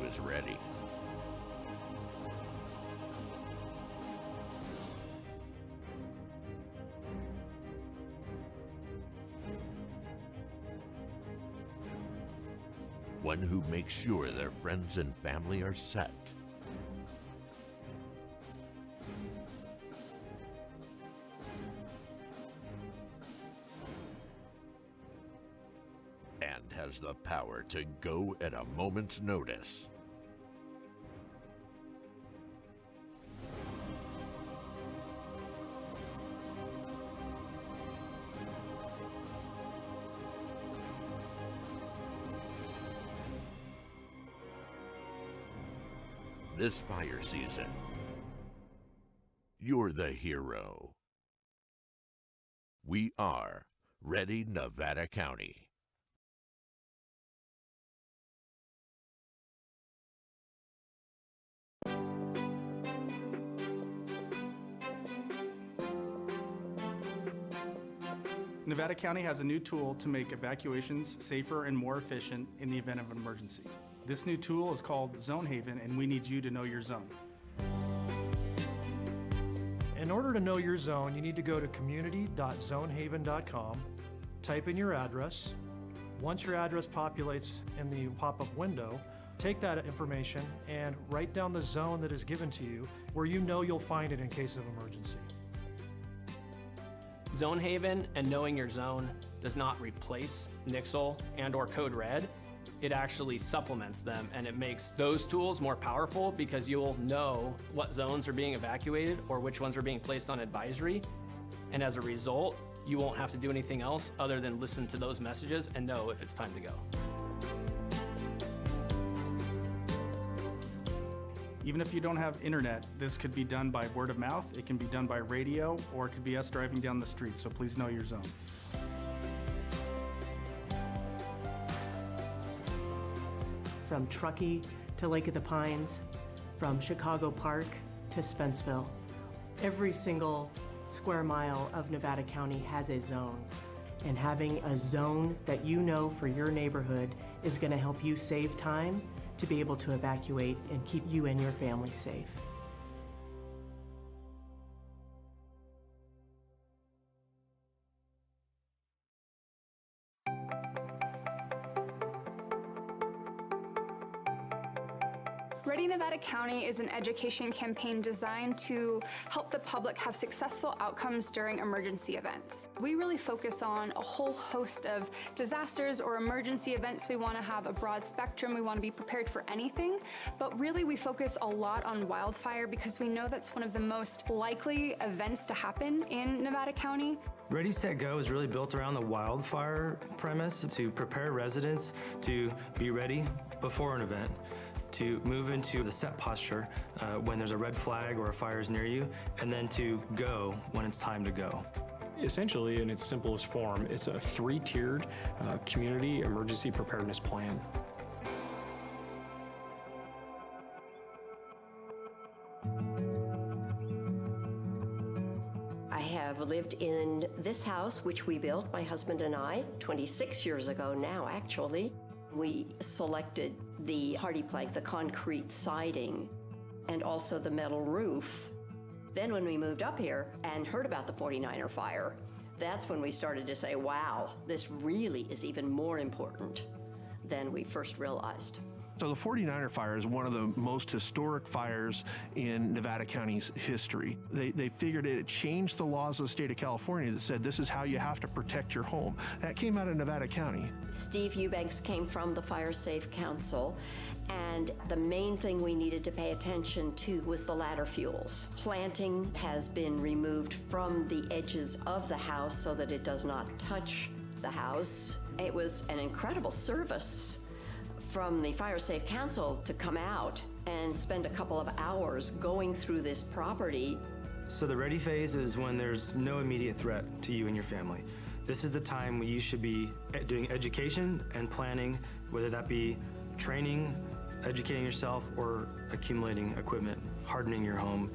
is ready. One who makes sure their friends and family are set. And has the power to go at a moment's notice. This fire season, you're the hero. We are Ready Nevada County. Nevada County has a new tool to make evacuations safer and more efficient in the event of an emergency. This new tool is called Zone Haven, and we need you to know your zone. In order to know your zone, you need to go to community.zonehaven.com, type in your address. Once your address populates in the pop-up window, take that information and write down the zone that is given to you where you know you'll find it in case of emergency. Zone Haven and knowing your zone does not replace Nixle and/or Code Red. It actually supplements them, and it makes those tools more powerful because you'll know what zones are being evacuated or which ones are being placed on advisory. And as a result, you won't have to do anything else other than listen to those messages and know if it's time to go. Even if you don't have internet, this could be done by word of mouth, it can be done by radio, or it could be us driving down the street, so please know your zone. From Truckee to Lake of the Pines, from Chicago Park to Spenceville, every single square mile of Nevada County has a zone. And having a zone that you know for your neighborhood is going to help you save time to be able to evacuate and keep you and your family safe. Ready Nevada County is an education campaign designed to help the public have successful outcomes during emergency events. We really focus on a whole host of disasters or emergency events. We want to have a broad spectrum. We want to be prepared for anything, but really we focus a lot on wildfire because we know that's one of the most likely events to happen in Nevada County. Ready, Set, Go is really built around the wildfire premise to prepare residents to be ready before an event, to move into the set posture when there's a red flag or a fire is near you, and then to go when it's time to go. Essentially, in its simplest form, it's a three-tiered community emergency preparedness plan. I have lived in this house, which we built, my husband and I, 26 years ago now, actually. We selected the hardy plank, the concrete siding, and also the metal roof. Then when we moved up here and heard about the 49er fire, that's when we started to say, wow, this really is even more important than we first realized. So the 49er fire is one of the most historic fires in Nevada County's history. They figured it changed the laws of the state of California that said this is how you have to protect your home. That came out of Nevada County. Steve Eubanks came from the Fire Safe Council, and the main thing we needed to pay attention to was the ladder fuels. Planting has been removed from the edges of the house so that it does not touch the house. It was an incredible service from the Fire Safe Council to come out and spend a couple of hours going through this property. So the ready phase is when there's no immediate threat to you and your family. This is the time when you should be doing education and planning, whether that be training, educating yourself, or accumulating equipment, hardening your home,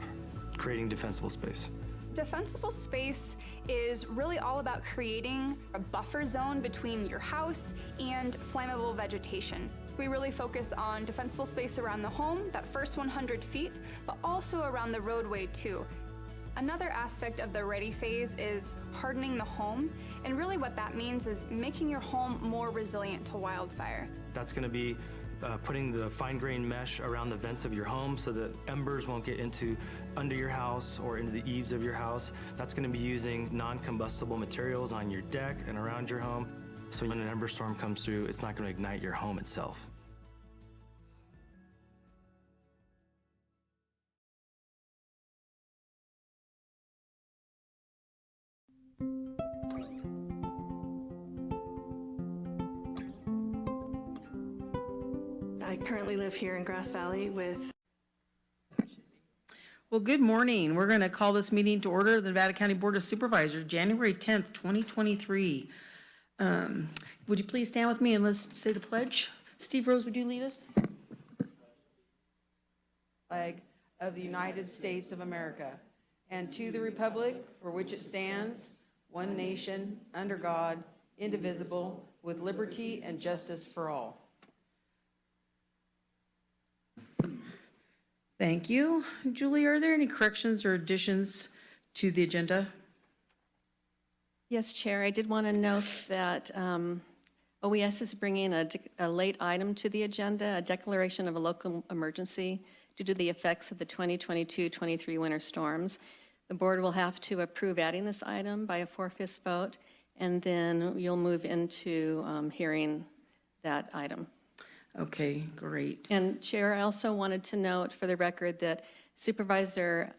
creating defensible space. Defensible space is really all about creating a buffer zone between your house and flammable vegetation. We really focus on defensible space around the home, that first 100 feet, but also around the roadway too. Another aspect of the ready phase is hardening the home, and really what that means is making your home more resilient to wildfire. That's going to be putting the fine-grained mesh around the vents of your home so that embers won't get under your house or into the eaves of your house. That's going to be using non-combustible materials on your deck and around your home. So when an ember storm comes through, it's not going to ignite your home itself. I currently live here in Grass Valley with... Well, good morning. We're going to call this meeting to order, the Nevada County Board of Supervisors, January 10th, 2023. Would you please stand with me and let's say the pledge? Steve Rose, would you lead us? Flag of the United States of America, and to the republic for which it stands, one nation, under God, indivisible, with liberty and justice for all. Thank you. Julie, are there any corrections or additions to the agenda? Yes, Chair. I did want to note that OES is bringing a late item to the agenda, a declaration of a local emergency due to the effects of the 2022-23 winter storms. The board will have to approve adding this item by a 4/5 vote, and then you'll move into hearing that item. Okay, great. And Chair, I also wanted to note for the record that Supervisor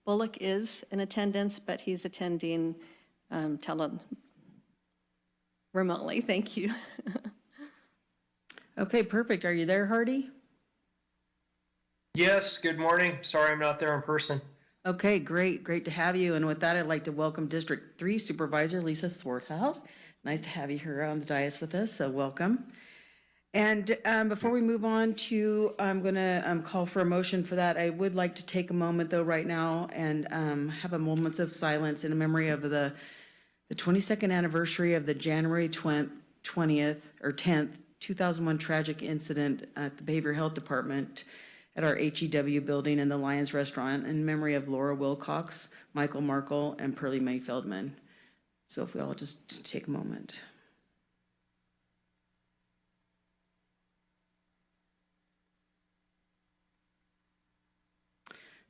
Bullock is in attendance, but he's attending remotely. Thank you. Okay, perfect. Are you there, Hardy? Yes, good morning. Sorry I'm not there in person. Okay, great. Great to have you. And with that, I'd like to welcome District 3 Supervisor Lisa Swarthout. Nice to have you here on the dais with us, so welcome. And before we move on to, I'm going to call for a motion for that. I would like to take a moment, though, right now and have a moment of silence in memory of the 22nd anniversary of the January 20th, 2001 tragic incident at the Behavioral Health Department at our HEW building in the Lions Restaurant in memory of Laura Wilcox, Michael Markle, and Pearlie Mae Feldman. So if we all just take a moment.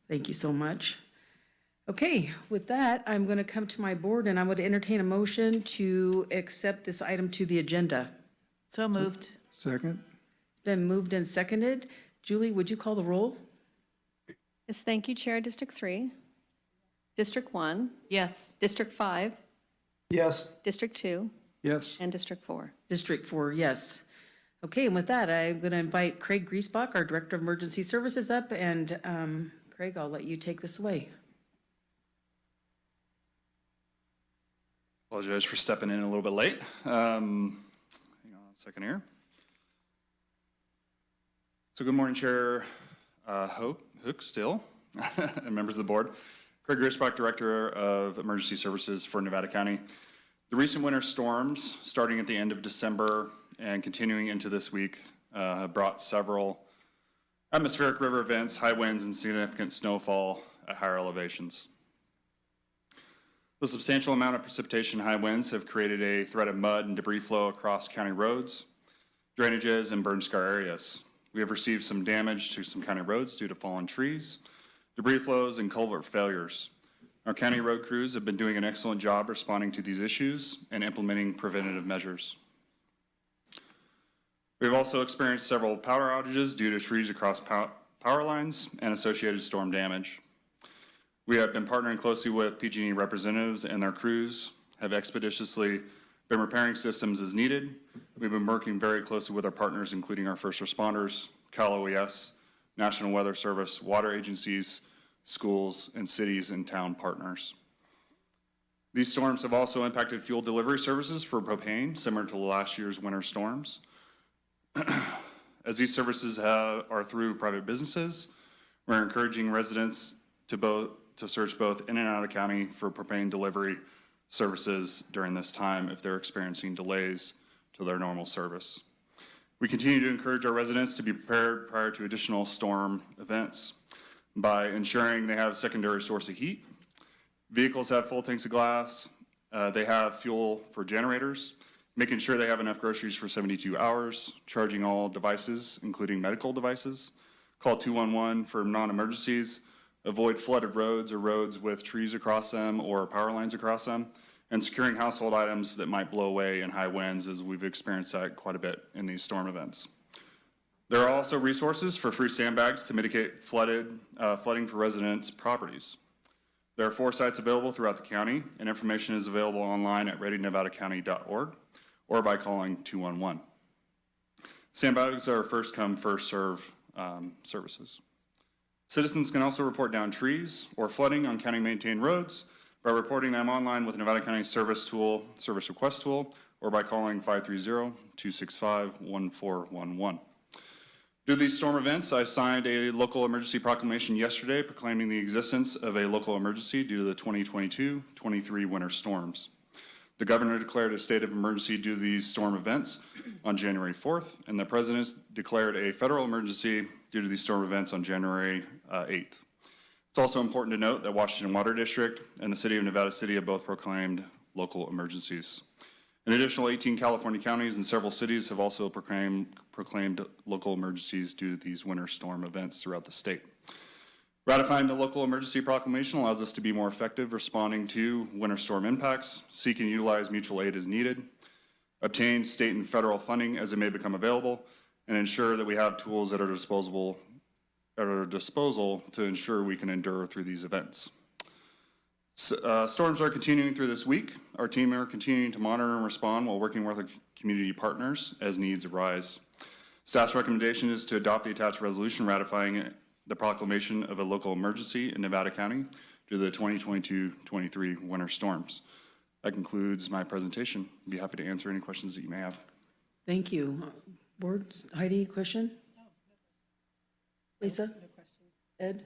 Thank you so much. Okay, with that, I'm going to come to my board and I would entertain a motion to accept this item to the agenda. So moved. Second. It's been moved and seconded. Julie, would you call the roll? Yes, thank you, Chair. District 3. District 1. Yes. District 5. Yes. District 2. Yes. And District 4. District 4, yes. Okay, and with that, I'm going to invite Craig Griesbach, our Director of Emergency Services, up, and Craig, I'll let you take this away. Apologize for stepping in a little bit late. Hang on a second here. So good morning, Chair Hook still, and members of the board. Craig Griesbach, Director of Emergency Services for Nevada County. The recent winter storms, starting at the end of December and continuing into this week, have brought several atmospheric river events, high winds, and significant snowfall at higher elevations. The substantial amount of precipitation and high winds have created a threat of mud and debris flow across county roads, drainages, and burn scar areas. We have received some damage to some county roads due to fallen trees, debris flows, and culvert failures. Our county road crews have been doing an excellent job responding to these issues and implementing preventative measures. We've also experienced several power outages due to trees across power lines and associated storm damage. We have been partnering closely with PG&E representatives, and their crews have expeditiously been repairing systems as needed. We've been working very closely with our partners, including our first responders, Cal OES, National Weather Service, water agencies, schools, and cities and town partners. These storms have also impacted fuel delivery services for propane, similar to last year's winter storms. As these services are through private businesses, we're encouraging residents to search both in and out of the county for propane delivery services during this time if they're experiencing delays to their normal service. We continue to encourage our residents to be prepared prior to additional storm events by ensuring they have a secondary source of heat. Vehicles have full tanks of glass. They have fuel for generators, making sure they have enough groceries for 72 hours, charging all devices, including medical devices. Call 211 for non-emergencies. Avoid flooded roads or roads with trees across them or power lines across them, and securing household items that might blow away in high winds, as we've experienced that quite a bit in these storm events. There are also resources for free sandbags to mitigate flooding for residents' properties. There are 4 sites available throughout the county, and information is available online at readynevadacounty.org or by calling 211. Sandbags are first come, first serve services. Citizens can also report down trees or flooding on county-maintained roads by reporting them online with Nevada County Service Request Tool, or by calling 530-265-1411. Due to these storm events, I signed a local emergency proclamation yesterday proclaiming the existence of a local emergency due to the 2022-23 winter storms. The governor declared a state of emergency due to these storm events on January 4th, and the president declared a federal emergency due to these storm events on January 8th. It's also important to note that Washington Water District and the city of Nevada City have both proclaimed local emergencies. An additional 18 California counties and several cities have also proclaimed local emergencies due to these winter storm events throughout the state. Ratifying the local emergency proclamation allows us to be more effective responding to winter storm impacts, seek and utilize mutual aid as needed, obtain state and federal funding as it may become available, and ensure that we have tools at our disposal to ensure we can endure through these events. Storms are continuing through this week. Our team are continuing to monitor and respond while working with our community partners as needs arise. Staff's recommendation is to adopt the attached resolution ratifying the proclamation of a local emergency in Nevada County due to the 2022-23 winter storms. That concludes my presentation. I'd be happy to answer any questions that you may have. Thank you. Board, Heidi, question? Lisa? No questions. Ed?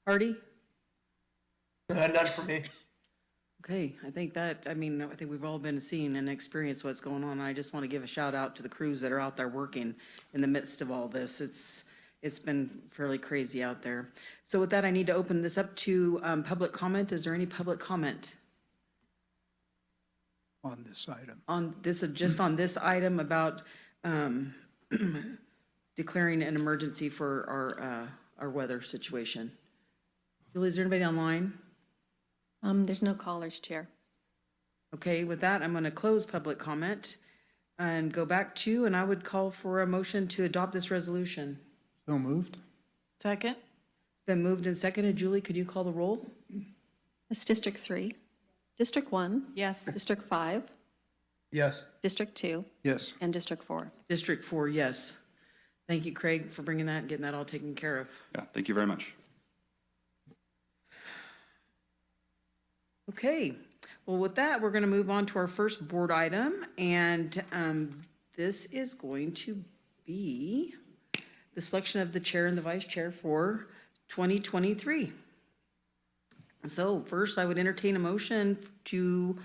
Hardy? None for me. Okay, I think we've all been seeing and experienced what's going on. I just want to give a shout out to the crews that are out there working in the midst of all this. It's been fairly crazy out there. So with that, I need to open this up to public comment. Is there any public comment? On this item. On this, just on this item about declaring an emergency for our weather situation. Julie, is there anybody online? There's no callers, Chair. Okay, with that, I'm going to close public comment and go back to, and I would call for a motion to adopt this resolution. So moved. Second. It's been moved and seconded. Julie, could you call the roll? That's District 3. District 1? Yes. District 5? Yes. District 2? Yes. And District 4? District 4, yes. Thank you, Craig, for bringing that and getting that all taken care of. Yeah, thank you very much. Okay, well, with that, we're going to move on to our first board item, and this is going to be the selection of the chair and the vice chair for 2023. So first, I would entertain a motion to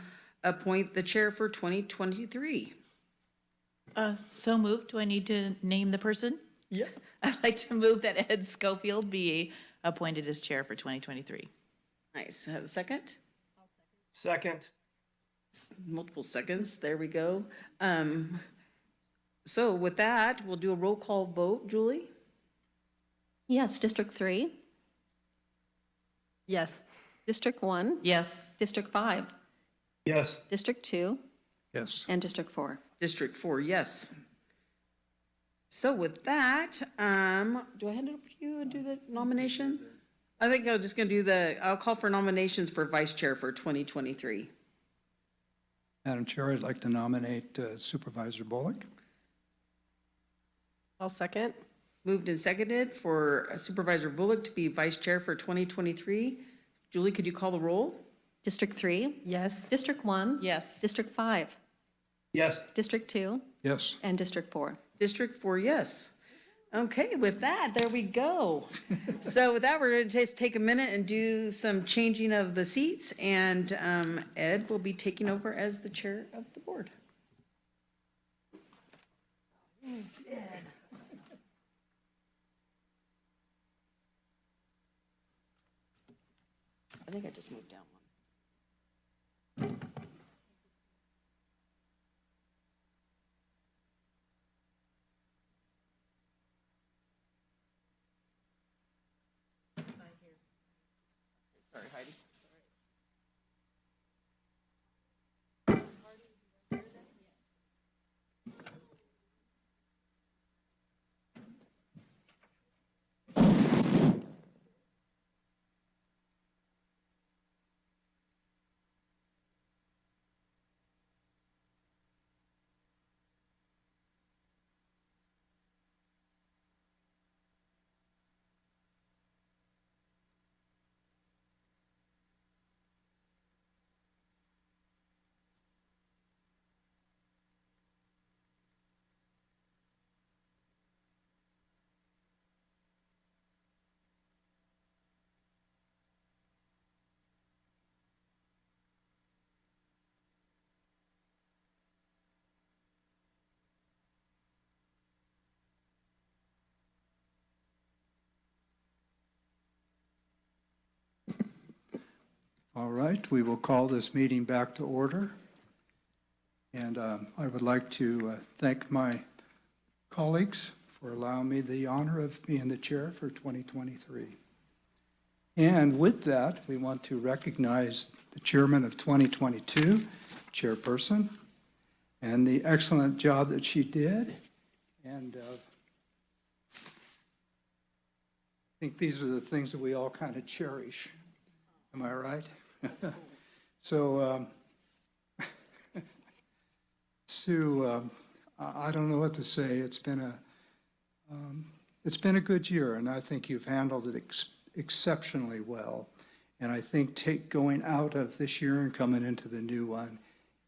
appoint the chair for 2023. So moved. Do I need to name the person? Yeah. I'd like to move that Ed Schofield be appointed as chair for 2023. Nice. Have a second? Second. Multiple seconds. There we go. So with that, we'll do a roll call vote. Julie? Yes. District 3? Yes. District 1? Yes. District 5? Yes. District 2? Yes. And District 4? District 4, yes. So with that, do I hand it over to you and do the nomination? I think I'm just going to do I'll call for nominations for vice chair for 2023. Madam Chair, I'd like to nominate Supervisor Bullock. I'll second. Moved and seconded for Supervisor Bullock to be vice chair for 2023. Julie, could you call the roll? District 3? Yes. District 1? Yes. District 5? Yes. District 2? Yes. And District 4? District 4, yes. Okay, with that, there we go. So with that, we're going to just take a minute and do some changing of the seats, and Ed will be taking over as the chair of the board. I think I just moved down one. Sorry, Heidi. All right, we will call this meeting back to order. And I would like to thank my colleagues for allowing me the honor of being the chair for 2023. And with that, we want to recognize the chairman of 2022, chairperson, and the excellent job that she did. And I think these are the things that we all kind of cherish. Am I right? So, Sue, I don't know what to say. It's been a good year, and I think you've handled it exceptionally well. And I think going out of this year and coming into the new one,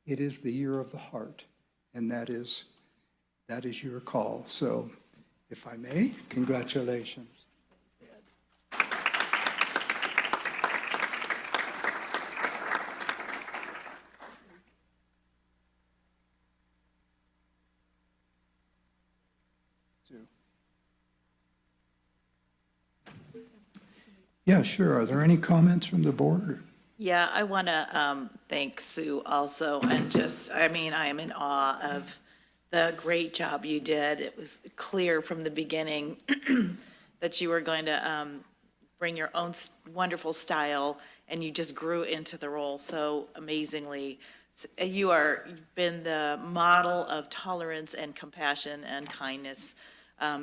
it is the year of the heart, and that is your call. So, if I may, congratulations. Yeah, sure. Are there any comments from the board? Yeah, I want to thank Sue also, and I am in awe of the great job you did. It was clear from the beginning that you were going to bring your own wonderful style, and you just grew into the role so amazingly. You've been the model of tolerance and compassion and kindness.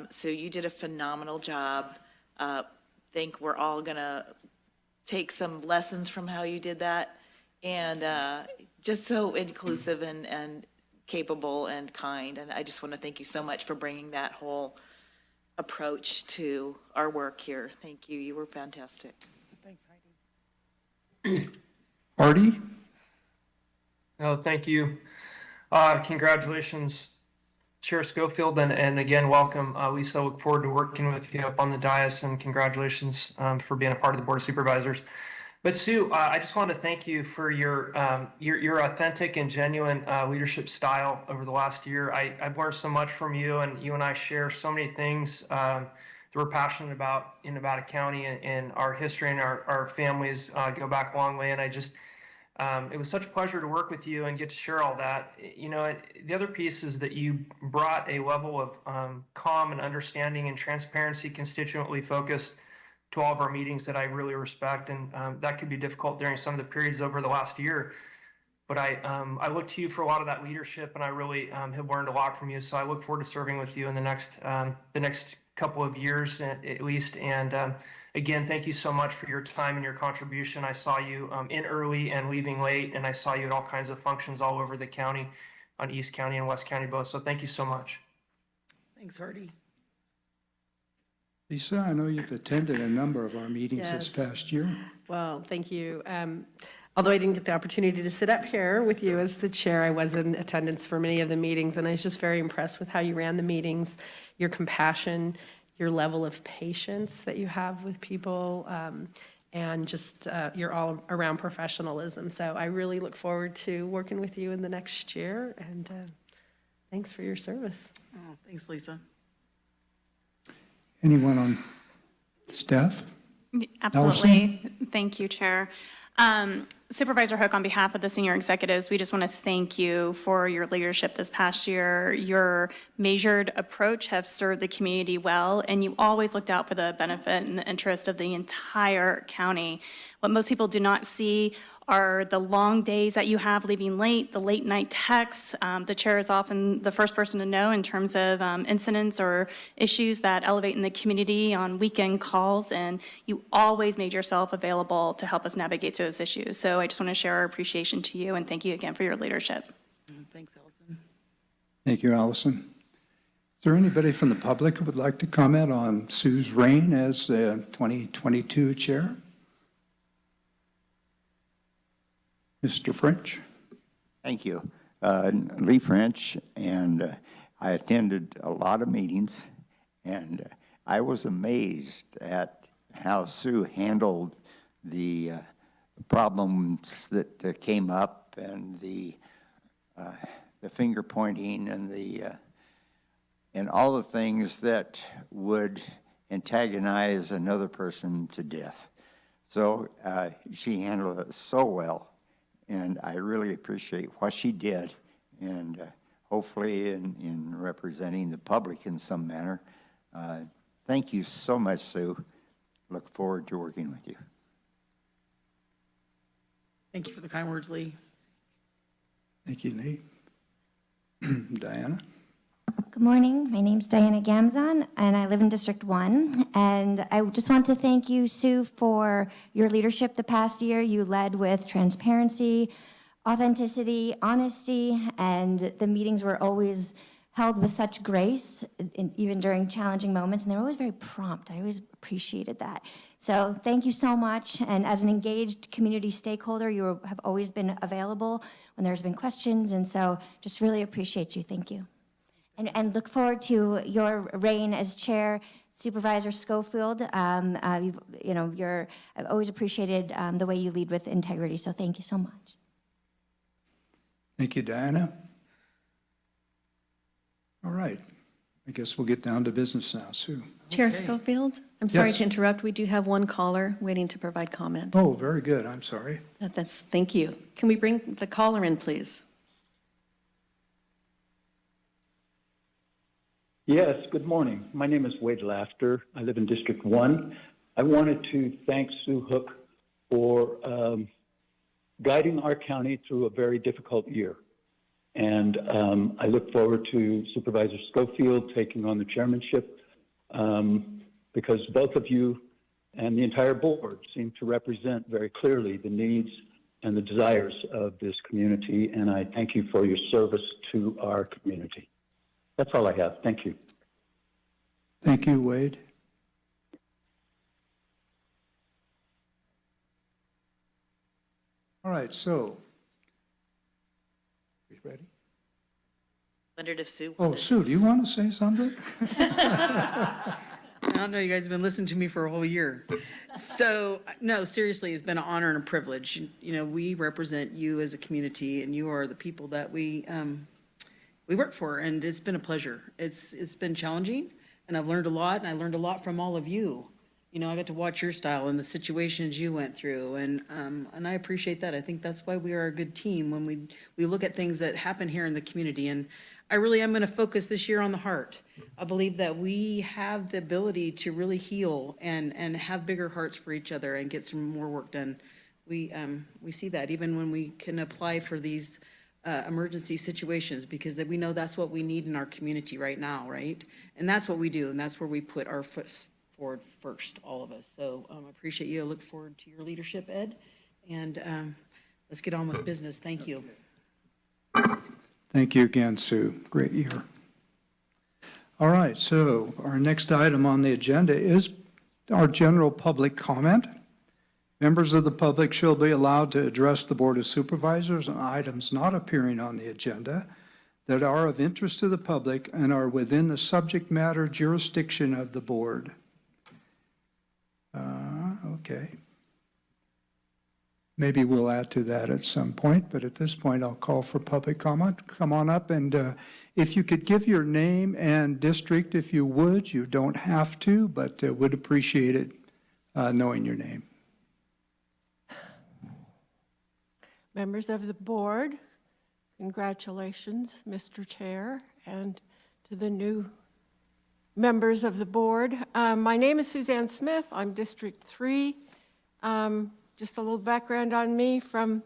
So you did a phenomenal job. Think we're all gonna take some lessons from how you did that, and just so inclusive and capable and kind. And I just want to thank you so much for bringing that whole approach to our work here. Thank you. You were fantastic. Thanks, Heidi. Artie? Oh, thank you. Congratulations, Chair Schofield, and again, welcome, Lisa. Look forward to working with you up on the dais, and congratulations for being a part of the Board of Supervisors. But Sue, I just want to thank you for your authentic and genuine leadership style over the last year. I've learned so much from you, and you and I share so many things that we're passionate about in Nevada County, and our history and our families go back a long way. And it was such a pleasure to work with you and get to share all that. You know, the other piece is that you brought a level of calm and understanding and transparency, constituently focused, to all of our meetings that I really respect. And that could be difficult during some of the periods over the last year. But I look to you for a lot of that leadership, and I really have learned a lot from you. So I look forward to serving with you in the next couple of years at least. And again, thank you so much for your time and your contribution. I saw you in early and leaving late, and I saw you at all kinds of functions all over the county, on East County and West County both. So thank you so much. Thanks, Hardy. Lisa, I know you've attended a number of our meetings this past year. Well, thank you. Although I didn't get the opportunity to sit up here with you as the chair, I was in attendance for many of the meetings, and I was just very impressed with how you ran the meetings, your compassion, your level of patience that you have with people, and just your all-around professionalism. So I really look forward to working with you in the next year, and thanks for your service. Oh, thanks, Lisa. Anyone on staff? Absolutely. Thank you, Chair. Supervisor Hook, on behalf of the senior executives, we just want to thank you for your leadership this past year. Your measured approach has served the community well, and you always looked out for the benefit and the interest of the entire county. What most people do not see are the long days that you have leaving late, the late night texts. The chair is often the first person to know in terms of incidents or issues that elevate in the community on weekend calls, and you always made yourself available to help us navigate through those issues. So I just want to share our appreciation to you and thank you again for your leadership. Thanks, Allison. Thank you, Allison. Is there anybody from the public who would like to comment on Sue's reign as the 2022 chair? Mr. French. Thank you. Lee French, and I attended a lot of meetings, and I was amazed at how Sue handled the problems that came up, and the finger pointing and all the things that would antagonize another person to death. So she handled it so well. And I really appreciate what she did, and hopefully in representing the public in some manner. Thank you so much, Sue. Look forward to working with you. Thank you for the kind words, Lee. Thank you, Lee. Diana? Good morning. My name's Diana Gamzon, and I live in District 1. And I just want to thank you, Sue, for your leadership the past year. You led with transparency, authenticity, honesty, and the meetings were always held with such grace, even during challenging moments, and they were always very prompt. I always appreciated that. So thank you so much. And as an engaged community stakeholder, you have always been available when there's been questions, and so just really appreciate you. Thank you. And look forward to your reign as chair, Supervisor Schofield. I've always appreciated the way you lead with integrity, so thank you so much. Thank you, Diana. All right. I guess we'll get down to business now, Sue. Chair Schofield, I'm sorry Yes. to interrupt. We do have one caller waiting to provide comment. Oh, very good. I'm sorry. Thank you. Can we bring the caller in, please? Yes, good morning. My name is Wade Laughter. I live in District 1. I wanted to thank Sue Hook for guiding our county through a very difficult year. And I look forward to Supervisor Schofield taking on the chairmanship because both of you and the entire board seem to represent very clearly the needs and the desires of this community. And I thank you for your service to our community. That's all I have. Thank you. Thank you, Wade. All right, so, are you ready? Wondered if Sue. Oh, Sue, do you want to say something? I know you guys have been listening to me for a whole year. So, no, seriously, it's been an honor and a privilege. You know, we represent you as a community, and you are the people that we work for, and it's been a pleasure. It's been challenging, and I've learned a lot, and I learned a lot from all of you. You know, I got to watch your style and the situations you went through, and I appreciate that. I think that's why we are a good team when we look at things that happen here in the community. And I really am going to focus this year on the heart. I believe that we have the ability to really heal and have bigger hearts for each other and get some more work done. We see that even when we can apply for these emergency situations, because we know that's what we need in our community right now, right? And that's what we do, and that's where we put our foot forward first, all of us. So I appreciate you. I look forward to your leadership, Ed, and let's get on with business. Thank you. Thank you again, Sue. Great year. All right, so our next item on the agenda is our general public comment. Members of the public shall be allowed to address the Board of Supervisors on items not appearing on the agenda that are of interest to the public and are within the subject matter jurisdiction of the board. Okay. maybe we'll add to that at some point, but at this point, I'll call for public comment. Come on up, and if you could give your name and district, if you would. You don't have to, but would appreciate it, knowing your name. Members of the board, congratulations, Mr. Chair, and to the new members of the board. My name is Suzanne Smith. I'm District 3. Just a little background on me. From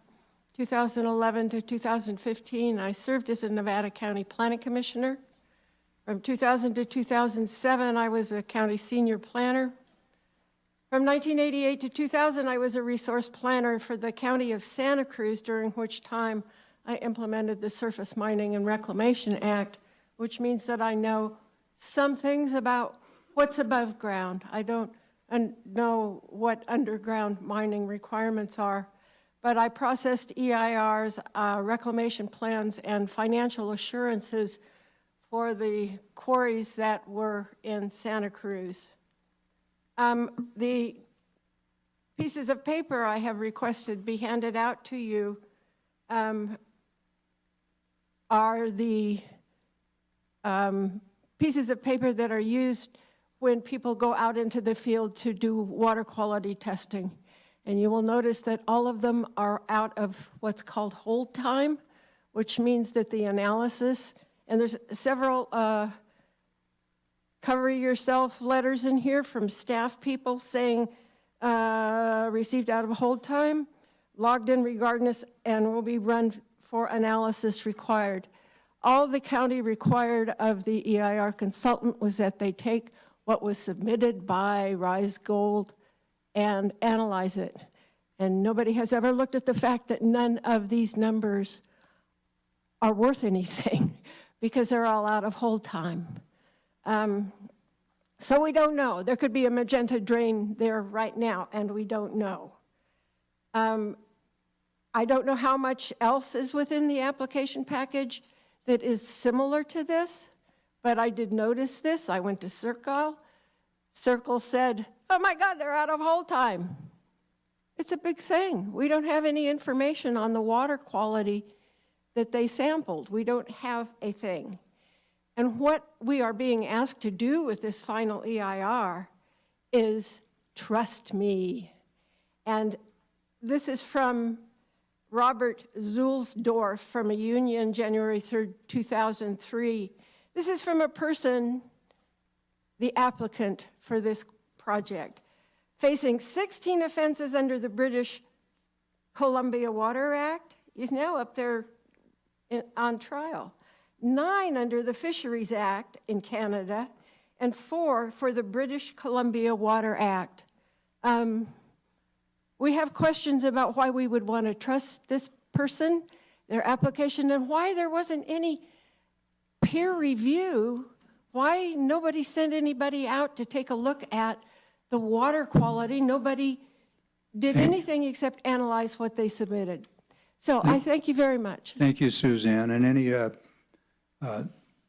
2011 to 2015, I served as a Nevada County Planning Commissioner. From 2000 to 2007, I was a county senior planner. From 1988 to 2000, I was a resource planner for the County of Santa Cruz, during which time I implemented the Surface Mining and Reclamation Act, which means that I know some things about what's above ground. I don't know what underground mining requirements are, but I processed EIRs, reclamation plans, and financial assurances for the quarries that were in Santa Cruz. The pieces of paper I have requested be handed out to you are the pieces of paper that are used when people go out into the field to do water quality testing. And you will notice that all of them are out of what's called hold time, which means that the analysis, and there's several cover yourself letters in here from staff people saying received out of hold time, logged in regardless, and will be run for analysis required. All the county required of the EIR consultant was that they take what was submitted by Rise Gold and analyze it. And nobody has ever looked at the fact that none of these numbers are worth anything because they're all out of hold time. So we don't know. There could be a magenta drain there right now, and we don't know. I don't know how much else is within the application package that is similar to this, but I did notice this. I went to Circle. Circle said, oh my God, they're out of hold time. It's a big thing. We don't have any information on the water quality that they sampled. We don't have a thing. And what we are being asked to do with this final EIR is trust me. And this is from Robert Zulsdorf from a union, January 3rd, 2003. This is from a person, the applicant for this project, facing 16 offenses under the British Columbia Water Act. He's now up there on trial. 9 under the Fisheries Act in Canada, and 4 for the British Columbia Water Act. We have questions about why we would want to trust this person, their application, and why there wasn't any peer review, why nobody sent anybody out to take a look at the water quality. Nobody did anything except analyze what they submitted. So I thank you very much. Thank you, Suzanne. And any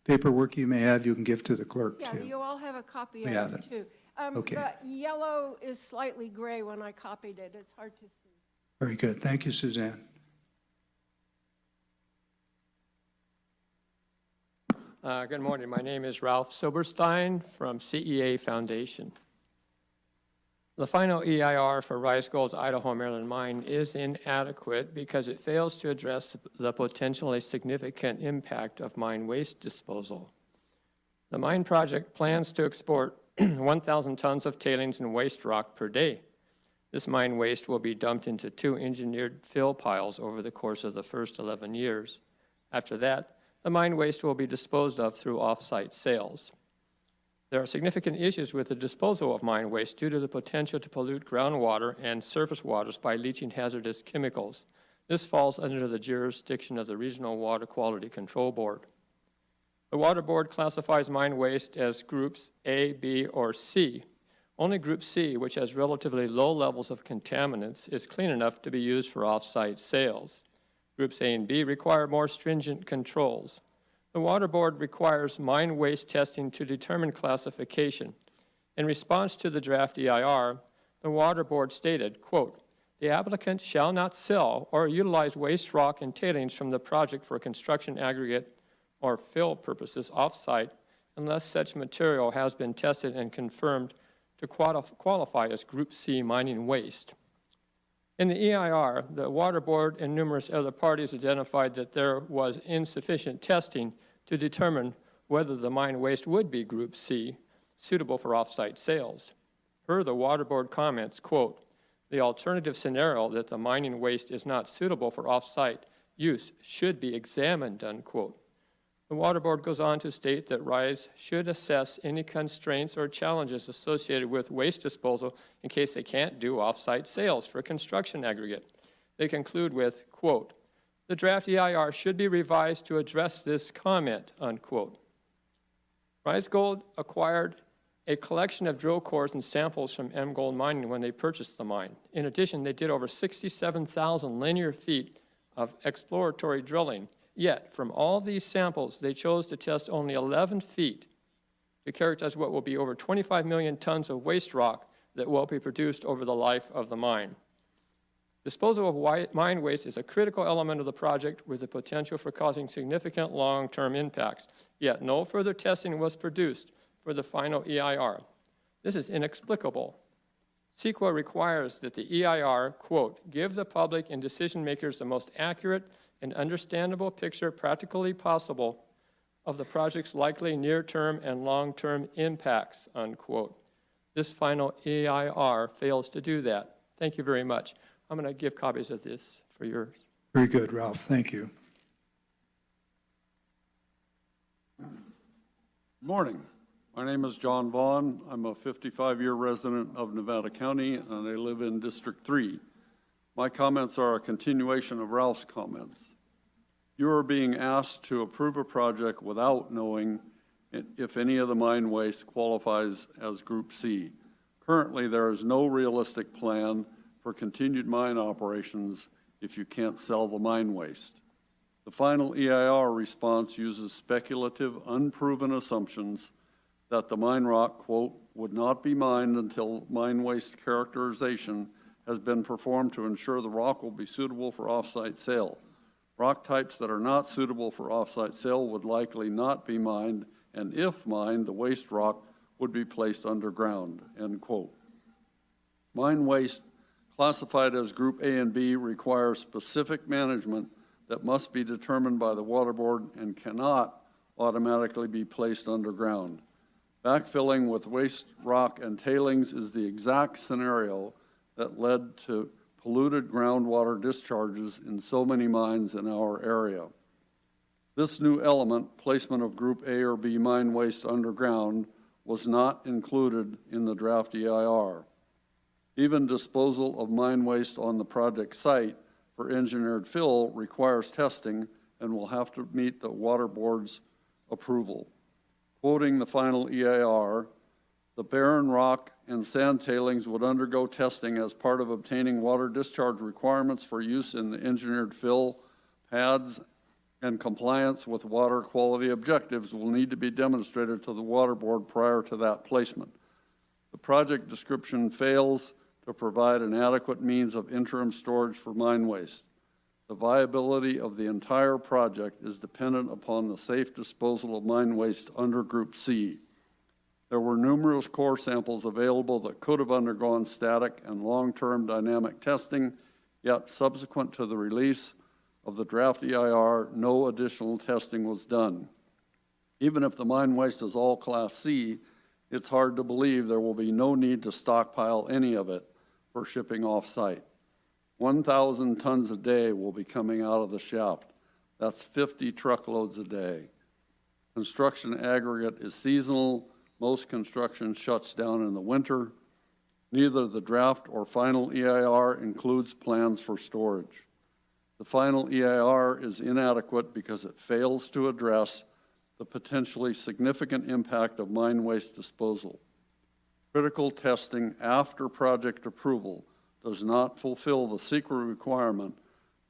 paperwork you may have, you can give to the clerk, Yeah, too. you all have a copy We of have it, it. too. Okay. The yellow is slightly gray when I copied it. It's hard to see. Very good. Thank you, Suzanne. Good morning. My name is Ralph Silberstein from CEA Foundation. The final EIR for Rice Gold's Idaho Maryland mine is inadequate because it fails to address the potentially significant impact of mine waste disposal. The mine project plans to export 1,000 tons of tailings and waste rock per day. This mine waste will be dumped into 2 engineered fill piles over the course of the first 11 years. After that, the mine waste will be disposed of through off-site sales. There are significant issues with the disposal of mine waste due to the potential to pollute groundwater and surface waters by leaching hazardous chemicals. This falls under the jurisdiction of the Regional Water Quality Control Board. The Water Board classifies mine waste as groups A, B, or C. Only Group C, which has relatively low levels of contaminants, is clean enough to be used for off-site sales. Groups A and B require more stringent controls. The Water Board requires mine waste testing to determine classification. In response to the draft EIR, the Water Board stated, quote, the applicant shall not sell or utilize waste rock and tailings from the project for construction aggregate or fill purposes off-site unless such material has been tested and confirmed to qualify as Group C mining waste. In the EIR, the Water Board and numerous other parties identified that there was insufficient testing to determine whether the mine waste would be Group C, suitable for off-site sales. Per the Water Board comments, quote, the alternative scenario that the mining waste is not suitable for off-site use should be examined, unquote. The Water Board goes on to state that RISE should assess any constraints or challenges associated with waste disposal in case they can't do off-site sales for construction aggregate. They conclude with, quote, the draft EIR should be revised to address this comment, unquote. RISE Gold acquired a collection of drill cores and samples from M Gold Mining when they purchased the mine. In addition, they did over 67,000 linear feet of exploratory drilling. Yet, from all these samples, they chose to test only 11 feet to characterize what will be over 25 million tons of waste rock that will be produced over the life of the mine. Disposal of mine waste is a critical element of the project with the potential for causing significant long-term impacts. Yet, no further testing was produced for the final EIR. This is inexplicable. CEQA requires that the EIR, quote, give the public and decision makers the most accurate and understandable picture practically possible of the project's likely near-term and long-term impacts, unquote. This final EIR fails to do that. Thank you very much. I'm going to give copies of this for yours. Very good, Ralph. Thank you. Good morning. My name is John Vaughn. I'm a 55-year resident of Nevada County, and I live in District 3. My comments are a continuation of Ralph's comments. You are being asked to approve a project without knowing if any of the mine waste qualifies as Group C. Currently, there is no realistic plan for continued mine operations if you can't sell the mine waste. The final EIR response uses speculative, unproven assumptions that the mine rock, quote, would not be mined until mine waste characterization has been performed to ensure the rock will be suitable for off-site sale. Rock types that are not suitable for off-site sale would likely not be mined, and if mined, the waste rock would be placed underground, end quote. Mine waste classified as Group A and B requires specific management that must be determined by the Water Board and cannot automatically be placed underground. Backfilling with waste rock and tailings is the exact scenario that led to polluted groundwater discharges in so many mines in our area. This new element, placement of Group A or B mine waste underground, was not included in the draft EIR. Even disposal of mine waste on the project site for engineered fill requires testing and will have to meet the Water Board's approval. Quoting the final EIR, the barren rock and sand tailings would undergo testing as part of obtaining water discharge requirements for use in the engineered fill pads, and compliance with water quality objectives will need to be demonstrated to the Water Board prior to that placement. The project description fails to provide an adequate means of interim storage for mine waste. The viability of the entire project is dependent upon the safe disposal of mine waste under Group C. There were numerous core samples available that could have undergone static and long-term dynamic testing, yet subsequent to the release of the draft EIR, no additional testing was done. Even if the mine waste is all Class C, it's hard to believe there will be no need to stockpile any of it for shipping off-site. 1,000 tons a day will be coming out of the shaft. That's 50 truckloads a day. Construction aggregate is seasonal. Most construction shuts down in the winter. Neither the draft or final EIR includes plans for storage. The final EIR is inadequate because it fails to address the potentially significant impact of mine waste disposal. Critical testing after project approval does not fulfill the CEQA requirement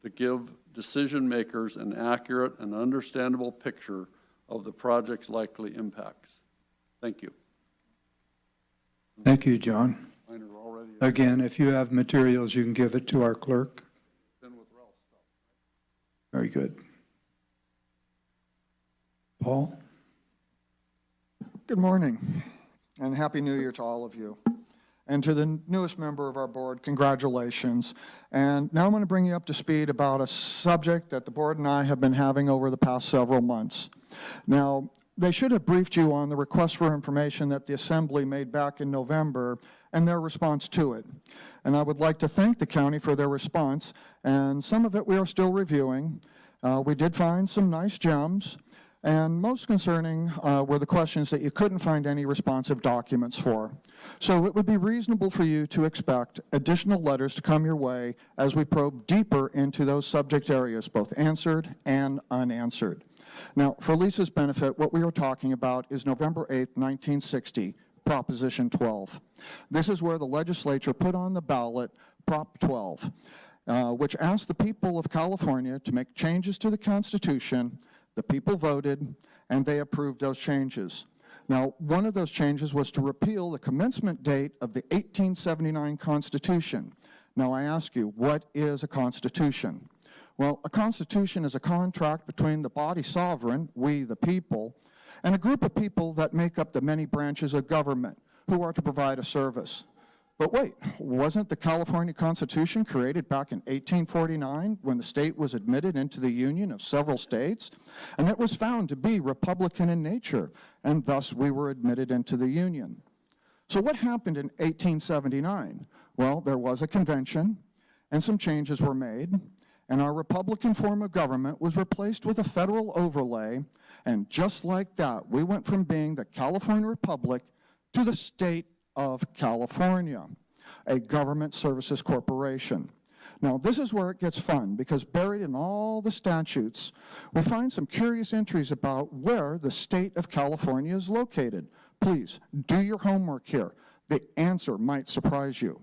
to give decision makers an accurate and understandable picture of the project's likely impacts. Thank you. Thank you, John. Mine are already. Again, if you have materials, you can give it to our clerk. Been with Ralph. Very good. Paul? Good morning, and Happy New Year to all of you. And to the newest member of our board, congratulations. And now I'm going to bring you up to speed about a subject that the board and I have been having over the past several months. Now, they should have briefed you on the request for information that the Assembly made back in November and their response to it. And I would like to thank the county for their response, and some of it we are still reviewing. We did find some nice gems, and most concerning were the questions that you couldn't find any responsive documents for. So it would be reasonable for you to expect additional letters to come your way as we probe deeper into those subject areas, both answered and unanswered. Now, for Lisa's benefit, what we are talking about is November 8th, 1960, Proposition 12. This is where the legislature put on the ballot Prop 12, which asked the people of California to make changes to the Constitution. The people voted, and they approved those changes. Now, one of those changes was to repeal the commencement date of the 1879 Constitution. Now, I ask you, what is a Constitution? Well, a Constitution is a contract between the body sovereign, we the people, and a group of people that make up the many branches of government who are to provide a service. But wait, wasn't the California Constitution created back in 1849 when the state was admitted into the Union of several states? And it was found to be Republican in nature, and thus we were admitted into the Union. So what happened in 1879? Well, there was a convention, and some changes were made, and our Republican form of government was replaced with a federal overlay, and just like that, we went from being the California Republic to the state of California, a government services corporation. Now, this is where it gets fun, because buried in all the statutes, we find some curious entries about where the state of California is located. Please, do your homework here. The answer might surprise you.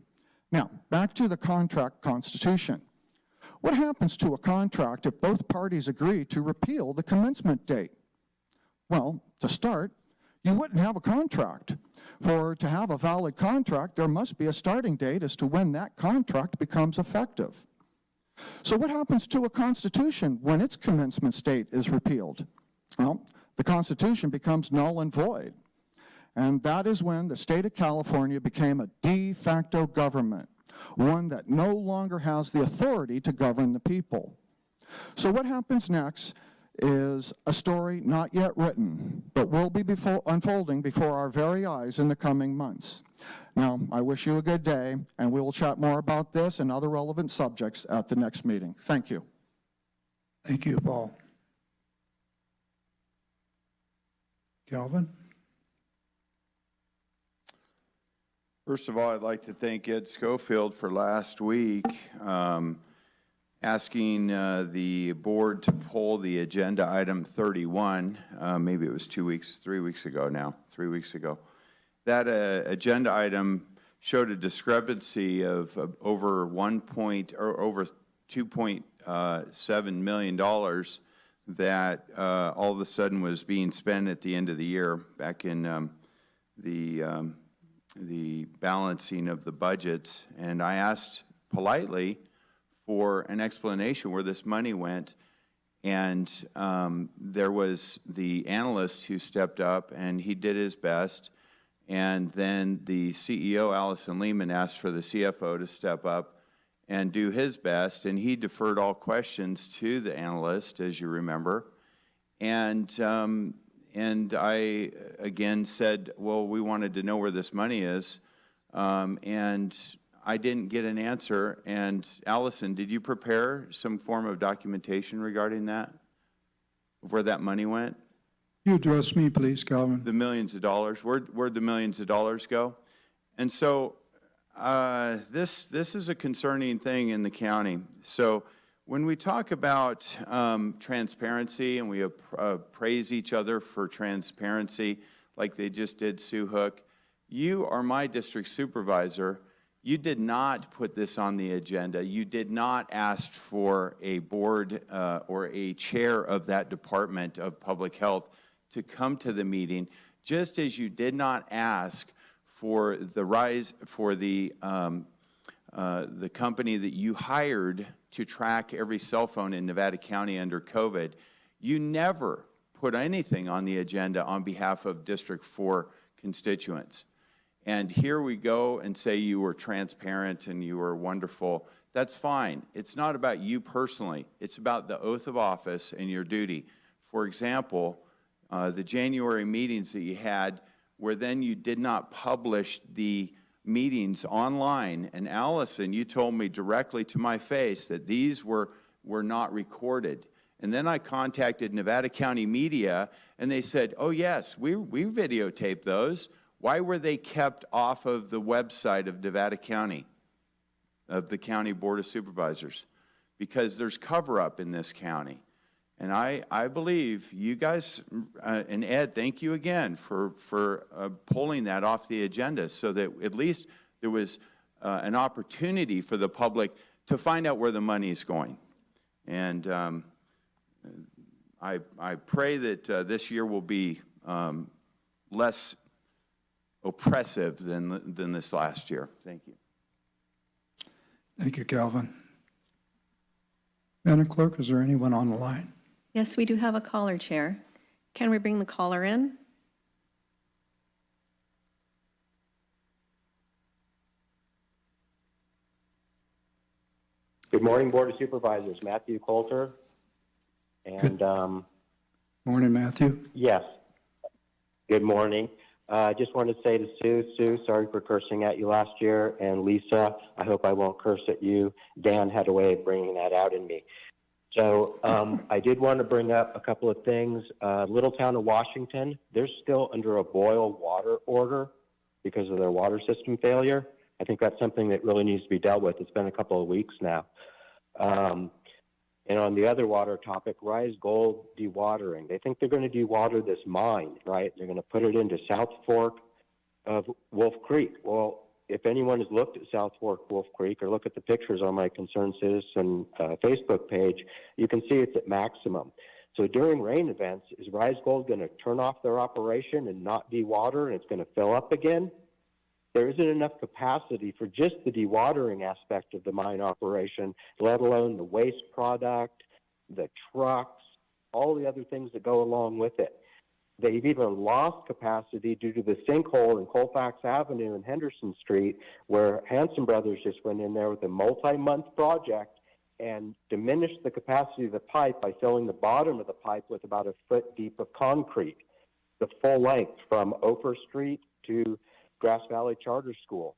Now, back to the contract constitution. What happens to a contract if both parties agree to repeal the commencement date? Well, to start, you wouldn't have a contract. For to have a valid contract, there must be a starting date as to when that contract becomes effective. So what happens to a constitution when its commencement date is repealed? Well, the Constitution becomes null and void. And that is when the state of California became a de facto government, one that no longer has the authority to govern the people. So what happens next is a story not yet written, but will be unfolding before our very eyes in the coming months. Now, I wish you a good day, and we will chat more about this and other relevant subjects at the next meeting. Thank you. Thank you, Paul. Calvin? First of all, I'd like to thank Ed Schofield for last week asking the board to pull the agenda item 31. Maybe it was 3 weeks ago now, 3 weeks ago. That agenda item showed a discrepancy of over $2.7 million that all of a sudden was being spent at the end of the year back in the balancing of the budgets. And I asked politely for an explanation where this money went, and there was the analyst who stepped up, and he did his best, and then the CEO, Allison Lehman, asked for the CFO to step up and do his best, and he deferred all questions to the analyst, as you remember, and I, again, said, well, we wanted to know where this money is, and I didn't get an answer. And Allison, did you prepare some form of documentation regarding that, of where that money went? You address me, please, Calvin. The millions of dollars. Where'd the millions of dollars go? And so this is a concerning thing in the county. So when we talk about transparency, and we praise each other for transparency, like they just did Sue Hook, you are my district supervisor. You did not put this on the agenda. You did not ask for a board or a chair of that Department of Public Health to come to the meeting, just as you did not ask for the rise, for the company that you hired to track every cell phone in Nevada County under COVID, you never put anything on the agenda on behalf of District 4 constituents. And here we go and say you were transparent and you were wonderful. That's fine. It's not about you personally. It's about the oath of office and your duty. For example, the January meetings that you had where then you did not publish the meetings online. And Allison, you told me directly to my face that these were not recorded. And then I contacted Nevada County Media, and they said, oh, yes, we videotaped those. Why were they kept off of the website of Nevada County, of the County Board of Supervisors? Because there's cover-up in this county. And I believe you guys, and Ed, thank you again for pulling that off the agenda so that at least there was an opportunity for the public to find out where the money is going. And I pray that this year will be less oppressive than this last year. Thank you. Thank you, Calvin. Madam Clerk, is there anyone on the line? Yes, we do have a caller, Chair. Can we bring the caller in? Good morning, Board of Supervisors. Matthew Coulter. And Morning, Matthew. yes, good morning. I just wanted to say to Sue, sorry for cursing at you last year, and Lisa, I hope I won't curse at you. Dan had a way of bringing that out in me. So I did want to bring up a couple of things. Little town of Washington, they're still under a boil water order because of their water system failure. I think that's something that really needs to be dealt with. It's been a couple of weeks now. And on the other water topic, Rise Gold dewatering. They think they're going to dewater this mine, right? They're going to put it into South Fork of Wolf Creek. Well, if anyone has looked at South Fork Wolf Creek or look at the pictures on my Concerned Citizen Facebook page, you can see it's at maximum. So during rain events, is Rise Gold going to turn off their operation and not dewater and it's going to fill up again? There isn't enough capacity for just the dewatering aspect of the mine operation, let alone the waste product, the trucks, all the other things that go along with it. They've even lost capacity due to the sinkhole in Colfax Avenue and Henderson Street, where Hanson Brothers just went in there with a multi-month project and diminished the capacity of the pipe by filling the bottom of the pipe with about a foot deep of concrete, the full length from Ophir Street to Grass Valley Charter School.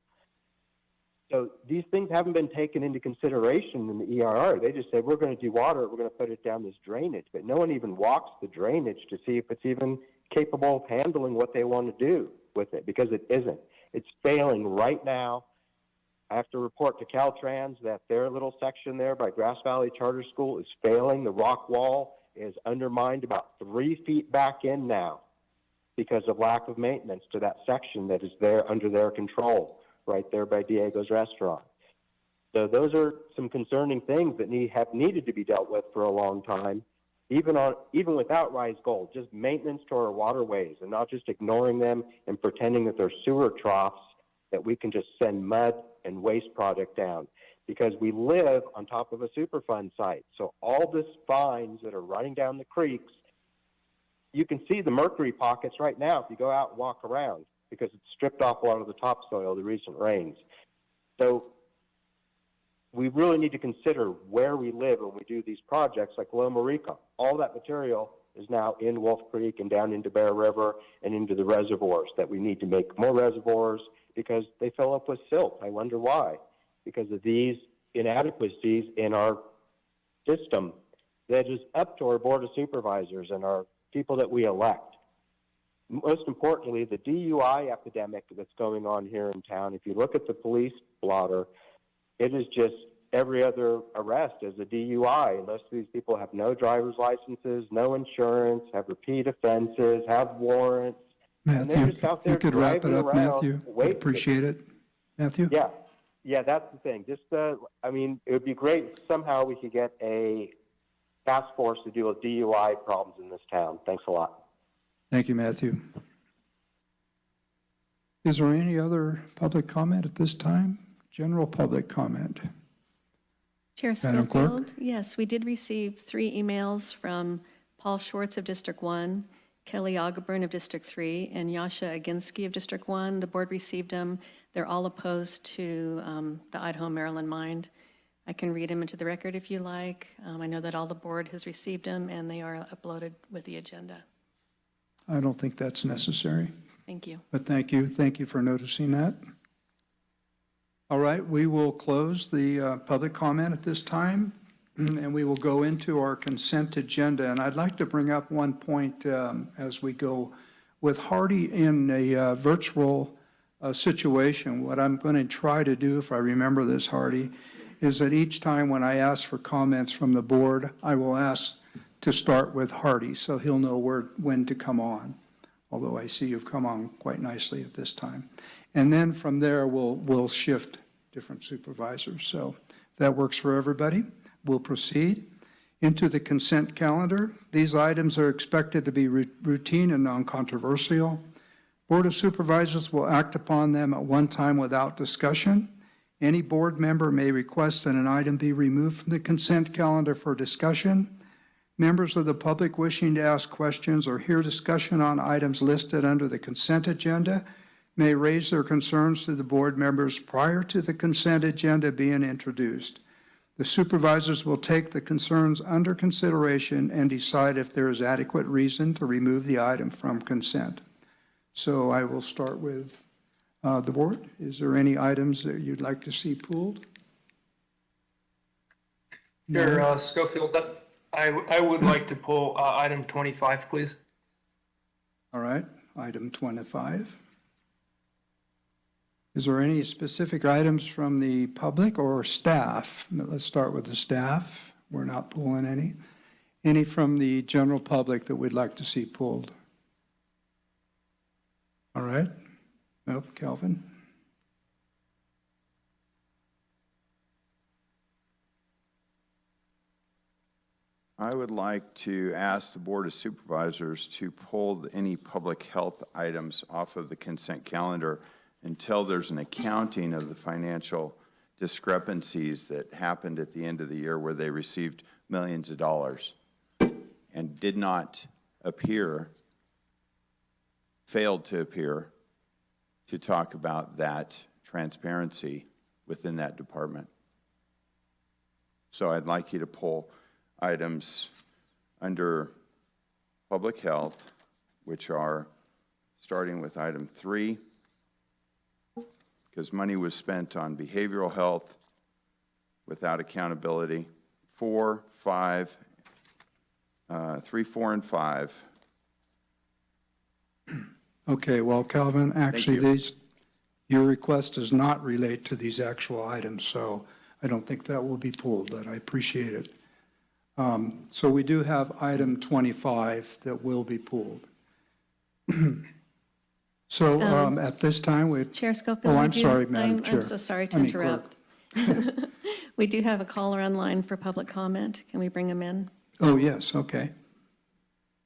So these things haven't been taken into consideration in the ERR. They just said, we're going to dewater it, we're going to put it down this drainage, but no one even walks the drainage to see if it's even capable of handling what they want to do with it, because it isn't. It's failing right now. I have to report to Caltrans that their little section there by Grass Valley Charter School is failing. The rock wall is undermined about 3 feet back in now because of lack of maintenance to that section that is there under their control, right there by Diego's restaurant. So those are some concerning things that have needed to be dealt with for a long time, even without Rise Gold, just maintenance to our waterways and not just ignoring them and pretending that they're sewer troughs that we can just send mud and waste product down, because we live on top of a Superfund site. So all this fines that are running down the creeks, you can see the mercury pockets right now if you go out and walk around, because it's stripped off a lot of the topsoil, the recent rains. So we really need to consider where we live when we do these projects like Loma Rica. All that material is now in Wolf Creek and down into Bear River and into the reservoirs that we need to make more reservoirs because they fill up with silt. I wonder why. Because of these inadequacies in our system that is up to our Board of Supervisors and our people that we elect. Most importantly, the DUI epidemic that's going on here in town, if you look at the police blotter, it is just every other arrest is a DUI. Most of these people have no driver's licenses, no insurance, have repeat offenses, have warrants. Matthew, if you could wrap it up, around, Matthew, I'd appreciate it. Matthew? Yeah, that's the thing. Just, I mean, it would be great if somehow we could get a task force to deal with DUI problems in this town. Thanks a lot. Thank you, Matthew. Is there any other public comment at this time? General public comment? Chair Madam Clerk? Schofield, yes, we did receive 3 emails from Paul Schwartz of District 1, Kelly Augaburn of District 3, and Yasha Aginski of District 1. The board received them. They're all opposed to the Idaho Maryland mine. I can read them into the record if you like. I know that all the board has received them, and they are uploaded with the agenda. I don't think that's necessary, Thank you. but thank you. Thank you for noticing that. All right, we will close the public comment at this time, and we will go into our consent agenda. And I'd like to bring up one point as we go. With Hardy in a virtual situation, what I'm going to try to do, if I remember this, Hardy, is that each time when I ask for comments from the board, I will ask to start with Hardy, so he'll know when to come on, although I see you've come on quite nicely at this time. And then from there, we'll shift different supervisors. So if that works for everybody, we'll proceed into the consent calendar. These items are expected to be routine and non-controversial. Board of Supervisors will act upon them at one time without discussion. Any board member may request that an item be removed from the consent calendar for discussion. Members of the public wishing to ask questions or hear discussion on items listed under the consent agenda may raise their concerns to the board members prior to the consent agenda being introduced. The supervisors will take the concerns under consideration and decide if there is adequate reason to remove the item from consent. So I will start with the board. Is there any items that you'd like to see pulled? Chair Schofield, I would like to pull item 25, please. All right, item 25. Is there any specific items from the public or staff? Let's start with the staff. We're not pulling any. Any from the general public that we'd like to see pulled? All right. Nope, Calvin. I would like to ask the Board of Supervisors to pull any public health items off of the consent calendar until there's an accounting of the financial discrepancies that happened at the end of the year where they received millions of dollars and did not appear, failed to appear, to talk about that transparency within that department. So I'd like you to pull items under public health, which are starting with item 3, because money was spent on behavioral health without accountability. 4, 5, 3, 4, and 5. Okay, well, Calvin, actually, your request does not relate to these actual items, so I don't think that will be pulled, but I appreciate it. So we do have item 25 that will be pulled. So at this time, we... Chair Schofield. Oh, I'm sorry, Madam Chair. I'm so sorry to I mean, Clerk. interrupt. We do have a caller online for public comment. Can we bring him in? Oh, yes, okay.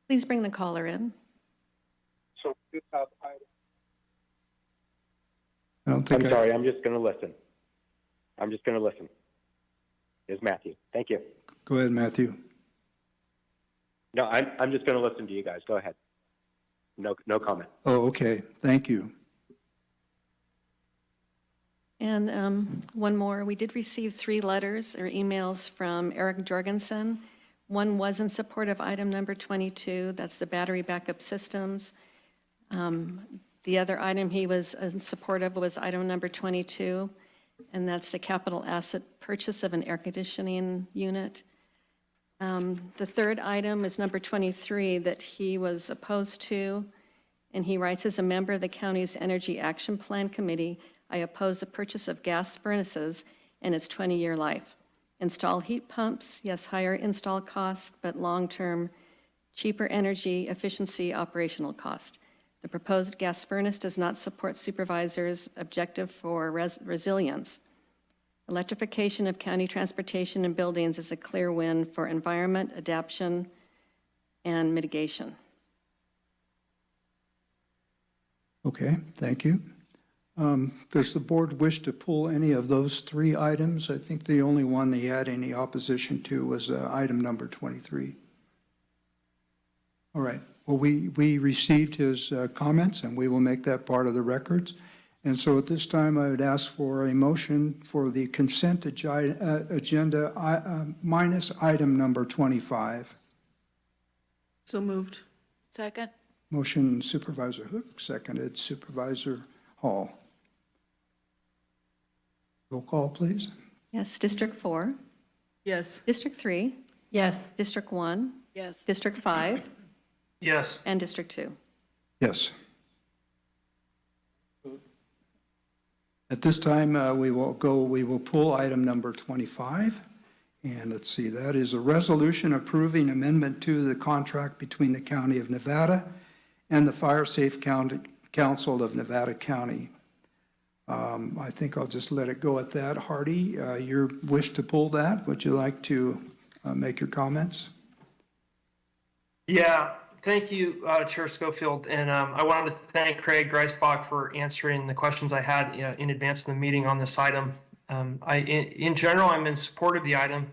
Please bring the caller in. So we have item. I don't think I'm sorry, I'm just going to listen. I'm just going to listen. Is Matthew. Thank you. Go ahead, Matthew. No, I'm just going to listen to you guys. Go ahead. No comment. Oh, okay, thank you. And one more, we did receive 3 letters or emails from Eric Jorgensen. One was in support of item number 22, that's the battery backup systems. The other item he was in support of was item number 22, and that's the capital asset purchase of an air conditioning unit. The third item is number 23 that he was opposed to, and he writes, as a member of the county's Energy Action Plan Committee, I oppose the purchase of gas furnaces and its 20-year life. Install heat pumps, yes, higher install cost, but long-term, cheaper energy efficiency operational cost. The proposed gas furnace does not support supervisors' objective for resilience. Electrification of county transportation and buildings is a clear win for environment, adaptation, and mitigation. Okay, thank you. Does the board wish to pull any of those three items? I think the only one they had any opposition to was item number 23. All right. Well, we received his comments, and we will make that part of the records. And so at this time, I would ask for a motion for the consent agenda minus item number 25. So moved. Second? Motion Supervisor Hook, seconded Supervisor Hall. Roll call, please. Yes, District 4, Yes. District 3, Yes. District 1, Yes. District 5, Yes. and District 2. Yes. At this time, we will pull item number 25. And let's see, that is a resolution approving amendment to the contract between the County of Nevada and the Fire Safe Council of Nevada County. I think I'll just let it go at that. Hardy, your wish to pull that? Would you like to make your comments? Yeah, thank you, Chair Schofield. And I wanted to thank Craig Greisbach for answering the questions I had in advance of the meeting on this item. In general, I'm in support of the item.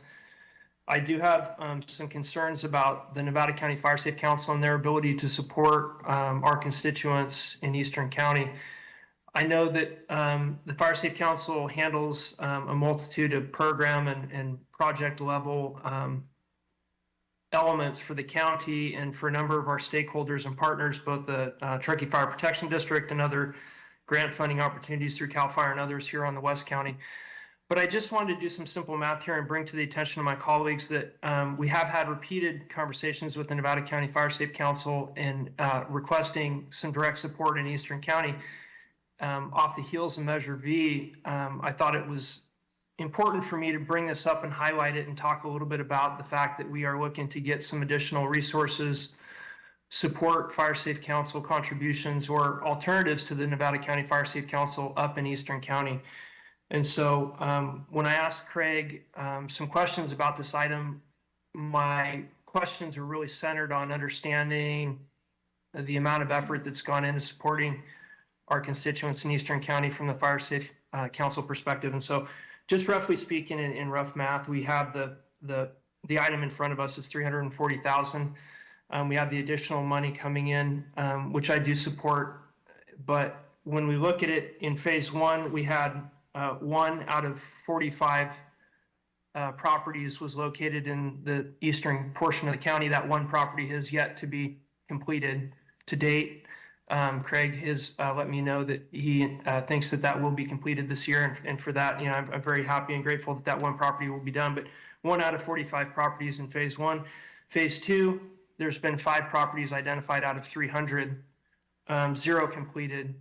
I do have some concerns about the Nevada County Fire Safe Council and their ability to support our constituents in Eastern County. I know that the Fire Safe Council handles a multitude of program and project level elements for the county and for a number of our stakeholders and partners, both the Truckee Fire Protection District and other grant funding opportunities through CAL FIRE and others here on the West County. But I just wanted to do some simple math here and bring to the attention of my colleagues that we have had repeated conversations with the Nevada County Fire Safe Council and requesting some direct support in Eastern County. Off the heels of Measure V, I thought it was important for me to bring this up and highlight it and talk a little bit about the fact that we are looking to get some additional resources, support Fire Safe Council contributions or alternatives to the Nevada County Fire Safe Council up in Eastern County. And so when I asked Craig some questions about this item, my questions are really centered on understanding the amount of effort that's gone into supporting our constituents in Eastern County from the Fire Safe Council perspective. And so just roughly speaking, in rough math, we have the item in front of us is $340,000. We have the additional money coming in, which I do support. But when we look at it in phase one, we had 1 out of 45 properties was located in the eastern portion of the county. That one property has yet to be completed to date. Craig has let me know that he thinks that will be completed this year, and for that, I'm very happy and grateful that one property will be done. But 1 out of 45 properties in phase one. Phase two, there's been 5 properties identified out of 300, 0 completed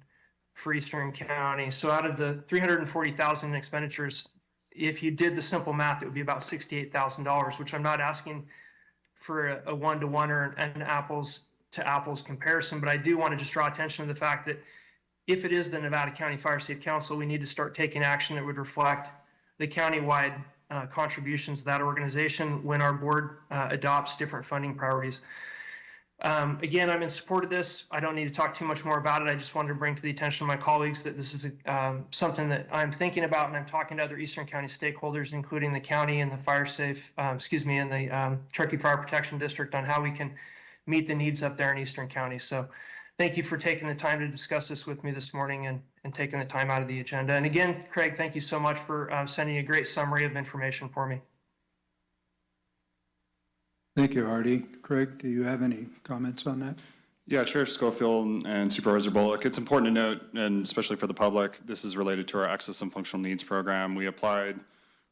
for Eastern County. So out of the $340,000 in expenditures, if you did the simple math, it would be about $68,000, which I'm not asking for a one-to-one or an apples to apples comparison, but I do want to just draw attention to the fact that if it is the Nevada County Fire Safe Council, we need to start taking action that would reflect the countywide contributions of that organization when our board adopts different funding priorities. Again, I'm in support of this. I don't need to talk too much more about it. I just wanted to bring to the attention of my colleagues that this is something that I'm thinking about, and I'm talking to other Eastern County stakeholders, including the county and the Fire Safe, and the Truckee Fire Protection District on how we can meet the needs up there in Eastern County. So thank you for taking the time to discuss this with me this morning and taking the time out of the agenda. And again, Craig, thank you so much for sending a great summary of information for me. Thank you, Hardy. Craig, do you have any comments on that? Yeah, Chair Schofield and Supervisor Bullock, it's important to note, and especially for the public, this is related to our Access and Functional Needs Program. We applied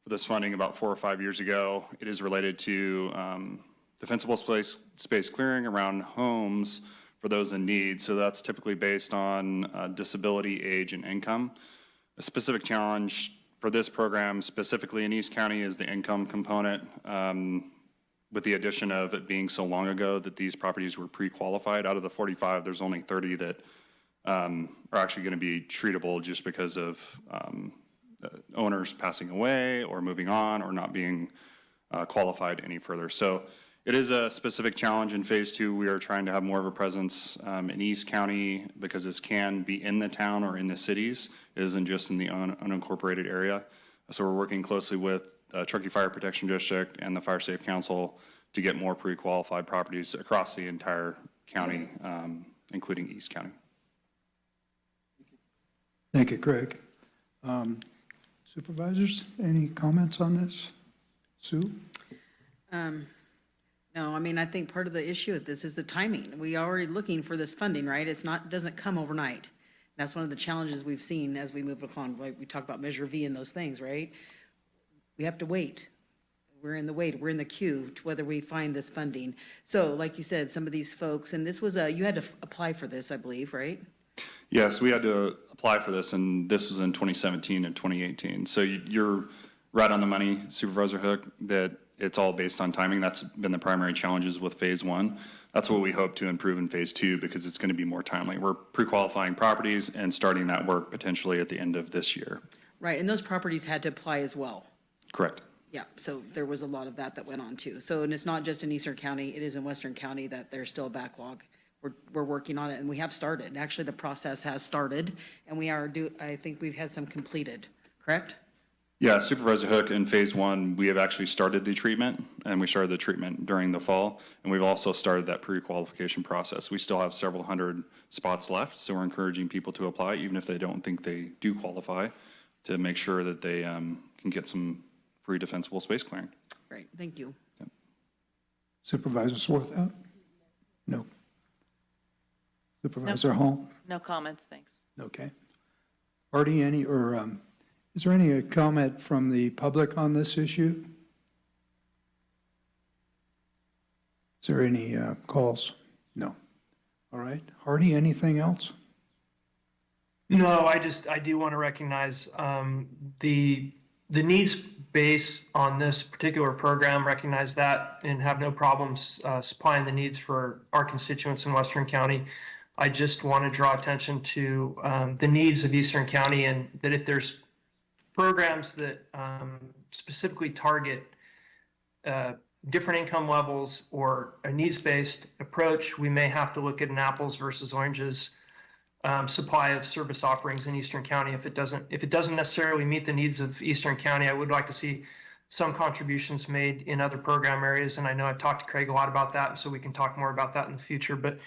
for this funding about 4 or 5 years ago. It is related to defensible space clearing around homes for those in need. So that's typically based on disability, age, and income. A specific challenge for this program, specifically in East County, is the income component. With the addition of it being so long ago that these properties were pre-qualified, out of the 45, there's only 30 that are actually going to be treatable just because of owners passing away or moving on or not being qualified any further. So It is a specific challenge in Phase 2. We are trying to have more of a presence in East County because this can be in the town or in the cities. It isn't just in the unincorporated area. So we're working closely with Truckee Fire Protection District and the Fire Safe Council to get more pre-qualified properties across the entire county, including East County. Thank you, Craig. Supervisors, any comments on this? Sue? No, I mean, I think part of the issue with this is the timing. We are already looking for this funding, right? It's not, doesn't come overnight. That's one of the challenges we've seen as we move along. Like we talk about Measure V and those things, right? We have to wait. We're in the wait, we're in the queue to whether we find this funding. So like you said, some of these folks, and this was you had to apply for this, I believe, right? Yes, we had to apply for this, and this was in 2017 and 2018. So you're right on the money, Supervisor Hook, that it's all based on timing. That's been the primary challenges with Phase 1. That's what we hope to improve in Phase 2 because it's going to be more timely. We're pre-qualifying properties and starting that work potentially at the end of this year. Right, and those properties had to apply as well. Correct. Yeah, so there was a lot of that went on too. So, and it's not just in Eastern County, it is in Western County that there's still a backlog. We're working on it, and we have started. And actually, the process has started, and I think we've had some completed, correct? Yeah, Supervisor Hook, in Phase 1, we have actually started the treatment, and we started the treatment during the fall, and we've also started that pre-qualification process. We still have several hundred spots left, so we're encouraging people to apply, even if they don't think they do qualify, to make sure that they can get some free defensible space clearing. Great, thank you. Yep. Supervisor Swarthout? No. Supervisor Hall? No comments, thanks. Okay. Artie, is there any comment from the public on this issue? Is there any calls? No. All right. Hardy, anything else? No, I do want to recognize the needs base on this particular program, recognize that and have no problems supplying the needs for our constituents in Western County. I just want to draw attention to the needs of Eastern County, and that if there's programs that specifically target different income levels or a needs-based approach, we may have to look at an apples versus oranges supply of service offerings in Eastern County. If it doesn't necessarily meet the needs of Eastern County, I would like to see some contributions made in other program areas. And I know I've talked to Craig a lot about that, so we can talk more about that in the future. But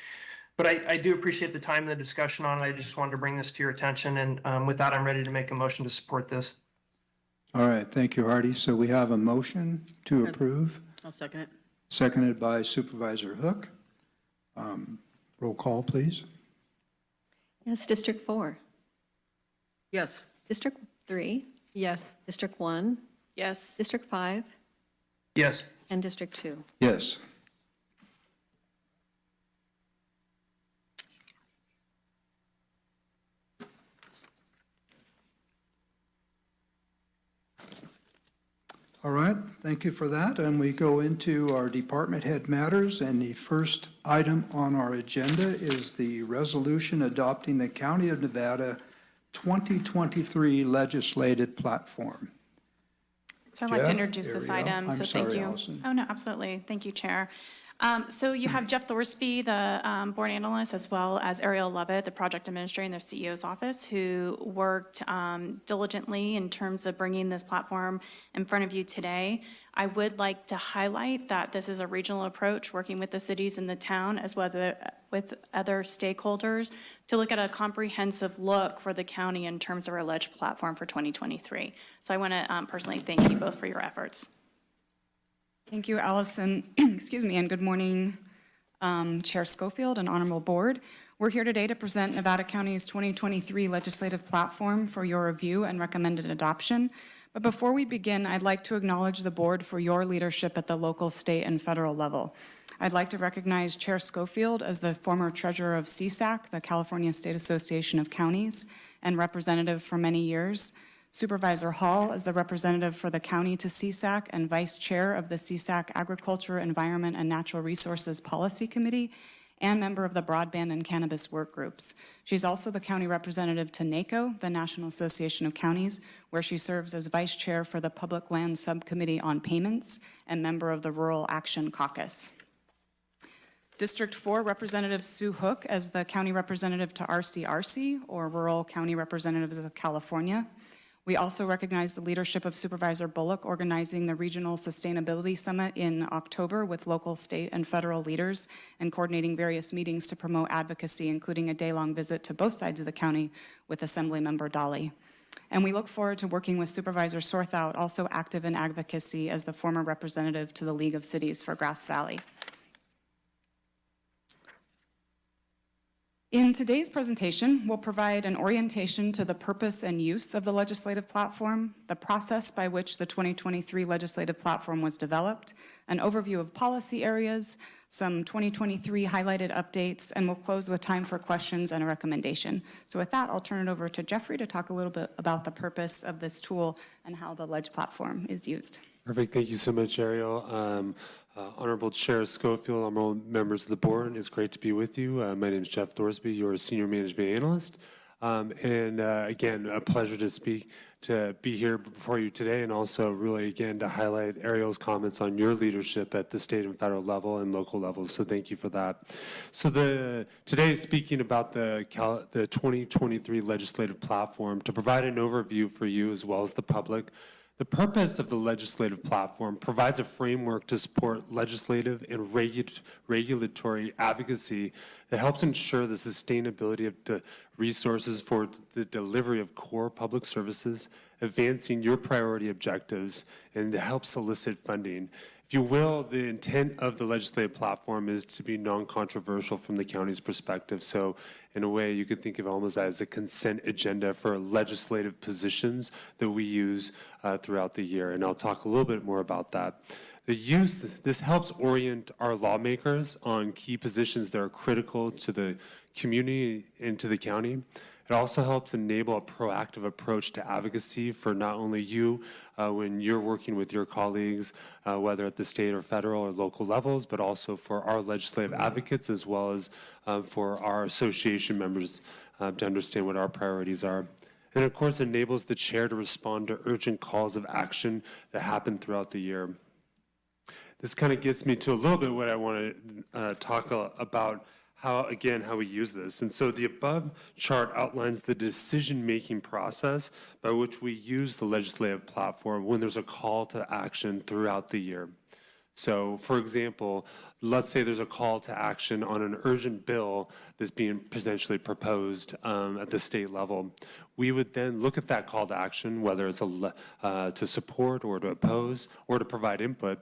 I do appreciate the time and the discussion on it. I just wanted to bring this to your attention. And with that, I'm ready to make a motion to support this. All right. Thank you, Hardy. So we have a motion to approve, I'll second it. seconded by Supervisor Hook. Roll call, please. Yes, District 4. Yes. District 3. Yes. District 1. Yes. District 5. Yes. And District 2. Yes. All right, thank you for that. And we go into our department head matters. And the first item on our agenda is the resolution adopting the County of Nevada 2023 legislative platform. So I'd like to Jeff, introduce this Ariel. item, I'm so sorry, thank you. Allison. Oh, no, absolutely. Thank you, Chair. So you have Jeff Thorsby, the board analyst, as well as Ariel Lovett, the project administrator in the CEO's office, who worked diligently in terms of bringing this platform in front of you today. I would like to highlight that this is a regional approach, working with the cities and the town, as well as with other stakeholders, to look at a comprehensive look for the county in terms of our alleged platform for 2023. So I want to personally thank you both for your efforts. Thank you, Allison. Excuse me, and good morning, Chair Schofield and Honorable Board. We're here today to present Nevada County's 2023 legislative platform for your review and recommended adoption. But before we begin, I'd like to acknowledge the board for your leadership at the local, state, and federal level. I'd like to recognize Chair Schofield as the former treasurer of CSAC, the California State Association of Counties, and representative for many years. Supervisor Hall as the representative for the county to CSAC and vice chair of the CSAC Agriculture, Environment, and Natural Resources Policy Committee, and member of the Broadband and Cannabis Work Groups. She's also the county representative to NACO, the National Association of Counties, where she serves as vice chair for the Public Land Subcommittee on Payments and member of the Rural Action Caucus. District 4 Representative Sue Hook as the county representative to RCRC, or Rural County Representatives of California. We also recognize the leadership of Supervisor Bullock organizing the Regional Sustainability Summit in October with local, state, and federal leaders and coordinating various meetings to promote advocacy, including a day-long visit to both sides of the county with Assemblymember Dolly. And we look forward to working with Supervisor Sorthout, also active in advocacy as the former representative to the League of Cities for Grass Valley. In today's presentation, we'll provide an orientation to the purpose and use of the legislative platform, the process by which the 2023 legislative platform was developed, an overview of policy areas, some 2023 highlighted updates, and we'll close with time for questions and a recommendation. So with that, I'll turn it over to Jeffrey to talk a little bit about the purpose of this tool and how the Ledge platform is used. Perfect. Thank you so much, Ariel. Honorable Chair Schofield, honorable members of the board, it's great to be with you. My name is Jeff Thorsby, your Senior Management Analyst. Again, a pleasure to be here before you today, and also really, again, to highlight Ariel's comments on your leadership at the state and federal level and local levels. So thank you for that. So today, speaking about the 2023 legislative platform, to provide an overview for you as well as the public. The purpose of the legislative platform provides a framework to support legislative and regulatory advocacy that helps ensure the sustainability of the resources for the delivery of core public services, advancing your priority objectives, and to help solicit funding. If you will, the intent of the legislative platform is to be non-controversial from the county's perspective. So in a way, you could think of it almost as a consent agenda for legislative positions that we use throughout the year. And I'll talk a little bit more about that. This helps orient our lawmakers on key positions that are critical to the community and to the county. It also helps enable a proactive approach to advocacy for not only you when you're working with your colleagues, whether at the state or federal or local levels, but also for our legislative advocates as well as for our association members to understand what our priorities are. And of course, it enables the chair to respond to urgent calls of action that happen throughout the year. This kind of gets me to a little bit what I want to talk about how we use this. And so the above chart outlines the decision-making process by which we use the legislative platform when there's a call to action throughout the year. So, for example, let's say there's a call to action on an urgent bill that's being potentially proposed at the state level. We would then look at that call to action, whether it's to support or to oppose or to provide input.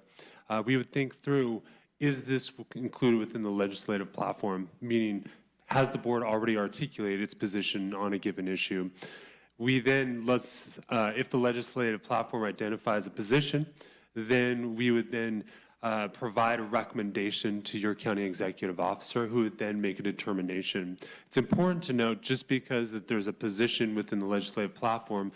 We would think through, is this included within the legislative platform? Meaning, has the board already articulated its position on a given issue? We then, if the legislative platform identifies a position, then we would then provide a recommendation to your county executive officer, who would then make a determination. It's important to note, just because that there's a position within the legislative platform,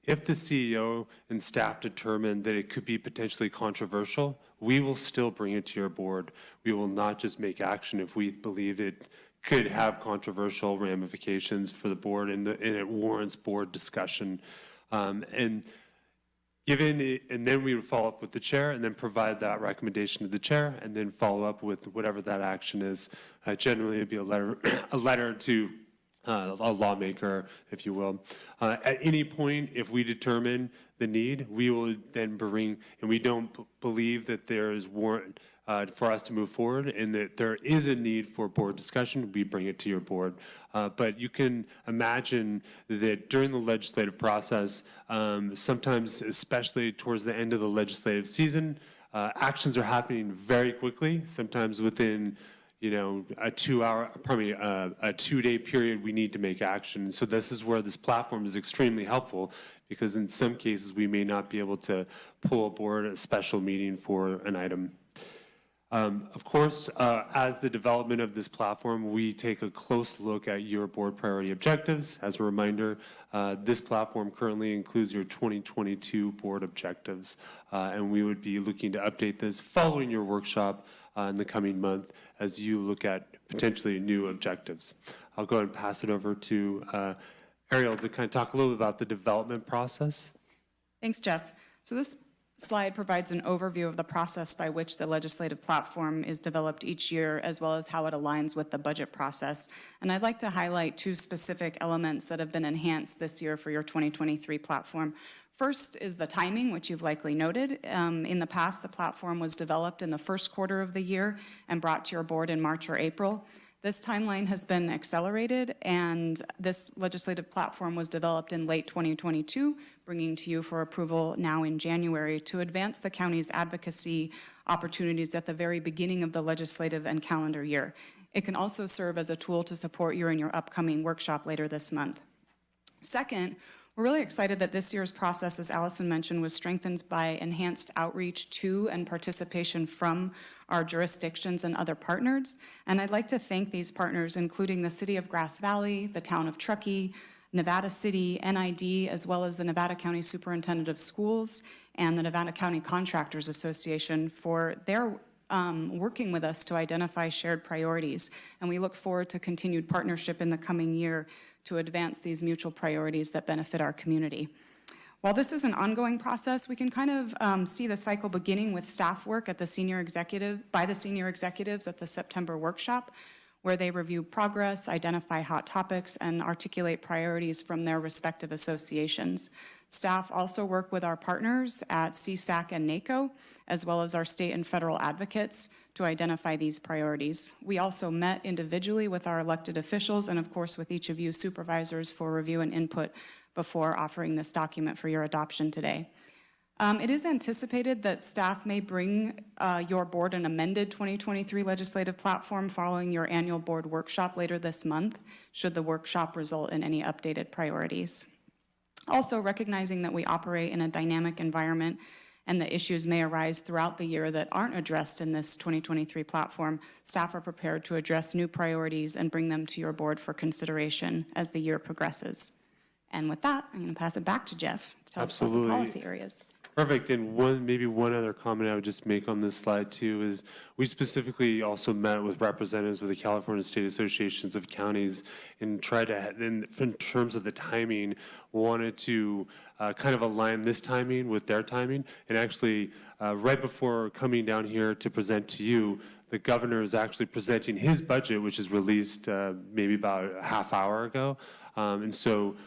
if the CEO and staff determine that it could be potentially controversial, we will still bring it to your board. We will not just make action if we believe it could have controversial ramifications for the board and it warrants board discussion. And then we would follow up with the chair and then provide that recommendation to the chair and then follow up with whatever that action is. Generally, it'd be a letter to a lawmaker, if you will. At any point, if we determine the need, we will then bring, and we don't believe that there is warrant for us to move forward and that there is a need for board discussion, we bring it to your board. But you can imagine that during the legislative process, sometimes, especially towards the end of the legislative season, actions are happening very quickly, sometimes within a 2-day period, we need to make action. So this is where this platform is extremely helpful, because in some cases, we may not be able to pull aboard a special meeting for an item. Of course, as the development of this platform, we take a close look at your board priority objectives. As a reminder, this platform currently includes your 2022 board objectives, and we would be looking to update this following your workshop in the coming month as you look at potentially new objectives. I'll go ahead and pass it over to Ariel to kind of talk a little bit about the development process. Thanks, Jeff. So this slide provides an overview of the process by which the legislative platform is developed each year, as well as how it aligns with the budget process. And I'd like to highlight two specific elements that have been enhanced this year for your 2023 platform. First is the timing, which you've likely noted. In the past, the platform was developed in the first quarter of the year and brought to your board in March or April. This timeline has been accelerated, and this legislative platform was developed in late 2022, bringing to you for approval now in January to advance the county's advocacy opportunities at the very beginning of the legislative and calendar year. It can also serve as a tool to support you in your upcoming workshop later this month. Second, we're really excited that this year's process, as Allison mentioned, was strengthened by enhanced outreach to and participation from our jurisdictions and other partners. And I'd like to thank these partners, including the City of Grass Valley, the Town of Truckee, Nevada City, NID, as well as the Nevada County Superintendent of Schools and the Nevada County Contractors Association for their working with us to identify shared priorities. And we look forward to continued partnership in the coming year to advance these mutual priorities that benefit our community. While this is an ongoing process, we can kind of see the cycle beginning with staff work at the senior executive, by the senior executives at the September workshop, where they review progress, identify hot topics, and articulate priorities from their respective associations. Staff also work with our partners at CSAC and NACO, as well as our state and federal advocates to identify these priorities. We also met individually with our elected officials and of course with each of you supervisors for review and input before offering this document for your adoption today. It is anticipated that staff may bring your board an amended 2023 legislative platform following your annual board workshop later this month, should the workshop result in any updated priorities. Also, recognizing that we operate in a dynamic environment and the issues may arise throughout the year that aren't addressed in this 2023 platform, staff are prepared to address new priorities and bring them to your board for consideration as the year progresses. And with that, I'm going to pass it back to Jeff to tell us about the policy areas. Perfect. And maybe one other comment I would just make on this slide too is we specifically also met with representatives of the California State Associations of Counties and tried to, in terms of the timing, wanted to kind of align this timing with their timing. And actually, right before coming down here to present to you, the governor is actually presenting his budget, which is released maybe about a half hour ago. And so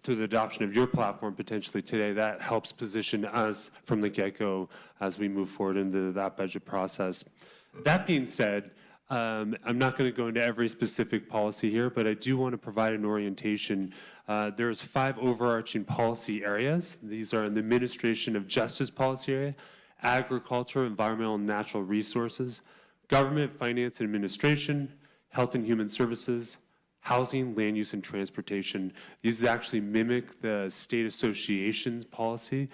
through the adoption of your platform potentially today, that helps position us from the get-go as we move forward into that budget process. That being said, I'm not going to go into every specific policy here, but I do want to provide an orientation. There's 5 overarching policy areas. These are in the administration of justice policy area, agriculture, environmental and natural resources, government, finance and administration, health and human services, housing, land use, and transportation. These actually mimic the state association's policy.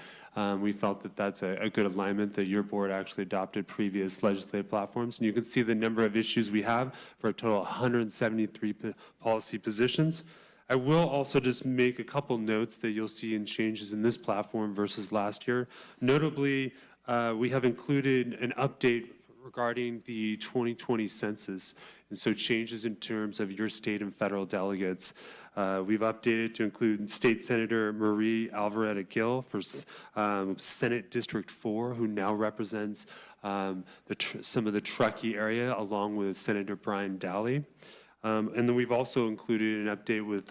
We felt that that's a good alignment that your board actually adopted previous legislative platforms. And you can see the number of issues we have for a total of 173 policy positions. I will also just make a couple notes that you'll see in changes in this platform versus last year. Notably, we have included an update regarding the 2020 census, and so changes in terms of your state and federal delegates. We've updated to include State Senator Marie Alvaretta Gill for Senate District 4, who now represents some of the Truckee area, along with Senator Brian Dowley. And then we've also included an update with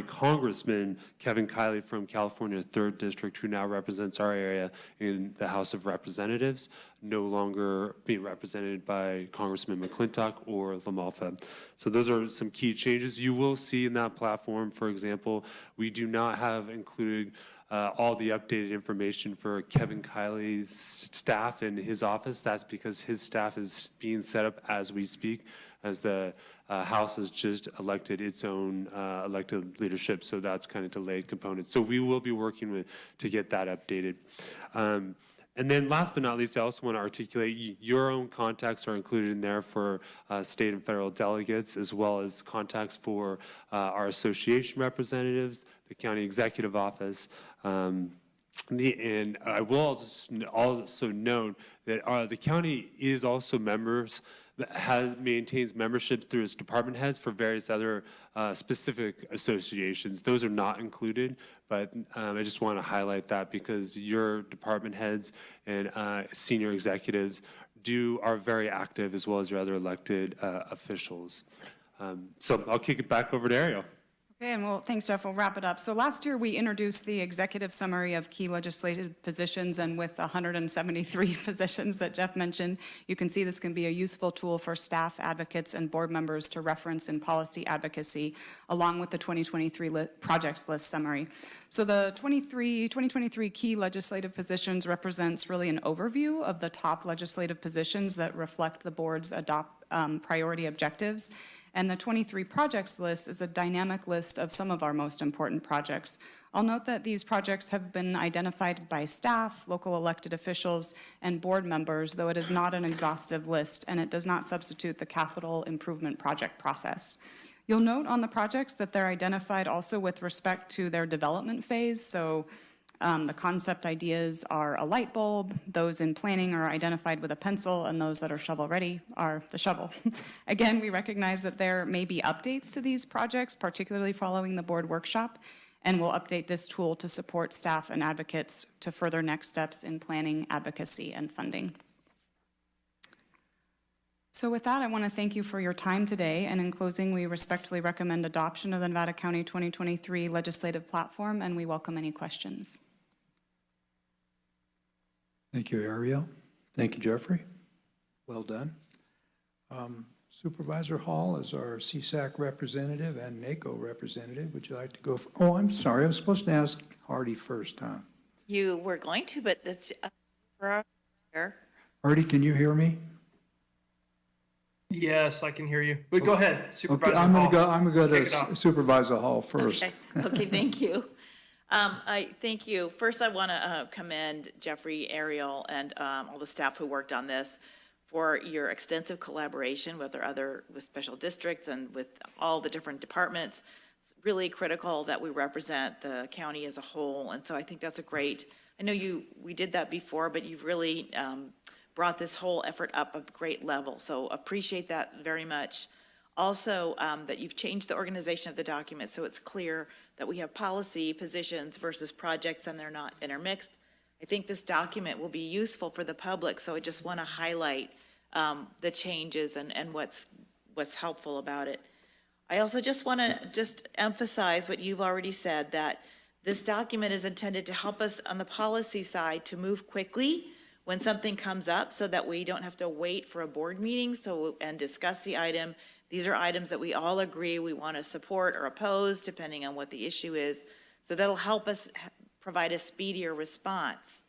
Congressman Kevin Kiley from California's 3rd District, who now represents our area in the House of Representatives, no longer being represented by Congressman McClintock or LaMalfa. So those are some key changes. You will see in that platform, for example, we do not have included all the updated information for Kevin Kiley's staff in his office. That's because his staff is being set up as we speak, as the House has just elected its own elected leadership, so that's kind of delayed component. So we will be working to get that updated. And then last but not least, I also want to articulate your own contacts are included in there for state and federal delegates, as well as contacts for our association representatives, the county executive office, And I will also note that the county is also members, maintains membership through its department heads for various other specific associations. Those are not included, but I just want to highlight that because your department heads and senior executives are very active, as well as your other elected officials. So I'll kick it back over to Ariel. Okay, and well, thanks, Jeff. We'll wrap it up. So last year, we introduced the executive summary of key legislative positions, and with 173 positions that Jeff mentioned, you can see this can be a useful tool for staff, advocates, and board members to reference in policy advocacy, along with the 2023 projects list summary. So the 2023 key legislative positions represents really an overview of the top legislative positions that reflect the board's priority objectives. And the 23 projects list is a dynamic list of some of our most important projects. I'll note that these projects have been identified by staff, local elected officials, and board members, though it is not an exhaustive list, and it does not substitute the capital improvement project process. You'll note on the projects that they're identified also with respect to their development phase. So the concept ideas are a light bulb, those in planning are identified with a pencil, and those that are shovel-ready are the shovel. Again, we recognize that there may be updates to these projects, particularly following the board workshop, and we'll update this tool to support staff and advocates to further next steps in planning, advocacy, and funding. So with that, I want to thank you for your time today, and in closing, we respectfully recommend adoption of the Nevada County 2023 legislative platform, and we welcome any questions. Thank you, Ariel. Thank you, Jeffrey. Well done. Supervisor Hall is our CSAC representative and NACO representative. Would you like to go? Oh, I'm sorry. I was supposed to ask Hardy first, huh? You were going to, but that's for our. Hardy, can you hear me? Yes, I can hear you. But go ahead, Supervisor Okay, Hall. I'm going to go Kick it to off. Supervisor Hall first. Okay, thank you. Thank you. First, I want to commend Jeffrey, Ariel, and all the staff who worked on this for your extensive collaboration with with special districts and with all the different departments. It's really critical that we represent the county as a whole, and so I think that's a great. I know we did that before, but you've really brought this whole effort up a great level. So appreciate that very much. Also, that you've changed the organization of the document so it's clear that we have policy positions versus projects and they're not intermixed. I think this document will be useful for the public, so I just want to highlight the changes and what's helpful about it. I also just want to emphasize what you've already said, that this document is intended to help us on the policy side to move quickly when something comes up so that we don't have to wait for a board meeting and discuss the item. These are items that we all agree we want to support or oppose, depending on what the issue is. So that'll help us provide a speedier response.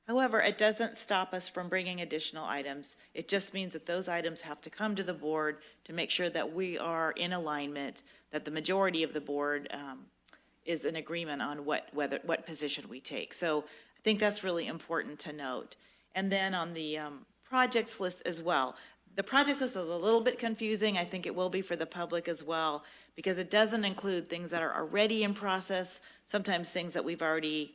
However, it doesn't stop us from bringing additional items. It just means that those items have to come to the board to make sure that we are in alignment, that the majority of the board is in agreement on what position we take. So I think that's really important to note. And then on the projects list as well. The projects list is a little bit confusing. I think it will be for the public as well, because it doesn't include things that are already in process, sometimes things that we've already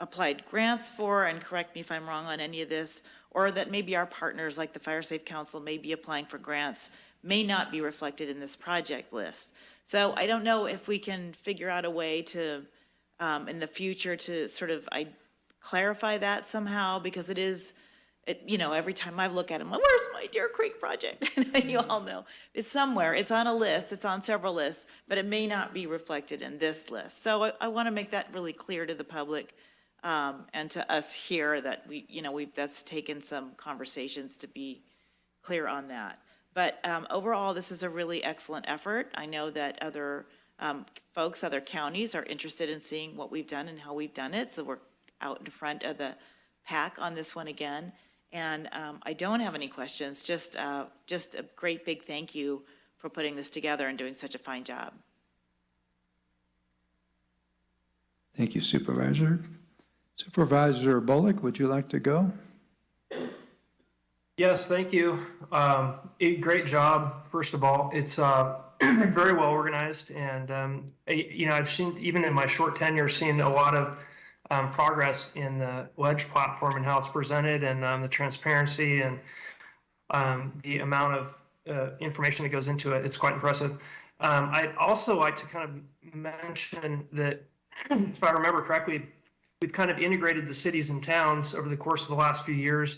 applied grants for, and correct me if I'm wrong on any of this, or that maybe our partners like the Fire Safe Council may be applying for grants, may not be reflected in this project list. So I don't know if we can figure out a way to, in the future, to sort of clarify that somehow, because it is, every time I look at them, where's my Deer Creek project? And you all know, it's somewhere, it's on a list, it's on several lists, but it may not be reflected in this list. So I want to make that really clear to the public and to us here that that's taken some conversations to be clear on that. But overall, this is a really excellent effort. I know that other folks, other counties are interested in seeing what we've done and how we've done it. So we're out in front of the pack on this one again. And I don't have any questions, just a great big thank you for putting this together and doing such a fine job. Thank you, Supervisor. Supervisor Bullock, would you like to go? Yes, thank you. Great job, first of all. It's very well organized, and I've seen, even in my short tenure, seen a lot of progress in the Wedge platform and how it's presented, and the transparency and the amount of information that goes into it. It's quite impressive. I'd also like to kind of mention that, if I remember correctly, we've kind of integrated the cities and towns over the course of the last few years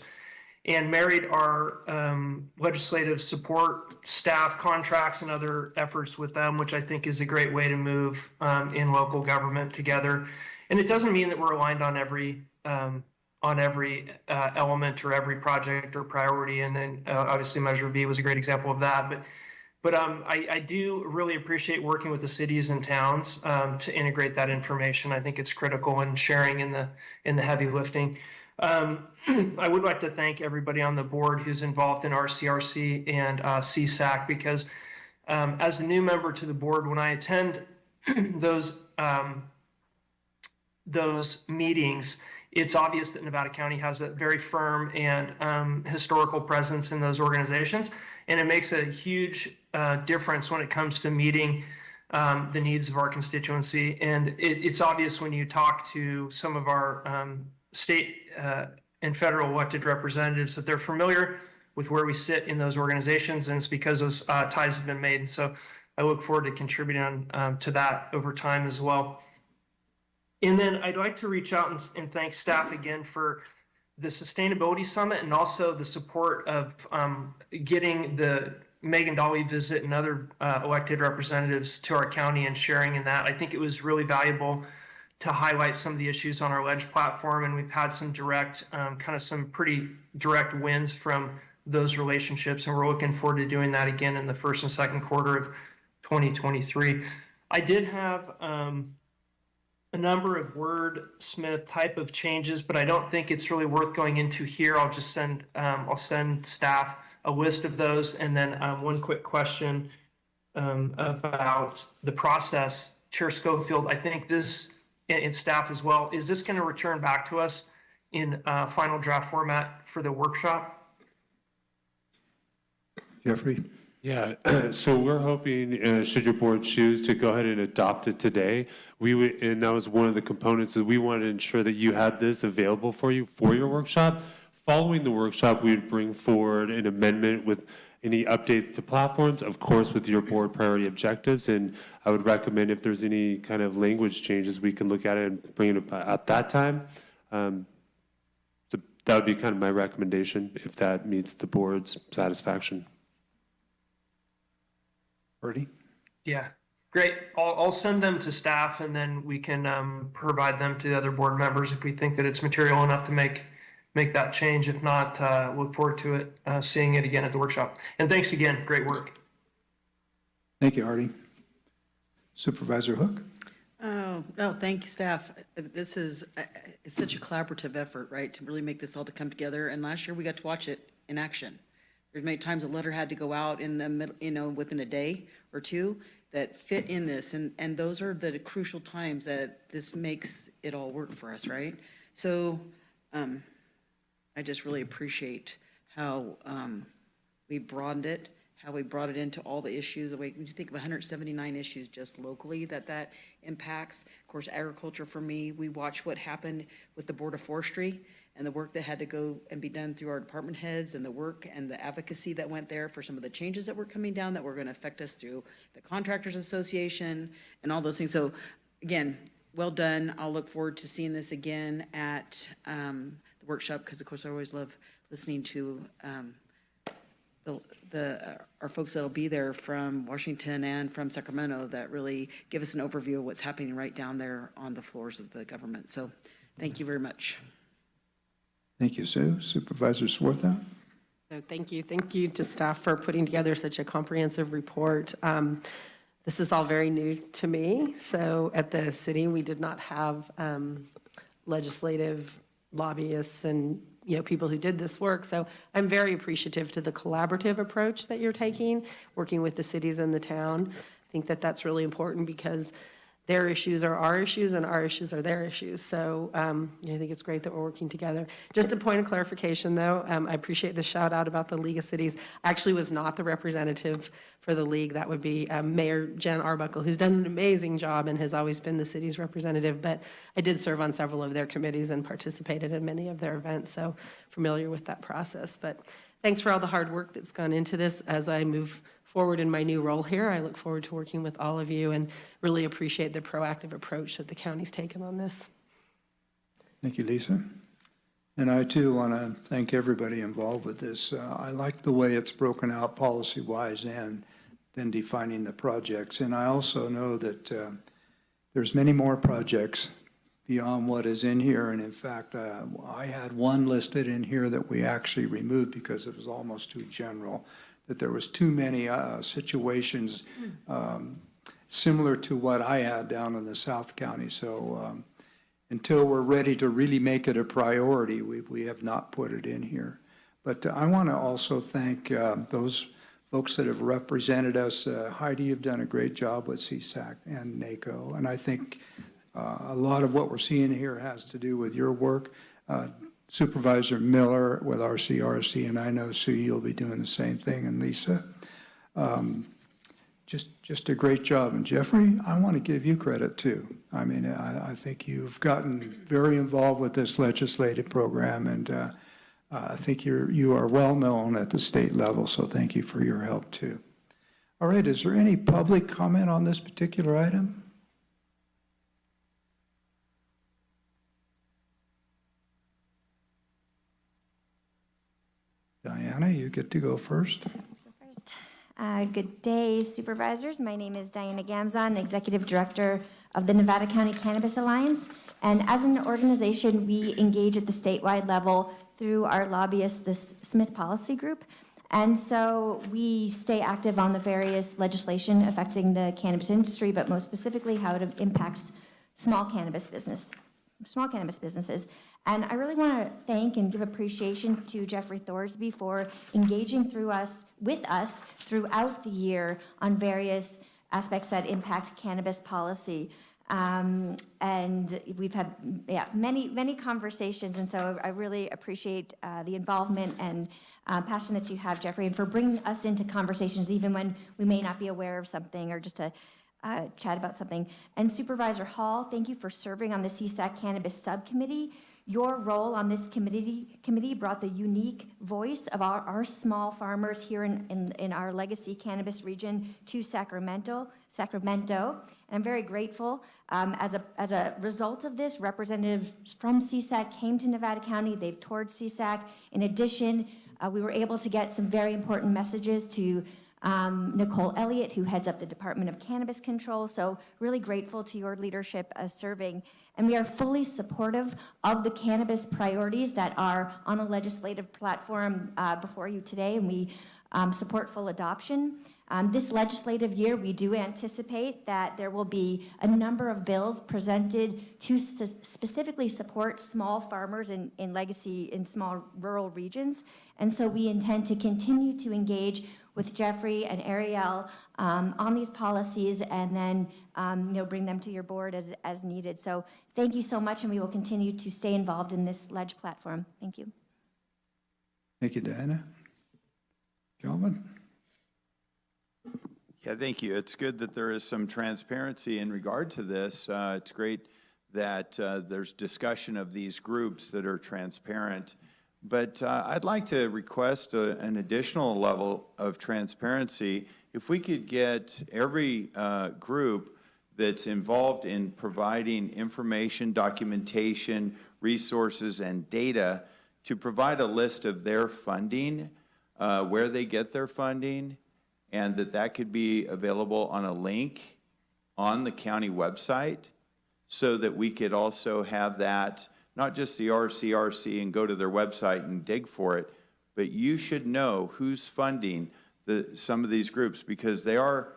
and married our legislative support staff contracts and other efforts with them, which I think is a great way to move in local government together. And it doesn't mean that we're aligned on every element or every project or priority. And then obviously Measure B was a great example of that. But I do really appreciate working with the cities and towns to integrate that information. I think it's critical in sharing in the heavy lifting. I would like to thank everybody on the board who's involved in RCRC and CSAC, because as a new member to the board, when I attend those meetings, it's obvious that Nevada County has a very firm and historical presence in those organizations, and it makes a huge difference when it comes to meeting the needs of our constituency. And it's obvious when you talk to some of our state and federal elected representatives that they're familiar with where we sit in those organizations, and it's because those ties have been made. And so I look forward to contributing to that over time as well. And then I'd like to reach out and thank staff again for the Sustainability Summit, and also the support of getting the Megan Dolly visit and other elected representatives to our county and sharing in that. I think it was really valuable to highlight some of the issues on our Ledge platform, and we've had some direct, some pretty direct wins from those relationships, and we're looking forward to doing that again in the first and second quarter of 2023. I did have a number of wordsmith type of changes, but I don't think it's really worth going into here. I'll just send staff a list of those. And then one quick question about the process. Chair Schofield, I think this, and staff as well, is this going to return back to us in final draft format for the workshop? Jeffrey? Yeah, so we're hoping, should your board choose to go ahead and adopt it today, and that was one of the components that we wanted to ensure that you had this available for you for your workshop. Following the workshop, we would bring forward an amendment with any updates to platforms, of course, with your board priority objectives. And I would recommend if there's any kind of language changes, we can look at it and bring it up at that time. So that would be kind of my recommendation, if that meets the board's satisfaction. Bertie? Yeah, great. I'll send them to staff, and then we can provide them to the other board members if we think that it's material enough to make that change. If not, look forward to it, seeing it again at the workshop. And thanks again, great work. Thank you, Artie. Supervisor Hook? Oh, no, thank you, staff. This is, it's such a collaborative effort, right, to really make this all to come together. And last year we got to watch it in action. There's many times a letter had to go out in the middle, within a day or two that fit in this. And those are the crucial times that this makes it all work for us, right? So I just really appreciate how we broadened it, how we brought it into all the issues. When you think of 179 issues just locally that impacts. Of course, agriculture for me, we watched what happened with the Board of Forestry and the work that had to go and be done through our department heads, and the work and the advocacy that went there for some of the changes that were coming down that were going to affect us through the Contractors Association and all those things. So again, well done. I'll look forward to seeing this again at the workshop, because of course I always love listening to our folks that'll be there from Washington and from Sacramento that really give us an overview of what's happening right down there on the floors of the government. So thank you very much. Thank you, Sue. Supervisor Swarthout? So thank you to staff for putting together such a comprehensive report. This is all very new to me. So at the city, we did not have legislative lobbyists and people who did this work. So I'm very appreciative to the collaborative approach that you're taking, working with the cities and the town. I think that that's really important, because their issues are our issues and our issues are their issues. So I think it's great that we're working together. Just a point of clarification, though, I appreciate the shout out about the League of Cities. I actually was not the representative for the league. That would be Mayor Jen Arbuckle, who's done an amazing job and has always been the city's representative. But I did serve on several of their committees and participated in many of their events, so familiar with that process. But thanks for all the hard work that's gone into this. As I move forward in my new role here, I look forward to working with all of you and really appreciate the proactive approach that the county's taken on this. Thank you, Lisa. And I too want to thank everybody involved with this. I like the way it's broken out policy-wise and then defining the projects. And I also know that there's many more projects beyond what is in here. And in fact, I had one listed in here that we actually removed because it was almost too general, that there was too many situations similar to what I had down in the South County. So until we're ready to really make it a priority, we have not put it in here. But I want to also thank those folks that have represented us. Heidi, you've done a great job with CSAC and NACO. And I think a lot of what we're seeing here has to do with your work. Supervisor Miller with RCRC, and I know, Sue, you'll be doing the same thing, and Lisa. Just a great job. And Jeffrey, I want to give you credit too. I mean, I think you've gotten very involved with this legislative program, and I think you are well known at the state level, so thank you for your help too. All right, is there any public comment on this particular item? Diana, you get to go first. Good day, Supervisors. My name is Diana Gamzon, Executive Director of the Nevada County Cannabis Alliance. And as an organization, we engage at the statewide level through our lobbyist, the Smith Policy Group. And so we stay active on the various legislation affecting the cannabis industry, but most specifically how it impacts small cannabis businesses. And I really want to thank and give appreciation to Jeffrey Thorsby for engaging with us throughout the year on various aspects that impact cannabis policy. And we've had many conversations, and so I really appreciate the involvement and passion that you have, Jeffrey, and for bringing us into conversations even when we may not be aware of something or just to chat about something. And Supervisor Hall, thank you for serving on the CSAC Cannabis Subcommittee. Your role on this committee brought the unique voice of our small farmers here in our legacy cannabis region to Sacramento. And I'm very grateful. As a result of this, representatives from CSAC came to Nevada County. They've toured CSAC. In addition, we were able to get some very important messages to Nicole Elliott, who heads up the Department of Cannabis Control. So really grateful to your leadership as serving. And we are fully supportive of the cannabis priorities that are on the legislative platform before you today, and we support full adoption. This legislative year, we do anticipate that there will be a number of bills presented to specifically support small farmers in small rural regions. And so we intend to continue to engage with Jeffrey and Ariel on these policies, and then bring them to your board as needed. So thank you so much, and we will continue to stay involved in this ledge platform. Thank you. Thank you, Diana. Calvin? Yeah, thank you. It's good that there is some transparency in regard to this. It's great that there's discussion of these groups that are transparent. But I'd like to request an additional level of transparency. If we could get every group that's involved in providing information, documentation, resources, and data to provide a list of their funding, where they get their funding, and that could be available on a link on the county website, so that we could also have that, not just the RCRC and go to their website and dig for it, but you should know who's funding some of these groups, because they are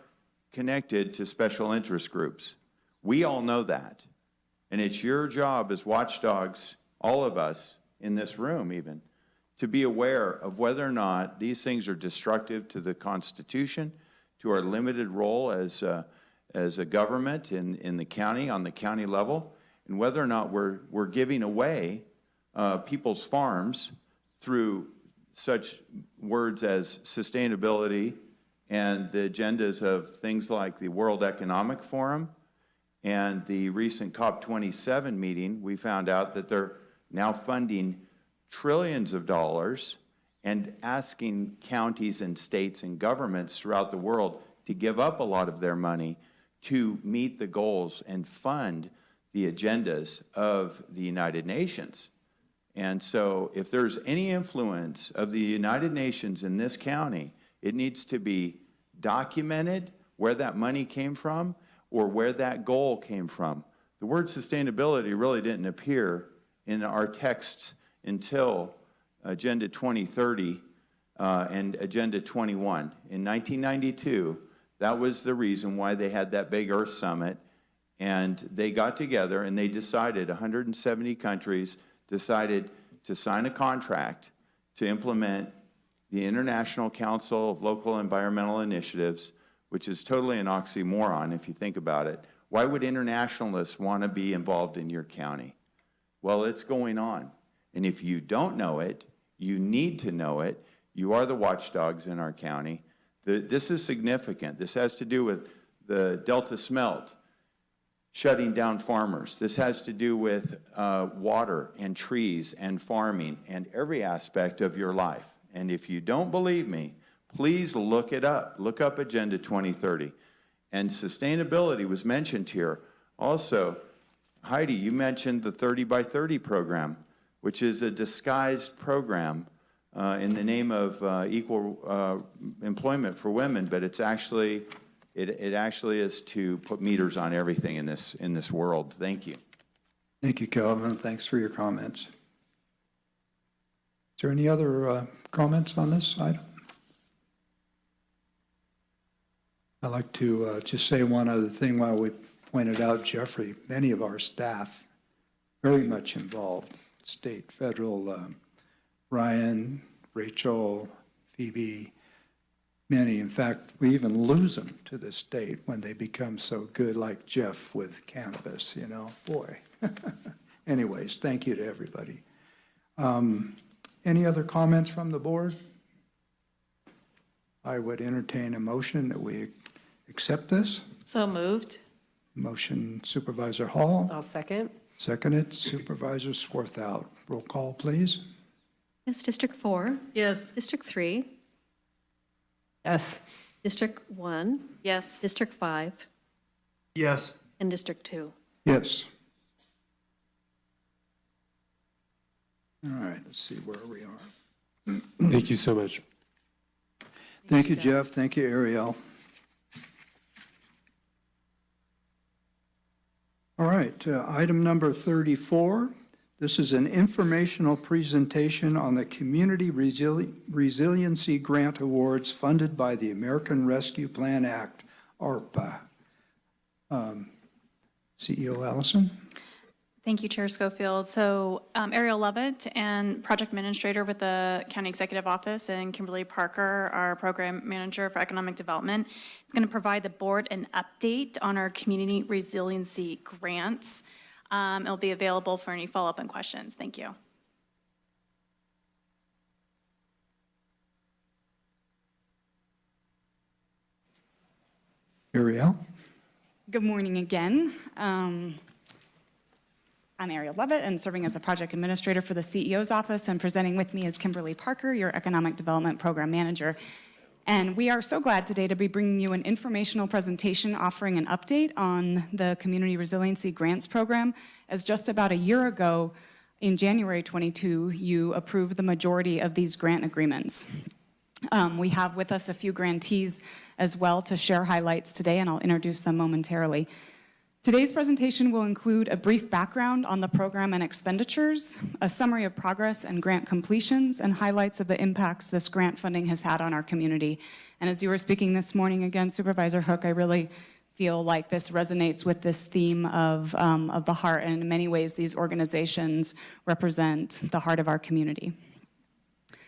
connected to special interest groups. We all know that. And it's your job as watchdogs, all of us in this room even, to be aware of whether or not these things are destructive to the Constitution, to our limited role as as a government in the county, on the county level, and whether or not we're giving away people's farms through such words as sustainability and the agendas of things like the World Economic Forum and the recent COP27 meeting. We found out that they're now funding trillions of dollars and asking counties and states and governments throughout the world to give up a lot of their money to meet the goals and fund the agendas of the United Nations. And so if there's any influence of the United Nations in this county, it needs to be documented where that money came from or where that goal came from. The word sustainability really didn't appear in our texts until Agenda 2030 and Agenda 21. In 1992, that was the reason why they had that big Earth Summit, and they got together and they decided, 170 countries decided to sign a contract to implement the International Council of Local Environmental Initiatives, which is totally an oxymoron if you think about it. Why would internationalists want to be involved in your county? Well, it's going on. And if you don't know it, you need to know it. You are the watchdogs in our county. This is significant. This has to do with the Delta Smelt shutting down farmers. This has to do with water and trees and farming and every aspect of your life. And if you don't believe me, please look it up. Look up Agenda 2030. And sustainability was mentioned here. Also, Heidi, you mentioned the 30 by 30 program, which is a disguised program in the name of equal employment for women, but it's actually, it actually is to put meters on everything in this world. Thank you. Thank you, Calvin. Thanks for your comments. Is there any other comments on this item? I'd like to just say one other thing while we pointed out Jeffrey. Many of our staff very much involved, state, federal, Ryan, Rachel, Phoebe, many. In fact, we even lose them to the state when they become so good, like Jeff with cannabis, you know, boy. Anyways, thank you to everybody. Any other comments from the board? I would entertain a motion that we accept this. So moved. Motion Supervisor Hall. I'll second. Seconded Supervisor Swarthout. Roll call, please. Yes, District 4. Yes. District 3. Yes. District 1. Yes. District 5. Yes. And District 2. Yes. All right, let's see where we are. Thank you so much. Thank you, Jeff. Thank you, Ariel. All right, item number 34. This is an informational presentation on the Community Resiliency Grant Awards funded by the American Rescue Plan Act, ARPA. CEO Allison? Thank you, Chair Schofield. So Ariel Lovett and Project Administrator with the County Executive Office and Kimberly Parker, our Program Manager for Economic Development, is going to provide the board an update on our community resiliency grants. It'll be available for any follow-up and questions. Thank you. Ariel? Good morning again. I'm Ariel Lovett and serving as the project administrator for the CEO's office, and presenting with me is Kimberly Parker, your Economic Development Program Manager. And we are so glad today to be bringing you an informational presentation offering an update on the Community Resiliency Grants Program, as just about a year ago, in January 22, you approved the majority of these grant agreements. We have with us a few grantees as well to share highlights today, and I'll introduce them momentarily. Today's presentation will include a brief background on the program and expenditures, a summary of progress and grant completions, and highlights of the impacts this grant funding has had on our community. And as you were speaking this morning again, Supervisor Hook, I really feel like this resonates with this theme of the heart, and in many ways these organizations represent the heart of our community.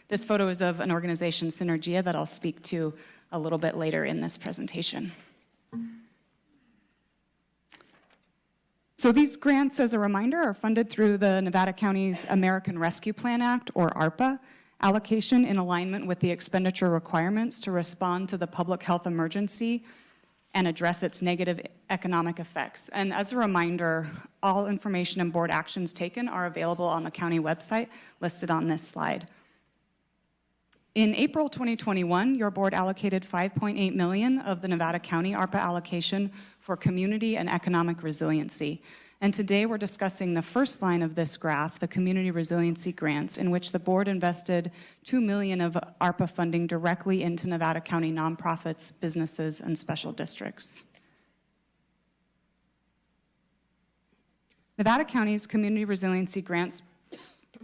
This photo is of an organization, Synergia, that I'll speak to a little bit later in this presentation. So these grants, as a reminder, are funded through the Nevada County's American Rescue Plan Act, or ARPA, allocation in alignment with the expenditure requirements to respond to the public health emergency and address its negative economic effects. And as a reminder, all information and board actions taken are available on the county website listed on this slide. In April 2021, your board allocated $5.8 million of the Nevada County ARPA allocation for community and economic resiliency. And today we're discussing the first line of this graph, the community resiliency grants, in which the board invested $2 million of ARPA funding directly into Nevada County nonprofits, businesses, and special districts. Nevada County's Community Resiliency Grants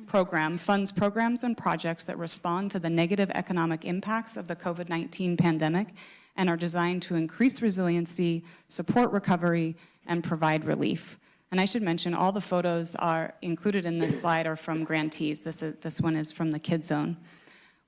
program funds programs and projects that respond to the negative economic impacts of the COVID-19 pandemic and are designed to increase resiliency, support recovery, and provide relief. And I should mention, all the photos are included in this slide are from grantees. This one is from the Kid Zone.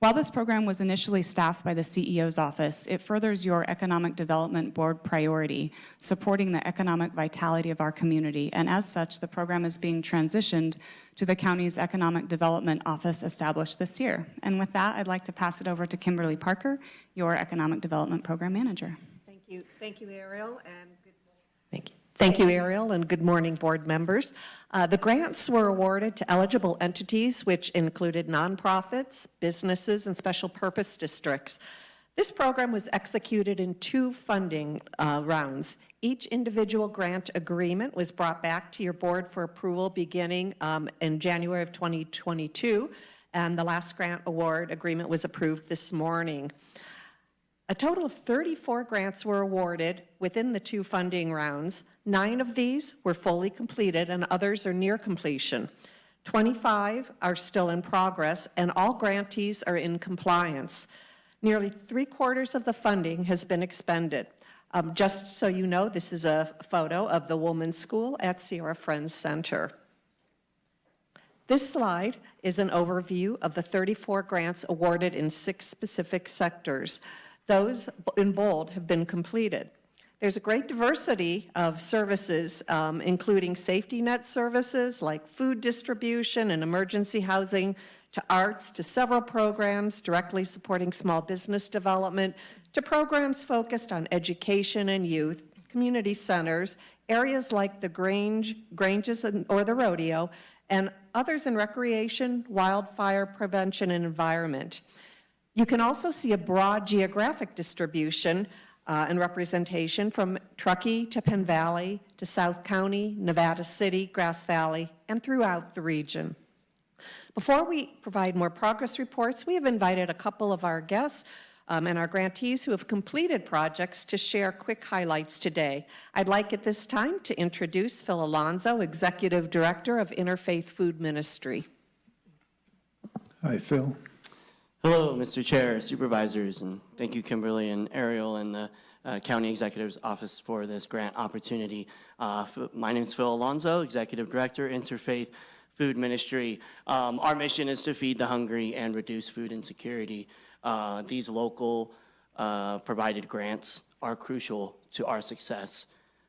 While this program was initially staffed by the CEO's office, it furthers your Economic Development Board priority, supporting the economic vitality of our community. And as such, the program is being transitioned to the county's Economic Development Office established this year. And with that, I'd like to pass it over to Kimberly Parker, your Economic Development Program Manager. Thank you, Ariel, and good morning. Thank you. Thank you, Ariel, and good morning, board members. The grants were awarded to eligible entities, which included nonprofits, businesses, and special purpose districts. This program was executed in 2 funding rounds. Each individual grant agreement was brought back to your board for approval beginning in January of 2022, and the last grant award agreement was approved this morning. A total of 34 grants were awarded within the 2 funding rounds. 9 of these were fully completed and others are near completion. 25 are still in progress and all grantees are in compliance. Nearly 3/4 of the funding has been expended. Just so you know, this is a photo of the Women's School at Sierra Friends Center. This slide is an overview of the 34 grants awarded in 6 specific sectors. Those in bold have been completed. There's a great diversity of services, including safety net services like food distribution and emergency housing, to arts, to several programs directly supporting small business development, to programs focused on education and youth, community centers, areas like the Granges or the rodeo, and others in recreation, wildfire prevention, and environment. You can also see a broad geographic distribution and representation from Truckee to Penn Valley to South County, Nevada City, Grass Valley, and throughout the region. Before we provide more progress reports, we have invited a couple of our guests and our grantees who have completed projects to share quick highlights today. I'd like at this time to introduce Phil Alonso, Executive Director of Interfaith Food Ministry. Hi, Phil. Hello, Mr. Chair, Supervisors, and thank you, Kimberly and Ariel and the County Executive's Office for this grant opportunity. My name is Phil Alonso, Executive Director, Interfaith Food Ministry. Our mission is to feed the hungry and reduce food insecurity. These local provided grants are crucial to our success.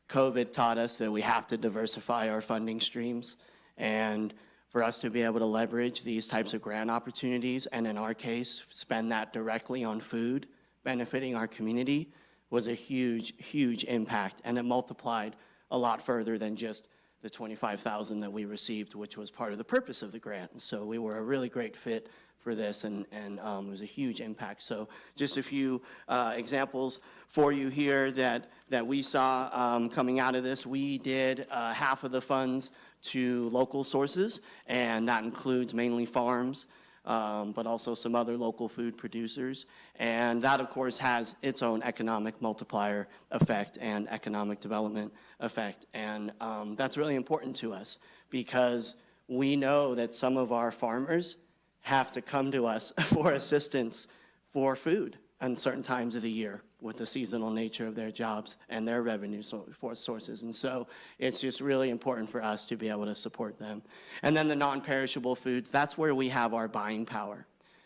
COVID taught us that we have to diversify our funding streams, and for us to be able to leverage these types of grant opportunities, and in our case, spend that directly on food, benefiting our community, was a huge, huge impact, and it multiplied a lot further than just the $25,000 that we received, which was part of the purpose of the grant. And so we were a really great fit for this, and it was a huge impact. So just a few examples for you here that we saw coming out of this. We did half of the funds to local sources, and that includes mainly farms, but also some other local food producers. And that, of course, has its own economic multiplier effect and economic development effect. And that's really important to us because we know that some of our farmers have to come to us for assistance for food on certain times of the year with the seasonal nature of their jobs and their revenue sources. And so it's just really important for us to be able to support them. And then the non-perishable foods, that's where we have our buying power.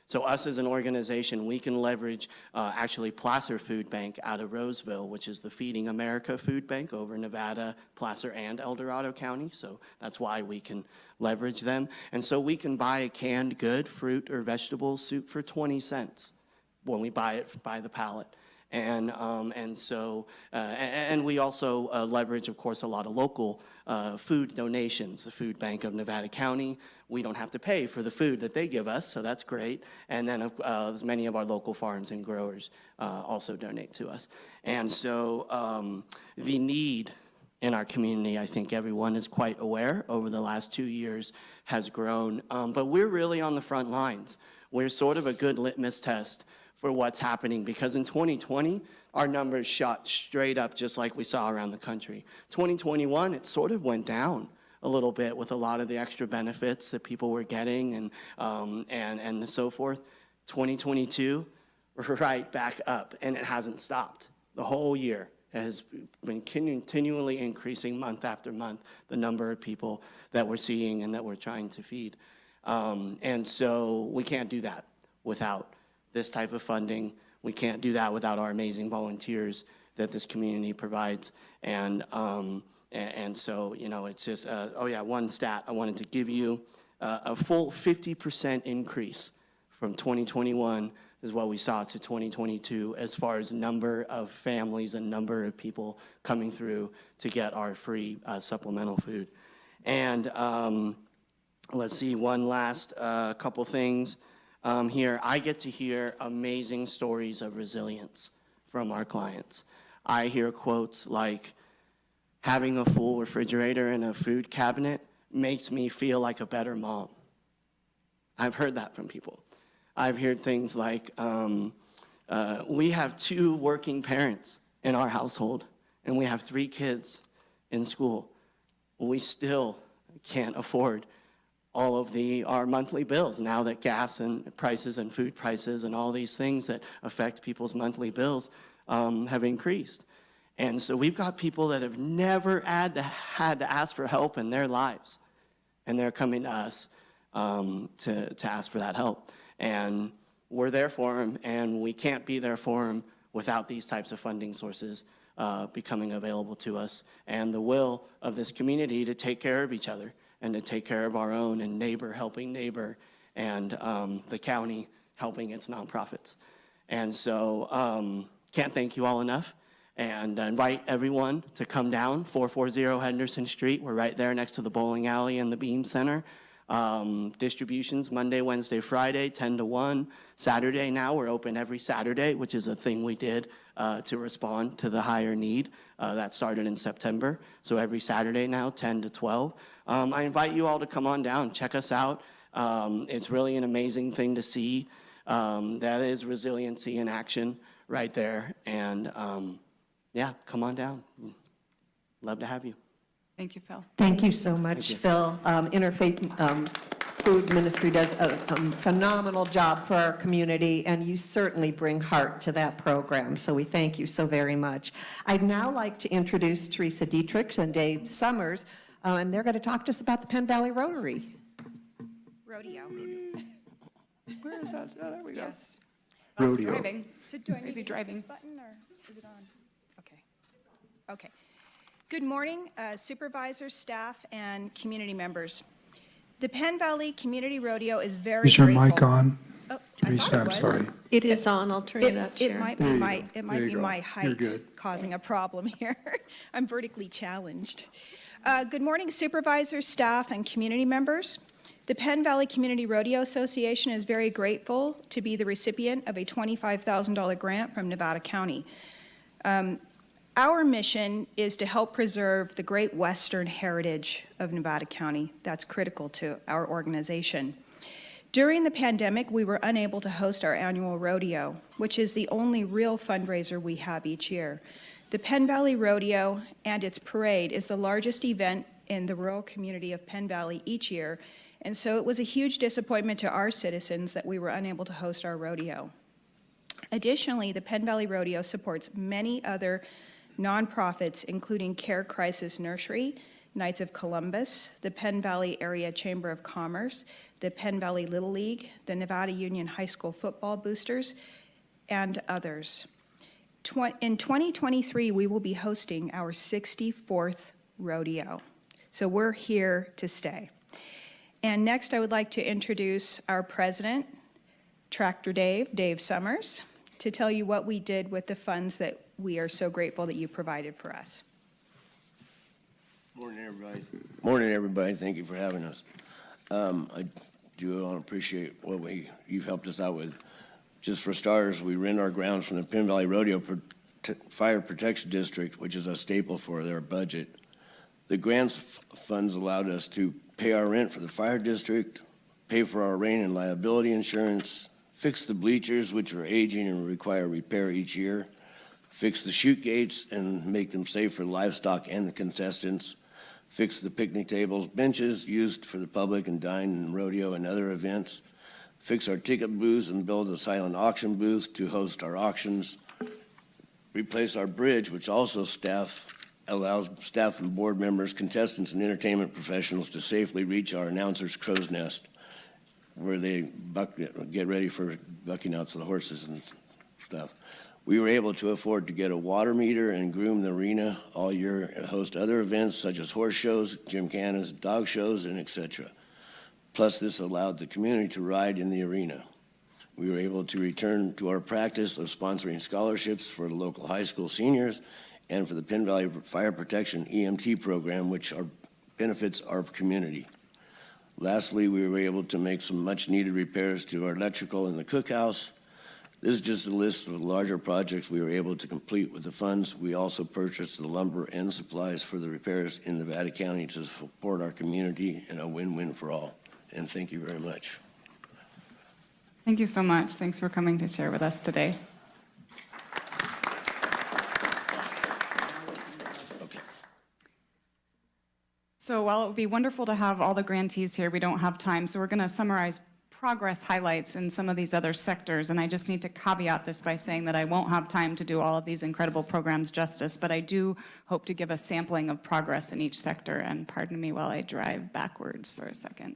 So us as an organization, we can leverage actually Placer Food Bank out of Roseville, which is the Feeding America Food Bank over Nevada, Placer, and El Dorado County. So that's why we can leverage them. And so we can buy a canned good, fruit or vegetable soup for 20 cents when we buy it by the pallet. And we also leverage, of course, a lot of local food donations. The Food Bank of Nevada County, we don't have to pay for the food that they give us, so that's great. And then many of our local farms and growers also donate to us. And so the need in our community, I think everyone is quite aware over the last 2 years, has grown. But we're really on the front lines. We're sort of a good litmus test for what's happening, because in 2020, our numbers shot straight up just like we saw around the country. 2021, it sort of went down a little bit with a lot of the extra benefits that people were getting and so forth. 2022, we're right back up, and it hasn't stopped. The whole year has been continually increasing month after month, the number of people that we're seeing and that we're trying to feed. And so we can't do that without this type of funding. We can't do that without our amazing volunteers that this community provides. And so, you know, it's just, one stat I wanted to give you, a full 50% increase from 2021 is what we saw to 2022 as far as number of families and number of people coming through to get our free supplemental food. And let's see, one last couple things. Here, I get to hear amazing stories of resilience from our clients. I hear quotes like, having a full refrigerator and a food cabinet makes me feel like a better mom. I've heard that from people. I've heard things like, we have 2 working parents in our household, and we have 3 kids in school. We still can't afford all of our monthly bills now that gas and prices and food prices and all these things that affect people's monthly bills have increased. And so we've got people that have never had to ask for help in their lives, and they're coming to us to ask for that help. And we're there for them, and we can't be there for them without these types of funding sources becoming available to us, and the will of this community to take care of each other and to take care of our own, and neighbor helping neighbor, and the county helping its nonprofits. And so can't thank you all enough, and invite everyone to come down 440 Henderson Street. We're right there next to the bowling alley and the Beam Center. Distributions Monday, Wednesday, Friday, 10 to 1. Saturday now, we're open every Saturday, which is a thing we did to respond to the higher need. That started in September. So every Saturday now, 10 to 12. I invite you all to come on down, check us out. It's really an amazing thing to see. That is resiliency in action right there. And yeah, come on down. Love to have you. Thank you, Phil. Thank you so much, Phil. Interfaith Food Ministry does a phenomenal job for our community, and you certainly bring heart to that program, so we thank you so very much. I'd now like to introduce Teresa Dietrich and Dave Summers, and they're going to talk to us about the Penn Valley Rotary. Rodeo. Where is that? Oh, there we go. Yes. Rodeo. Driving. So do I need to hit this button, or is it on? Okay. Okay. Good morning, supervisors, staff, and community members. The Penn Valley Community Rodeo is very Is your grateful. mic on? Oh, Teresa, I'm sorry. It is on, I'll turn it up, It Chair. might be There you my, go. it might There you be go. my You're height good. causing a problem here. I'm vertically challenged. Good morning, supervisors, staff, and community members. The Penn Valley Community Rodeo Association is very grateful to be the recipient of a $25,000 grant from Nevada County. Our mission is to help preserve the great Western heritage of Nevada County. That's critical to our organization. During the pandemic, we were unable to host our annual rodeo, which is the only real fundraiser we have each year. The Penn Valley Rodeo and its parade is the largest event in the rural community of Penn Valley each year, and so it was a huge disappointment to our citizens that we were unable to host our rodeo. Additionally, the Penn Valley Rodeo supports many other nonprofits, including Care Crisis Nursery, Knights of Columbus, the Penn Valley Area Chamber of Commerce, the Penn Valley Little League, the Nevada Union High School Football Boosters, and others. In 2023, we will be hosting our 64th rodeo. So we're here to stay. And next, I would like to introduce our president, Tractor Dave Summers, to tell you what we did with the funds that we are so grateful that you provided for us. Morning, everybody. Morning, everybody. Thank you for having us. I do want to appreciate what you've helped us out with. Just for starters, we rent our grounds from the Penn Valley Rodeo Fire Protection District, which is a staple for their budget. The grants funds allowed us to pay our rent for the fire district, pay for our rain and liability insurance, fix the bleachers, which are aging and require repair each year, fix the chute gates and make them safe for livestock and the contestants, fix the picnic tables, benches used for the public and dine and rodeo and other events, fix our ticket booths and build a silent auction booth to host our auctions, replace our bridge, which also allows staff and board members, contestants, and entertainment professionals to safely reach our announcers' crow's nest, where they get ready for bucking out for the horses and stuff. We were able to afford to get a water meter and groom the arena all year and host other events such as horse shows, gymkhanas, dog shows, and etc. Plus, this allowed the community to ride in the arena. We were able to return to our practice of sponsoring scholarships for the local high school seniors and for the Penn Valley Fire Protection EMT program, which benefits our community. Lastly, we were able to make some much-needed repairs to our electrical in the cookhouse. This is just a list of larger projects we were able to complete with the funds. We also purchased the lumber and supplies for the repairs in Nevada County to support our community, and a win-win for all. And thank you very much. Thank you so much. Thanks for coming to share with us today. So while it would be wonderful to have all the grantees here, we don't have time, so we're going to summarize progress highlights in some of these other sectors, and I just need to caveat this by saying that I won't have time to do all of these incredible programs justice, but I do hope to give a sampling of progress in each sector, and pardon me while I drive backwards for a second.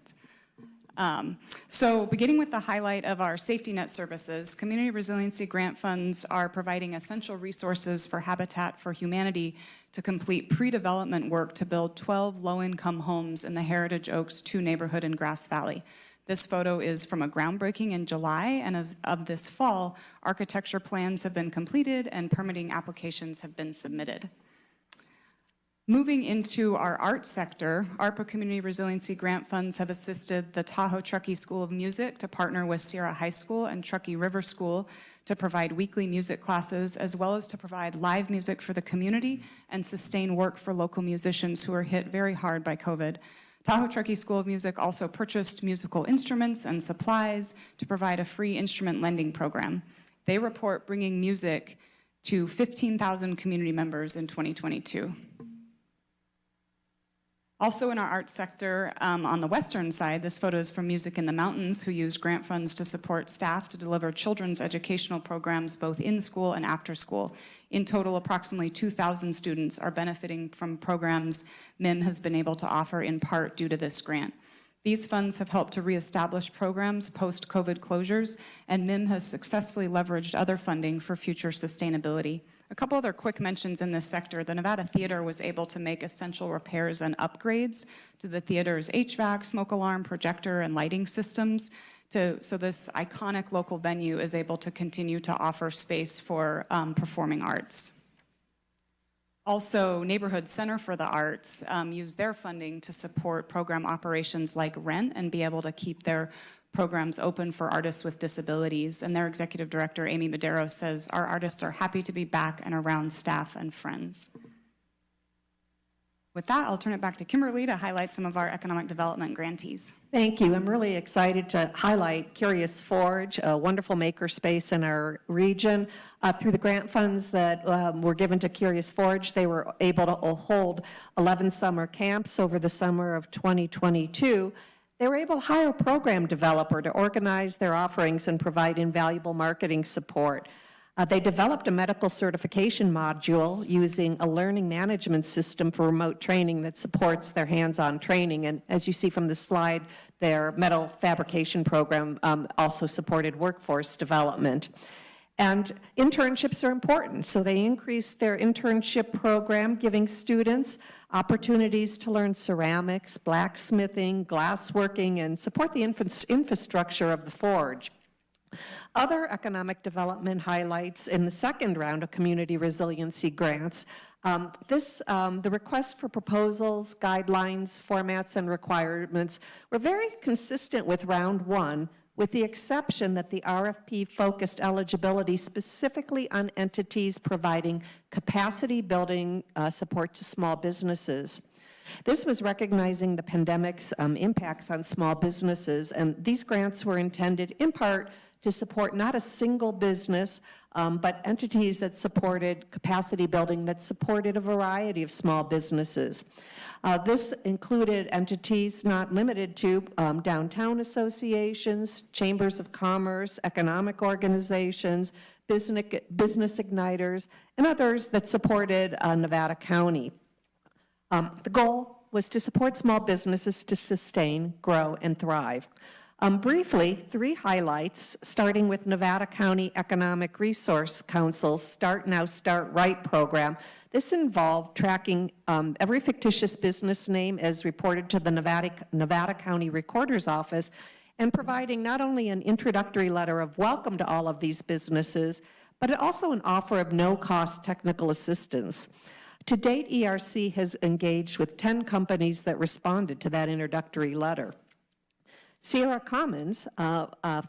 So beginning with the highlight of our safety net services, community resiliency grant funds are providing essential resources for Habitat for Humanity to complete pre-development work to build 12 low-income homes in the Heritage Oaks 2 neighborhood in Grass Valley. This photo is from a groundbreaking in July, and as of this fall, architecture plans have been completed and permitting applications have been submitted. Moving into our art sector, ARPA Community Resiliency Grant Funds have assisted the Tahoe Truckee School of Music to partner with Sierra High School and Truckee River School to provide weekly music classes, as well as to provide live music for the community and sustain work for local musicians who are hit very hard by COVID. Tahoe Truckee School of Music also purchased musical instruments and supplies to provide a free instrument lending program. They report bringing music to 15,000 community members in 2022. Also in our arts sector, on the western side, this photo is from Music in the Mountains, who used grant funds to support staff to deliver children's educational programs both in school and after school. In total, approximately 2,000 students are benefiting from programs MIM has been able to offer in part due to this grant. These funds have helped to reestablish programs post-COVID closures, and MIM has successfully leveraged other funding for future sustainability. A couple other quick mentions in this sector. The Nevada Theater was able to make essential repairs and upgrades to the theater's HVAC, smoke alarm, projector, and lighting systems. So this iconic local venue is able to continue to offer space for performing arts. Also, Neighborhood Center for the Arts used their funding to support program operations like Rent and be able to keep their programs open for artists with disabilities. And their executive director, Amy Madero, says, "Our artists are happy to be back and around staff and friends." With that, I'll turn it back to Kimberly to highlight some of our economic development grantees. Thank you. I'm really excited to highlight Curious Forge, a wonderful makerspace in our region. Through the grant funds that were given to Curious Forge, they were able to hold 11 summer camps over the summer of 2022. They were able to hire a program developer to organize their offerings and provide invaluable marketing support. They developed a medical certification module using a learning management system for remote training that supports their hands-on training. And as you see from the slide, their metal fabrication program also supported workforce development. And internships are important, so they increased their internship program, giving students opportunities to learn ceramics, blacksmithing, glassworking, and support the infrastructure of the forge. Other economic development highlights in the second round of community resiliency grants, the request for proposals, guidelines, formats, and requirements were very consistent with round one, with the exception that the RFP focused eligibility specifically on entities providing capacity building support to small businesses. This was recognizing the pandemic's impacts on small businesses, and these grants were intended in part to support not a single business, but entities that supported capacity building that supported a variety of small businesses. This included entities not limited to downtown associations, chambers of commerce, economic organizations, business igniters, and others that supported Nevada County. The goal was to support small businesses to sustain, grow, and thrive. Briefly, three highlights, starting with Nevada County Economic Resource Council's Start Now, Start Right program. This involved tracking every fictitious business name as reported to the Nevada County Recorder's Office and providing not only an introductory letter of welcome to all of these businesses, but also an offer of no-cost technical assistance. To date, ERC has engaged with 10 companies that responded to that introductory letter. Sierra Commons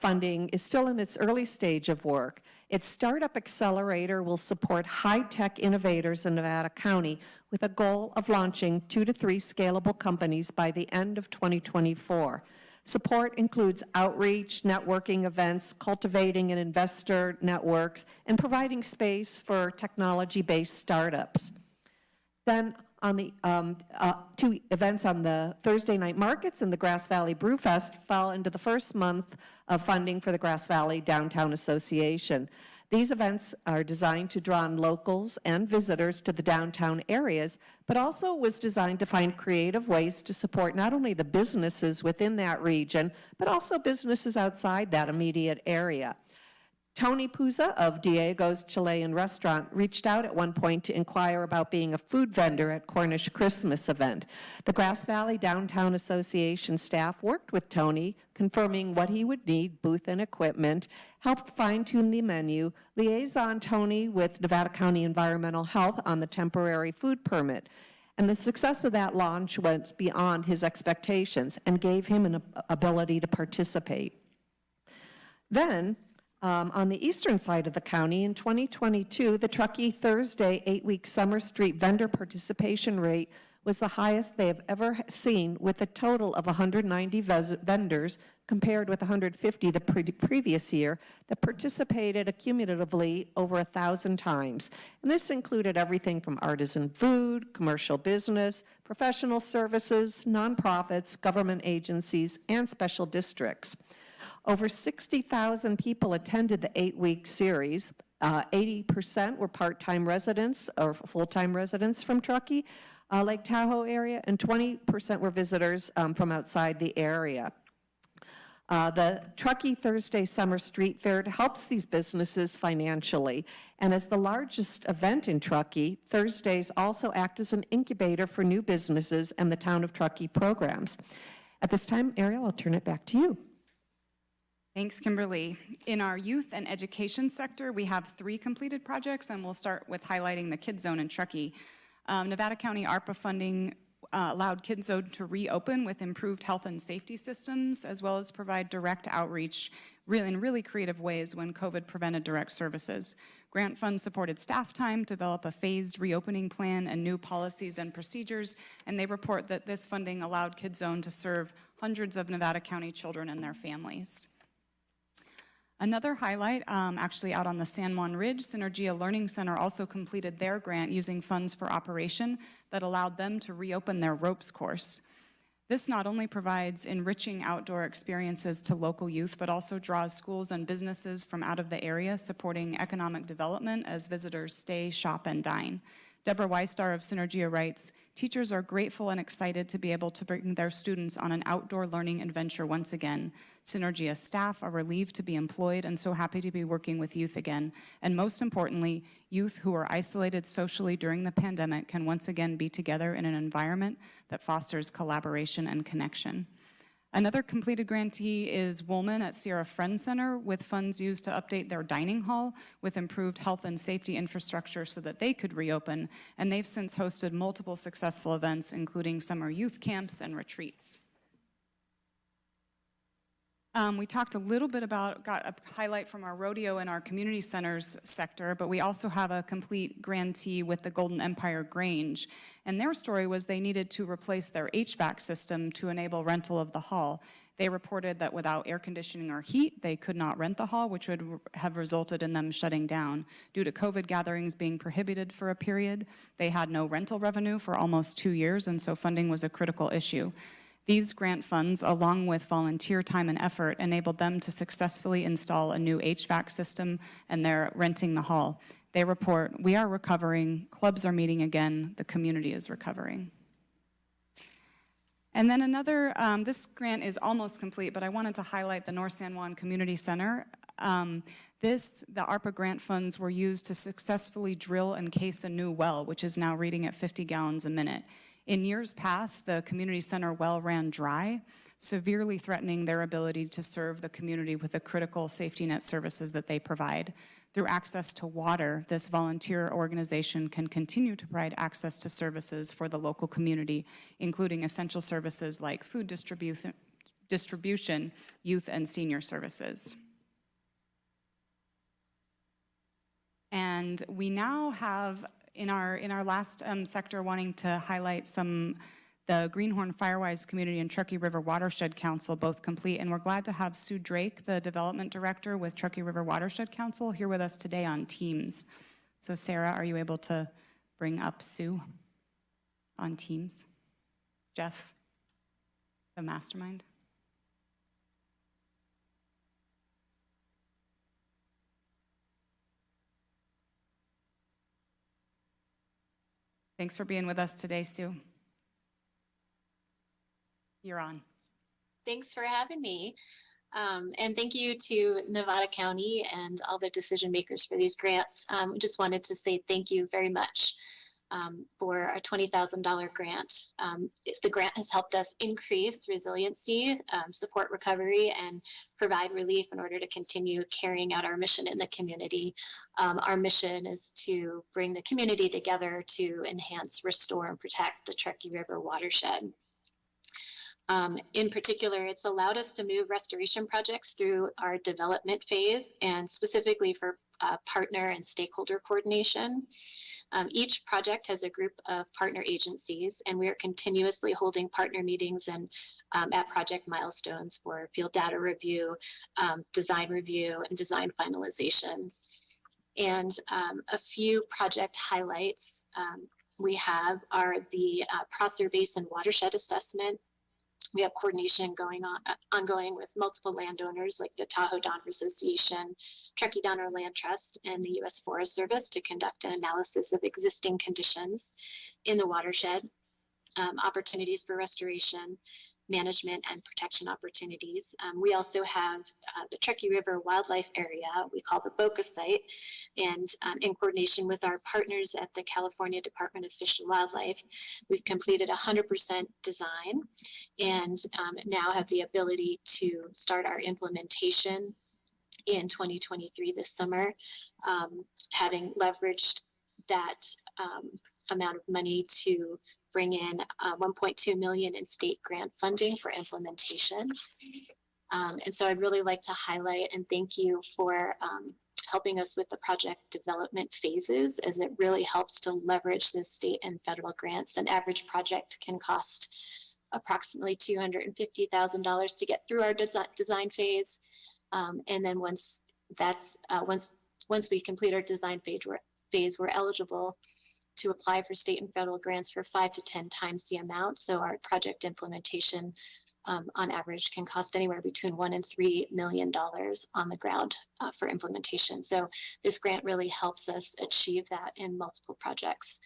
funding is still in its early stage of work. Its Startup Accelerator will support high-tech innovators in Nevada County with a goal of launching 2 to 3 scalable companies by the end of 2024. Support includes outreach, networking events, cultivating an investor networks, and providing space for technology-based startups. Then on the 2 events on the Thursday night markets and the Grass Valley Brewfest fell into the first month of funding for the Grass Valley Downtown Association. These events are designed to draw in locals and visitors to the downtown areas, but also was designed to find creative ways to support not only the businesses within that region, but also businesses outside that immediate area. Tony Puza of Diego's Chilean Restaurant reached out at one point to inquire about being a food vendor at Cornish Christmas event. The Grass Valley Downtown Association staff worked with Tony, confirming what he would need, booth and equipment, helped fine-tune the menu, liaison Tony with Nevada County Environmental Health on the temporary food permit. And the success of that launch went beyond his expectations and gave him an ability to participate. Then, on the eastern side of the county, in 2022, the Truckee Thursday 8-week Summer Street vendor participation rate was the highest they have ever seen, with a total of 190 vendors compared with 150 the previous year that participated accumulatively over 1,000 times. And this included everything from artisan food, commercial business, professional services, nonprofits, government agencies, and special districts. Over 60,000 people attended the 8-week series. 80% were part-time residents or full-time residents from Truckee, Lake Tahoe area, and 20% were visitors from outside the area. The Truckee Thursday Summer Street Fair helps these businesses financially, and as the largest event in Truckee, Thursdays also act as an incubator for new businesses and the Town of Truckee programs. At this time, Ariel, I'll turn it back to you. Thanks, Kimberly. In our youth and education sector, we have 3 completed projects, and we'll start with highlighting the Kids Zone in Truckee. Nevada County ARPA funding allowed Kids Zone to reopen with improved health and safety systems, as well as provide direct outreach in really creative ways when COVID prevented direct services. Grant funds supported staff time, develop a phased reopening plan and new policies and procedures, and they report that this funding allowed Kids Zone to serve hundreds of Nevada County children and their families. Another highlight, actually out on the San Juan Ridge, Synergia Learning Center also completed their grant using funds for operation that allowed them to reopen their ropes course. This not only provides enriching outdoor experiences to local youth, but also draws schools and businesses from out of the area, supporting economic development as visitors stay, shop, and dine. Deborah Weistar of Synergia writes, "Teachers are grateful and excited to be able to bring their students on an outdoor learning adventure once again. Synergia staff are relieved to be employed and so happy to be working with youth again. And most importantly, youth who are isolated socially during the pandemic can once again be together in an environment that fosters collaboration and connection." Another completed grantee is Woolman at Sierra Friends Center, with funds used to update their dining hall with improved health and safety infrastructure so that they could reopen, and they've since hosted multiple successful events, including summer youth camps and retreats. We talked a little bit about, got a highlight from our rodeo and our community centers sector, but we also have a complete grantee with the Golden Empire Grange. And their story was they needed to replace their HVAC system to enable rental of the hall. They reported that without air conditioning or heat, they could not rent the hall, which would have resulted in them shutting down. Due to COVID gatherings being prohibited for a period, they had no rental revenue for almost 2 years, and so funding was a critical issue. These grant funds, along with volunteer time and effort, enabled them to successfully install a new HVAC system, and they're renting the hall. They report, "We are recovering, clubs are meeting again, the community is recovering." And then another, this grant is almost complete, but I wanted to highlight the North San Juan Community Center. The ARPA grant funds were used to successfully drill and case a new well, which is now reading at 50 gallons a minute. In years past, the community center well ran dry, severely threatening their ability to serve the community with the critical safety net services that they provide. Through access to water, this volunteer organization can continue to provide access to services for the local community, including essential services like food distribution, youth and senior services. And we now have, in our last sector, wanting to highlight the Greenhorn Firewise Community and Truckee River Watershed Council, both complete. And we're glad to have Sue Drake, the Development Director with Truckee River Watershed Council, here with us today on Teams. So Sarah, are you able to bring up Sue on Teams? Jeff, the mastermind? Thanks for being with us today, Sue. You're on. Thanks for having me. And thank you to Nevada County and all the decision makers for these grants. We just wanted to say thank you very much for a $20,000 grant. The grant has helped us increase resiliency, support recovery, and provide relief in order to continue carrying out our mission in the community. Our mission is to bring the community together to enhance, restore, and protect the Truckee River watershed. In particular, it's allowed us to move restoration projects through our development phase, and specifically for partner and stakeholder coordination. Each project has a group of partner agencies, and we are continuously holding partner meetings and at project milestones for field data review, design review, and design finalizations. And a few project highlights we have are the Prosser Basin Watershed Assessment. We have coordination ongoing with multiple landowners like the Tahoe Donner Association, Truckee Donner Land Trust, and the U.S. Forest Service to conduct an analysis of existing conditions in the watershed, opportunities for restoration, management, and protection opportunities. We also have the Truckee River Wildlife Area, we call the BOCA site, and in coordination with our partners at the California Department of Fish and Wildlife, we've completed 100% design and now have the ability to start our implementation in 2023 this summer, having leveraged that amount of money to bring in $1.2 million in state grant funding for implementation. And so I'd really like to highlight and thank you for helping us with the project development phases, as it really helps to leverage the state and federal grants. An average project can cost approximately $250,000 to get through our design phase. And then once we complete our design phase, we're eligible to apply for state and federal grants for 5 to 10 times the amount. So our project implementation on average can cost anywhere between $1 and $3 million on the ground for implementation. So this grant really helps us achieve that in multiple projects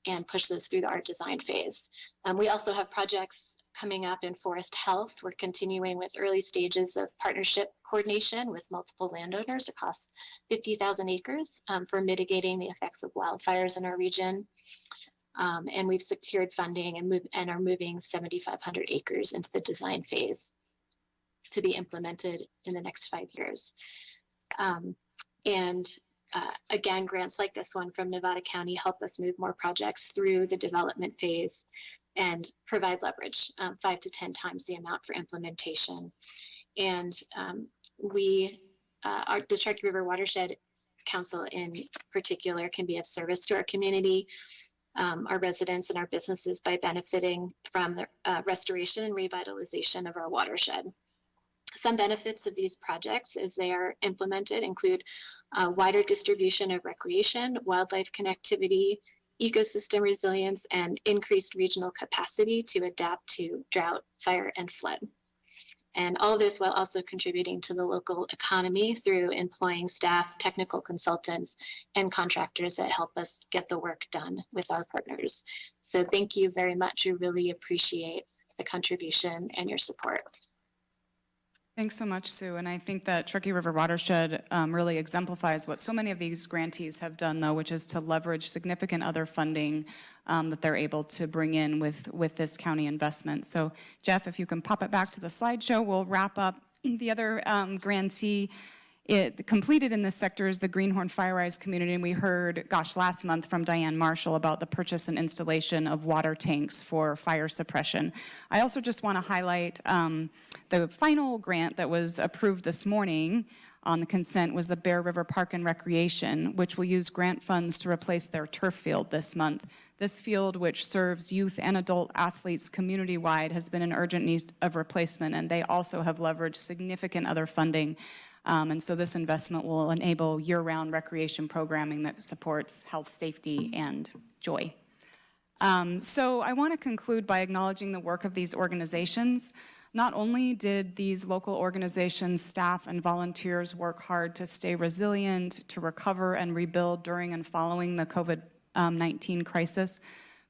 and push those through our design phase. We also have projects coming up in forest health. We're continuing with early stages of partnership coordination with multiple landowners across 50,000 acres for mitigating the effects of wildfires in our region. And we've secured funding and are moving 7,500 acres into the design phase to be implemented in the next 5 years. Again, grants like this one from Nevada County help us move more projects through the development phase and provide leverage 5 to 10 times the amount for implementation. And the Truckee River Watershed Council in particular can be of service to our community, our residents and our businesses by benefiting from the restoration and revitalization of our watershed. Some benefits of these projects as they are implemented include wider distribution of recreation, wildlife connectivity, ecosystem resilience, and increased regional capacity to adapt to drought, fire, and flood. And all of this while also contributing to the local economy through employing staff, technical consultants, and contractors that help us get the work done with our partners. So thank you very much. We really appreciate the contribution and your support. Thanks so much, Sue. And I think that Truckee River Watershed really exemplifies what so many of these grantees have done, though, which is to leverage significant other funding that they're able to bring in with this county investment. So, Jeff, if you can pop it back to the slideshow, we'll wrap up. The other grantee completed in this sector is the Greenhorn Fire-Eyes community, and we heard, last month from Diane Marshall about the purchase and installation of water tanks for fire suppression. I also just want to highlight the final grant that was approved this morning on the consent was the Bear River Park and Recreation, which will use grant funds to replace their turf field this month. This field, which serves youth and adult athletes community-wide, has been in urgent need of replacement, and they also have leveraged significant other funding. And so this investment will enable year-round recreation programming that supports health, safety, and joy. So I want to conclude by acknowledging the work of these organizations. Not only did these local organizations, staff, and volunteers work hard to stay resilient, to recover and rebuild during and following the COVID-19 crisis,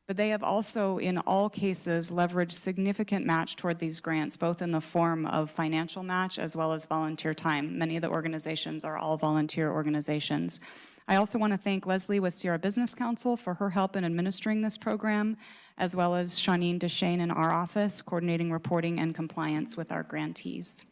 but they have also, in all cases, leveraged significant match toward these grants, both in the form of financial match as well as volunteer time. Many of the organizations are all volunteer organizations. I also want to thank Leslie with Sierra Business Council for her help in administering this program, as well as Shawneen Deshane in our office, coordinating reporting and compliance with our grantees.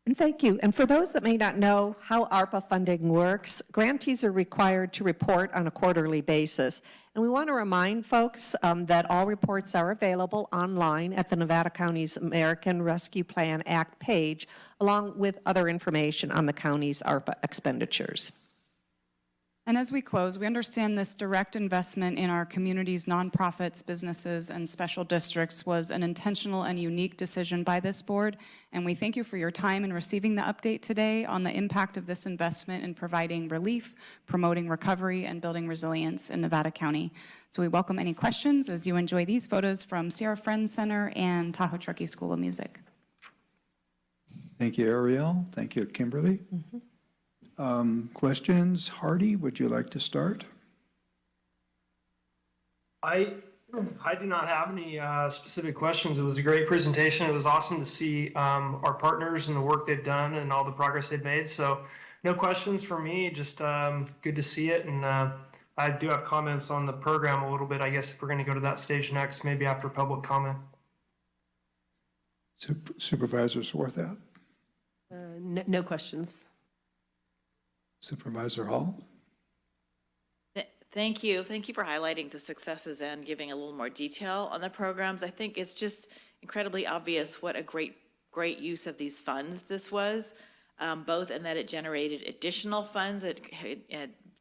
And thank you. And for those that may not know how ARPA funding works, grantees are required to report on a quarterly basis. And we want to remind folks that all reports are available online at the Nevada County's American Rescue Plan Act page, along with other information on the county's ARPA expenditures. And as we close, we understand this direct investment in our community's nonprofits, businesses, and special districts was an intentional and unique decision by this board. And we thank you for your time in receiving the update today on the impact of this investment in providing relief, promoting recovery, and building resilience in Nevada County. So we welcome any questions as you enjoy these photos from Sierra Friends Center and Tahoe Truckee School of Music. Thank you, Ariel. Thank you, Kimberly. Questions? Hardy, would you like to start? I do not have any specific questions. It was a great presentation. It was awesome to see our partners and the work they've done and all the progress they've made. So no questions for me, just good to see it. And I do have comments on the program a little bit, I guess, if we're going to go to that stage next, maybe after public comment. Supervisor Swarthout? No questions. Supervisor Hall? Thank you. Thank you for highlighting the successes and giving a little more detail on the programs. I think it's just incredibly obvious what a great use of these funds this was, both in that it generated additional funds. It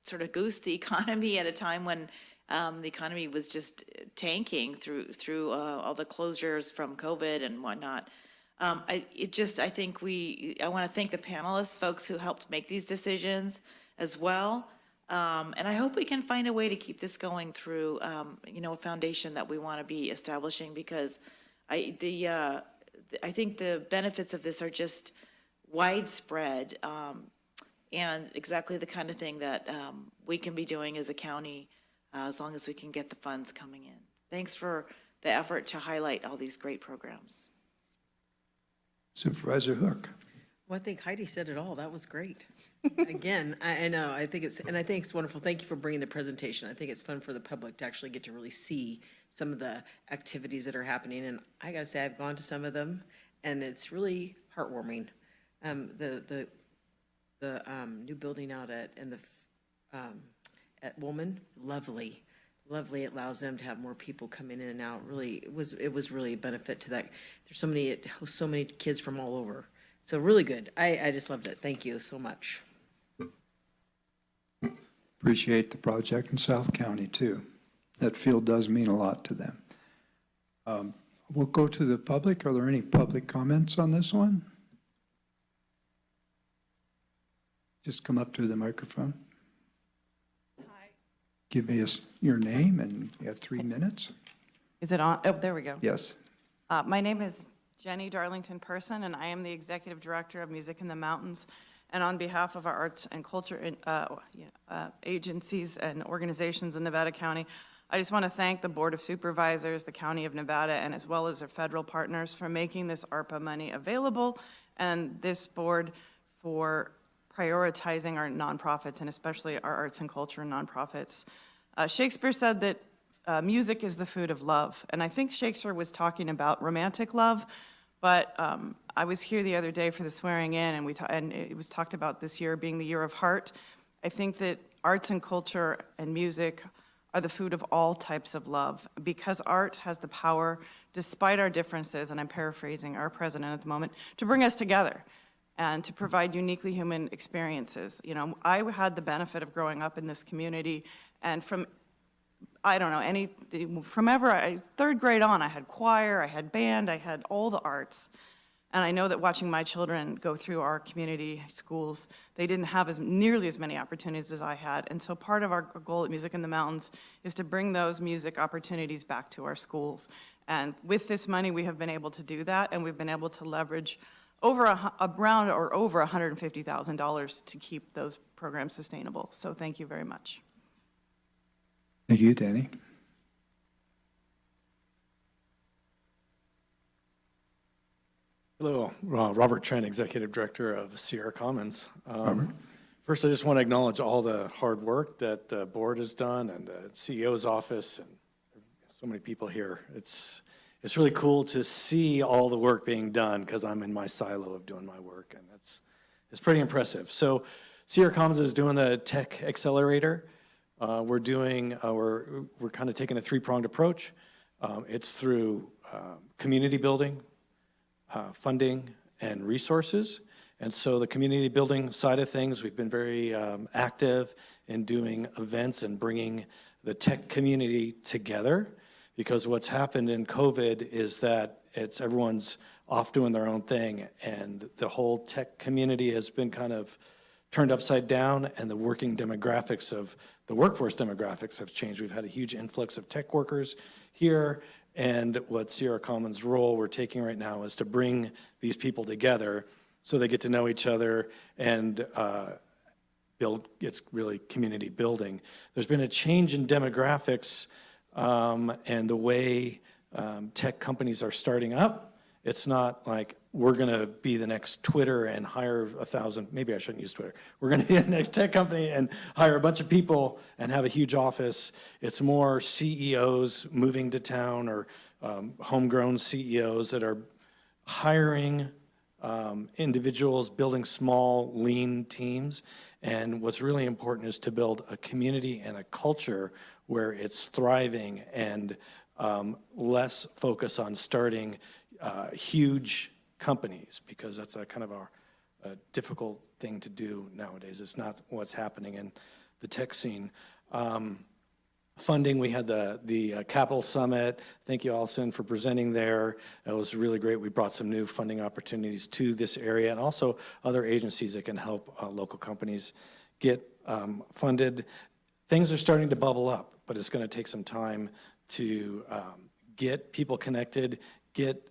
sort of goosed the economy at a time when the economy was just tanking through all the closures from COVID and whatnot. I want to thank the panelists, folks who helped make these decisions as well. And I hope we can find a way to keep this going through, a foundation that we want to be establishing, because I think the benefits of this are just widespread, and exactly the kind of thing that we can be doing as a county as long as we can get the funds coming in. Thanks for the effort to highlight all these great programs. Supervisor Hook. Well, I think Heidi said it all. That was great. Again, I know, I think it's wonderful. Thank you for bringing the presentation. I think it's fun for the public to actually get to really see some of the activities that are happening. And I gotta say, I've gone to some of them, and it's really heartwarming. The new building out at Woolman, lovely. Lovely. It allows them to have more people coming in and out. Really, it was really a benefit to that. It hosts so many kids from all over. So really good. I just loved it. Thank you so much. Appreciate the project in South County, too. That field does mean a lot to them. We'll go to the public. Are there any public comments on this one? Just come up to the microphone. Hi. Give me your name, and you have 3 minutes. Is it on? Oh, there we go. Yes. My name is Jenny Darlington Person, and I am the Executive Director of Music in the Mountains. And on behalf of our arts and culture agencies and organizations in Nevada County, I just want to thank the Board of Supervisors, the County of Nevada, and as well as our federal partners for making this ARPA money available, and this board for prioritizing our nonprofits, and especially our arts and culture nonprofits. Shakespeare said that music is the food of love, and I think Shakespeare was talking about romantic love, but I was here the other day for the swearing in, and it was talked about this year being the year of heart. I think that arts and culture and music are the food of all types of love, because art has the power, despite our differences, and I'm paraphrasing our president at the moment, to bring us together and to provide uniquely human experiences. You know, I had the benefit of growing up in this community, and from, I don't know, from third grade on, I had choir, I had band, I had all the arts. And I know that watching my children go through our community schools, they didn't have nearly as many opportunities as I had. And so part of our goal at Music in the Mountains is to bring those music opportunities back to our schools. And with this money, we have been able to do that, and we've been able to leverage over $150,000 to keep those programs sustainable. So thank you very much. Thank you, Danny. Hello, Robert Trent, Executive Director of Sierra Commons. First, I just want to acknowledge all the hard work that the board has done and the CEO's office and so many people here. It's really cool to see all the work being done, because I'm in my silo of doing my work, and it's pretty impressive. So Sierra Commons is doing the Tech Accelerator. We're kind of taking a three-pronged approach. It's through community building, funding, and resources. And so the community building side of things, we've been very active in doing events and bringing the tech community together, because what's happened in COVID is that everyone's off doing their own thing, and the whole tech community has been kind of turned upside down, and the workforce demographics have changed. We've had a huge influx of tech workers here, and what Sierra Commons' role we're taking right now is to bring these people together so they get to know each other and it's really community building. There's been a change in demographics and the way tech companies are starting up. It's not like we're going to be the next Twitter and hire 1,000, maybe I shouldn't use Twitter. We're going to be the next tech company and hire a bunch of people and have a huge office. It's more CEOs moving to town, or homegrown CEOs that are hiring individuals, building small, lean teams. And what's really important is to build a community and a culture where it's thriving, and less focus on starting huge companies, because that's a kind of a difficult thing to do nowadays. It's not what's happening in the tech scene. Funding, we had the Capital Summit. Thank you, Allison, for presenting there. It was really great. We brought some new funding opportunities to this area, and also other agencies that can help local companies get funded. Things are starting to bubble up, but it's going to take some time to get people connected, get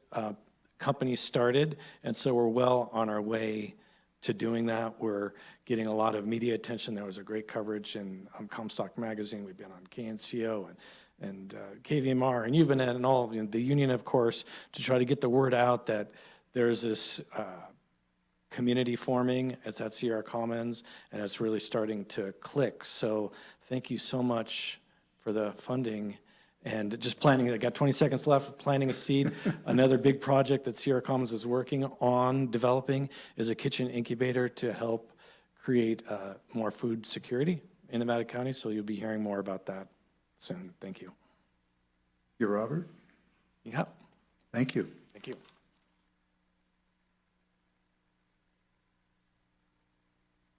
companies started, and so we're well on our way to doing that. We're getting a lot of media attention. There was a great coverage in Comstock Magazine. We've been on KNCO and KVMR, and you've been at all of the union, of course, to try to get the word out that there's this community forming. It's at Sierra Commons, and it's really starting to click. So thank you so much for the funding and just planting. I got 20 seconds left. Planting a seed. Another big project that Sierra Commons is working on developing is a kitchen incubator to help create more food security in Nevada County. So you'll be hearing more about that soon. Thank you. You, Robert? Yeah. Thank you. Thank you.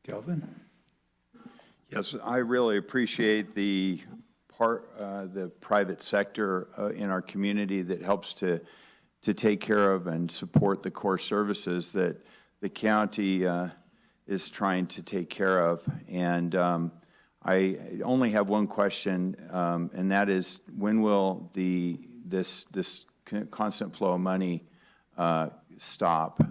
Kelvin? Yes, I really appreciate the private sector in our community that helps to take care of and support the core services that the county is trying to take care of. And I only have one question, and that is, when will this constant flow of money stop?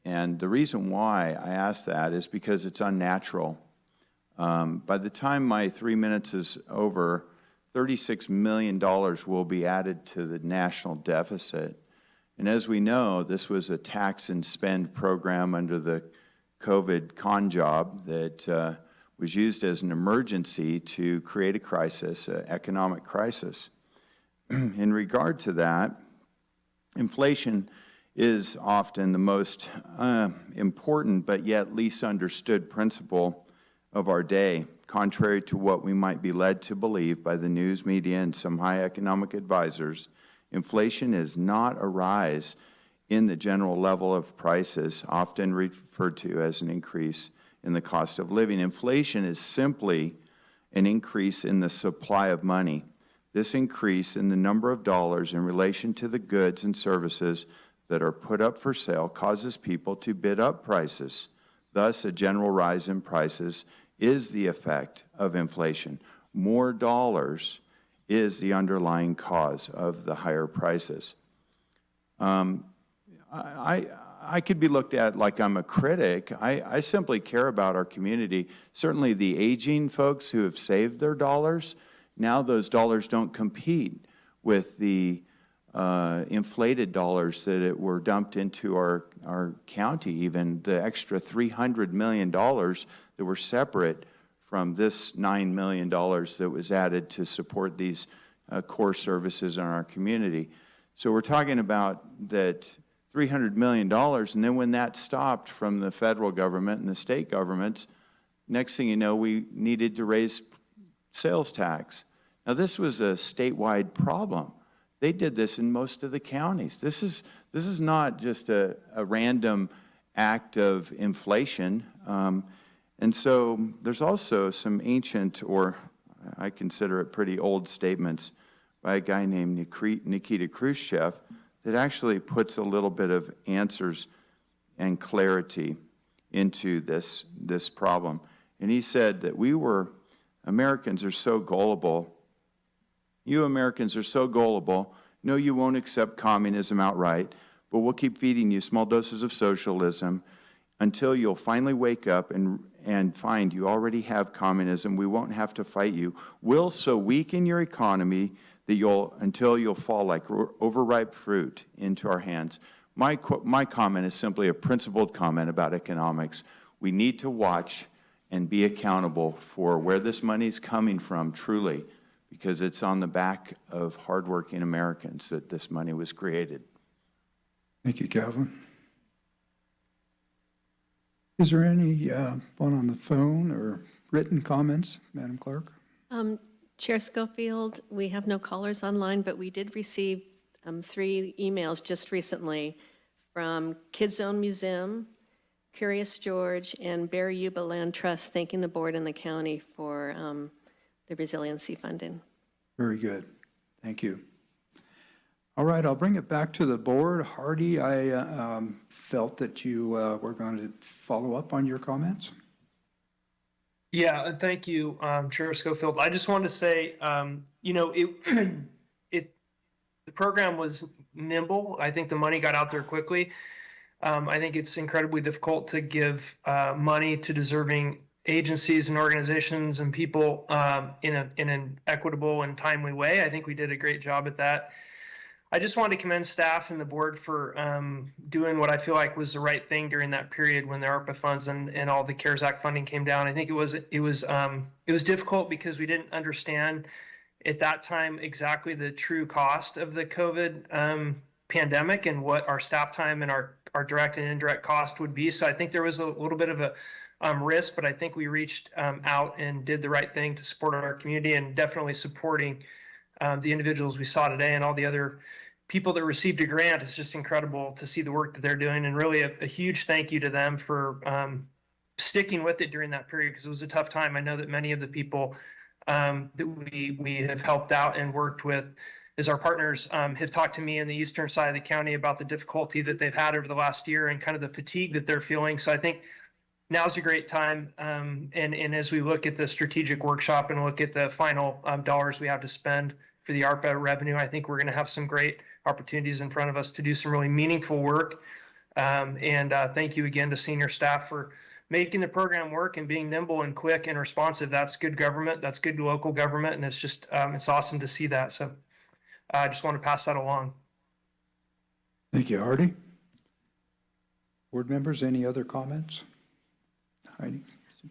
And the reason why I ask that is because it's unnatural. By the time my 3 minutes is over, $36 million will be added to the national deficit. And as we know, this was a tax and spend program under the COVID con job that was used as an emergency to create a crisis, an economic crisis. In regard to that, inflation is often the most important but yet least understood principle of our day. Contrary to what we might be led to believe by the news media and some high economic advisors, inflation is not a rise in the general level of prices, often referred to as an increase in the cost of living. Inflation is simply an increase in the supply of money. This increase in the number of dollars in relation to the goods and services that are put up for sale causes people to bid up prices. Thus, a general rise in prices is the effect of inflation. More dollars is the underlying cause of the higher prices. I could be looked at like I'm a critic. I simply care about our community. Certainly the aging folks who have saved their dollars, now those dollars don't compete with the inflated dollars that were dumped into our county, even the extra $300 million that were separate from this $9 million that was added to support these core services in our community. So we're talking about that $300 million, and then when that stopped from the federal government and the state governments, next thing you know, we needed to raise sales tax. Now, this was a statewide problem. They did this in most of the counties. This is not just a random act of inflation. And so there's also some ancient, or I consider it pretty old, statements by a guy named Nikita Khrushchev that actually puts a little bit of answers and clarity into this problem. And he said that Americans are so gullible. You Americans are so gullible. No, you won't accept communism outright, but we'll keep feeding you small doses of socialism until you'll finally wake up and find you already have communism. We won't have to fight you. We'll so weaken your economy that until you'll fall like overripe fruit into our hands. My comment is simply a principled comment about economics. We need to watch and be accountable for where this money is coming from, truly, because it's on the back of hardworking Americans that this money was created. Thank you, Calvin. Is there any one on the phone or written comments, Madam Clerk? Chair Schofield, we have no callers online, but we did receive 3 emails just recently from Kids Zone Museum, Curious George, and Bear Yuba Land Trust, thanking the board and the county for the resiliency funding. Very good. Thank you. All right, I'll bring it back to the board. Hardy, I felt that you were going to follow up on your comments. Yeah, thank you, Chair Schofield. I just wanted to say, it the program was nimble. I think the money got out there quickly. I think it's incredibly difficult to give money to deserving agencies and organizations and people in an equitable and timely way. I think we did a great job at that. I just wanted to commend staff and the board for doing what I feel like was the right thing during that period when the ARPA funds and all the CARES Act funding came down. I think it was difficult because we didn't understand at that time exactly the true cost of the COVID pandemic and what our staff time and our direct and indirect cost would be. So I think there was a little bit of a risk, but I think we reached out and did the right thing to support our community, and definitely supporting the individuals we saw today and all the other people that received a grant. It's just incredible to see the work that they're doing, and really a huge thank you to them for sticking with it during that period, because it was a tough time. I know that many of the people that we have helped out and worked with as our partners have talked to me in the eastern side of the county about the difficulty that they've had over the last year and kind of the fatigue that they're feeling. So I think now's a great time. And as we look at the strategic workshop and look at the final dollars we have to spend for the ARPA revenue, I think we're going to have some great opportunities in front of us to do some really meaningful work. And thank you again to senior staff for making the program work and being nimble and quick and responsive. That's good government. That's good local government. And it's just, it's awesome to see that. So I just want to pass that along. Thank you, Artie. Board members, any other comments? Heidi?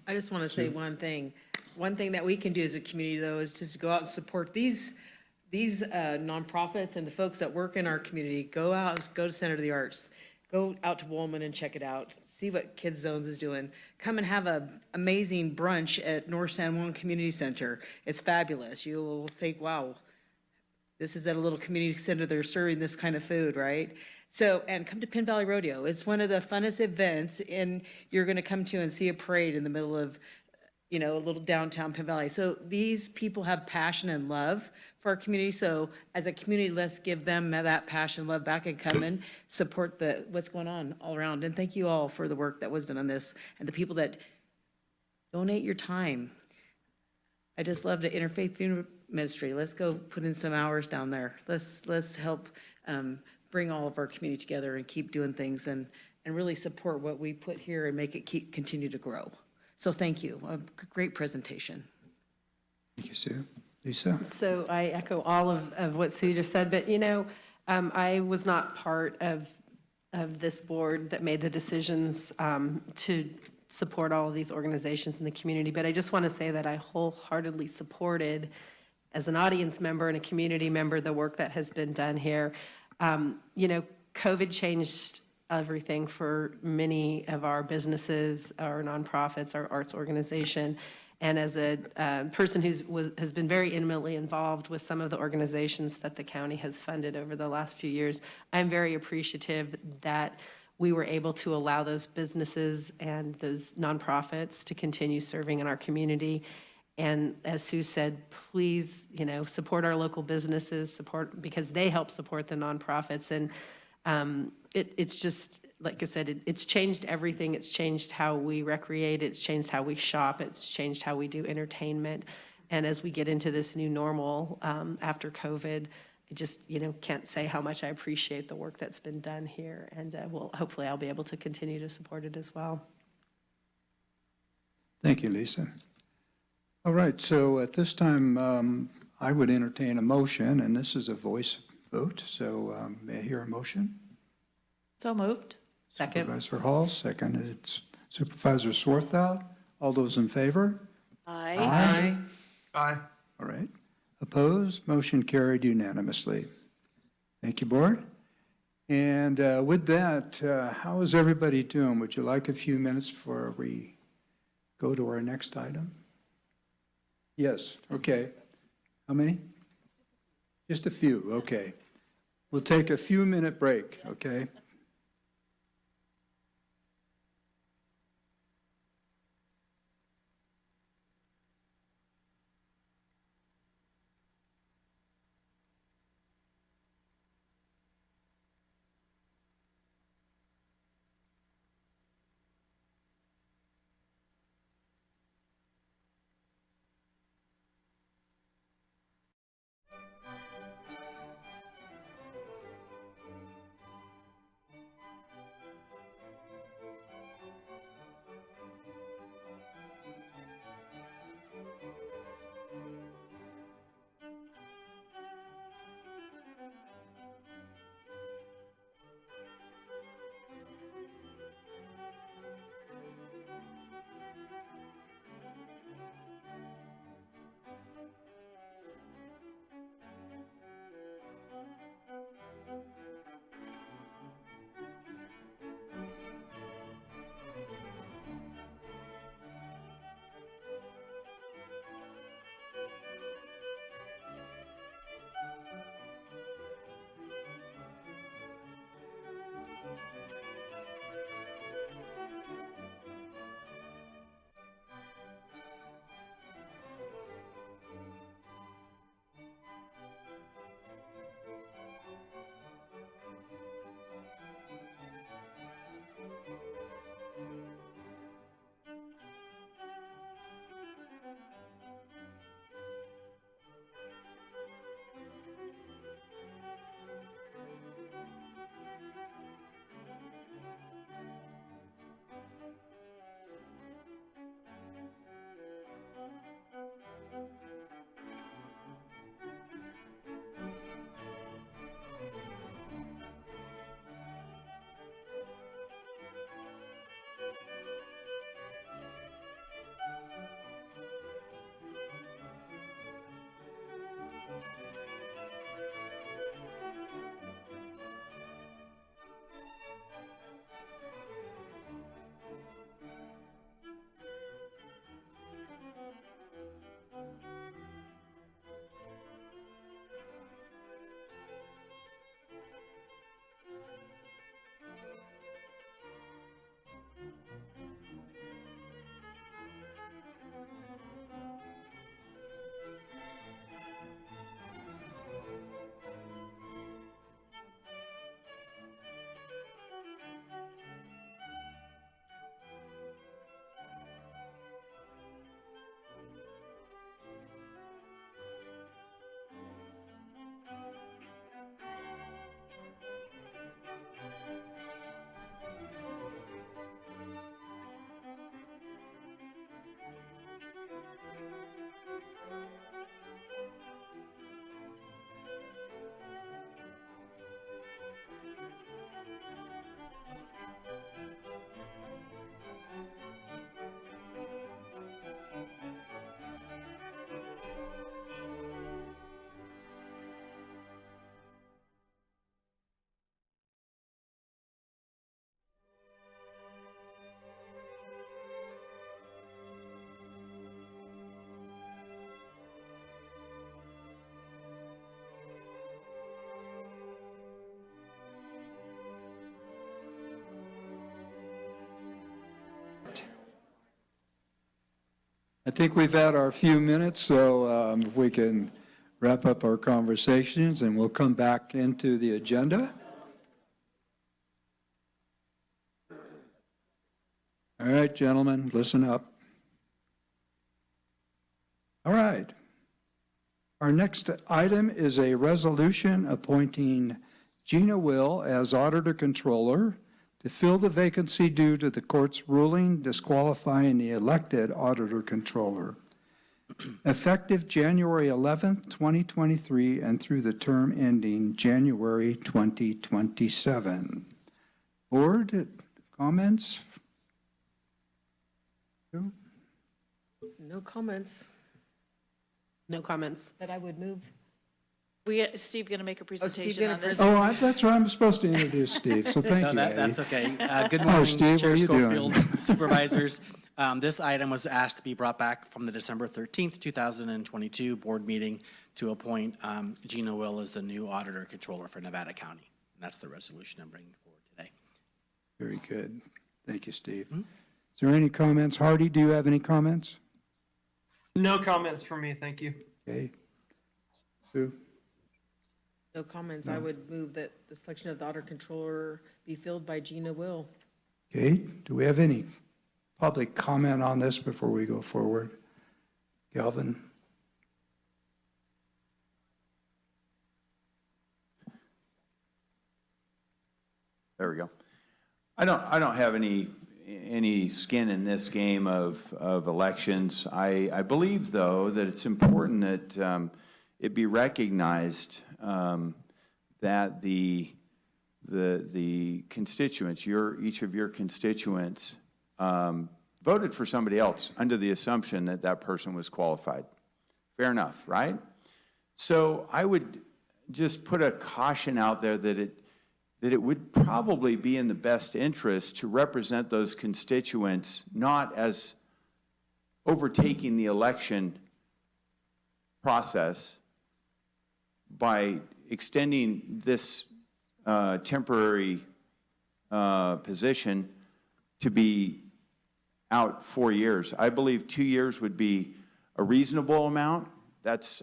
I just want to say one thing. One thing that we can do as a community, though, is just go out and support these nonprofits and the folks that work in our community. Go out, go to Center of the Arts, go out to Woolman and check it out. See what Kids Zones is doing. Come and have an amazing brunch at North San Juan Community Center. It's fabulous. You will think, wow, this is at a little community center. They're serving this kind of food, right? So, and come to Penn Valley Rodeo. It's one of the funnest events, and you're going to come to and see a parade in the middle of, a little downtown Penn Valley. So these people have passion and love for our community. So as a community, let's give them that passion and love back and come and support what's going on all around. And thank you all for the work that was done on this and the people that donate your time. I just love the interfaith funeral ministry. Let's go put in some hours down there. Let's help bring all of our community together and keep doing things and really support what we put here and make it continue to grow. So thank you. A great presentation. Thank you, Sue. Lisa? So I echo all of what Sue just said, but I was not part of this board that made the decisions to support all of these organizations in the community, but I just want to say that I wholeheartedly supported, as an audience member and a community member, the work that has been done here. COVID changed everything for many of our businesses, our nonprofits, our arts organization. And as a person has been very intimately involved with some of the organizations that the county has funded over the last few years, I'm very appreciative that we were able to allow those businesses and those nonprofits to continue serving in our community. And as Sue said, please, support our local businesses, because they help support the nonprofits. And it's just, like I said, it's changed everything. It's changed how we recreate. It's changed how we shop. It's changed how we do entertainment. And as we get into this new normal after COVID, I just, can't say how much I appreciate the work that's been done here. And hopefully I'll be able to continue to support it as well. Thank you, Lisa. All right, so at this time, I would entertain a motion, and this is a voice vote, so may I hear a motion? So moved. Second. Supervisor Hall, second. It's Supervisor Swarthout. All those in favor? Aye. Aye. All right. Opposed? Motion carried unanimously. Thank you, Board. And with that, how is everybody doing? Would you like a few minutes before we go to our next item? Yes, okay. How many? Just a few, okay. We'll take a few-minute break, okay? I think we've had our few minutes, so if we can wrap up our conversations and we'll come back into the agenda. All right, gentlemen, listen up. All right. Our next item is a resolution appointing Gina Will as Auditor Controller to fill the vacancy due to the court's ruling disqualifying the elected Auditor Controller, effective January 11th, 2023, and through the term ending January 2027. Board, comments? No comments. No comments. That I would move. Steve going to make a Steve presentation gonna on this? That's right. I'm supposed to introduce Steve, so thank No, you, Eddie. that's okay. Good Oh, morning, Steve, Chair what are you doing? Schofield, Supervisors. This item was asked to be brought back from the December 13th, 2022 board meeting to appoint Gina Will as the new Auditor Controller for Nevada County. And that's the resolution I'm bringing forward today. Very good. Thank you, Steve. Is there any comments? Hardy, do you have any comments? No comments from me, thank you. Okay. Sue? No comments. I would move that the selection of the Auditor Controller be filled by Gina Will. Okay. Do we have any public comment on this before we go forward? Galvin? There we go. I don't have any skin in this game of elections. I believe, though, that it's important that it be recognized that the constituents, each of your constituents, voted for somebody else under the assumption that that person was qualified. Fair enough, right? So I would just put a caution out there that it would probably be in the best interest to represent those constituents not as overtaking the election process by extending this temporary position to be out 4 years. I believe 2 years would be a reasonable amount.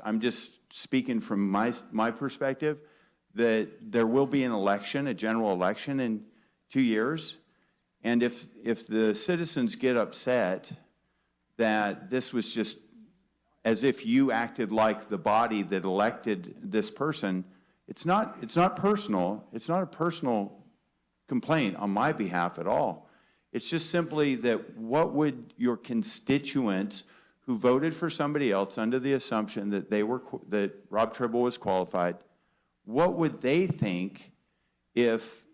I'm just speaking from my perspective, that there will be an election, a general election in 2 years. And if the citizens get upset that this was just as if you acted like the body that elected this person, it's not personal. It's not a personal complaint on my behalf at all. It's just simply that what would your constituents who voted for somebody else under the assumption that that Rob Tribble was qualified, what would they think if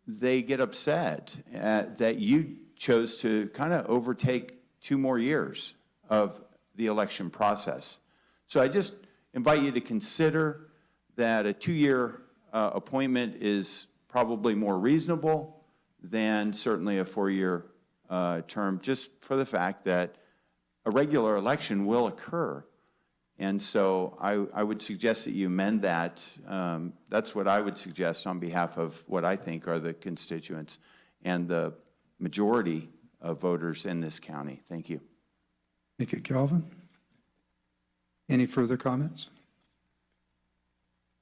they get upset that you chose to kind of overtake 2 more years of the election process? So I just invite you to consider that a 2-year appointment is probably more reasonable than certainly a 4-year term, just for the fact that a regular election will occur. And so I would suggest that you amend that. That's what I would suggest on behalf of what I think are the constituents and the majority of voters in this county. Thank you. Thank you, Calvin. Any further comments?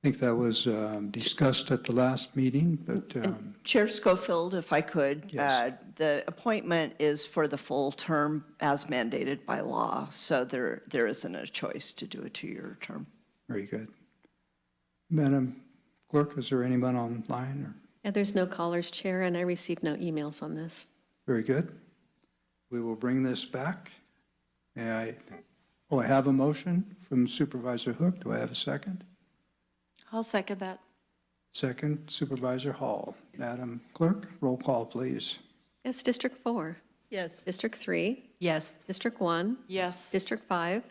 I think that was discussed at the last meeting, but Chair Schofield, if I could, Yes. The appointment is for the full term as mandated by law, so there isn't a choice to do a 2-year term. very good. Madam Clerk, is there anyone online? Or? Yeah, there's no callers, Chair, and I received no emails on this. Very good. We will bring this back. I have a motion from Supervisor Hook. Do I have a second? I'll second that. Second, Supervisor Hall. Madam Clerk, roll call, please. Yes, District 4. Yes. District 3. Yes. District 1. Yes. District 5.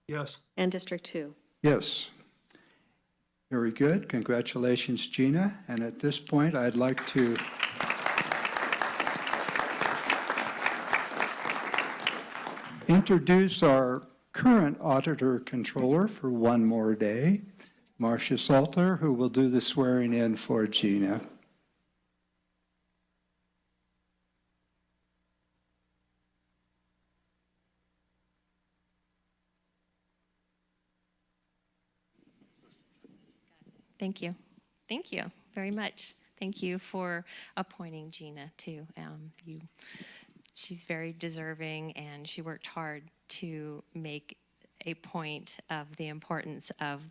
Yes. And District 2. Yes. Very good. Congratulations, Gina. And at this point, I'd like to introduce our current Auditor Controller for one more day, Marcia Salter, who will do the swearing in for Gina. Thank you. Thank you very much. Thank you for appointing Gina too. She's very deserving, and she worked hard to make a point of the importance of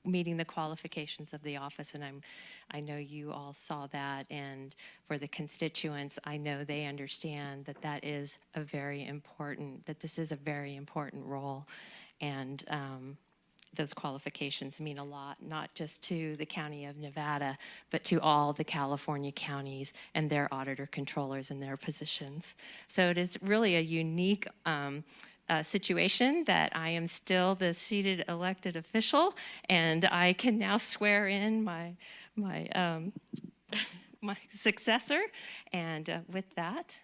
meeting the qualifications of the office, and I know you all saw that, and for the constituents, I know they understand that that is this is a very important role, and those qualifications mean a lot, not just to the County of Nevada, but to all the California counties and their auditor controllers in their positions. So it is really a unique situation that I am still the seated elected official, and I can now swear in my successor. And with that,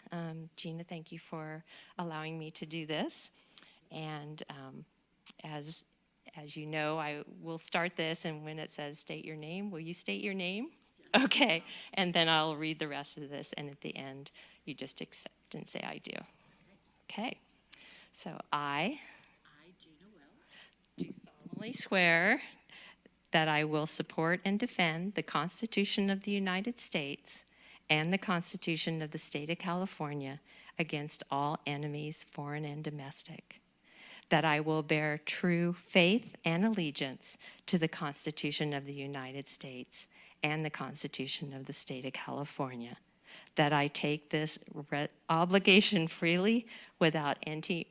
Gina, thank you for allowing me to do this. And as you know, I will start this, and when it says state your name, will you state your name? Yes. Okay, and then I'll read the rest of this, and at the end, you just accept and say I do. Okay, so I, Gina Will, do solemnly swear that I will support and defend the Constitution of the United States and the Constitution of the State of California against all enemies, foreign and domestic. That I will bear true faith and allegiance to the Constitution of the United States and the Constitution of the State of California. That I take this obligation freely without any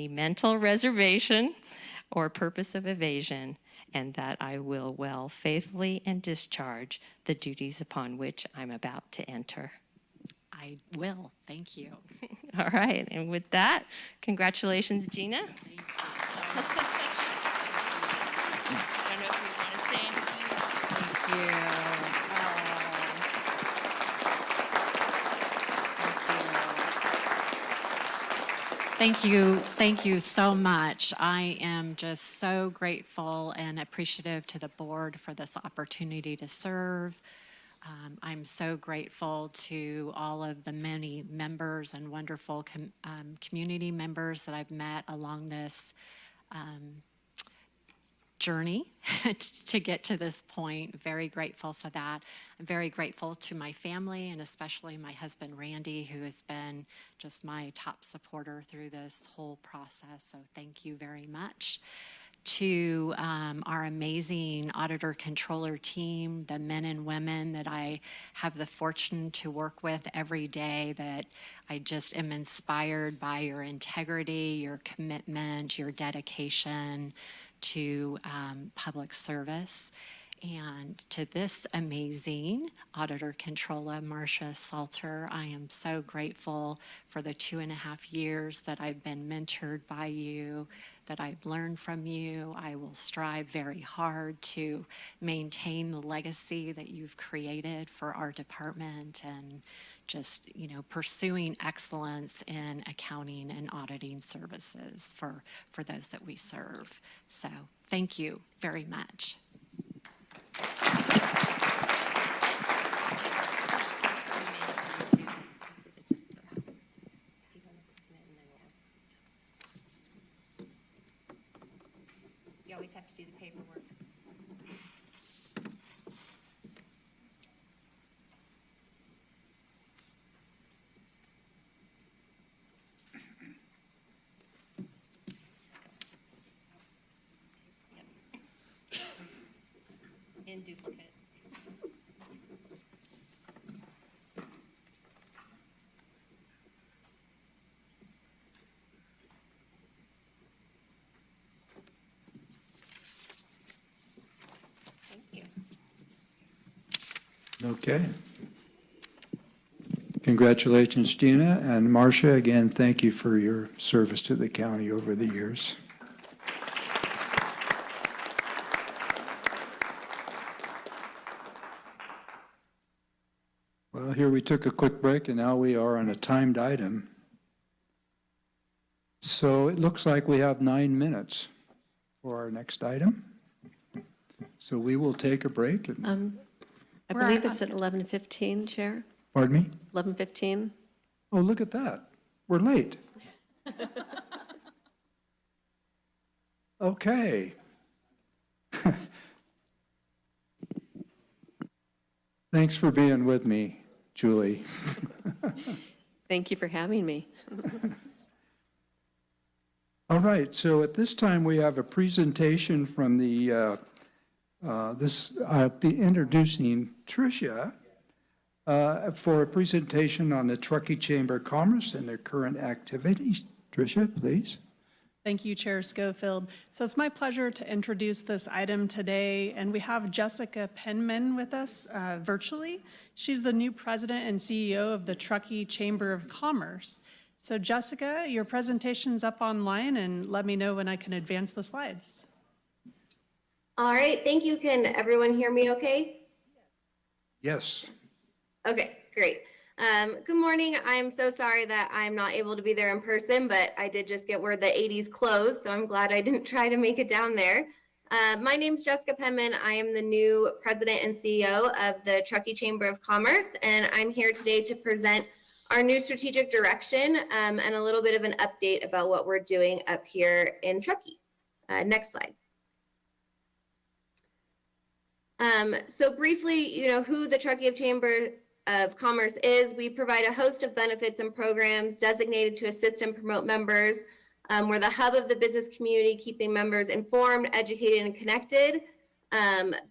mental reservation or purpose of evasion, and that I will well, faithfully, and discharge the duties upon which I'm about to enter. I will. Thank you. All right. And with that, congratulations, Gina. Thank you so much. I don't know if you want to say anything. Thank you. Thank you. Thank you so much. I am just so grateful and appreciative to the board for this opportunity to serve. I'm so grateful to all of the many members and wonderful community members that I've met along this journey to get to this point. Very grateful for that. I'm very grateful to my family, and especially my husband, Randy, who has been just my top supporter through this whole process. So thank you very much. To our amazing auditor controller team, the men and women that I have the fortune to work with every day, that I just am inspired by your integrity, your commitment, your dedication to public service. And to this amazing auditor controller, Marcia Salter, I am so grateful for the 2.5 years that I've been mentored by you, that I've learned from you. I will strive very hard to maintain the legacy that you've created for our department, and just, pursuing excellence in accounting and auditing services for those that we serve. So thank you very much. You always have to do the paperwork. In duplicate. Thank you. Okay. Congratulations, Gina, and Marcia, again, thank you for your service to the county over the years. Well, here we took a quick break, and now we are on a timed item. So it looks like we have 9 minutes for our next item. So we will take a break. I believe it's at 11:15, Chair. Pardon me? 11:15. Oh, look at that. We're late. Okay. Thanks for being with me, Julie. Thank you for having me. All right, so at this time, we have a presentation from the, I'll be introducing Tricia for a presentation on the Truckee Chamber of Commerce and their current activities. Tricia, please. Thank you, Chair Schofield. So it's my pleasure to introduce this item today, and we have Jessica Penman with us virtually. She's the new president and CEO of the Truckee Chamber of Commerce. So Jessica, your presentation's up online, and let me know when I can advance the slides. All right, thank you. Can everyone hear me okay? Yes. Okay, great. Good morning. I'm so sorry that I'm not able to be there in person, but I did just get word that 80's closed, so I'm glad I didn't try to make it down there. My name's Jessica Penman. I am the new president and CEO of the Truckee Chamber of Commerce, and I'm here today to present our new strategic direction and a little bit of an update about what we're doing up here in Truckee. Next slide. So briefly, who the Truckee Chamber of Commerce is. We provide a host of benefits and programs designated to assist and promote members. We're the hub of the business community, keeping members informed, educated, and connected.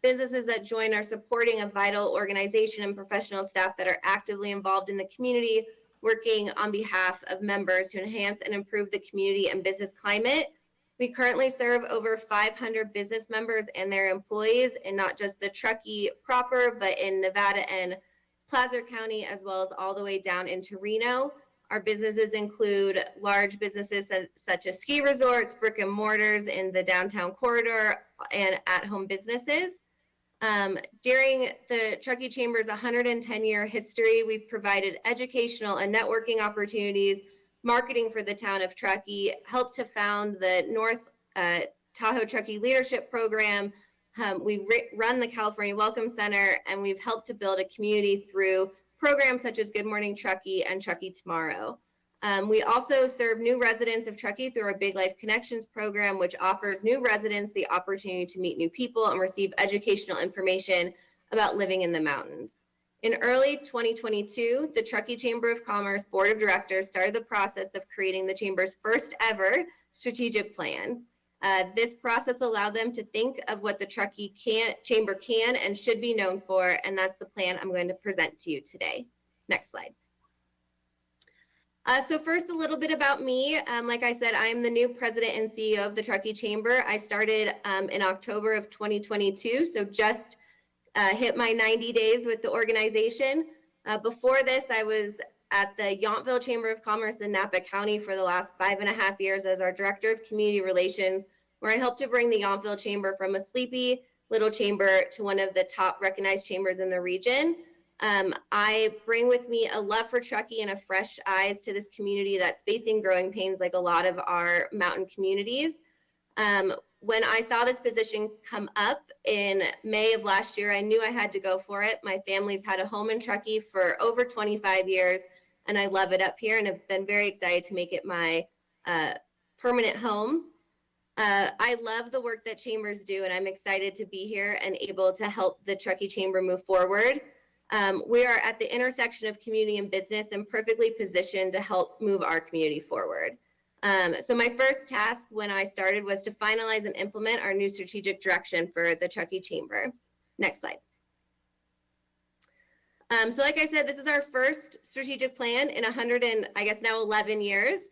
Businesses that join are supporting a vital organization and professional staff that are actively involved in the community, working on behalf of members to enhance and improve the community and business climate. We currently serve over 500 business members and their employees in not just the Truckee proper, but in Nevada and Placer County, as well as all the way down into Reno. Our businesses include large businesses such as ski resorts, brick and mortars in the downtown corridor, and at-home businesses. During the Truckee Chamber's 110-year history, we've provided educational and networking opportunities, marketing for the town of Truckee, helped to found the North Tahoe Truckee Leadership Program. We run the California Welcome Center, and we've helped to build a community through programs such as Good Morning Truckee and Truckee Tomorrow. We also serve new residents of Truckee through our Big Life Connections program, which offers new residents the opportunity to meet new people and receive educational information about living in the mountains. In early 2022, the Truckee Chamber of Commerce Board of Directors started the process of creating the Chamber's first ever strategic plan. This process allowed them to think of what the Truckee Chamber can and should be known for, and that's the plan I'm going to present to you today. Next slide. So first, a little bit about me. Like I said, I am the new president and CEO of the Truckee Chamber. I started in October of 2022, so just hit my 90 days with the organization. Before this, I was at the Yountville Chamber of Commerce in Napa County for the last 5.5 years as our Director of Community Relations, where I helped to bring the Yountville Chamber from a sleepy little chamber to one of the top recognized chambers in the region. I bring with me a love for Truckee and a fresh eyes to this community that's facing growing pains like a lot of our mountain communities. When I saw this position come up in May of last year, I knew I had to go for it. My family's had a home in Truckee for over 25 years, and I love it up here and have been very excited to make it my permanent home. I love the work that chambers do, and I'm excited to be here and able to help the Truckee Chamber move forward. We are at the intersection of community and business and perfectly positioned to help move our community forward. So my first task when I started was to finalize and implement our new strategic direction for the Truckee Chamber. Next slide. So like I said, this is our first strategic plan in 11 years,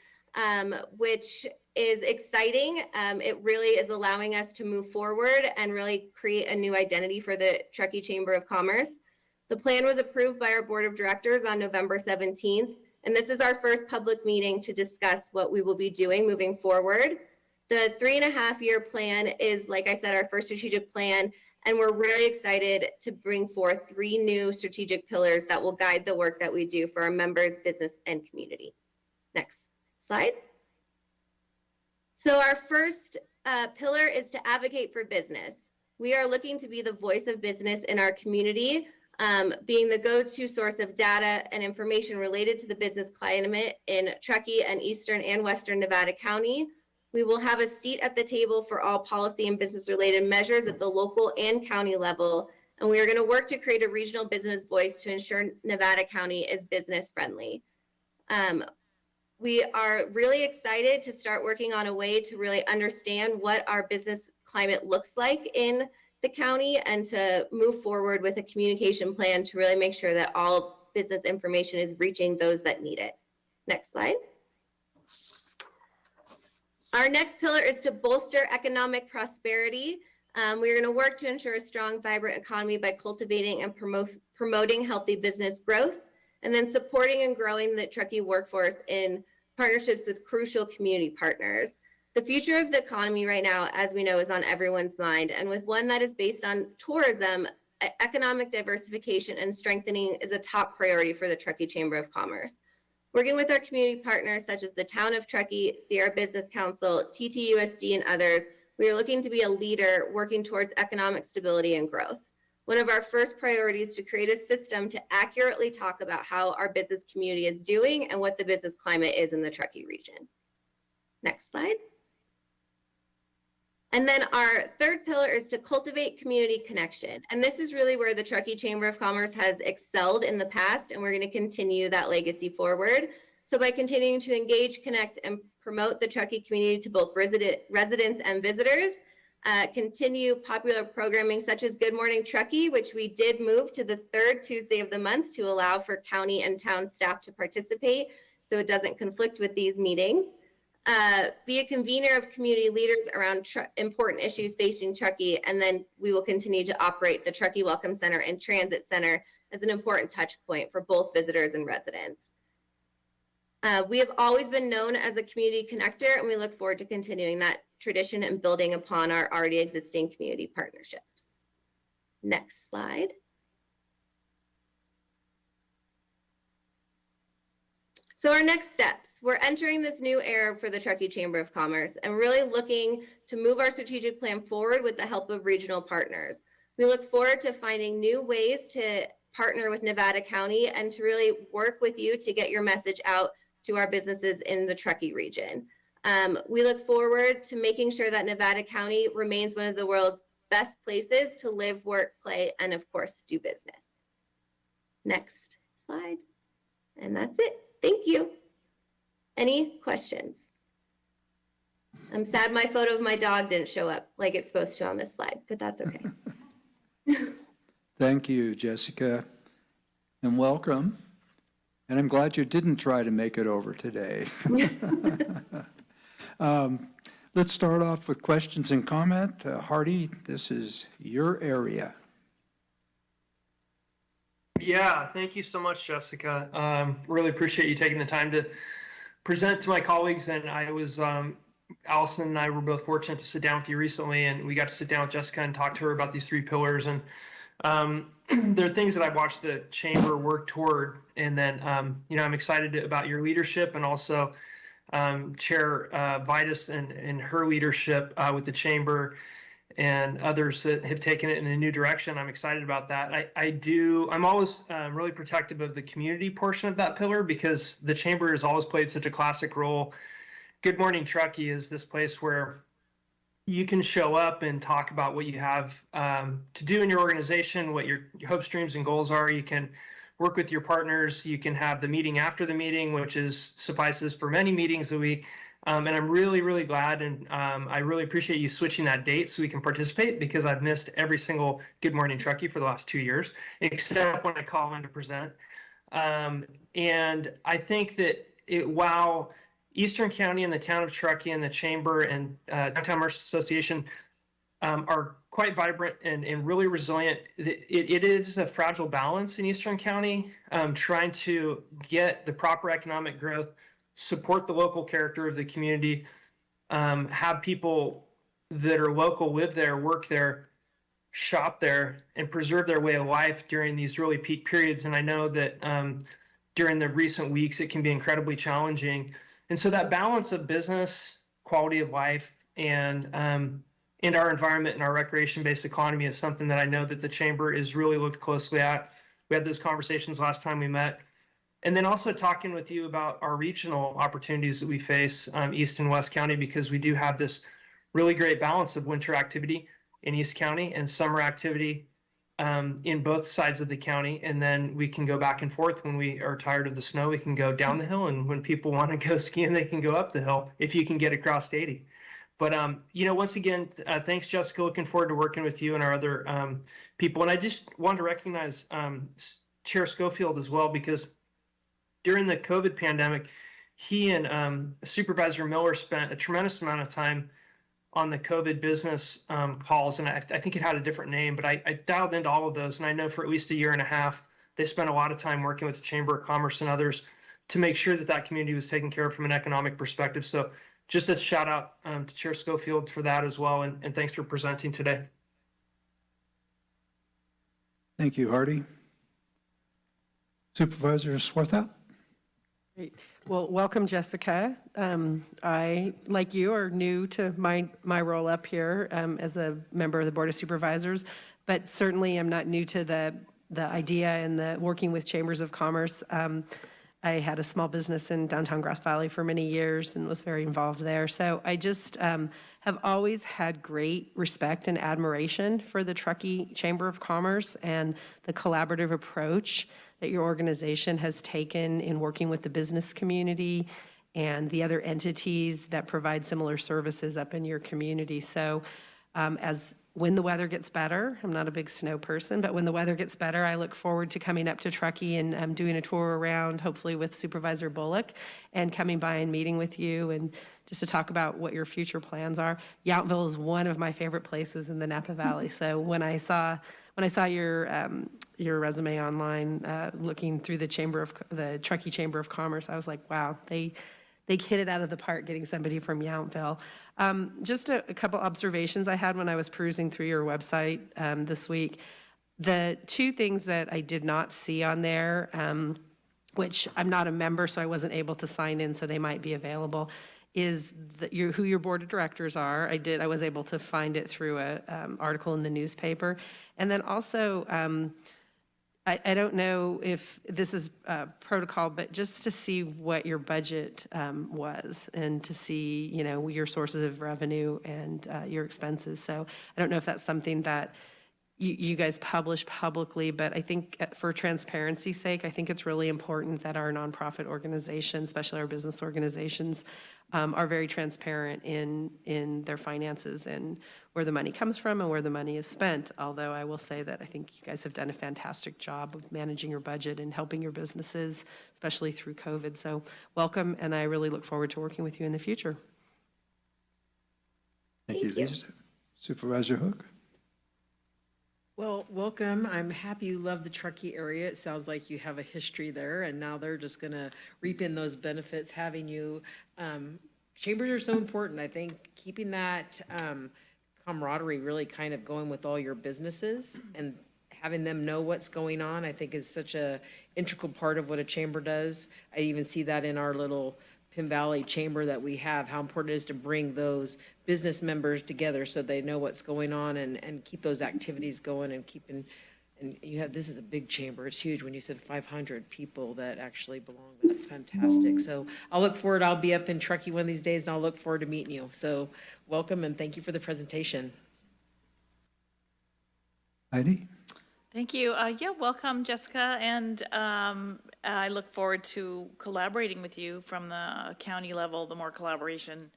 which is exciting. It really is allowing us to move forward and really create a new identity for the Truckee Chamber of Commerce. The plan was approved by our Board of Directors on November 17th, and this is our first public meeting to discuss what we will be doing moving forward. The 3.5-year plan is, like I said, our first strategic plan, and we're really excited to bring forth 3 new strategic pillars that will guide the work that we do for our members, business, and community. Next slide. So our first pillar is to advocate for business. We are looking to be the voice of business in our community, being the go-to source of data and information related to the business climate in Truckee and Eastern and Western Nevada County. We will have a seat at the table for all policy and business-related measures at the local and county level, And we are going to work to create a regional business voice to ensure Nevada County is business friendly. We are really excited to start working on a way to really understand what our business climate looks like in the county and to move forward with a communication plan to really make sure that all business information is reaching those that need it. Next slide. Our next pillar is to bolster economic prosperity. We are going to work to ensure a strong, vibrant economy by cultivating and promoting healthy business growth, and then supporting and growing the Truckee workforce in partnerships with crucial community partners. The future of the economy right now, as we know, is on everyone's mind, and with one that is based on tourism, economic diversification and strengthening is a top priority for the Truckee Chamber of Commerce. Working with our community partners such as the Town of Truckee, Sierra Business Council, TTUSD, and others, we are looking to be a leader working towards economic stability and growth. One of our first priorities is to create a system to accurately talk about how our business community is doing and what the business climate is in the Truckee region. Next slide. And then our third pillar is to cultivate community connection. And this is really where the Truckee Chamber of Commerce has excelled in the past, and we're going to continue that legacy forward. So by continuing to engage, connect, and promote the Truckee community to both residents and visitors, continue popular programming such as Good Morning Truckee, which we did move to the third Tuesday of the month to allow for county and town staff to participate so it doesn't conflict with these meetings. Be a convener of community leaders around important issues facing Truckee, and then we will continue to operate the Truckee Welcome Center and Transit Center as an important touch point for both visitors and residents. We have always been known as a community connector, and we look forward to continuing that tradition and building upon our already existing community partnerships. Next slide. So our next steps, we're entering this new era for the Truckee Chamber of Commerce and really looking to move our strategic plan forward with the help of regional partners. We look forward to finding new ways to partner with Nevada County and to really work with you to get your message out to our businesses in the Truckee region. We look forward to making sure that Nevada County remains one of the world's best places to live, work, play, and of course, do business. Next slide. And that's it. Thank you. Any questions? I'm sad my photo of my dog didn't show up like it's supposed to on this slide, but that's okay. Thank you, Jessica, and welcome. And I'm glad you didn't try to make it over today. Let's start off with questions and comment. Hardy, this is your area. Yeah, thank you so much, Jessica. Really appreciate you taking the time to present to my colleagues. And I was, Allison and I were both fortunate to sit down with you recently, and we got to sit down with Jessica and talk to her about these 3 pillars. And there are things that I've watched the chamber work toward. And then, I'm excited about your leadership and also Chair Vitus and her leadership with the chamber and others that have taken it in a new direction. I'm excited about that. I'm always really protective of the community portion of that pillar because the chamber has always played such a classic role. Good Morning Truckee is this place where you can show up and talk about what you have to do in your organization, what your hopes, dreams, and goals are. You can work with your partners. You can have the meeting after the meeting, which suffices for many meetings a week. And I'm really, really glad, and I really appreciate you switching that date so we can participate because I've missed every single Good Morning Truckee for the last 2 years, except when I call in to present. And I think that while Eastern County and the Town of Truckee and the Chamber and Downtown Merchants Association are quite vibrant and really resilient, it is a fragile balance in Eastern County, trying to get the proper economic growth, support the local character of the community, have people that are local live there, work there, shop there, and preserve their way of life during these really peak periods. And I know that during the recent weeks, it can be incredibly challenging. And so that balance of business, quality of life, and our environment and our recreation-based economy is something that I know that the Chamber is really looked closely at. We had those conversations last time we met. And then also talking with you about our regional opportunities that we face, East and West County, because we do have this really great balance of winter activity in East County and summer activity in both sides of the county, and then we can go back and forth. When we are tired of the snow, we can go down the hill, and when people want to go skiing, they can go up the hill if you can get across 80. But once again, thanks, Jessica. Looking forward to working with you and our other people. And I just want to recognize Chair Schofield as well, because during the COVID pandemic, he and Supervisor Miller spent a tremendous amount of time on the COVID business calls, and I think it had a different name, but I dialed into all of those, and I know for at least a year and a half, they spent a lot of time working with the Chamber of Commerce and others to make sure that that community was taken care of from an economic perspective. So just a shout out to Chair Schofield for that as well, and thanks for presenting today. Thank you, Hardy. Supervisor Swarthout? Great. Well, welcome, Jessica. I, like you, are new to my role up here as a member of the Board of Supervisors, but certainly I'm not new to the idea and the working with chambers of commerce. I had a small business in downtown Grass Valley for many years and was very involved there. So I just have always had great respect and admiration for the Truckee Chamber of Commerce and the collaborative approach that your organization has taken in working with the business community and the other entities that provide similar services up in your community. So when the weather gets better, I'm not a big snow person, but when the weather gets better, I look forward to coming up to Truckee and doing a tour around, hopefully with Supervisor Bullock, and coming by and meeting with you and just to talk about what your future plans are. Yountville is one of my favorite places in the Napa Valley. So when I saw your resume online, looking through the Truckee Chamber of Commerce, I was like, wow, they hit it out of the park getting somebody from Yountville. Just a couple observations I had when I was perusing through your website this week. The two things that I did not see on there, which I'm not a member, so I wasn't able to sign in, so they might be available, is who your board of directors are. I was able to find it through an article in the newspaper. And then also, I don't know if this is protocol, but just to see what your budget was and to see, your sources of revenue and your expenses. So I don't know if that's something that you guys publish publicly, but I think for transparency's sake, I think it's really important that our nonprofit organizations, especially our business organizations, are very transparent in their finances and where the money comes from and where the money is spent. Although I will say that I think you guys have done a fantastic job of managing your budget and helping your businesses, especially through COVID. So welcome, and I really look forward to working with you in the future. Thank you, Lisa. Supervisor Hook? Well, welcome. I'm happy you love the Truckee area. It sounds like you have a history there, and now they're just going to reap in those benefits having you. Chambers are so important. I think keeping that camaraderie really kind of going with all your businesses and having them know what's going on, I think is such a integral part of what a chamber does. I even see that in our little Pin Valley chamber that we have, how important it is to bring those business members together so they know what's going on and keep those activities going and keeping, and this is a big chamber. It's huge. When you said 500 people that actually belong, that's fantastic. So I'll look forward, I'll be up in Truckee one of these days and I'll look forward to meeting you. So welcome and thank you for the presentation. Heidi? Thank you. Welcome, Jessica, and I look forward to collaborating with you from the county level. The more collaboration,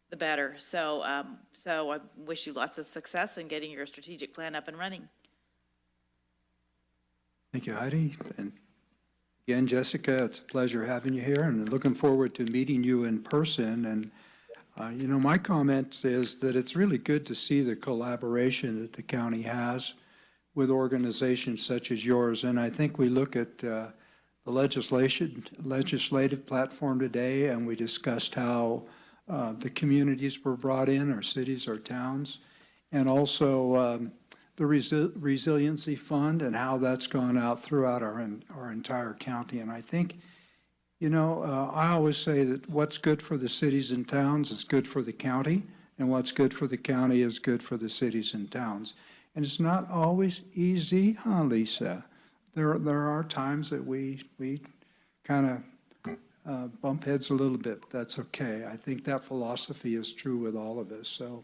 the better. So I wish you lots of success in getting your strategic plan up and running. Thank you, Heidi. And again, Jessica, it's a pleasure having you here and looking forward to meeting you in person. And, my comment is that it's really good to see the collaboration that the county has with organizations such as yours. And I think we look at the legislative platform today, and we discussed how the communities were brought in, our cities, our towns, and also the resiliency fund and how that's gone out throughout our entire county. And I think, I always say that what's good for the cities and towns is good for the county, and what's good for the county is good for the cities and towns. And it's not always easy, huh, Lisa? There are times that we kind of bump heads a little bit. That's okay. I think that philosophy is true with all of us. So,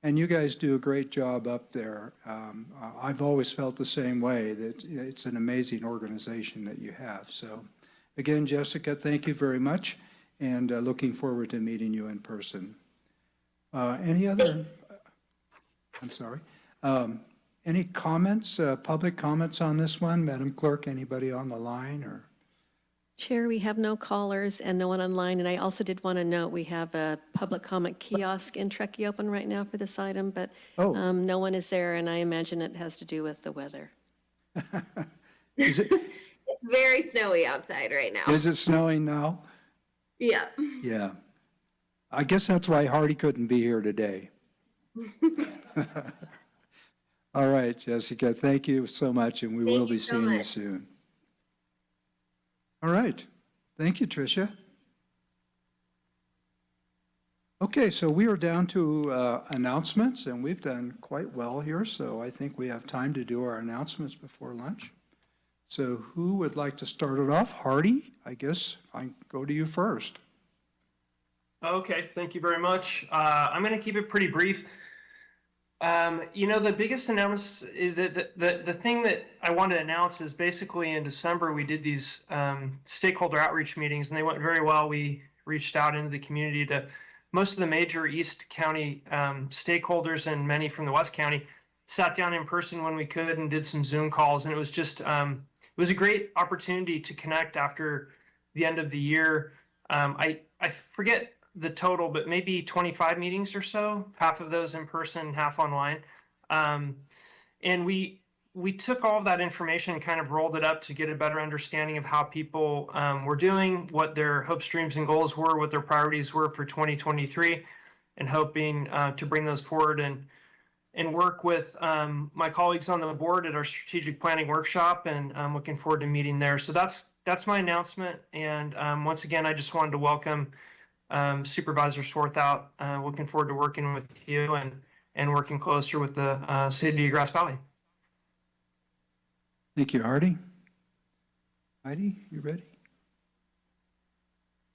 And you guys do a great job up there. I've always felt the same way, that it's an amazing organization that you have. So again, Jessica, thank you very much, and looking forward to meeting you in person. Any other, I'm sorry, any comments, public comments on this one? Madam Clerk, anybody on the line or? Chair, we have no callers and no one online, and I also did want to note we have a public comment kiosk in Truckee open right now for this item, but no one is there, and I imagine it has to do with the weather. Is it, It's very snowy outside right now. is it snowing now? Yeah. Yeah. I guess that's why Hardy couldn't be here today. All right, Jessica, thank you so much, and we Thank will you be so seeing you much. soon. All right. Thank you, Tricia. Okay, so we are down to announcements, and we've done quite well here, so I think we have time to do our announcements before lunch. So who would like to start it off? Hardy, I guess I go to you first. Okay, thank you very much. I'm going to keep it pretty brief. The biggest announcement, the thing that I want to announce is basically in December, we did these stakeholder outreach meetings, and they went very well. We reached out into the community to most of the major East County stakeholders, and many from the West County, sat down in person when we could and did some Zoom calls. And it was just, it was a great opportunity to connect after the end of the year. I forget the total, but maybe 25 meetings or so, half of those in person, half online. And we took all of that information and kind of rolled it up to get a better understanding of how people were doing, what their hopes, dreams, and goals were, what their priorities were for 2023, and hoping to bring those forward and work with my colleagues on the board at our strategic planning workshop, and I'm looking forward to meeting there. So that's my announcement. And once again, I just wanted to welcome Supervisor Swarthout. Looking forward to working with you and working closer with the city of Grass Valley. Thank you, Hardy. Heidi, you ready?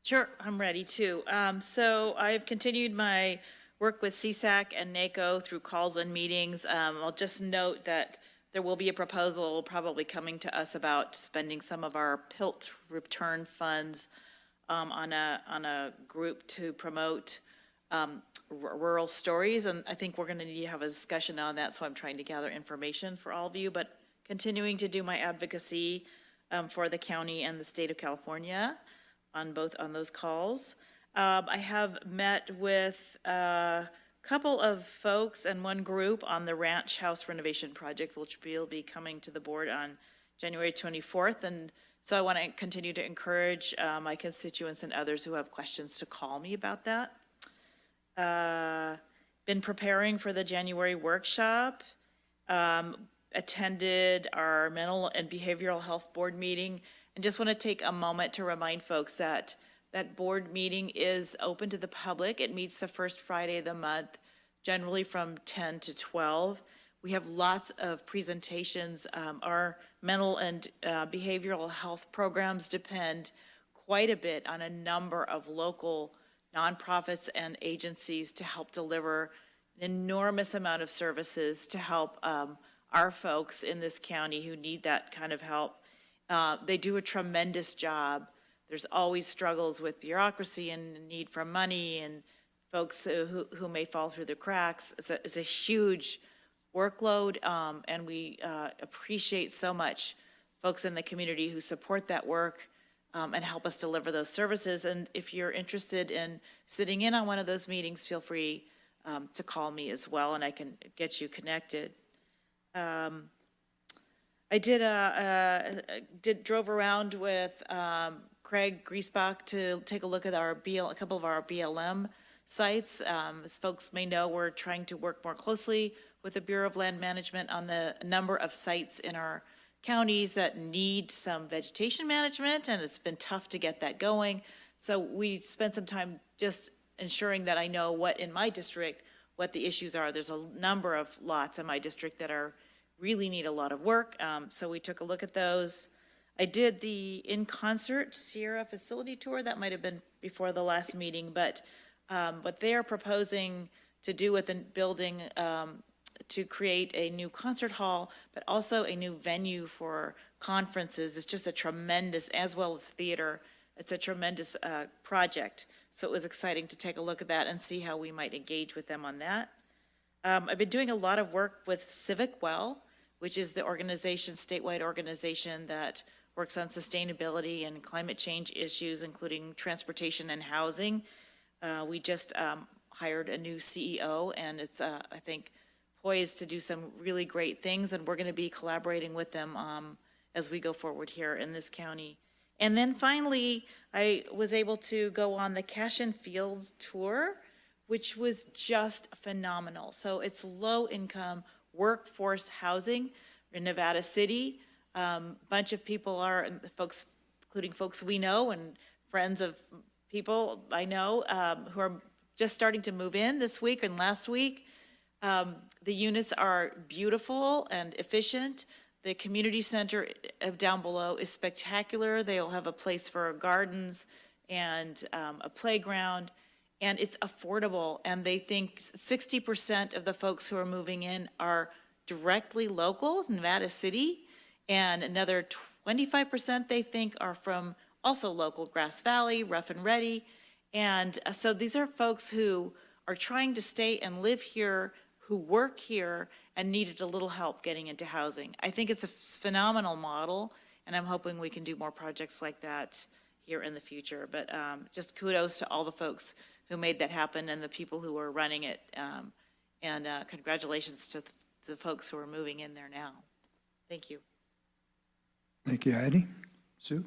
Sure, I'm ready too. So I've continued my work with CSAC and NACO through calls and meetings. I'll just note that there will be a proposal probably coming to us about spending some of our PILT return funds on a group to promote rural stories, and I think we're going to need to have a discussion on that, so I'm trying to gather information for all of you, but continuing to do my advocacy for the county and the state of California on those calls. I have met with a couple of folks and one group on the ranch house renovation project, which will be coming to the board on January 24th, and so I want to continue to encourage my constituents and others who have questions to call me about that. Been preparing for the January workshop. Attended our mental and behavioral health board meeting, and just want to take a moment to remind folks that that board meeting is open to the public. It meets the first Friday of the month, generally from 10 to 12. We have lots of presentations. Our mental and behavioral health programs depend quite a bit on a number of local nonprofits and agencies to help deliver an enormous amount of services to help our folks in this county who need that kind of help. They do a tremendous job. There's always struggles with bureaucracy and need for money and folks who may fall through the cracks. It's a huge workload, and we appreciate so much folks in the community who support that work and help us deliver those services. And if you're interested in sitting in on one of those meetings, feel free to call me as well, and I can get you connected. I drove around with Craig Griesbach to take a look at a couple of our BLM sites. As folks may know, we're trying to work more closely with the Bureau of Land Management on the number of sites in our counties that need some vegetation management, and it's been tough to get that going. So we spent some time just ensuring that I know what in my district, what the issues are. There's a number of lots in my district that really need a lot of work. So we took a look at those. I did the In Concert Sierra facility tour. That might have been before the last meeting, but what they are proposing to do with building, to create a new concert hall, but also a new venue for conferences. It's just a tremendous, as well as theater, it's a tremendous project. So it was exciting to take a look at that and see how we might engage with them on that. I've been doing a lot of work with Civic Well, which is the organization, statewide organization that works on sustainability and climate change issues, including transportation and housing. We just hired a new CEO, and it's, I think, poised to do some really great things, and we're going to be collaborating with them as we go forward here in this county. And then finally, I was able to go on the Cash and Fields tour, which was just phenomenal. So it's low-income workforce housing in Nevada City. Bunch of people are, and folks, including folks we know and friends of people I know who are just starting to move in this week and last week. The units are beautiful and efficient. The community center down below is spectacular. They'll have a place for gardens and a playground, and it's affordable. And they think 60% of the folks who are moving in are directly local, Nevada City, and another 25% they think are from also local, Grass Valley, Rough and Ready. And so these are folks who are trying to stay and live here, who work here, and needed a little help getting into housing. I think it's a phenomenal model, and I'm hoping we can do more projects like that here in the future. But just kudos to all the folks who made that happen and the people who are running it. And congratulations to the folks who are moving in there now. Thank you. Thank you, Heidi. Sue?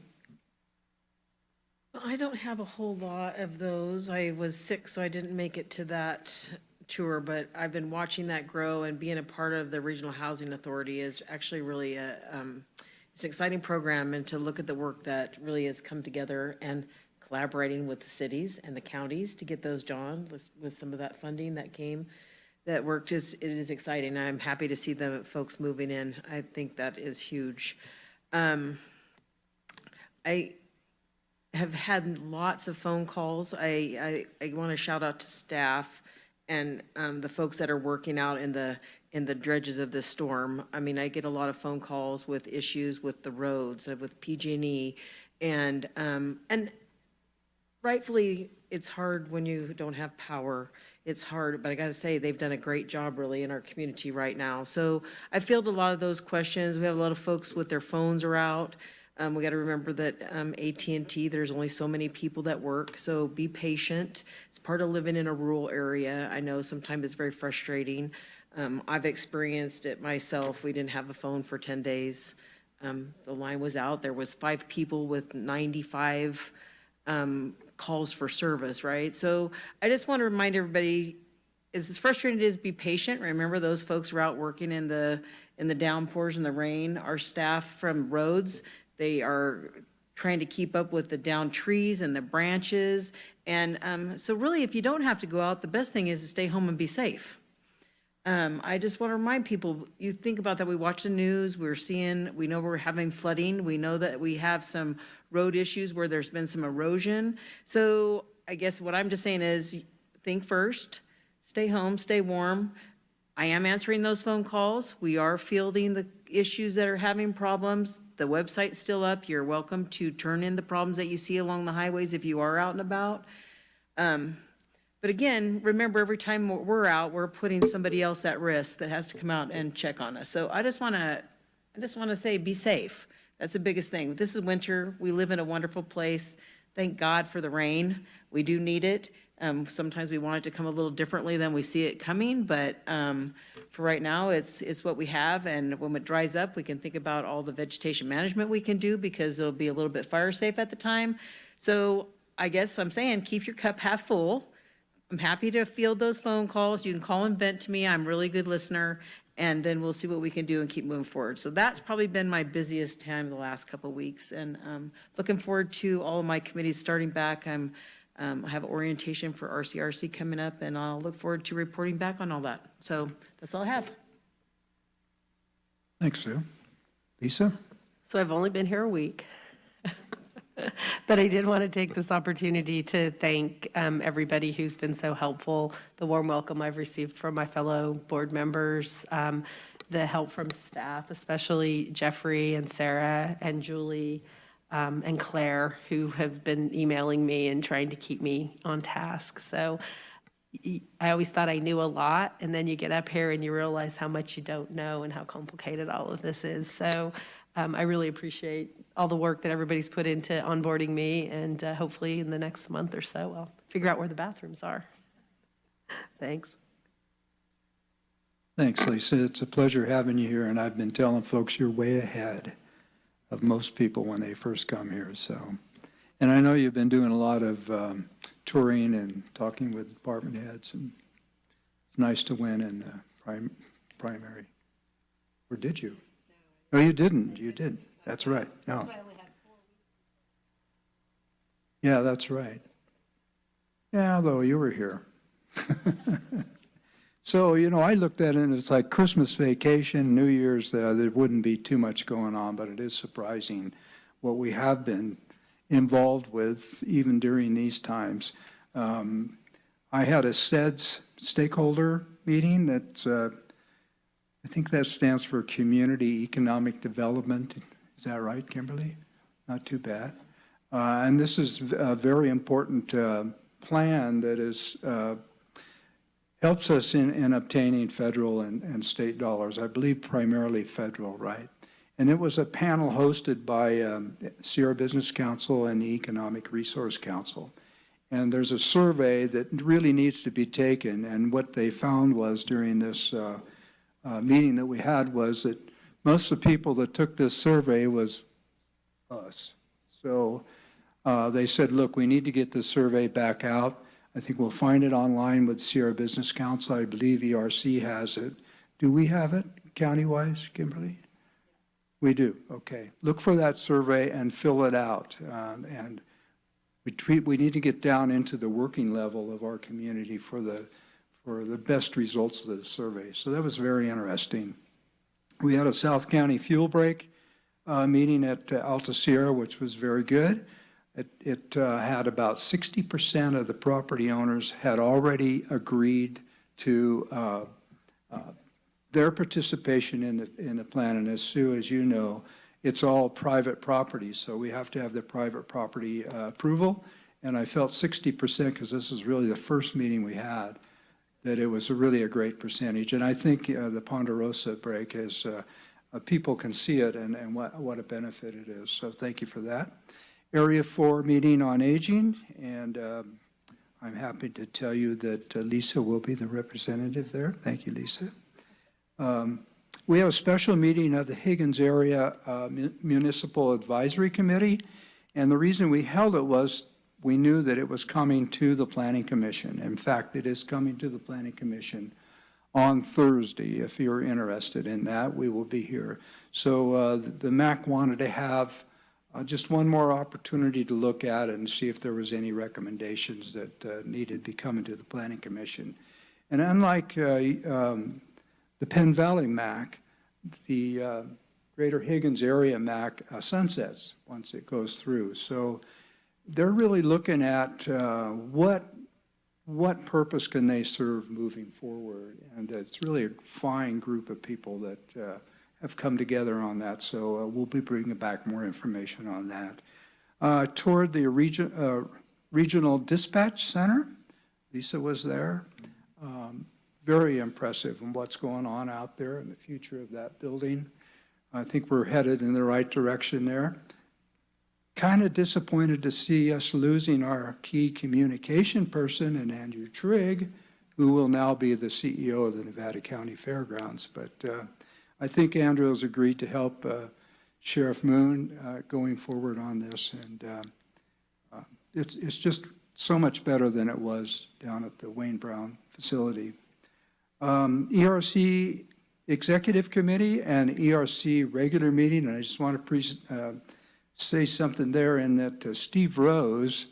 I don't have a whole lot of those. I was sick, so I didn't make it to that tour, but I've been watching that grow, and being a part of the Regional Housing Authority is actually really it's an exciting program, and to look at the work that really has come together and collaborating with the cities and the counties to get those done with some of that funding that came, that worked, it is exciting. I'm happy to see the folks moving in. I think that is huge. I have had lots of phone calls. I want to shout out to staff and the folks that are working out in the dredges of this storm. I mean, I get a lot of phone calls with issues with the roads, with PG&E, and rightfully, it's hard when you don't have power. It's hard, but I got to say, they've done a great job really in our community right now. So I fielded a lot of those questions. We have a lot of folks with their phones are out. We got to remember that AT&T, there's only so many people that work, so be patient. It's part of living in a rural area. I know sometimes it's very frustrating. I've experienced it myself. We didn't have a phone for 10 days. The line was out. There was 5 people with 95 calls for service, right? So I just want to remind everybody, as frustrating it is, be patient. Remember, those folks were out working in the downpours and the rain. Our staff from roads, they are trying to keep up with the downed trees and the branches. And so really, if you don't have to go out, the best thing is to stay home and be safe. I just want to remind people, you think about that, we watch the news, we know we're having flooding, we know that we have some road issues where there's been some erosion. So I guess what I'm just saying is, think first, stay home, stay warm. I am answering those phone calls. We are fielding the issues that are having problems. The website's still up. You're welcome to turn in the problems that you see along the highways if you are out and about. But again, remember, every time we're out, we're putting somebody else at risk that has to come out and check on us. So I just want to say, be safe. That's the biggest thing. This is winter. We live in a wonderful place. Thank God for the rain. We do need it. Sometimes we want it to come a little differently than we see it coming, but for right now, it's what we have. And when it dries up, we can think about all the vegetation management we can do, because it'll be a little bit fire safe at the time. So I guess I'm saying, keep your cup half full. I'm happy to field those phone calls. You can call and vent to me. I'm a really good listener. And then we'll see what we can do and keep moving forward. So that's probably been my busiest time the last couple of weeks. And looking forward to all of my committees starting back. I have orientation for RCRC coming up, and I'll look forward to reporting back on all that. So that's all I have. Thanks, Sue. Lisa? So I've only been here a week. But I did want to take this opportunity to thank everybody who's been so helpful, the warm welcome I've received from my fellow board members, the help from staff, especially Jeffrey and Sarah and Julie and Claire, who have been emailing me and trying to keep me on task. So I always thought I knew a lot, and then you get up here and you realize how much you don't know and how complicated all of this is. So I really appreciate all the work that everybody's put into onboarding me, and hopefully in the next month or so, I'll figure out where the bathrooms are. Thanks. Thanks, Lisa. It's a pleasure having you here, and I've been telling folks you're way ahead of most people when they first come here. So, and I know you've been doing a lot of touring and talking with department heads, and it's nice to win in the primary. Or did you? No, you didn't. You did. That's right. No. Yeah, that's right. Yeah, though you were here. So, you know, I looked at it and it's like Christmas vacation, New Year's, there wouldn't be too much going on, but it is surprising what we have been involved with even during these times. I had a SEDS stakeholder meeting that's, I think that stands for Community Economic Development. Is that right, Kimberly? Not too bad. And this is a very important plan that is helps us in obtaining federal and state dollars. I believe primarily federal, right? And it was a panel hosted by Sierra Business Council and the Economic Resource Council. And there's a survey that really needs to be taken. And what they found was during this meeting that we had was that most of the people that took this survey was us. So they said, look, we need to get this survey back out. I think we'll find it online with Sierra Business Council. I believe ERC has it. Do we have it county-wise, Kimberly? We do, okay. Look for that survey and fill it out. And we need to get down into the working level of our community for the best results of the survey. So that was very interesting. We had a South County fuel break meeting at Alta Sierra, which was very good. It had about 60% of the property owners had already agreed to their participation in the plan. And as Sue, as you know, it's all private property, so we have to have the private property approval. And I felt 60%, because this is really the first meeting we had, that it was really a great percentage. And I think the Ponderosa break is, people can see it and what a benefit it is. So thank you for that. Area 4 meeting on aging, and I'm happy to tell you that Lisa will be the representative there. Thank you, Lisa. We have a special meeting of the Higgins Area Municipal Advisory Committee, and the reason we held it was we knew that it was coming to the Planning Commission. In fact, it is coming to the Planning Commission on Thursday. If you're interested in that, we will be here. So the MAC wanted to have just one more opportunity to look at it and see if there was any recommendations that needed to be coming to the Planning Commission. And unlike the Penn Valley MAC, the Greater Higgins Area MAC sunsets once it goes through. So they're really looking at what purpose can they serve moving forward. And it's really a fine group of people that have come together on that, so we'll be bringing back more information on that. Toward the Regional Dispatch Center, Lisa was there. Very impressive in what's going on out there in the future of that building. I think we're headed in the right direction there. Kind of disappointed to see us losing our key communication person in Andrew Trigg, who will now be the CEO of the Nevada County Fairgrounds. But I think Andrew has agreed to help Sheriff Moon going forward on this, and it's just so much better than it was down at the Wayne Brown facility. ERC Executive Committee and ERC regular meeting, and I just want to say something there in that Steve Rose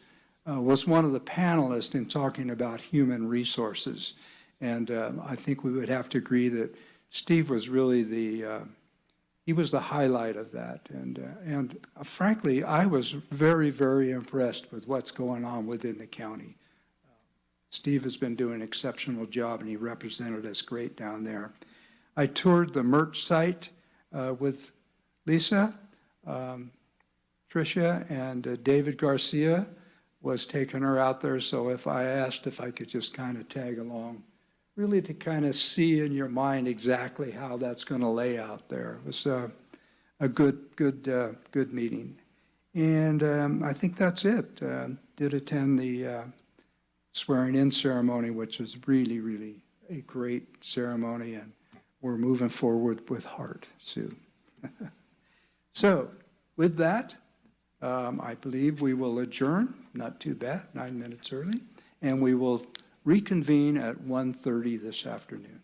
was one of the panelists in talking about human resources, and I think we would have to agree that Steve was really the he was the highlight of that. And frankly, I was very, very impressed with what's going on within the county. Steve has been doing an exceptional job, and he represented us great down there. I toured the merch site with Lisa, Tricia, and David Garcia was taking her out there, so if I asked if I could just kind of tag along, really to kind of see in your mind exactly how that's going to lay out there. It was a good meeting. And I think that's it. Did attend the swearing-in ceremony, which was really, really a great ceremony, and we're moving forward with heart, Sue. So, with that, I believe we will adjourn, not too bad, 9 minutes early, and we will reconvene at 1:30 this afternoon.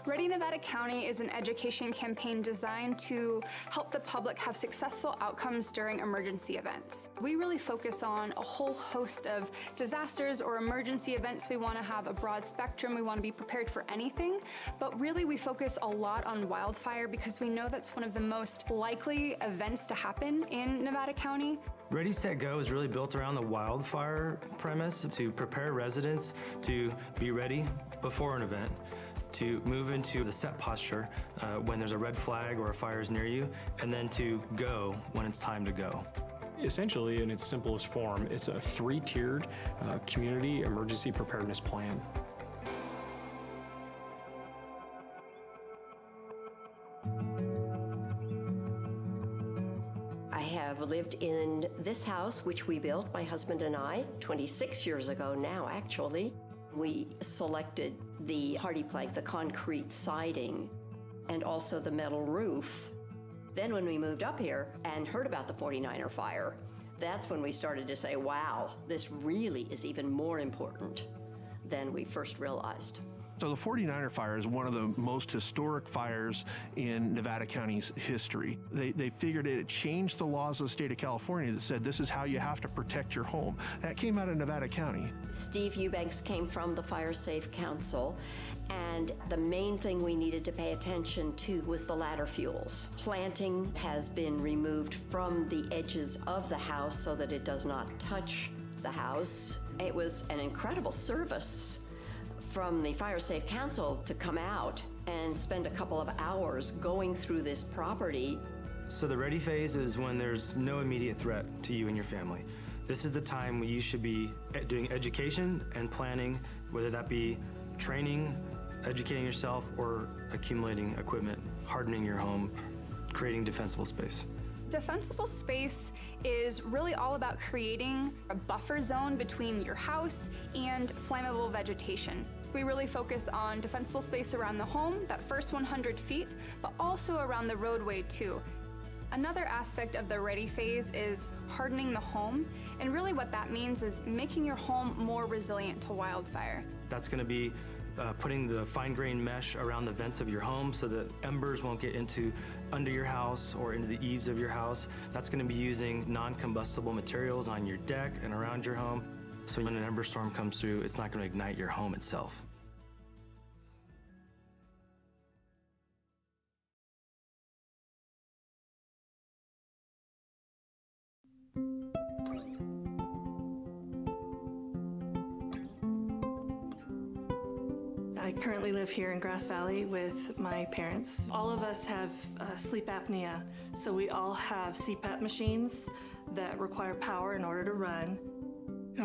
Ready Nevada County is an education campaign designed to help the public have successful outcomes during emergency events. We really focus on a whole host of disasters or emergency events. We want to have a broad spectrum. We want to be prepared for anything, but really we focus a lot on wildfire because we know that's one of the most likely events to happen in Nevada County. Ready, Set, Go is really built around the wildfire premise to prepare residents to be ready before an event, to move into the set posture when there's a red flag or a fire is near you, and then to go when it's time to go. Essentially, in its simplest form, it's a 3-tiered community emergency preparedness plan. I have lived in this house, which we built, my husband and I, 26 years ago now, actually. We selected the hardy plank, the concrete siding, and also the metal roof. Then when we moved up here and heard about the 49er fire, that's when we started to say, wow, this really is even more important than we first realized. So the 49er fire is one of the most historic fires in Nevada County's history. They figured it changed the laws of the state of California that said this is how you have to protect your home. That came out of Nevada County. Steve Eubanks came from the Fire Safe Council, and the main thing we needed to pay attention to was the ladder fuels. Planting has been removed from the edges of the house so that it does not touch the house. It was an incredible service from the Fire Safe Council to come out and spend a couple of hours going through this property. So the ready phase is when there's no immediate threat to you and your family. This is the time when you should be doing education and planning, whether that be training, educating yourself, or accumulating equipment, hardening your home, creating defensible space. Defensible space is really all about creating a buffer zone between your house and flammable vegetation. We really focus on defensible space around the home, that first 100 feet, but also around the roadway too. Another aspect of the ready phase is hardening the home, and really what that means is making your home more resilient to wildfire. That's going to be putting the fine-grained mesh around the vents of your home so that embers won't get under your house or into the eaves of your house. That's going to be using non-combustible materials on your deck and around your home. So when an ember storm comes through, it's not going to ignite your home itself. I currently live here in Grass Valley with my parents. All of us have sleep apnea, so we all have CPAP machines that require power in order to run.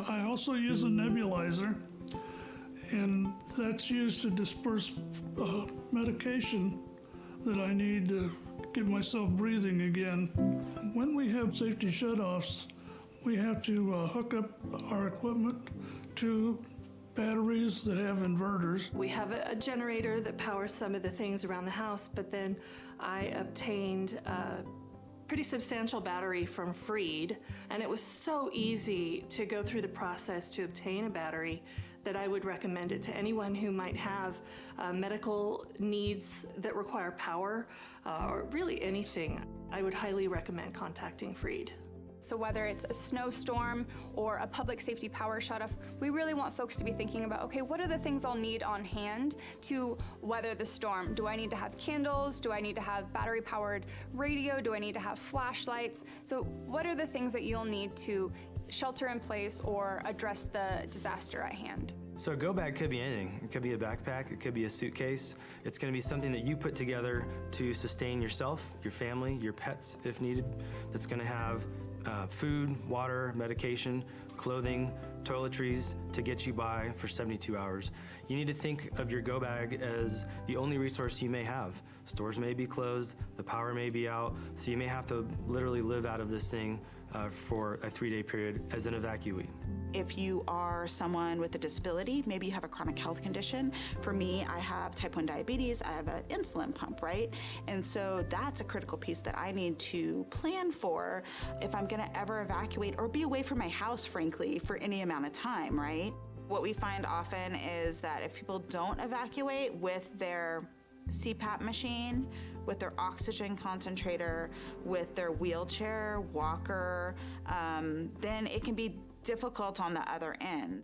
I also use a nebulizer, and that's used to disperse medication that I need to get myself breathing again. When we have safety shutoffs, we have to hook up our equipment to batteries that have inverters. We have a generator that powers some of the things around the house, but then I obtained pretty substantial battery from Freed, and it was so easy to go through the process to obtain a battery that I would recommend it to anyone who might have medical needs that require power, or really anything. I would highly recommend contacting Freed. So whether it's a snowstorm or a public safety power shutoff, we really want folks to be thinking about, okay, what are the things I'll need on hand to weather the storm? Do I need to have candles? Do I need to have battery-powered radio? Do I need to have flashlights? So what are the things that you'll need to shelter in place or address the disaster at hand? So a go bag could be anything. It could be a backpack, it could be a suitcase. It's gonna be something that you put together to sustain yourself, your family, your pets if needed. That's gonna have food, water, medication, clothing, toiletries to get you by for 72 hours. You need to think of your go bag as the only resource you may have. Stores may be closed, the power may be out, so you may have to literally live out of this thing for a 3-day period as an evacuee. If you are someone with a disability, maybe you have a chronic health condition. For me, I have type 1 diabetes, I have an insulin pump, right? And so that's a critical piece that I need to plan for if I'm gonna ever evacuate or be away from my house, frankly, for any amount of time, right? What we find often is that if people don't evacuate with their CPAP machine, with their oxygen concentrator, with their wheelchair, walker, then it can be difficult on the other end.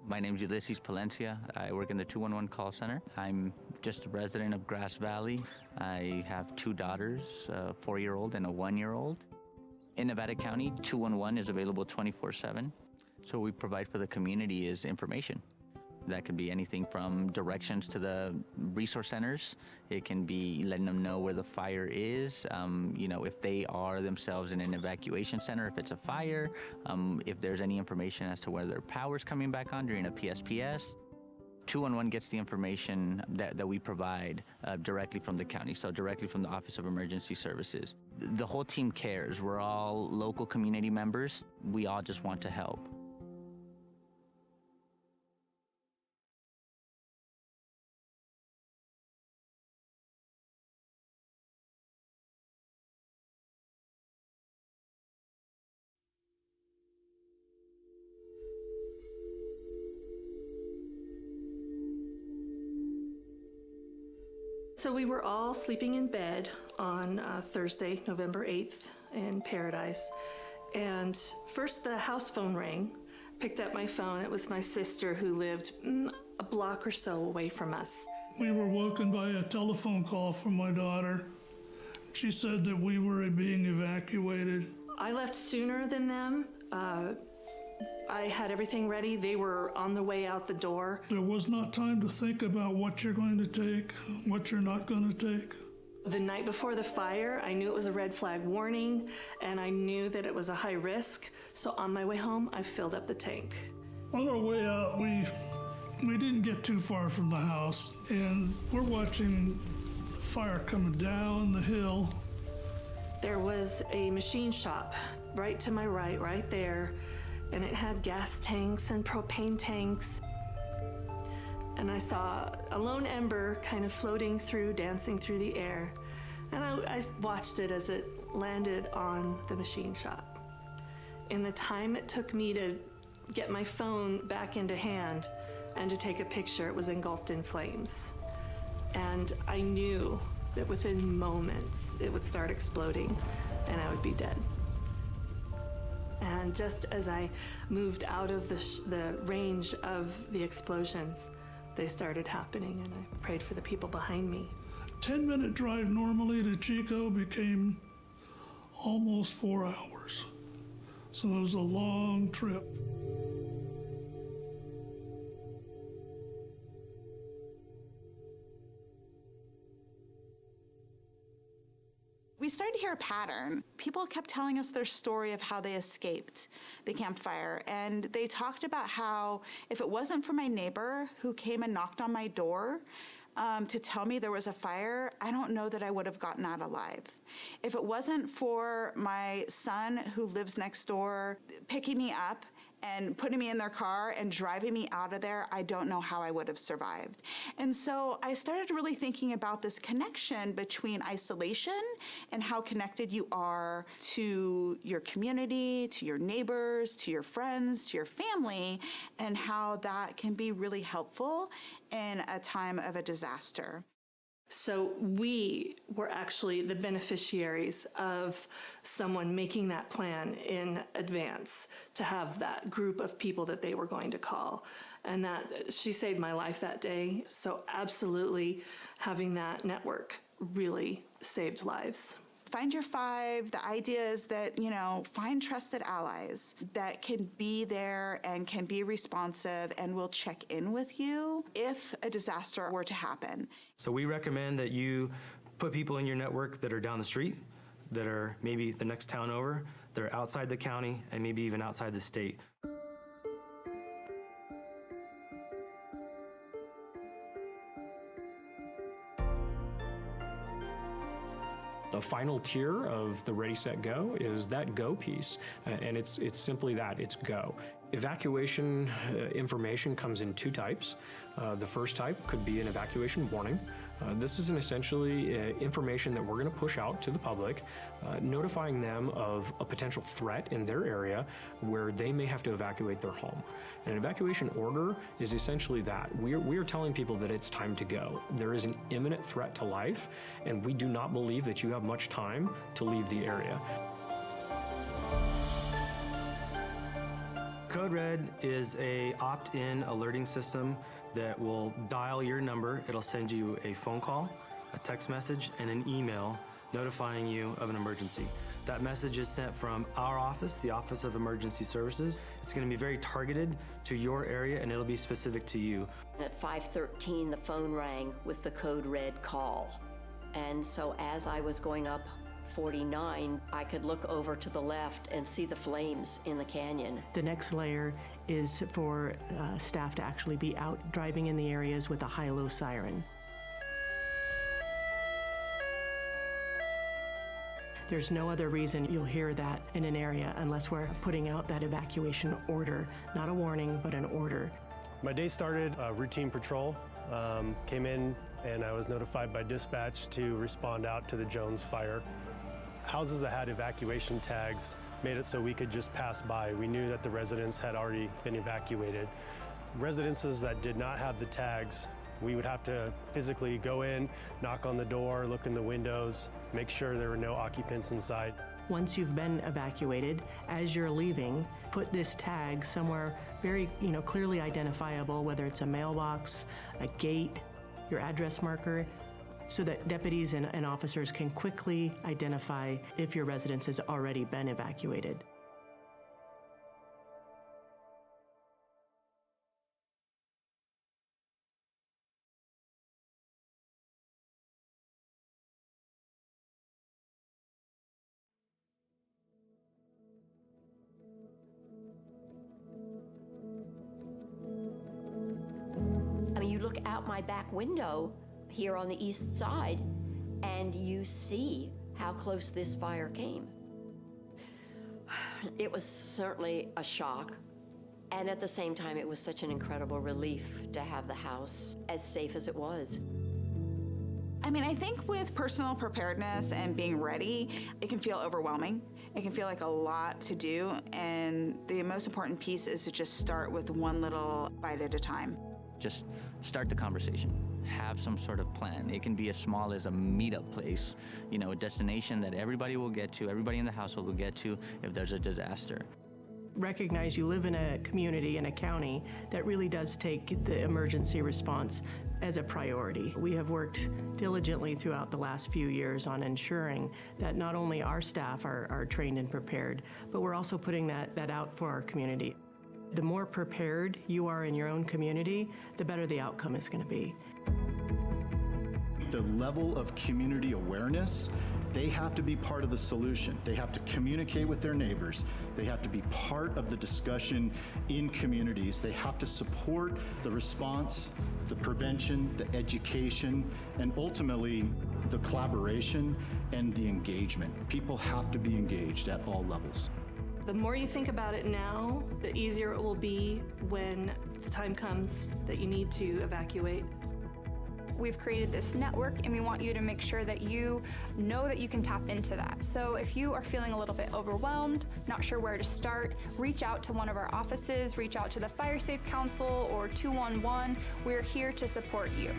My name is Ulysses Palencia. I work in the 211 call center. I'm just a resident of Grass Valley. I have 2 daughters, a 4-year-old and a 1-year-old. In Nevada County, 211 is available 24/7. So what we provide for the community is information. That could be anything from directions to the resource centers. It can be letting them know where the fire is, if they are themselves in an evacuation center, if it's a fire, if there's any information as to whether their power's coming back on during a PSPS. 211 gets the information that we provide directly from the county, so directly from the Office of Emergency Services. The whole team cares. We're all local community members. We all just want to help. So we were all sleeping in bed on Thursday, November 8th in Paradise. And first the house phone rang, picked up my phone. It was my sister who lived a block or so away from us. We were woken by a telephone call from my daughter. She said that we were being evacuated. I left sooner than them. I had everything ready. They were on the way out the door. There was not time to think about what you're going to take, what you're not going to take. The night before the fire, I knew it was a red flag warning, and I knew that it was a high risk. So on my way home, I filled up the tank. On our way out, we didn't get too far from the house, and we're watching fire coming down the hill. There was a machine shop right to my right there, and it had gas tanks and propane tanks. And I saw a lone ember kind of floating through, dancing through the air. And I watched it as it landed on the machine shop. In the time it took me to get my phone back into hand and to take a picture, it was engulfed in flames. And I knew that within moments it would start exploding and I would be dead. And just as I moved out of the range of the explosions, they started happening, and I prayed for the people behind me. 10-minute drive normally to Chico became almost 4 hours. So it was a long trip. We started to hear a pattern. People kept telling us their story of how they escaped the campfire. And they talked about how if it wasn't for my neighbor who came and knocked on my door to tell me there was a fire, I don't know that I would have gotten out alive. If it wasn't for my son who lives next door picking me up and putting me in their car and driving me out of there, I don't know how I would have survived. And so I started really thinking about this connection between isolation and how connected you are to your community, to your neighbors, to your friends, to your family, and how that can be really helpful in a time of a disaster. So we were actually the beneficiaries of someone making that plan in advance to have that group of people that they were going to call. And that she saved my life that day. So absolutely having that network really saved lives. Find your five. The idea is that, find trusted allies that can be there and can be responsive and will check in with you if a disaster were to happen. So we recommend that you put people in your network that are down the street, that are maybe the next town over, that are outside the county, and maybe even outside the state. The final tier of the Ready, Set, Go is that go piece, and it's simply that, it's go. Evacuation information comes in two types. The first type could be an evacuation warning. This is essentially information that we're going to push out to the public, notifying them of a potential threat in their area where they may have to evacuate their home. An evacuation order is essentially that. We are telling people that it's time to go. There is an imminent threat to life, and we do not believe that you have much time to leave the area. Code Red is a opt-in alerting system that will dial your number. It'll send you a phone call, a text message, and an email notifying you of an emergency. That message is sent from our office, the Office of Emergency Services. It's going to be very targeted to your area, and it'll be specific to you. At 5:13, the phone rang with the Code Red call. And so as I was going up 49, I could look over to the left and see the flames in the canyon. The next layer is for staff to actually be out driving in the areas with a high-low siren. There's no other reason you'll hear that in an area unless we're putting out that evacuation order, not a warning, but an order. My day started routine patrol, came in and I was notified by dispatch to respond out to the Jones fire. Houses that had evacuation tags made it so we could just pass by. We knew that the residents had already been evacuated. Residences that did not have the tags, we would have to physically go in, knock on the door, look in the windows, make sure there were no occupants inside. Once you've been evacuated, as you're leaving, put this tag somewhere very, clearly identifiable, whether it's a mailbox, a gate, your address marker, so that deputies and officers can quickly identify if your residence has already been evacuated. You look out my back window here on the east side, and you see how close this fire came. It was certainly a shock, and at the same time, it was such an incredible relief to have the house as safe as it was. I think with personal preparedness and being ready, it can feel overwhelming. It can feel like a lot to do, and the most important piece is to just start with one little bite at a time. Just start the conversation. Have some sort of plan. It can be as small as a meetup place, a destination that everybody will get to, everybody in the household will get to if there's a disaster. Recognize you live in a community, in a county, that really does take the emergency response as a priority. We have worked diligently throughout the last few years on ensuring that not only our staff are trained and prepared, but we're also putting that out for our community. The more prepared you are in your own community, the better the outcome is going to be. The level of community awareness, they have to be part of the solution. They have to communicate with their neighbors. They have to be part of the discussion in communities. They have to support the response, the prevention, the education, and ultimately the collaboration and the engagement. People have to be engaged at all levels. The more you think about it now, the easier it will be when the time comes that you need to evacuate. We've created this network and we want you to make sure that you know that you can tap into that. So if you are feeling a little bit overwhelmed, not sure where to start, reach out to one of our offices, reach out to the Fire Safe Council or 211. We're here to support you.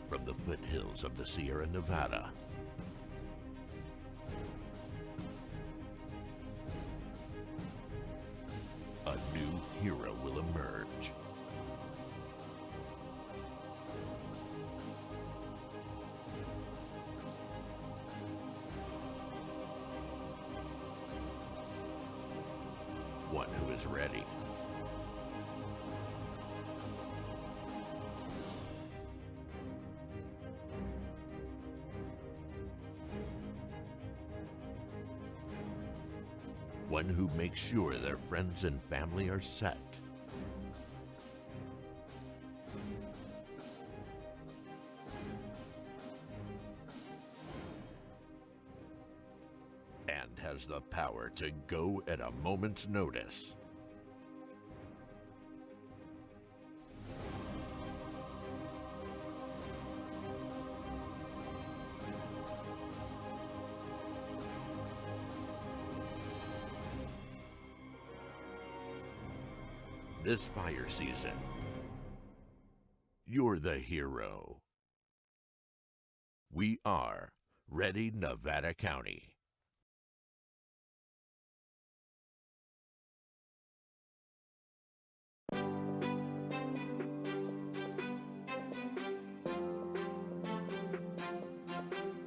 From the foothills of the Sierra Nevada, a new hero will emerge. One who is ready. One who makes sure their friends and family are set. And has the power to go at a moment's notice. This fire season, you're the hero. We are Ready Nevada County.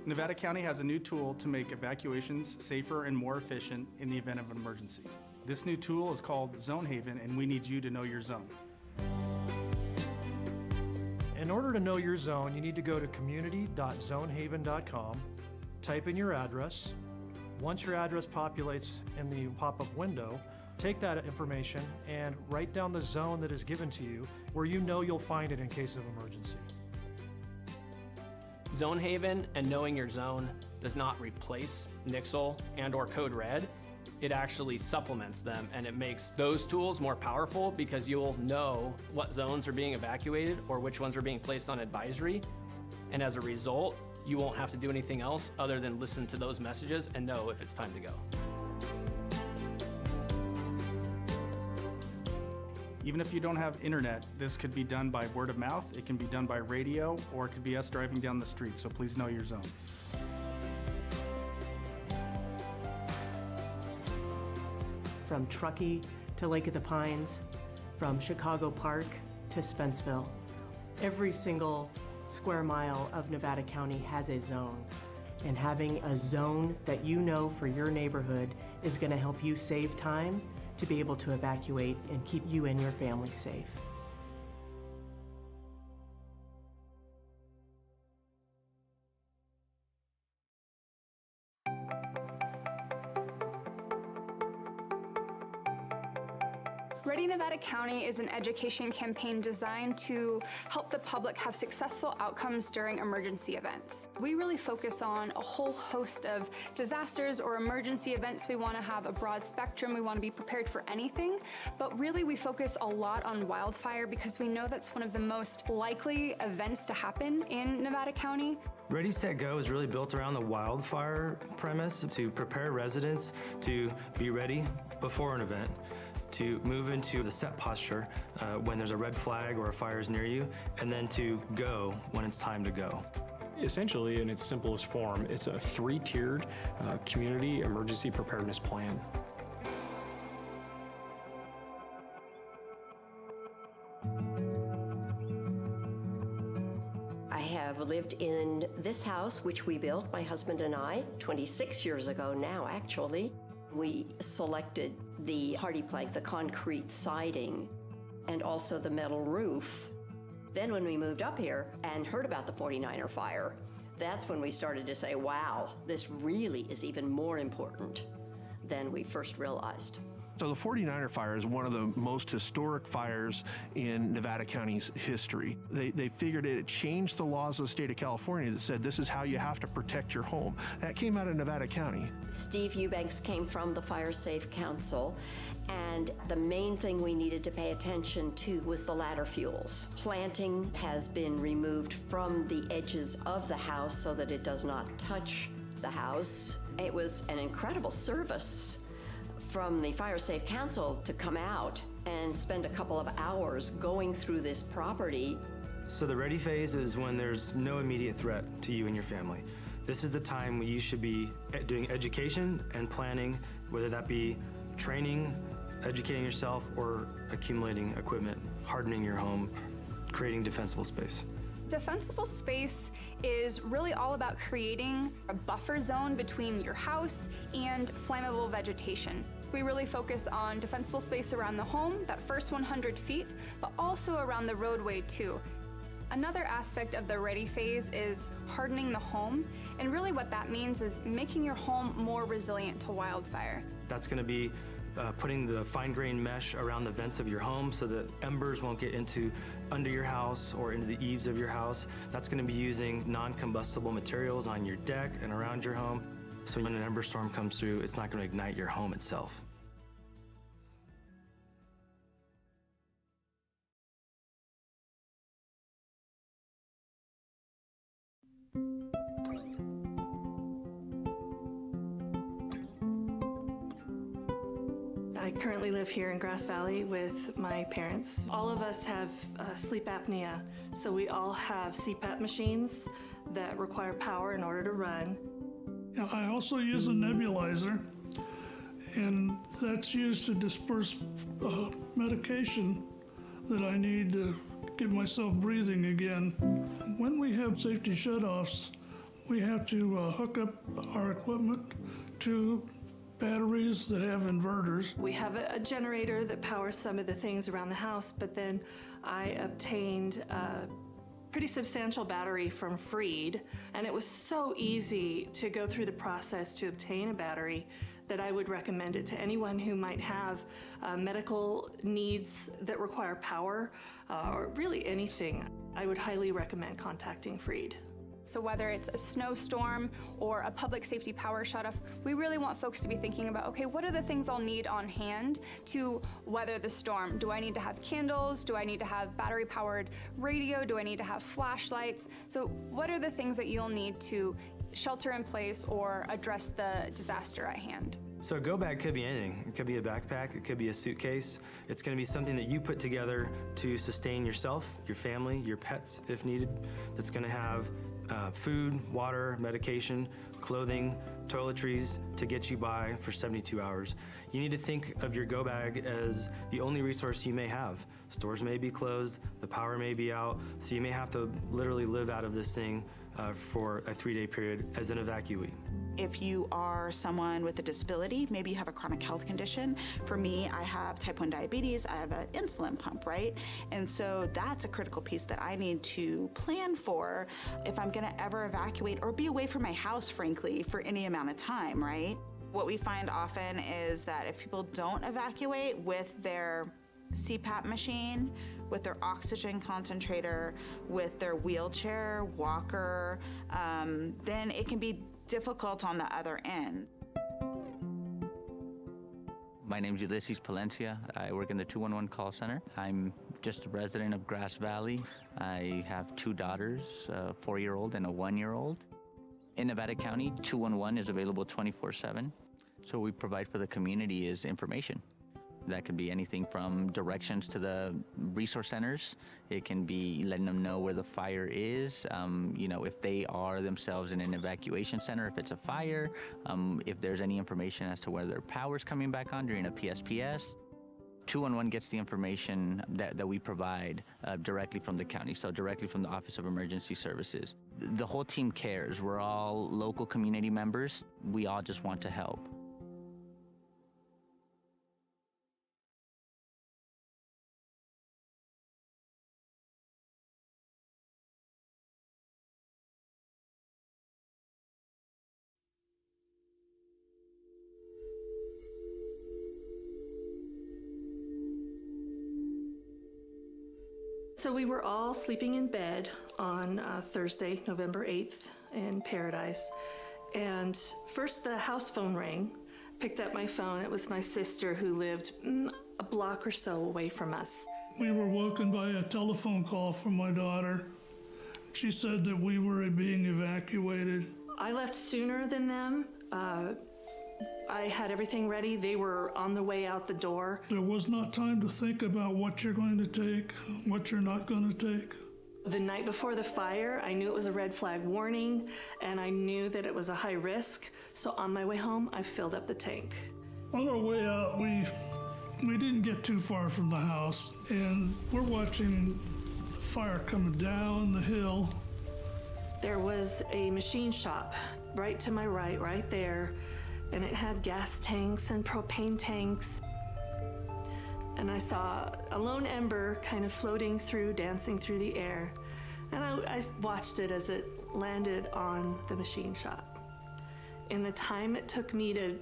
Nevada County has a new tool to make evacuations safer and more efficient in the event of an emergency. This new tool is called Zone Haven, and we need you to know your zone. In order to know your zone, you need to go to community.zonehaven.com, type in your address. Once your address populates in the pop-up window, take that information and write down the zone that is given to you where you know you'll find it in case of emergency. Zone Haven and knowing your zone does not replace Nixle and/or Code Red. It actually supplements them, and it makes those tools more powerful because you'll know what zones are being evacuated or which ones are being placed on advisory. And as a result, you won't have to do anything else other than listen to those messages and know if it's time to go. Even if you don't have internet, this could be done by word of mouth, it can be done by radio, or it could be us driving down the street, so please know your zone. From Truckee to Lake of the Pines, from Chicago Park to Spenceville. Every single square mile of Nevada County has a zone. And having a zone that you know for your neighborhood is going to help you save time to be able to evacuate and keep you and your family safe. Ready Nevada County is an education campaign designed to help the public have successful outcomes during emergency events. We really focus on a whole host of disasters or emergency events. We want to have a broad spectrum. We want to be prepared for anything, but really we focus a lot on wildfire because we know that's one of the most likely events to happen in Nevada County. Ready, Set, Go is really built around the wildfire premise to prepare residents to be ready before an event, to move into the set posture when there's a red flag or a fire is near you, and then to go when it's time to go. Essentially, in its simplest form, it's a three-tiered community emergency preparedness plan. I have lived in this house, which we built, my husband and I, 26 years ago now, actually. We selected the hardy plank, the concrete siding, and also the metal roof. Then when we moved up here and heard about the 49er fire, that's when we started to say, wow, this really is even more important than we first realized. So the 49er fire is one of the most historic fires in Nevada County's history. They figured it changed the laws of the state of California that said this is how you have to protect your home. That came out of Nevada County. Steve Eubanks came from the Fire Safe Council, and the main thing we needed to pay attention to was the ladder fuels. Planting has been removed from the edges of the house so that it does not touch the house. It was an incredible service from the Fire Safe Council to come out and spend a couple of hours going through this property. So the ready phase is when there's no immediate threat to you and your family. This is the time when you should be doing education and planning, whether that be training, educating yourself, or accumulating equipment, hardening your home, creating defensible space. Defensible space is really all about creating a buffer zone between your house and flammable vegetation. We really focus on defensible space around the home, that first 100 feet, but also around the roadway too. Another aspect of the ready phase is hardening the home, and really what that means is making your home more resilient to wildfire. That's going to be putting the fine-grained mesh around the vents of your home so that embers won't get under your house or into the eaves of your house. That's going to be using non-combustible materials on your deck and around your home. So when an ember storm comes through, it's not going to ignite your home itself. I currently live here in Grass Valley with my parents. All of us have sleep apnea, so we all have CPAP machines that require power in order to run. I also use a nebulizer, and that's used to disperse medication that I need to get myself breathing again. When we have safety shutoffs, we have to hook up our equipment to batteries that have inverters. We have a generator that powers some of the things around the house, but then I obtained a pretty substantial battery from Freed, and it was so easy to go through the process to obtain a battery that I would recommend it to anyone who might have medical needs that require power, or really anything. I would highly recommend contacting Freed. So whether it's a snowstorm or a public safety power shutoff, we really want folks to be thinking about, okay, what are the things I'll need on hand to weather the storm? Do I need to have candles? Do I need to have battery-powered radio? Do I need to have flashlights? So what are the things that you'll need to shelter in place or address the disaster at hand? So a go bag could be anything. It could be a backpack, it could be a suitcase. It's gonna be something that you put together to sustain yourself, your family, your pets if needed. That's gonna have food, water, medication, clothing, toiletries to get you by for 72 hours. You need to think of your go bag as the only resource you may have. Stores may be closed, the power may be out, so you may have to literally live out of this thing for a 3-day period as an evacuee. If you are someone with a disability, maybe you have a chronic health condition. For me, I have type 1 diabetes, I have an insulin pump, right? And so that's a critical piece that I need to plan for if I'm gonna ever evacuate or be away from my house, frankly, for any amount of time, right? What we find often is that if people don't evacuate with their CPAP machine, with their oxygen concentrator, with their wheelchair, walker, then it can be difficult on the other end. My name's Ulysses Palencia. I work in the 211 call center. I'm just a resident of Grass Valley. I have 2 daughters, a 4-year-old and a 1-year-old. In Nevada County, 211 is available 24/7. So what we provide for the community is information. That could be anything from directions to the resource centers. It can be letting them know where the fire is, if they are themselves in an evacuation center, if it's a fire, if there's any information as to whether their power's coming back on during a PSPS. 211 gets the information that we provide directly from the county, so directly from the Office of Emergency Services. The whole team cares. We're all local community members. We all just want to help. So we were all sleeping in bed on Thursday, November 8th in Paradise. And first the house phone rang. Picked up my phone. It was my sister who lived a block or so away from us. We were woken by a telephone call from my daughter. She said that we were being evacuated. I left sooner than them. I had everything ready. They were on the way out the door. There was not time to think about what you're going to take, what you're not going to take. The night before the fire, I knew it was a red flag warning, and I knew that it was a high risk. So on my way home, I filled up the tank. On our way out, we didn't get too far from the house, and we're watching fire coming down the hill. There was a machine shop right to my right there. And it had gas tanks and propane tanks. And I saw a lone ember kind of floating through, dancing through the air. And I watched it as it landed on the machine shop. In the time it took me to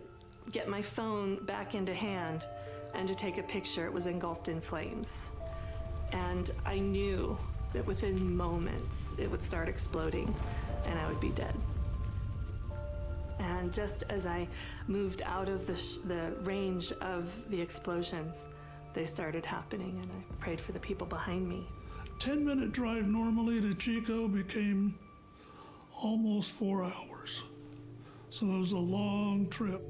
get my phone back into hand and to take a picture, it was engulfed in flames. And I knew that within moments it would start exploding and I would be dead. And just as I moved out of the range of the explosions, they started happening, and I prayed for the people behind me. 10-minute drive normally to Chico became almost 4 hours. So it was a long trip.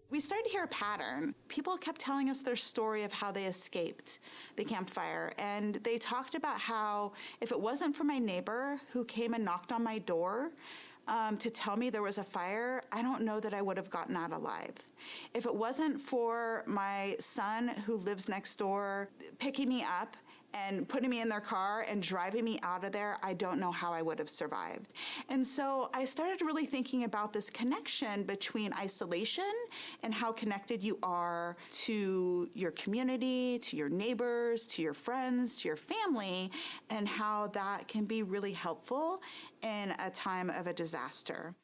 We started to hear a pattern. People kept telling us their story of how they escaped the campfire. And they talked about how if it wasn't for my neighbor who came and knocked on my door to tell me there was a fire, I don't know that I would have gotten out alive. If it wasn't for my son who lives next door picking me up and putting me in their car and driving me out of there, I don't know how I would have survived. And so I started really thinking about this connection between isolation and how connected you are to your community, to your neighbors, to your friends, to your family, and how that can be really helpful in a time of a disaster.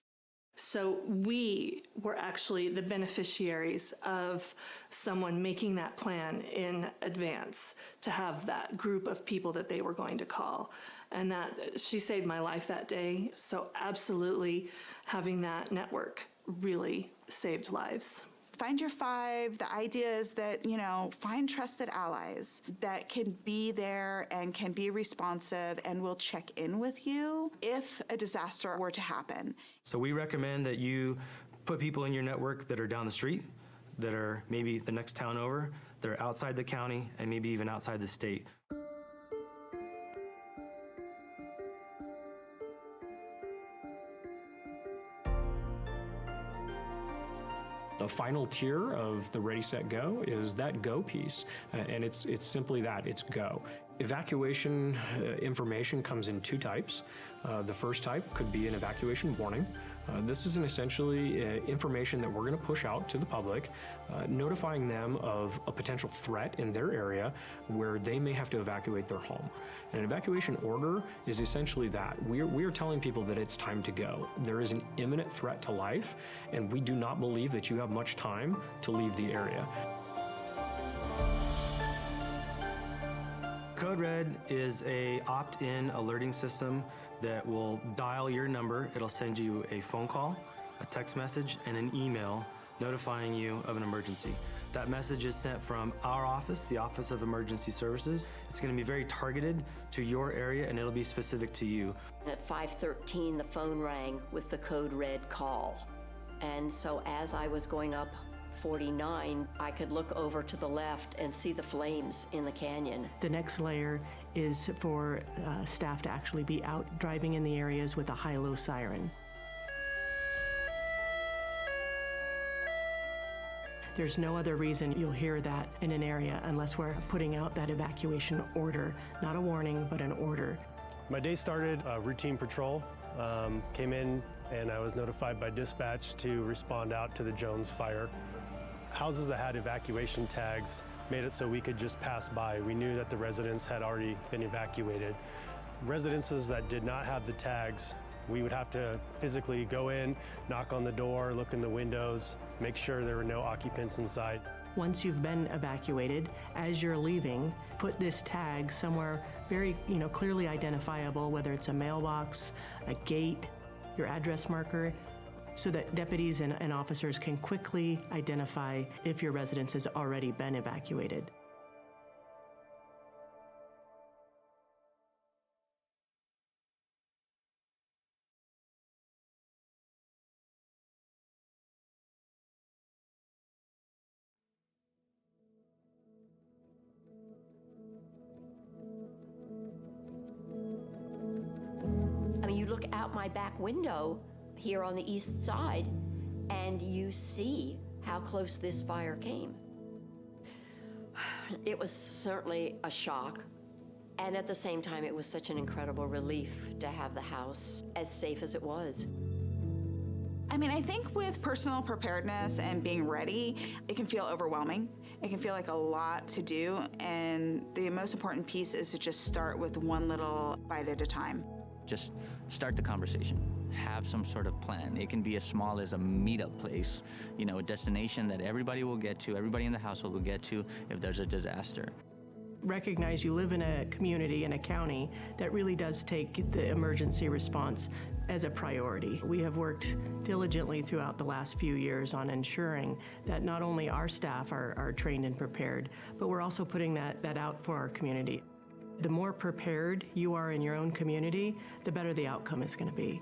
So we were actually the beneficiaries of someone making that plan in advance to have that group of people that they were going to call. And that she saved my life that day. So absolutely having that network really saved lives. Find your five. The idea is that, find trusted allies that can be there and can be responsive and will check in with you if a disaster were to happen. So we recommend that you put people in your network that are down the street, that are maybe the next town over, that are outside the county, and maybe even outside the state. The final tier of the Ready, Set, Go is that go piece, and it's simply that, it's go. Evacuation information comes in two types. The first type could be an evacuation warning, This is essentially information that we're going to push out to the public, notifying them of a potential threat in their area where they may have to evacuate their home. And an evacuation order is essentially that. We are telling people that it's time to go. There is an imminent threat to life, and we do not believe that you have much time to leave the area. Code Red is a opt-in alerting system that will dial your number. It'll send you a phone call, a text message, and an email notifying you of an emergency. That message is sent from our office, the Office of Emergency Services. It's going to be very targeted to your area, and it'll be specific to you. At 5:13, the phone rang with the Code Red call. And so as I was going up 49, I could look over to the left and see the flames in the canyon. The next layer is for staff to actually be out driving in the areas with a high-low siren. There's no other reason you'll hear that in an area unless we're putting out that evacuation order, not a warning, but an order. My day started routine patrol, came in and I was notified by dispatch to respond out to the Jones fire. Houses that had evacuation tags made it so we could just pass by. We knew that the residents had already been evacuated. Residences that did not have the tags, we would have to physically go in, knock on the door, look in the windows, make sure there were no occupants inside. Once you've been evacuated, as you're leaving, put this tag somewhere very, clearly identifiable, whether it's a mailbox, a gate, your address marker, so that deputies and officers can quickly identify if your residence has already been evacuated. I mean, you look out my back window here on the east side, and you see how close this fire came. It was certainly a shock, and at the same time, it was such an incredible relief to have the house as safe as it was. I mean, I think with personal preparedness and being ready, it can feel overwhelming. It can feel like a lot to do, and the most important piece is to just start with one little bite at a time. Just start the conversation. Have some sort of plan. It can be as small as a meetup place, a destination that everybody will get to, everybody in the household will get to if there's a disaster. Recognize you live in a community, in a county, that really does take the emergency response as a priority. We have worked diligently throughout the last few years on ensuring that not only our staff are trained and prepared, but we're also putting that out for our community. The more prepared you are in your own community, the better the outcome is going to be.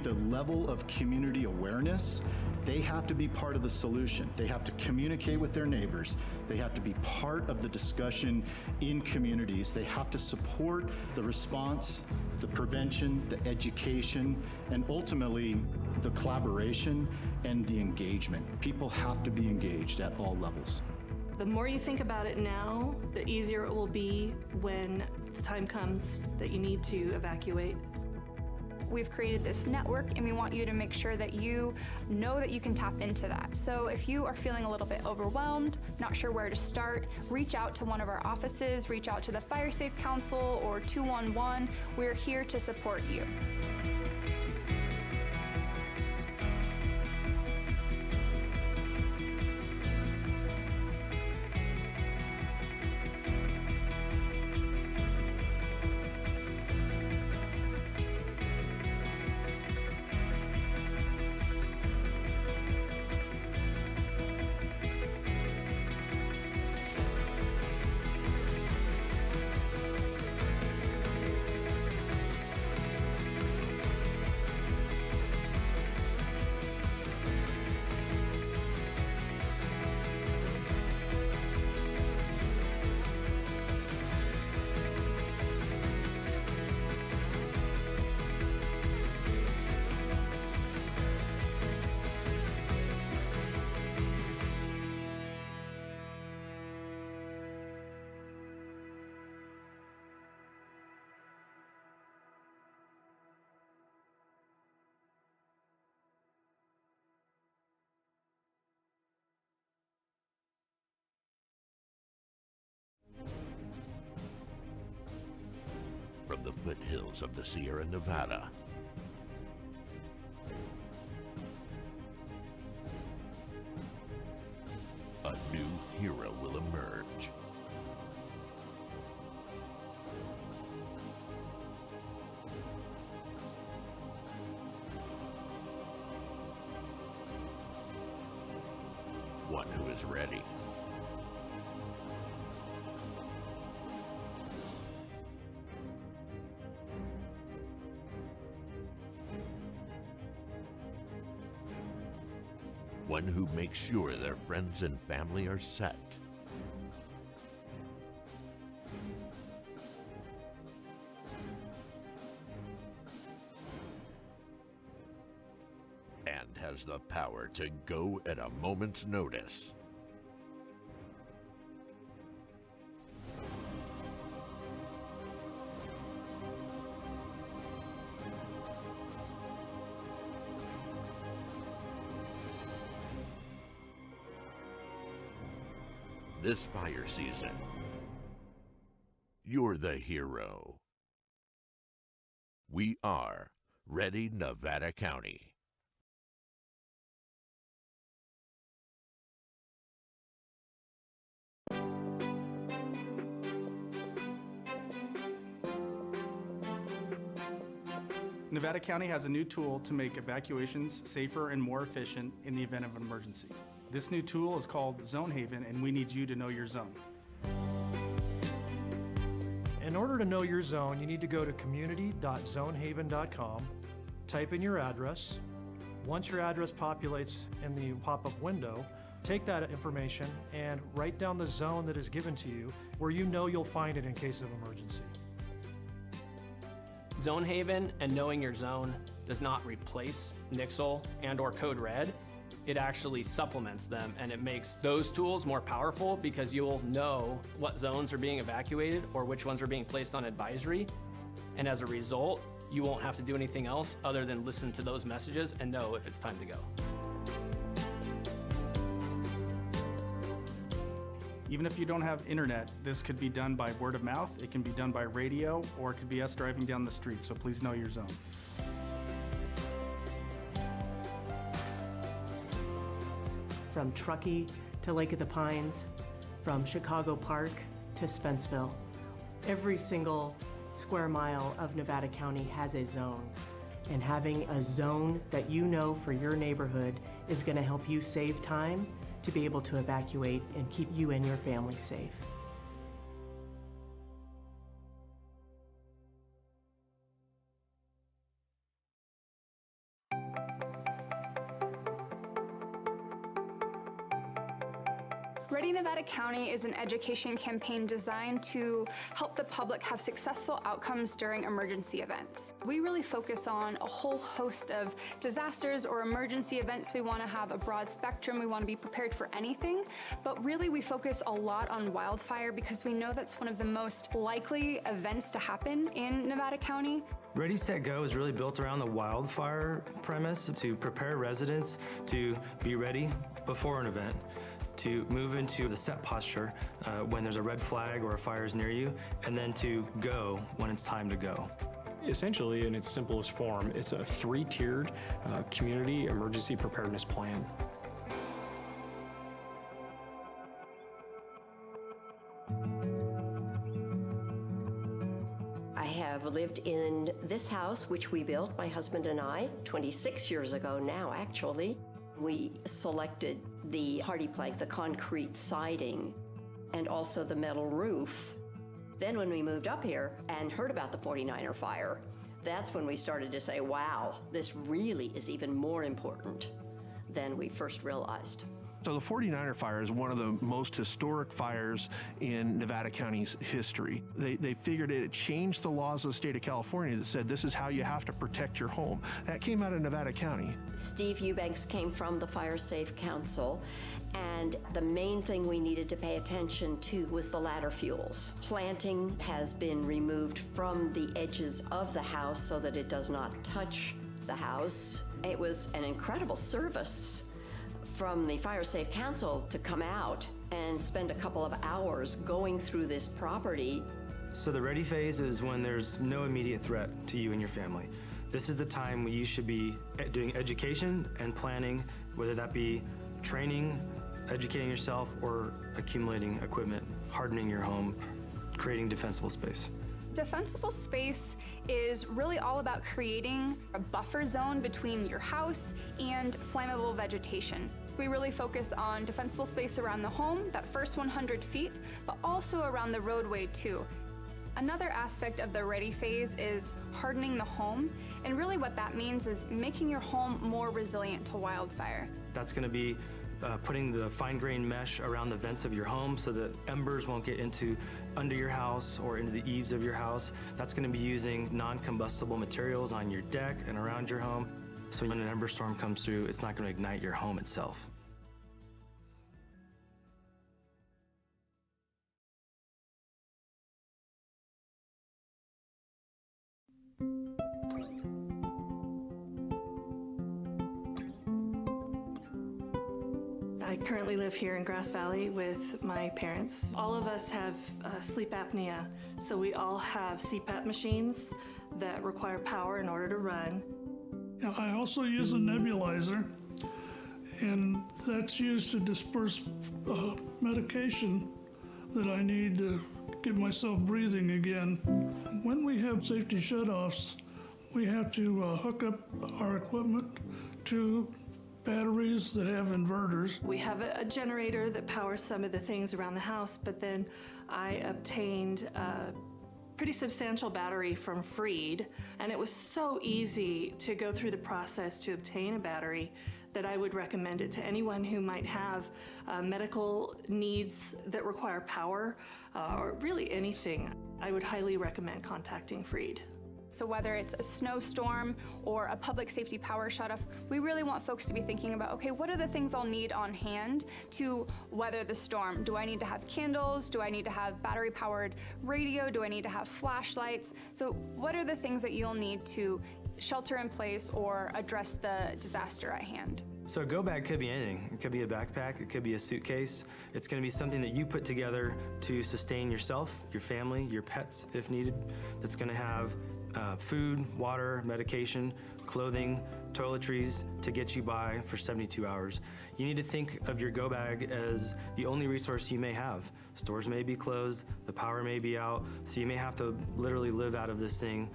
The level of community awareness, they have to be part of the solution. They have to communicate with their neighbors. They have to be part of the discussion in communities. They have to support the response, the prevention, the education, and ultimately the collaboration and the engagement. People have to be engaged at all levels. The more you think about it now, the easier it will be when the time comes that you need to evacuate. We've created this network, and we want you to make sure that you know that you can tap into that. So if you are feeling a little bit overwhelmed, not sure where to start, reach out to one of our offices, reach out to the Fire Safe Council or 211. We're here to support you. the foothills of the Sierra Nevada. A new hero will emerge. One who is ready. One who makes sure their friends and family are set. And has the power to go at a moment's notice. This fire season, you're the hero. We are Ready Nevada County. Nevada County has a new tool to make evacuations safer and more efficient in the event of an emergency. This new tool is called Zone Haven, and we need you to know your zone. In order to know your zone, you need to go to community.zonehaven.com, type in your address. Once your address populates in the pop-up window, take that information and write down the zone that is given to you where you know you'll find it in case of emergency. Zone Haven and knowing your zone does not replace Nixle and/or Code Red. It actually supplements them, and it makes those tools more powerful because you'll know what zones are being evacuated or which ones are being placed on advisory. And as a result, you won't have to do anything else other than listen to those messages and know if it's time to go. Even if you don't have internet, this could be done by word of mouth, it can be done by radio, or it could be us driving down the street, so please know your zone. From Truckee to Lake of the Pines, from Chicago Park to Spenceville, every single square mile of Nevada County has a zone. And having a zone that you know for your neighborhood is going to help you save time to be able to evacuate and keep you and your family safe. Ready Nevada County is an education campaign designed to help the public have successful outcomes during emergency events. We really focus on a whole host of disasters or emergency events. We want to have a broad spectrum. We want to be prepared for anything, but really we focus a lot on wildfire because we know that's one of the most likely events to happen in Nevada County. Ready, Set, Go is really built around the wildfire premise to prepare residents to be ready before an event, to move into the set posture when there's a red flag or a fire is near you, and then to go when it's time to go. Essentially, in its simplest form, it's a three-tiered community emergency preparedness plan. I have lived in this house, which we built, my husband and I, 26 years ago now, actually. We selected the hardy plank, the concrete siding, and also the metal roof. Then when we moved up here and heard about the 49er fire, that's when we started to say, wow, this really is even more important than we first realized. So the 49er fire is one of the most historic fires in Nevada County's history. They figured it changed the laws of the state of California that said this is how you have to protect your home. That came out of Nevada County. Steve Eubanks came from the Fire Safe Council, and the main thing we needed to pay attention to was the ladder fuels. Planting has been removed from the edges of the house so that it does not touch the house. It was an incredible service from the Fire Safe Council to come out and spend a couple of hours going through this property So the ready phase is when there's no immediate threat to you and your family. This is the time when you should be doing education and planning, whether that be training, educating yourself, or accumulating equipment, hardening your home, creating defensible space. Defensible space is really all about creating a buffer zone between your house and flammable vegetation. We really focus on defensible space around the home, that first 100 feet, but also around the roadway too. Another aspect of the ready phase is hardening the home, and really what that means is making your home more resilient to wildfire. That's going to be putting the fine-grained mesh around the vents of your home so that embers won't get under your house or into the eaves of your house. That's going to be using non-combustible materials on your deck and around your home. So when an ember storm comes through, it's not going to ignite your home itself. I currently live here in Grass Valley with my parents. All of us have sleep apnea, so we all have CPAP machines that require power in order to run. I also use a nebulizer, and that's used to disperse medication that I need to get myself breathing again. When we have safety shutoffs, we have to hook up our equipment to batteries that have inverters. We have a generator that powers some of the things around the house, but then I obtained a pretty substantial battery from Freed, and it was so easy to go through the process to obtain a battery that I would recommend it to anyone who might have medical needs that require power, or really anything. I would highly recommend contacting Freed. So whether it's a snowstorm or a public safety power shutoff, we really want folks to be thinking about, okay, what are the things I'll need on hand to weather the storm? Do I need to have candles? Do I need to have battery-powered radio? Do I need to have flashlights? So what are the things that you'll need to shelter in place or address the disaster at hand? So a go bag could be anything. It could be a backpack, it could be a suitcase. It's going to be something that you put together to sustain yourself, your family, your pets if needed. That's going to have food, water, medication, clothing, toiletries to get you by for 72 hours. You need to think of your go bag as the only resource you may have. Stores may be closed, the power may be out, so you may have to literally live out of this thing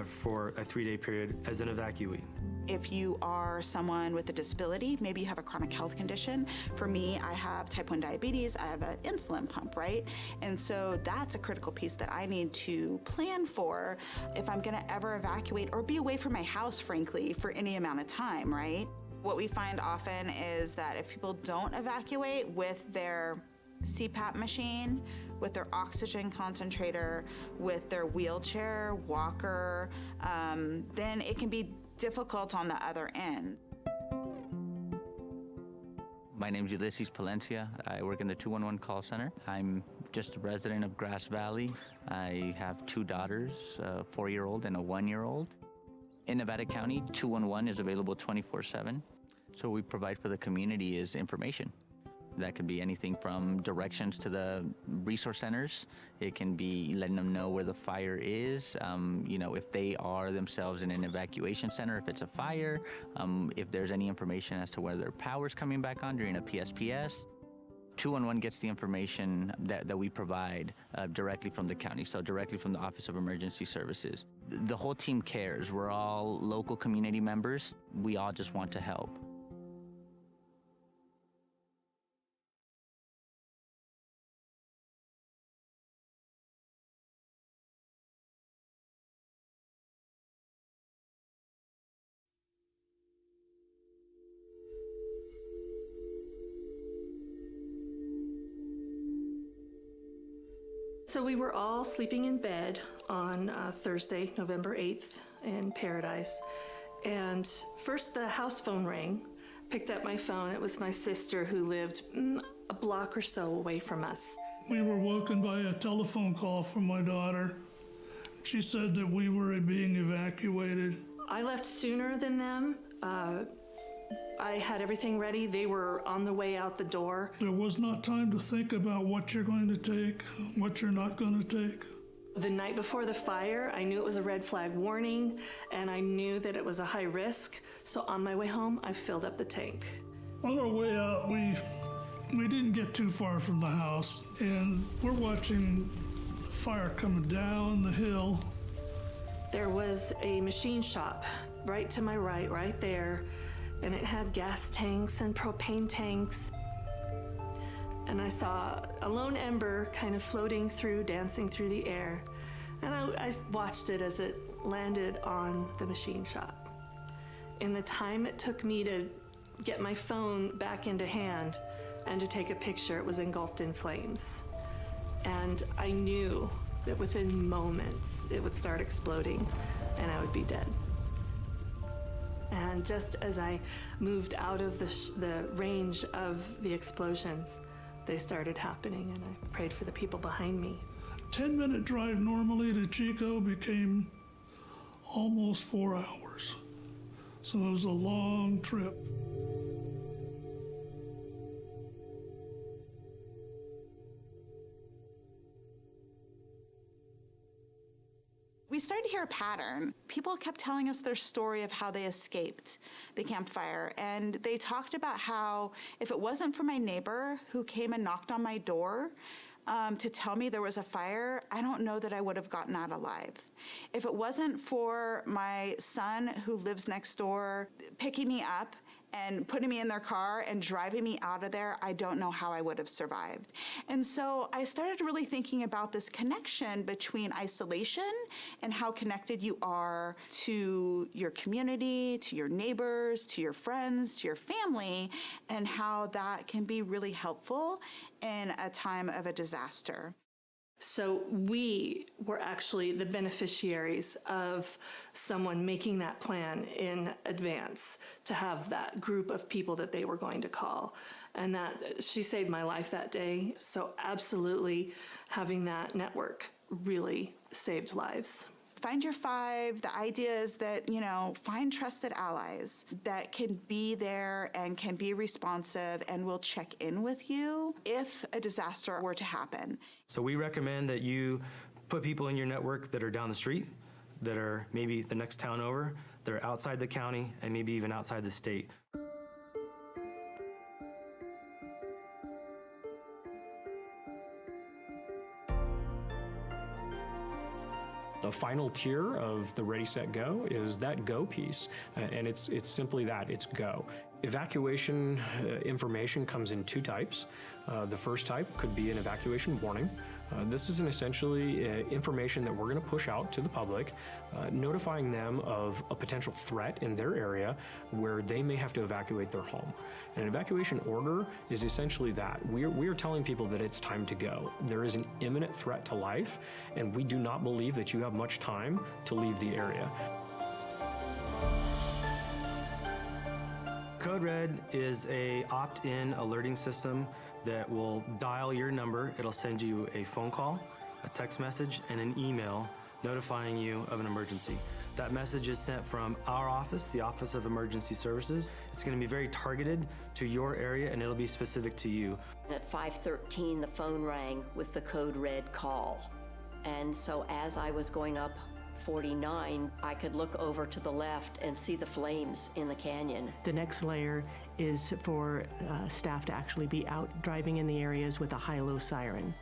for a 3-day period as an evacuee. If you are someone with a disability, maybe you have a chronic health condition. For me, I have type 1 diabetes, I have an insulin pump, right? And so that's a critical piece that I need to plan for if I'm gonna ever evacuate or be away from my house, frankly, for any amount of time, right? What we find often is that if people don't evacuate with their CPAP machine, with their oxygen concentrator, with their wheelchair, walker, then it can be difficult on the other end. My name is Ulysses Palencia. I work in the 211 call center. I'm just a resident of Grass Valley. I have 2 daughters, a 4-year-old and a 1-year-old. In Nevada County, 211 is available 24/7. So what we provide for the community is information. That could be anything from directions to the resource centers. It can be letting them know where the fire is, if they are themselves in an evacuation center, if it's a fire, if there's any information as to whether power's coming back on during a PSPS. 211 gets the information that we provide directly from the county, so directly from the Office of Emergency Services. The whole team cares. We're all local community members. We all just want to help. So we were all sleeping in bed on Thursday, November 8th in Paradise. And first the house phone rang. Picked up my phone. It was my sister who lived a block or so away from us. We were woken by a telephone call from my daughter. She said that we were being evacuated. I left sooner than them. I had everything ready. They were on the way out the door. There was not time to think about what you're going to take, what you're not going to take. The night before the fire, I knew it was a red flag warning, and I knew that it was a high risk. So on my way home, I filled up the tank. On our way out, we didn't get too far from the house, and we're watching fire coming down the hill. There was a machine shop right to my right there, and it had gas tanks and propane tanks. And I saw a lone ember kind of floating through, dancing through the air. And I watched it as it landed on the machine shop. In the time it took me to get my phone back into hand and to take a picture, it was engulfed in flames. And I knew that within moments it would start exploding and I would be dead. And just as I moved out of the range of the explosions, they started happening, and I prayed for the people behind me. 10-minute drive normally to Chico became almost 4 hours. So it was a long trip. We started to hear a pattern. People kept telling us their story of how they escaped the campfire. And they talked about how if it wasn't for my neighbor who came and knocked on my door to tell me there was a fire, I don't know that I would have gotten out alive. If it wasn't for my son who lives next door picking me up and putting me in their car and driving me out of there, I don't know how I would have survived. And so I started really thinking about this connection between isolation and how connected you are to your community, to your neighbors, to your friends, to your family, and how that can be really helpful in a time of a disaster. So we were actually the beneficiaries of someone making that plan in advance to have that group of people that they were going to call. And that she saved my life that day. So absolutely having that network really saved lives. Find your five. The idea is that, find trusted allies that can be there and can be responsive and will check in with you if a disaster were to happen. So we recommend that you put people in your network that are down the street, that are maybe the next town over, that are outside the county, and maybe even outside the state. The final tier of the Ready, Set, Go is that go piece, and it's simply that, it's go. Evacuation information comes in two types. The first type could be an evacuation warning. This is essentially information that we're going to push out to the public, notifying them of a potential threat in their area where they may have to evacuate their home. An evacuation order is essentially that. We are telling people that it's time to go. There is an imminent threat to life, and we do not believe that you have much time to leave the area. Code Red is a opt-in alerting system that will dial your number. It'll send you a phone call, a text message, and an email notifying you of an emergency. That message is sent from our office, the Office of Emergency Services. It's going to be very targeted to your area, and it'll be specific to you. At 5:13, the phone rang with the Code Red call. And so as I was going up 49, I could look over to the left and see the flames in the canyon. The next layer is for staff to actually be out driving in the areas with a high-low siren.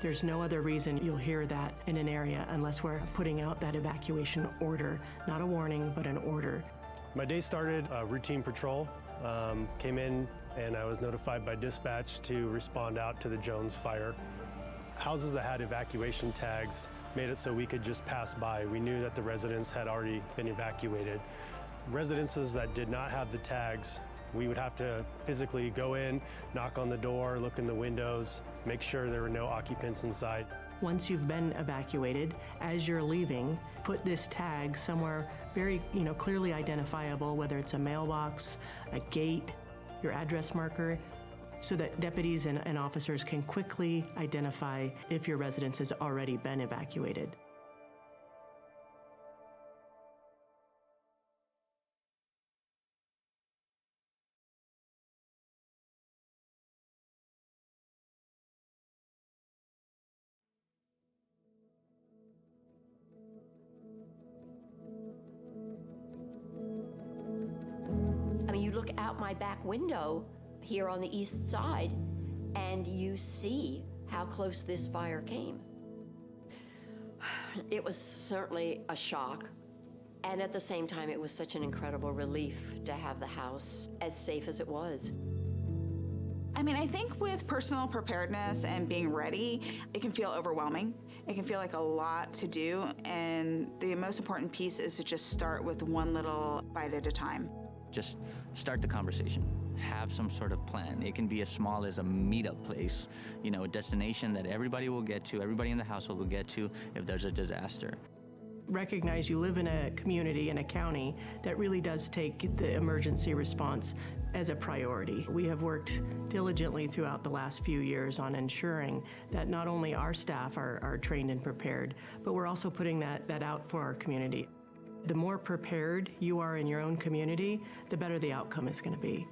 There's no other reason you'll hear that in an area unless we're putting out that evacuation order, not a warning, but an order. My day started routine patrol, came in and I was notified by dispatch to respond out to the Jones fire. Houses that had evacuation tags made it so we could just pass by. We knew that the residents had already been evacuated. Residences that did not have the tags, we would have to physically go in, knock on the door, look in the windows, make sure there were no occupants inside. Once you've been evacuated, as you're leaving, put this tag somewhere very, clearly identifiable, whether it's a mailbox, a gate, your address marker, so that deputies and officers can quickly identify if your residence has already been evacuated. out my back window here on the east side, and you see how close this fire came. It was certainly a shock. And at the same time, it was such an incredible relief to have the house as safe as it was. I mean, I think with personal preparedness and being ready, it can feel overwhelming. It can feel like a lot to do, and the most important piece is to just start with one little bite at a time. Just start the conversation. Have some sort of plan. It can be as small as a meetup place, a destination that everybody will get to, everybody in the household will get to if there's a disaster. Recognize you live in a community, in a county, that really does take the emergency response as a priority. We have worked diligently throughout the last few years on ensuring that not only our staff are trained and prepared, but we're also putting that out for our community. The more prepared you are in your own community, the better the outcome is going to be.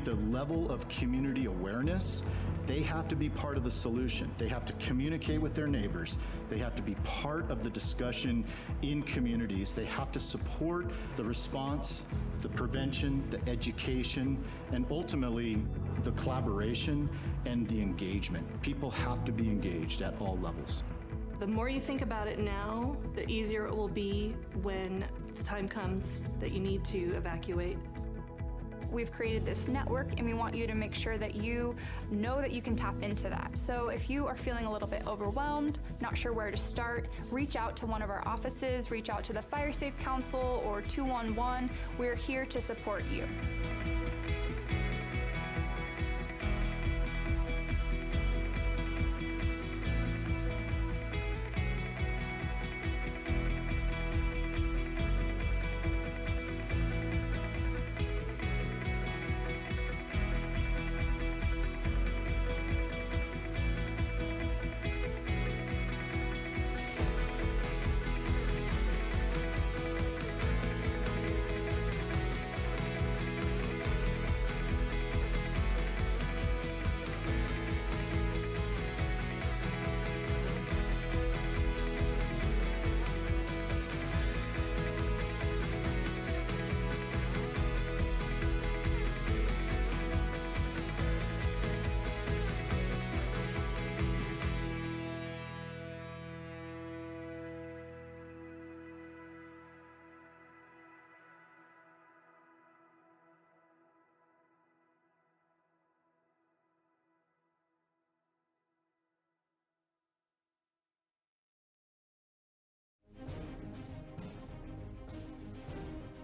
The level of community awareness, they have to be part of the solution. They have to communicate with their neighbors. They have to be part of the discussion in communities. They have to support the response, the prevention, the education, and ultimately the collaboration and the engagement. People have to be engaged at all levels. The more you think about it now, the easier it will be when the time comes that you need to evacuate. We've created this network, and we want you to make sure that you know that you can tap into that. So if you are feeling a little bit overwhelmed, not sure where to start, reach out to one of our offices, reach out to the Fire Safe Council or 211. We're here to support you.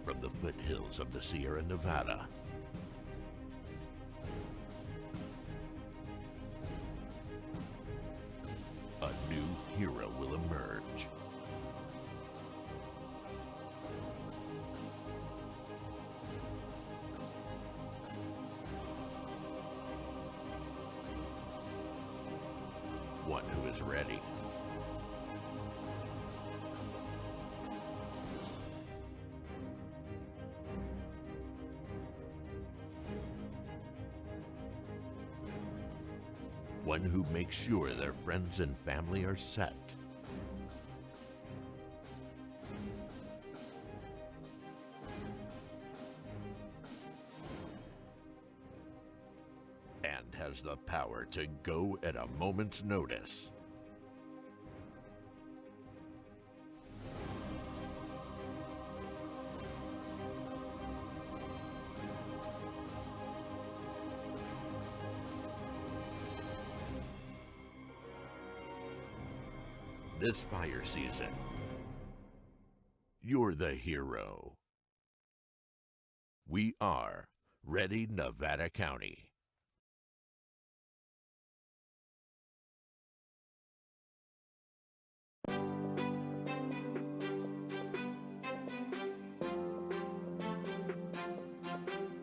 From the foothills of the Sierra Nevada, a new hero will emerge. One who is ready. One who makes sure their friends and family are set. And has the power to go at a moment's notice. This fire season, you're the hero. We are Ready Nevada County.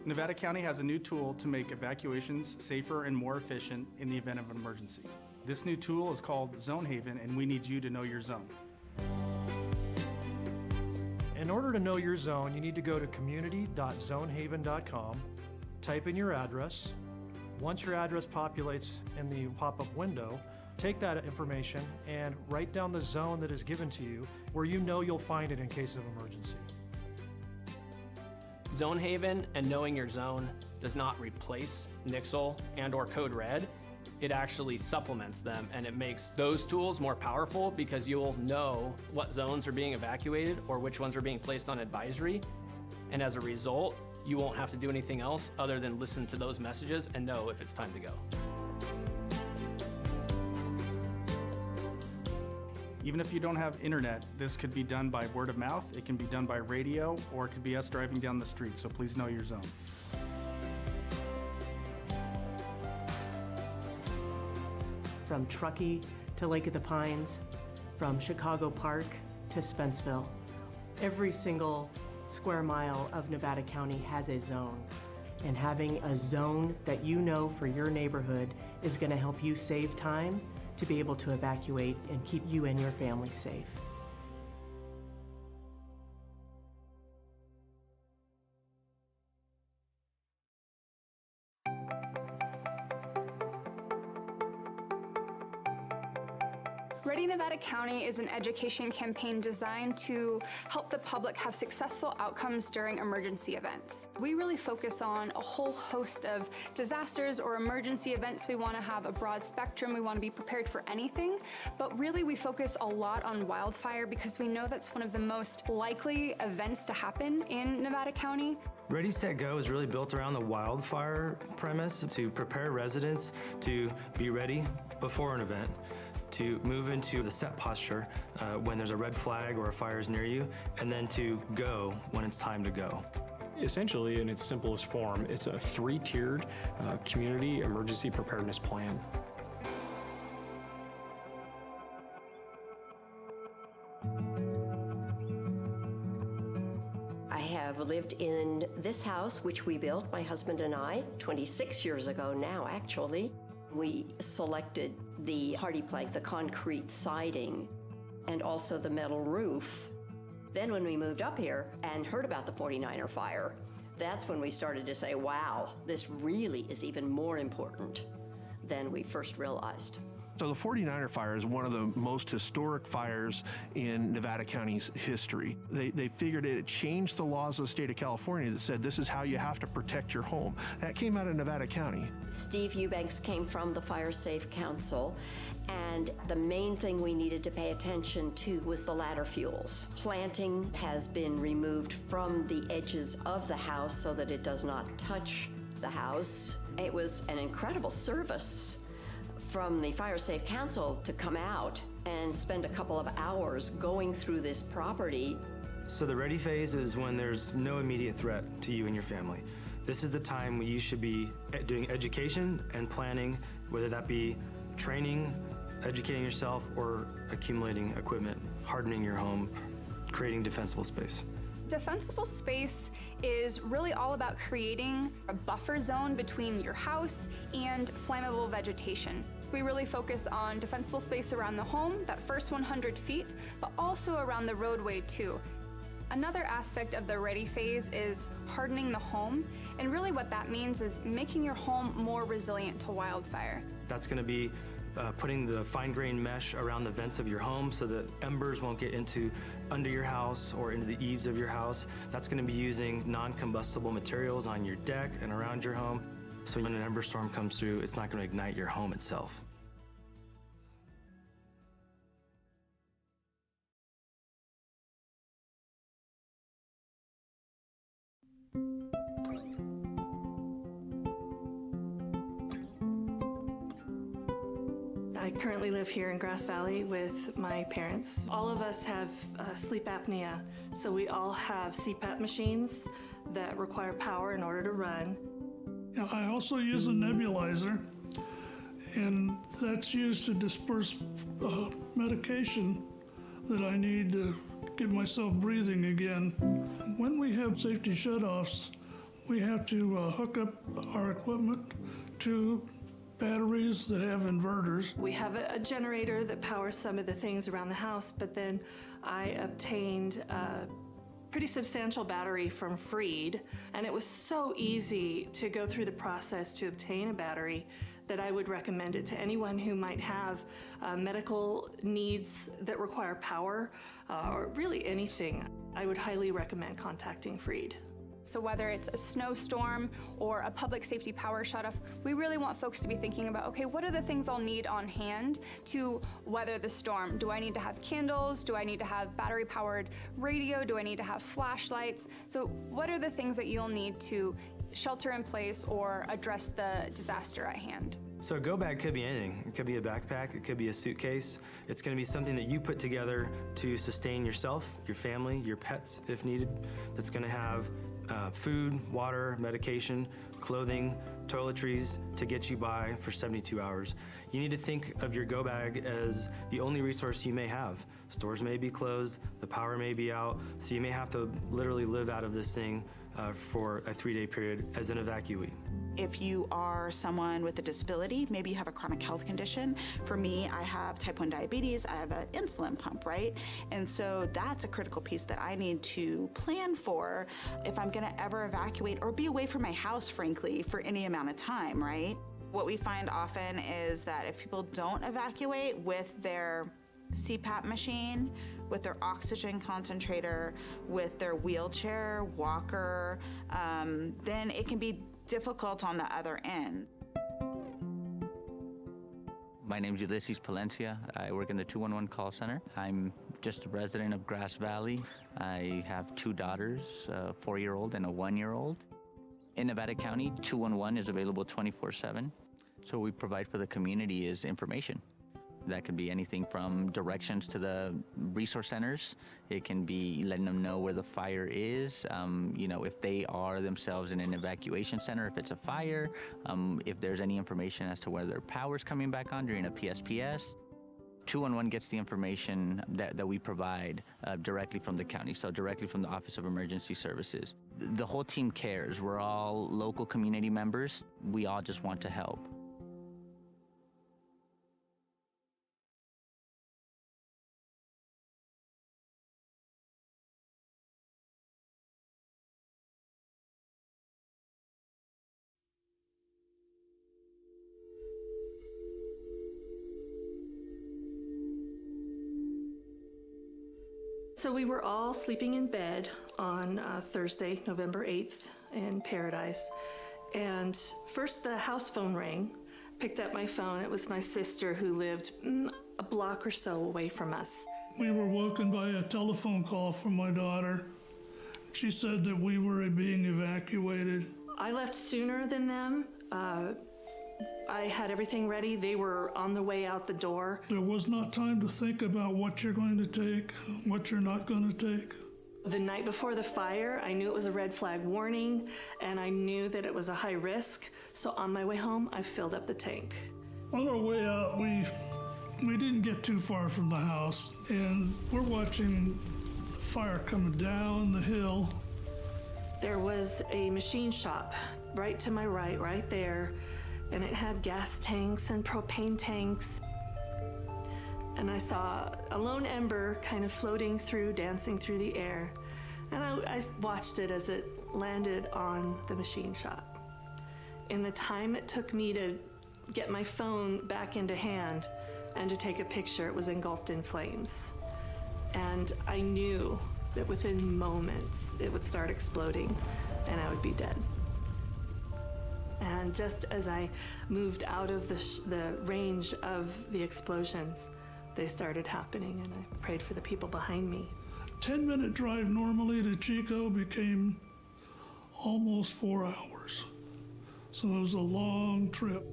Nevada County has a new tool to make evacuations safer and more efficient in the event of an emergency. This new tool is called Zone Haven, and we need you to know your zone. In order to know your zone, you need to go to community.zonehaven.com, type in your address. Once your address populates in the pop-up window, take that information and write down the zone that is given to you where you know you'll find it in case of emergency. Zone Haven and knowing your zone does not replace Nixle and/or Code Red. It actually supplements them, and it makes those tools more powerful because you'll know what zones are being evacuated or which ones are being placed on advisory. And as a result, you won't have to do anything else other than listen to those messages and know if it's time to go. Even if you don't have internet, this could be done by word of mouth, it can be done by radio, or it could be us driving down the street, so please know your zone. From Truckee to Lake of the Pines, from Chicago Park to Spenceville, every single square mile of Nevada County has a zone. And having a zone that you know for your neighborhood is going to help you save time to be able to evacuate and keep you and your family safe. Ready Nevada County is an education campaign designed to help the public have successful outcomes during emergency events. We really focus on a whole host of disasters or emergency events. We want to have a broad spectrum. We want to be prepared for anything, but really we focus a lot on wildfire because we know that's one of the most likely events to happen in Nevada County. Ready, Set, Go is really built around the wildfire premise to prepare residents to be ready before an event, to move into the set posture when there's a red flag or a fire is near you, and then to go when it's time to go. Essentially, in its simplest form, it's a 3-tiered community emergency preparedness plan. I have lived in this house, which we built, my husband and I, 26 years ago now, actually. We selected the hardy plank, the concrete siding, and also the metal roof. Then when we moved up here and heard about the 49er fire, that's when we started to say, wow, this really is even more important than we first realized. So the 49er fire is one of the most historic fires in Nevada County's history. They figured it changed the laws of the state of California that said this is how you have to protect your home. That came out of Nevada County. Steve Eubanks came from the Fire Safe Council, and the main thing we needed to pay attention to was the ladder fuels. Planting has been removed from the edges of the house so that it does not touch the house. It was an incredible service from the Fire Safe Council to come out and spend a couple of hours going through this property. So the ready phase is when there's no immediate threat to you and your family. This is the time when you should be doing education and planning, whether that be training, educating yourself, or accumulating equipment, hardening your home, creating defensible space. Defensible space is really all about creating a buffer zone between your house and flammable vegetation. We really focus on defensible space around the home, that first 100 feet, but also around the roadway too. Another aspect of the ready phase is hardening the home, and really what that means is making your home more resilient to wildfire. That's going to be putting the fine-grained mesh around the vents of your home so that embers won't get under your house or into the eaves of your house. That's going to be using non-combustible materials on your deck and around your home, so when an ember storm comes through, it's not going to ignite your home itself. I currently live here in Grass Valley with my parents. All of us have sleep apnea, so we all have CPAP machines that require power in order to run. I also use a nebulizer, and that's used to disperse medication that I need to get myself breathing again. When we have safety shutoffs, we have to hook up our equipment to batteries that have inverters. We have a generator that powers some of the things around the house, but then I obtained a pretty substantial battery from Freed, and it was so easy to go through the process to obtain a battery that I would recommend it to anyone who might have medical needs that require power, or really anything. I would highly recommend contacting Freed. So whether it's a snowstorm or a public safety power shutoff, we really want folks to be thinking about, okay, what are the things I'll need on hand to weather the storm? Do I need to have candles? Do I need to have battery-powered radio? Do I need to have flashlights? So what are the things that you'll need to shelter in place or address the disaster at hand? So a go bag could be anything. It could be a backpack, it could be a suitcase. It's gonna be something that you put together to sustain yourself, your family, your pets if needed. That's gonna have food, water, medication, clothing, toiletries to get you by for 72 hours. You need to think of your go bag as the only resource you may have. Stores may be closed, the power may be out, so you may have to literally live out of this thing for a 3-day period as an evacuee. If you are someone with a disability, maybe you have a chronic health condition. For me, I have type 1 diabetes, I have an insulin pump, right? And so that's a critical piece that I need to plan for if I'm gonna ever evacuate or be away from my house, frankly, for any amount of time, right? What we find often is that if people don't evacuate with their CPAP machine, with their oxygen concentrator, with their wheelchair, walker, then it can be difficult on the other end. My name's Ulysses Palencia. I work in the 211 call center. I'm just a resident of Grass Valley. I have 2 daughters, a 4-year-old and a 1-year-old. In Nevada County, 211 is available 24/7. So what we provide for the community is information. That could be anything from directions to the resource centers. It can be letting them know where the fire is, if they are themselves in an evacuation center, if it's a fire, if there's any information as to whether their power's coming back on during a PSPS. 211 gets the information that we provide directly from the county, so directly from the Office of Emergency Services. The whole team cares. We're all local community members. We all just want to help. So we were all sleeping in bed on Thursday, November 8th in Paradise. And first the house phone rang. Picked up my phone. It was my sister who lived a block or so away from us. We were woken by a telephone call from my daughter. She said that we were being evacuated. I left sooner than them. I had everything ready. They were on the way out the door. There was not time to think about what you're going to take, what you're not going to take. The night before the fire, I knew it was a red flag warning, and I knew that it was a high risk. So on my way home, I filled up the tank. On our way out, we didn't get too far from the house, and we're watching fire coming down the hill. There was a machine shop right to my right there, and it had gas tanks and propane tanks. And I saw a lone ember kind of floating through, dancing through the air. And I watched it as it landed on the machine shop. In the time it took me to get my phone back into hand and to take a picture, it was engulfed in flames. And I knew that within moments it would start exploding and I would be dead. And just as I moved out of the range of the explosions, they started happening, and I prayed for the people behind me. 10-minute drive normally to Chico became almost 4 hours. So it was a long trip.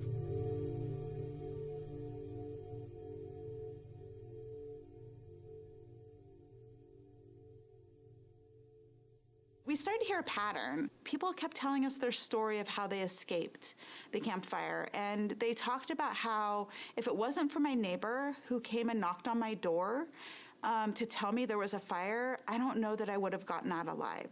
We started to hear a pattern. People kept telling us their story of how they escaped the campfire. And they talked about how if it wasn't for my neighbor who came and knocked on my door to tell me there was a fire, I don't know that I would have gotten out alive.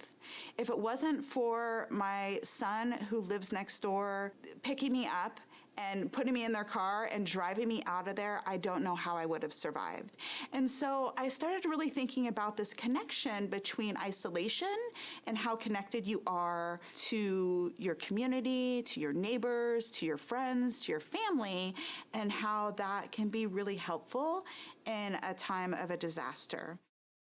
If it wasn't for my son who lives next door picking me up and putting me in their car and driving me out of there, I don't know how I would have survived. And so I started really thinking about this connection between isolation and how connected you are to your community, to your neighbors, to your friends, to your family, and how that can be really helpful in a time of a disaster.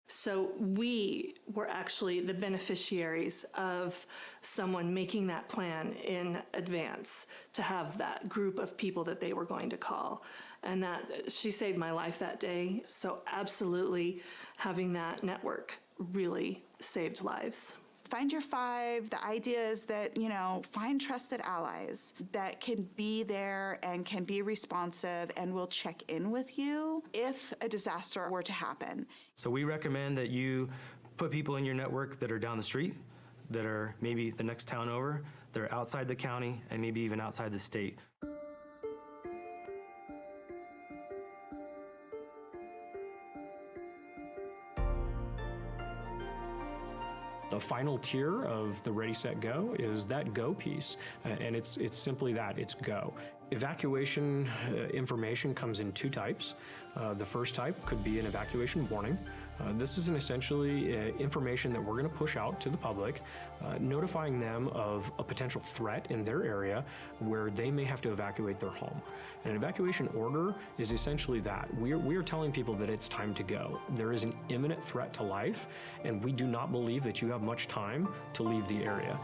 So we were actually the beneficiaries of someone making that plan in advance to have that group of people that they were going to call. And that she saved my life that day. So absolutely having that network really saved lives. Find your five. The idea is that, find trusted allies that can be there and can be responsive and will check in with you if a disaster were to happen. So we recommend that you put people in your network that are down the street, that are maybe the next town over, that are outside the county, and maybe even outside the state. The final tier of the Ready, Set, Go is that go piece, and it's simply that, it's go. Evacuation information comes in two types. The first type could be an evacuation warning. This is essentially information that we're going to push out to the public, notifying them of a potential threat in their area where they may have to evacuate their home. An evacuation order is essentially that. We are telling people that it's time to go. There is an imminent threat to life, and we do not believe that you have much time to leave the area.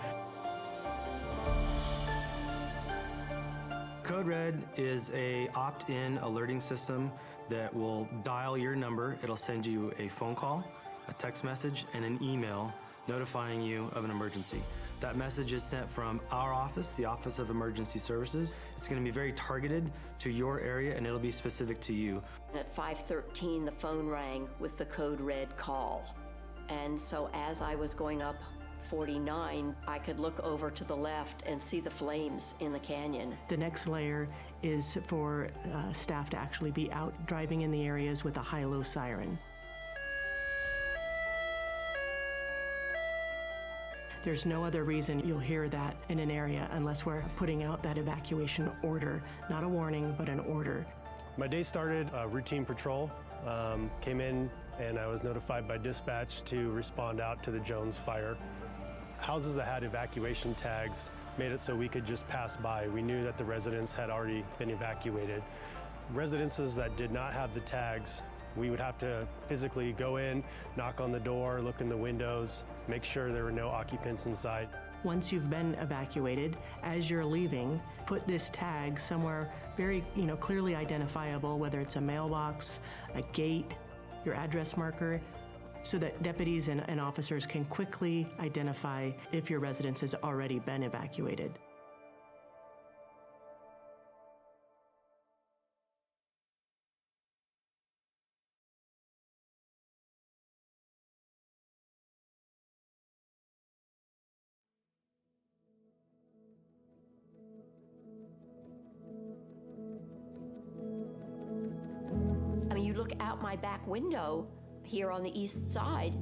Code Red is a opt-in alerting system that will dial your number. It'll send you a phone call, a text message, and an email notifying you of an emergency. That message is sent from our office, the Office of Emergency Services. It's going to be very targeted to your area, and it'll be specific to you. At 5:13, the phone rang with the Code Red call. And so as I was going up 49, I could look over to the left and see the flames in the canyon. The next layer is for staff to actually be out driving in the areas with a high-low siren. There's no other reason you'll hear that in an area unless we're putting out that evacuation order, not a warning, but an order. My day started routine patrol, came in and I was notified by dispatch to respond out to the Jones fire. Houses that had evacuation tags made it so we could just pass by. We knew that the residents had already been evacuated. Residences that did not have the tags, we would have to physically go in, knock on the door, look in the windows, make sure there were no occupants inside. Once you've been evacuated, as you're leaving, put this tag somewhere very, clearly identifiable, whether it's a mailbox, a gate, your address marker, so that deputies and officers can quickly identify if your residence has already been evacuated. You look out my back window here on the east side,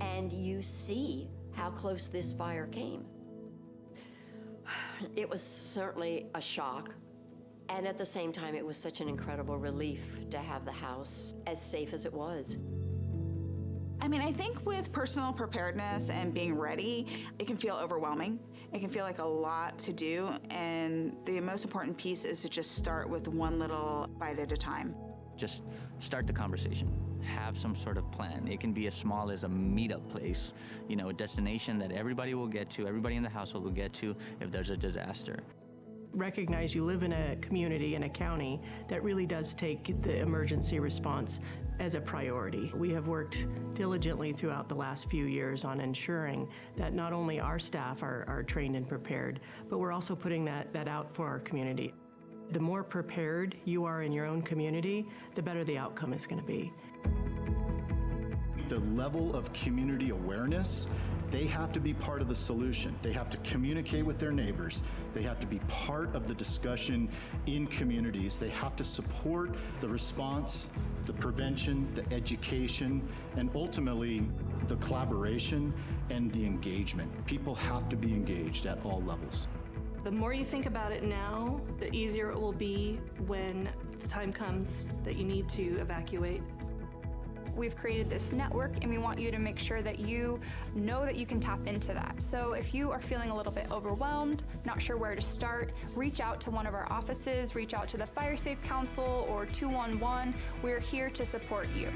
and you see how close this fire came. It was certainly a shock, and at the same time, it was such an incredible relief to have the house as safe as it was. I think with personal preparedness and being ready, it can feel overwhelming. It can feel like a lot to do, and the most important piece is to just start with one little bite at a time. Just start the conversation. Have some sort of plan. It can be as small as a meetup place, a destination that everybody will get to, everybody in the household will get to if there's a disaster. Recognize you live in a community, in a county, that really does take the emergency response as a priority. We have worked diligently throughout the last few years on ensuring that not only our staff are trained and prepared, but we're also putting that out for our community. The more prepared you are in your own community, the better the outcome is going to be. The level of community awareness, they have to be part of the solution. They have to communicate with their neighbors. They have to be part of the discussion in communities. They have to support the response, the prevention, the education, and ultimately the collaboration and the engagement. People have to be engaged at all levels. The more you think about it now, the easier it will be when the time comes that you need to evacuate. We've created this network, and we want you to make sure that you know that you can tap into that. So if you are feeling a little bit overwhelmed, not sure where to start, reach out to one of our offices, reach out to the Fire Safe Council or 211. We're here to support you.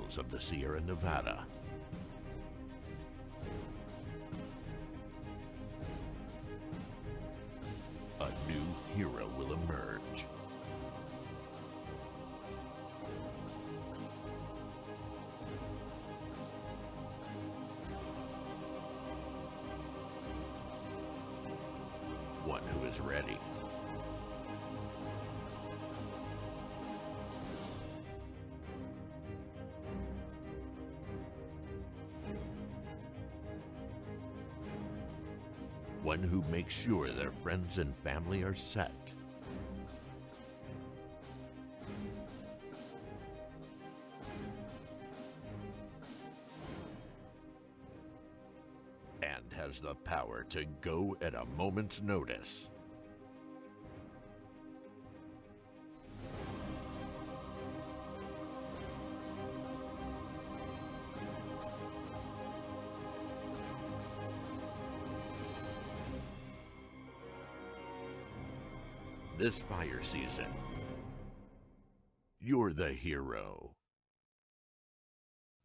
foothills of the Sierra Nevada. A new hero will emerge. One who is ready. One who makes sure their friends and family are set. And has the power to go at a moment's notice. This fire season, you're the hero.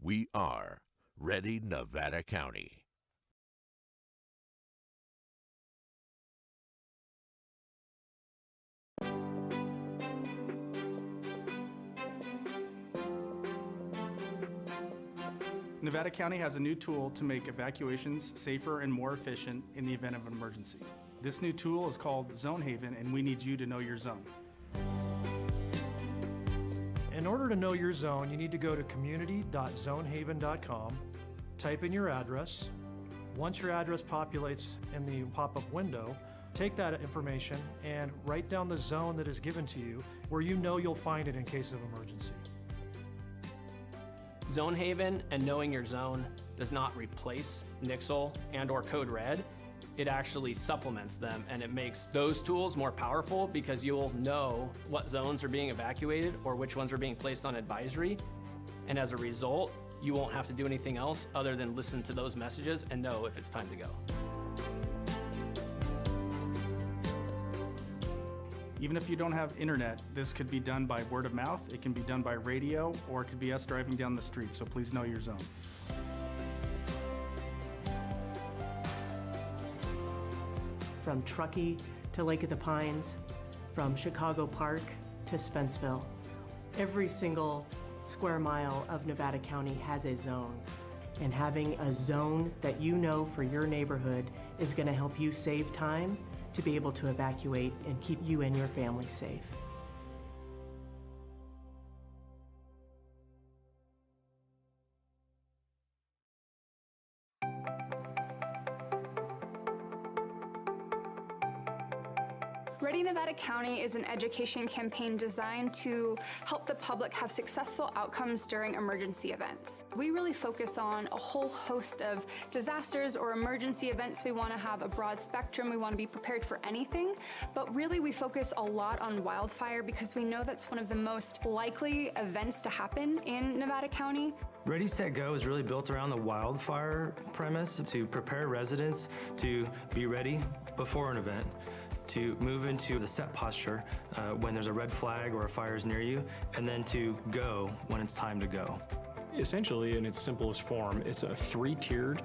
We are Ready Nevada County. Nevada County has a new tool to make evacuations safer and more efficient in the event of an emergency. This new tool is called Zone Haven, and we need you to know your zone. In order to know your zone, you need to go to community.zonehaven.com, type in your address. Once your address populates in the pop-up window, take that information and write down the zone that is given to you where you know you'll find it in case of emergency. Zone Haven and knowing your zone does not replace Nixle and/or Code Red. It actually supplements them, and it makes those tools more powerful because you'll know what zones are being evacuated or which ones are being placed on advisory. And as a result, you won't have to do anything else other than listen to those messages and know if it's time to go. Even if you don't have internet, this could be done by word of mouth, it can be done by radio, or it could be us driving down the street, so please know your zone. From Truckee to Lake of the Pines, from Chicago Park to Spenceville, every single square mile of Nevada County has a zone. And having a zone that you know for your neighborhood is going to help you save time to be able to evacuate and keep you and your family safe. Ready Nevada County is an education campaign designed to help the public have successful outcomes during emergency events. We really focus on a whole host of disasters or emergency events. We want to have a broad spectrum. We want to be prepared for anything, but really we focus a lot on wildfire because we know that's one of the most likely events to happen in Nevada County. Ready, Set, Go is really built around the wildfire premise to prepare residents to be ready before an event, to move into the set posture when there's a red flag or a fire is near you, and then to go when it's time to go. Essentially, in its simplest form, it's a three-tiered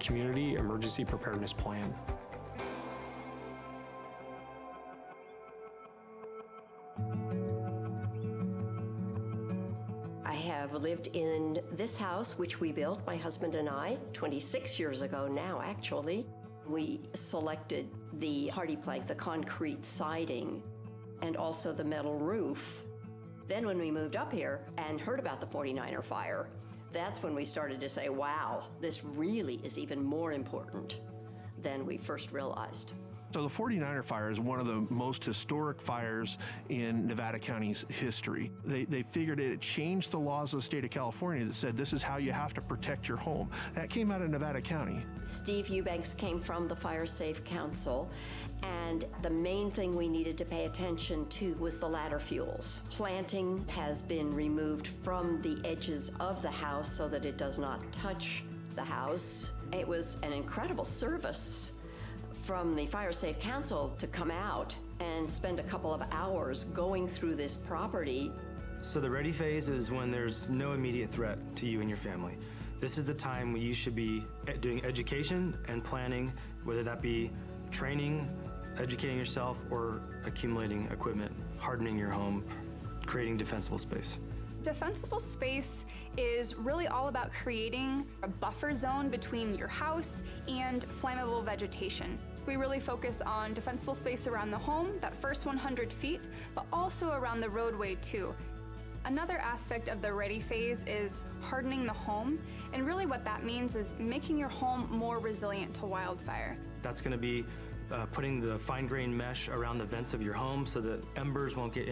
community emergency preparedness plan. I have lived in this house, which we built, my husband and I, 26 years ago now, actually. We selected the hardy plank, the concrete siding, and also the metal roof. Then when we moved up here and heard about the 49er fire, that's when we started to say, wow, this really is even more important than we first realized. So the 49er fire is one of the most historic fires in Nevada County's history. They figured it changed the laws of the state of California that said this is how you have to protect your home. That came out of Nevada County. Steve Eubanks came from the Fire Safe Council, and the main thing we needed to pay attention to was the ladder fuels. Planting has been removed from the edges of the house so that it does not touch the house. It was an incredible service from the Fire Safe Council to come out and spend a couple of hours going through this property. So the ready phase is when there's no immediate threat to you and your family. This is the time when you should be doing education and planning, whether that be training, educating yourself, or accumulating equipment, hardening your home, creating defensible space. Defensible space is really all about creating a buffer zone between your house and flammable vegetation. We really focus on defensible space around the home, that first 100 feet, but also around the roadway too. Another aspect of the ready phase is hardening the home, and really what that means is making your home more resilient to wildfire. That's going to be putting the fine-grained mesh around the vents of your home so that embers won't get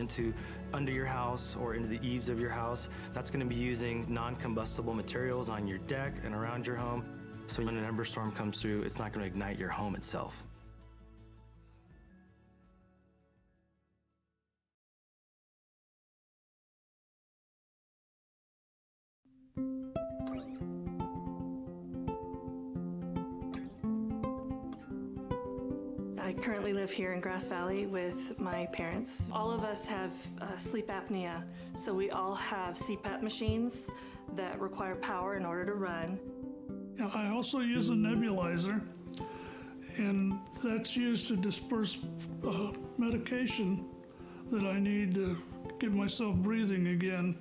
under your house or into the eaves of your house. That's going to be using non-combustible materials on your deck and around your home. So when an ember storm comes through, it's not going to ignite your home itself. I currently live here in Grass Valley with my parents. All of us have sleep apnea, so we all have CPAP machines that require power in order to run. I also use a nebulizer, and that's used to disperse medication that I need to get myself breathing again.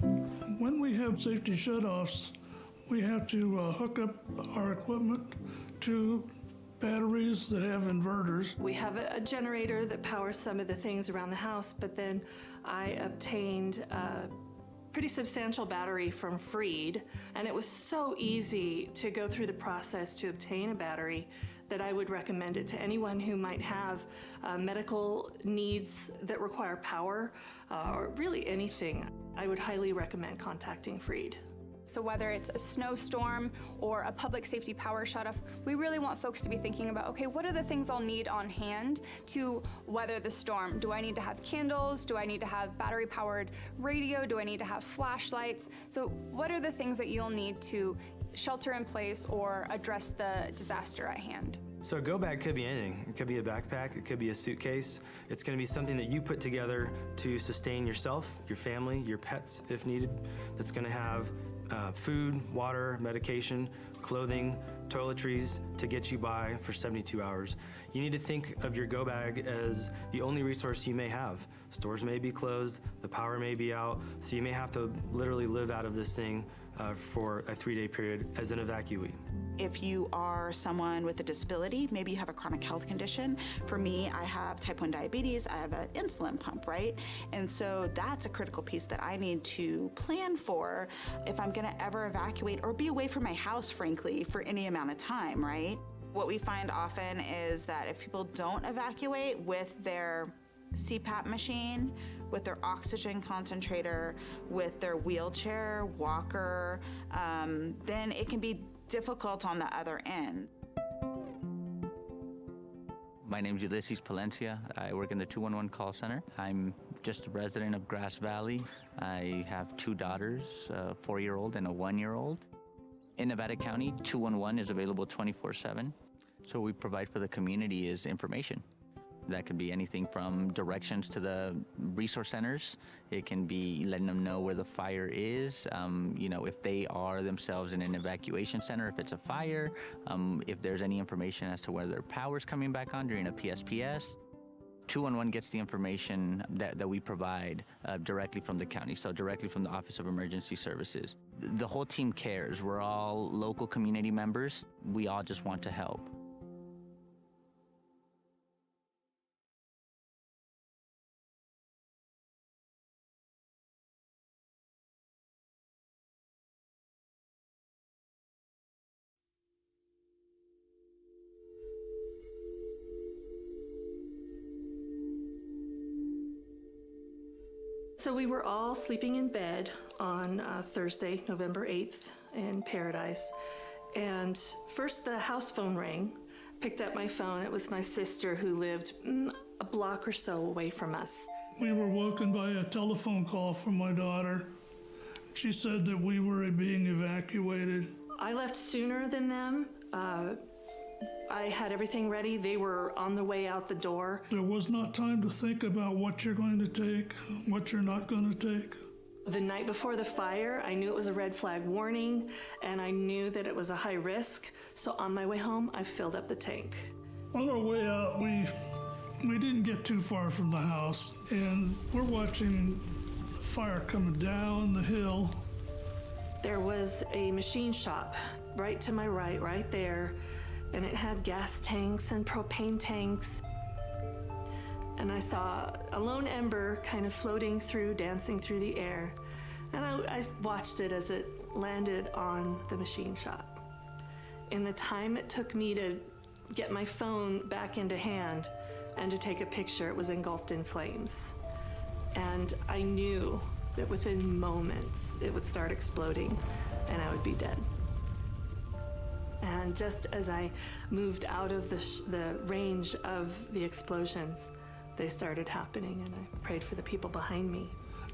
When we have safety shutoffs, we have to hook up our equipment to batteries that have inverters. We have a generator that powers some of the things around the house, but then I obtained a pretty substantial battery from Freed, and it was so easy to go through the process to obtain a battery that I would recommend it to anyone who might have medical needs that require power, or really anything. I would highly recommend contacting Freed. So whether it's a snowstorm or a public safety power shutoff, we really want folks to be thinking about, okay, what are the things I'll need on hand to weather the storm? Do I need to have candles? Do I need to have battery-powered radio? Do I need to have flashlights? So what are the things that you'll need to shelter in place or address the disaster at hand? So a go bag could be anything. It could be a backpack, it could be a suitcase. It's going to be something that you put together to sustain yourself, your family, your pets if needed. That's going to have food, water, medication, clothing, toiletries to get you by for 72 hours. You need to think of your go bag as the only resource you may have. Stores may be closed, the power may be out, so you may have to literally live out of this thing for a 3-day period as an evacuee. If you are someone with a disability, maybe you have a chronic health condition. For me, I have type 1 diabetes, I have an insulin pump, right? And so that's a critical piece that I need to plan for if I'm gonna ever evacuate or be away from my house, frankly, for any amount of time, right? What we find often is that if people don't evacuate with their CPAP machine, with their oxygen concentrator, with their wheelchair, walker, then it can be difficult on the other end. My name's Ulysses Palencia. I work in the 211 call center. I'm just a resident of Grass Valley. I have 2 daughters, a 4-year-old and a 1-year-old. In Nevada County, 211 is available 24/7. So what we provide for the community is information. That could be anything from directions to the resource centers. It can be letting them know where the fire is, if they are themselves in an evacuation center, if it's a fire, if there's any information as to whether their power's coming back on during a PSPS. 211 gets the information that we provide directly from the county, so directly from the Office of Emergency Services. The whole team cares. We're all local community members. We all just want to help. So we were all sleeping in bed on Thursday, November 8th in Paradise. And first the house phone rang. Picked up my phone. It was my sister who lived a block or so away from us. We were woken by a telephone call from my daughter. She said that we were being evacuated. I left sooner than them. I had everything ready. They were on the way out the door. There was not time to think about what you're going to take, what you're not going to take. The night before the fire, I knew it was a red flag warning, and I knew that it was a high risk. So on my way home, I filled up the tank. On our way out, we didn't get too far from the house, and we're watching fire coming down the hill. There was a machine shop right to my right there, and it had gas tanks and propane tanks. And I saw a lone ember kind of floating through, dancing through the air. And I watched it as it landed on the machine shop. In the time it took me to get my phone back into hand and to take a picture, it was engulfed in flames. And I knew that within moments it would start exploding and I would be dead. And just as I moved out of the range of the explosions, they started happening, and I prayed for the people behind me.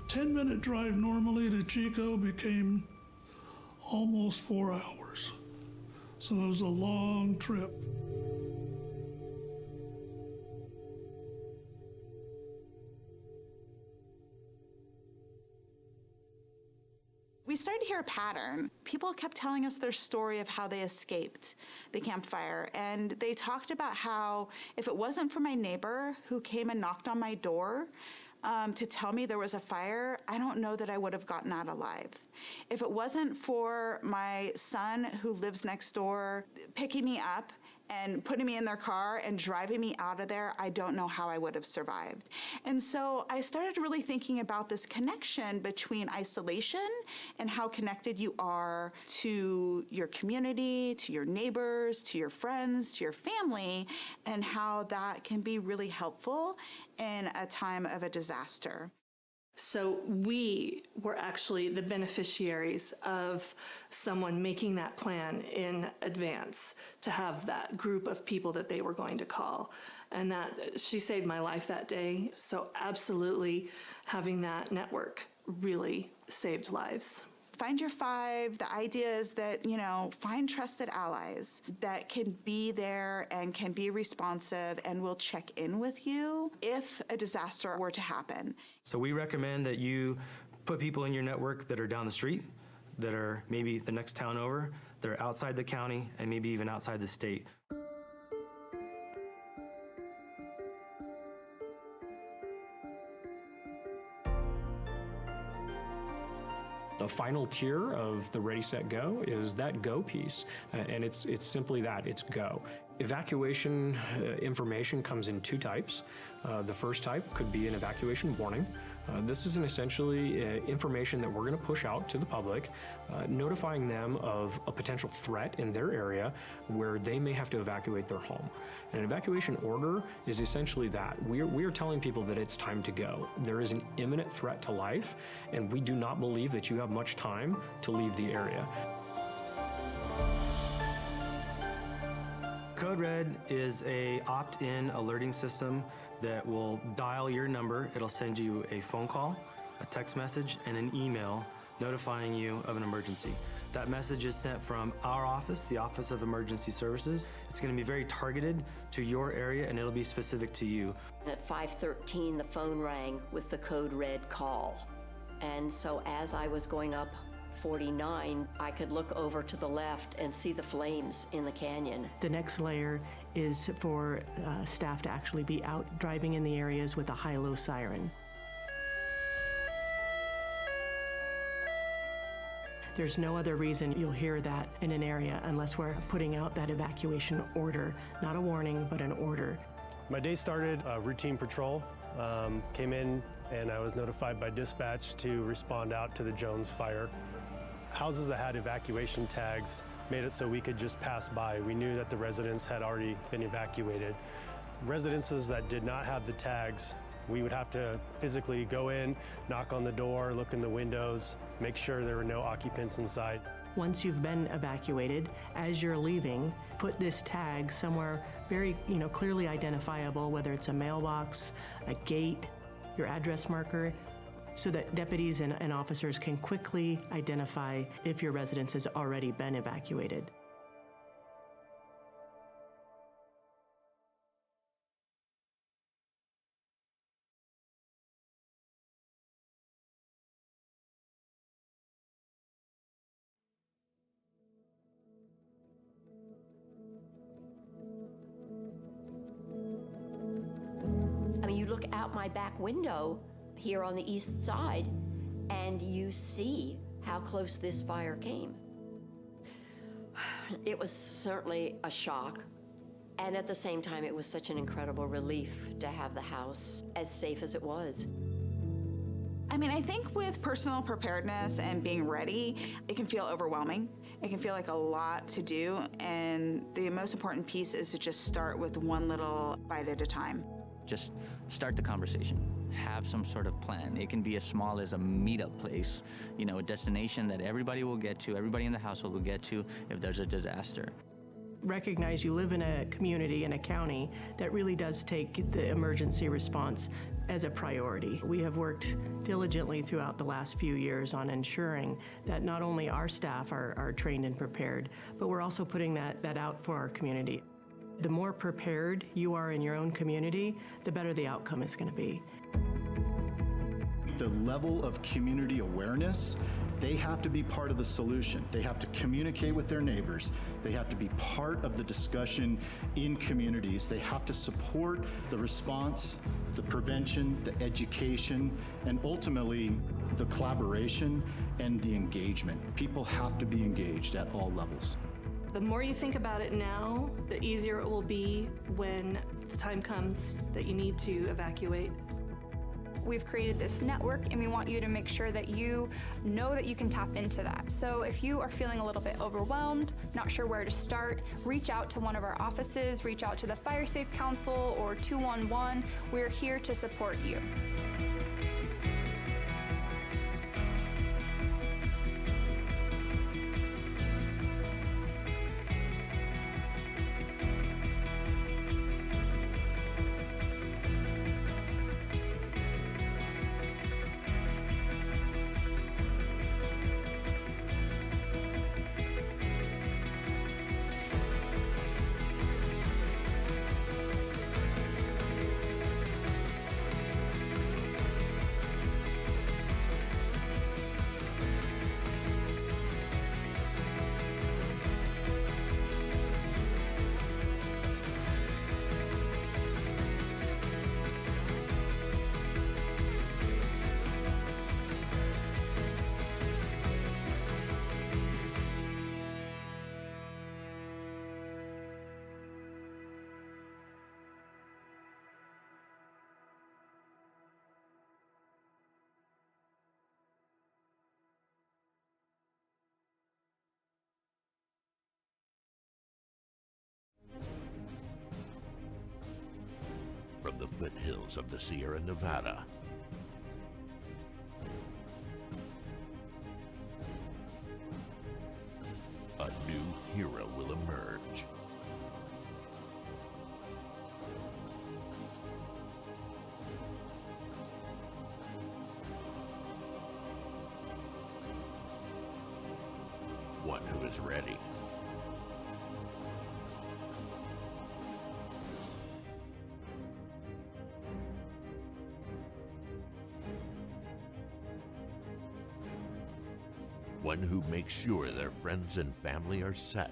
10-minute drive normally to Chico became almost 4 hours. So it was a long trip. We started to hear a pattern. People kept telling us their story of how they escaped the campfire. And they talked about how if it wasn't for my neighbor who came and knocked on my door to tell me there was a fire, I don't know that I would have gotten out alive. If it wasn't for my son who lives next door picking me up and putting me in their car and driving me out of there, I don't know how I would have survived. And so I started really thinking about this connection between isolation and how connected you are to your community, to your neighbors, to your friends, to your family, and how that can be really helpful in a time of a disaster. So we were actually the beneficiaries of someone making that plan in advance to have that group of people that they were going to call. And that she saved my life that day. So absolutely having that network really saved lives. Find your five. The idea is that, find trusted allies that can be there and can be responsive and will check in with you if a disaster were to happen. So we recommend that you put people in your network that are down the street, that are maybe the next town over, that are outside the county, and maybe even outside the state. The final tier of the Ready, Set, Go is that go piece, and it's simply that, it's go. Evacuation information comes in two types. The first type could be an evacuation warning. This is essentially information that we're going to push out to the public, notifying them of a potential threat in their area where they may have to evacuate their home. An evacuation order is essentially that. We are telling people that it's time to go. There is an imminent threat to life, and we do not believe that you have much time to leave the area. Code Red is a opt-in alerting system that will dial your number. It'll send you a phone call, a text message, and an email notifying you of an emergency. That message is sent from our office, the Office of Emergency Services. It's going to be very targeted to your area, and it'll be specific to you. At 5:13, the phone rang with the Code Red call. And so as I was going up 49, I could look over to the left and see the flames in the canyon. The next layer is for staff to actually be out driving in the areas with a high-low siren. There's no other reason you'll hear that in an area unless we're putting out that evacuation order, not a warning, but an order. My day started routine patrol, came in, and I was notified by dispatch to respond out to the Jones fire. Houses that had evacuation tags made it so we could just pass by. We knew that the residents had already been evacuated. Residences that did not have the tags, we would have to physically go in, knock on the door, look in the windows, make sure there were no occupants inside. Once you've been evacuated, as you're leaving, put this tag somewhere very, clearly identifiable, whether it's a mailbox, a gate, your address marker, so that deputies and officers can quickly identify if your residence has already been evacuated. out my back window here on the east side, and you see how close this fire came. It was certainly a shock. And at the same time, it was such an incredible relief to have the house as safe as it was. I mean, I think with personal preparedness and being ready, it can feel overwhelming. It can feel like a lot to do. And the most important piece is to just start with one little bite at a time. Just start the conversation. Have some sort of plan. It can be as small as a meetup place, you know, a destination that everybody will get to, everybody in the household will get to if there's a disaster. Recognize you live in a community, in a county, that really does take the emergency response as a priority. We have worked diligently throughout the last few years on ensuring that not only our staff are trained and prepared, but we're also putting that out for our community. The more prepared you are in your own community, the better the outcome is going to be. The level of community awareness, they have to be part of the solution. They have to communicate with their neighbors. They have to be part of the discussion in communities. They have to support the response, the prevention, the education, and ultimately the collaboration and the engagement. People have to be engaged at all levels. The more you think about it now, the easier it will be when the time comes that you need to evacuate. We've created this network, and we want you to make sure that you know that you can tap into that. So if you are feeling a little bit overwhelmed, not sure where to start, reach out to one of our offices, reach out to the Fire Safe Council or 211. We're here to support you. From the foothills of the Sierra Nevada, a new hero will emerge. One who is ready. One who makes sure their friends and family are set.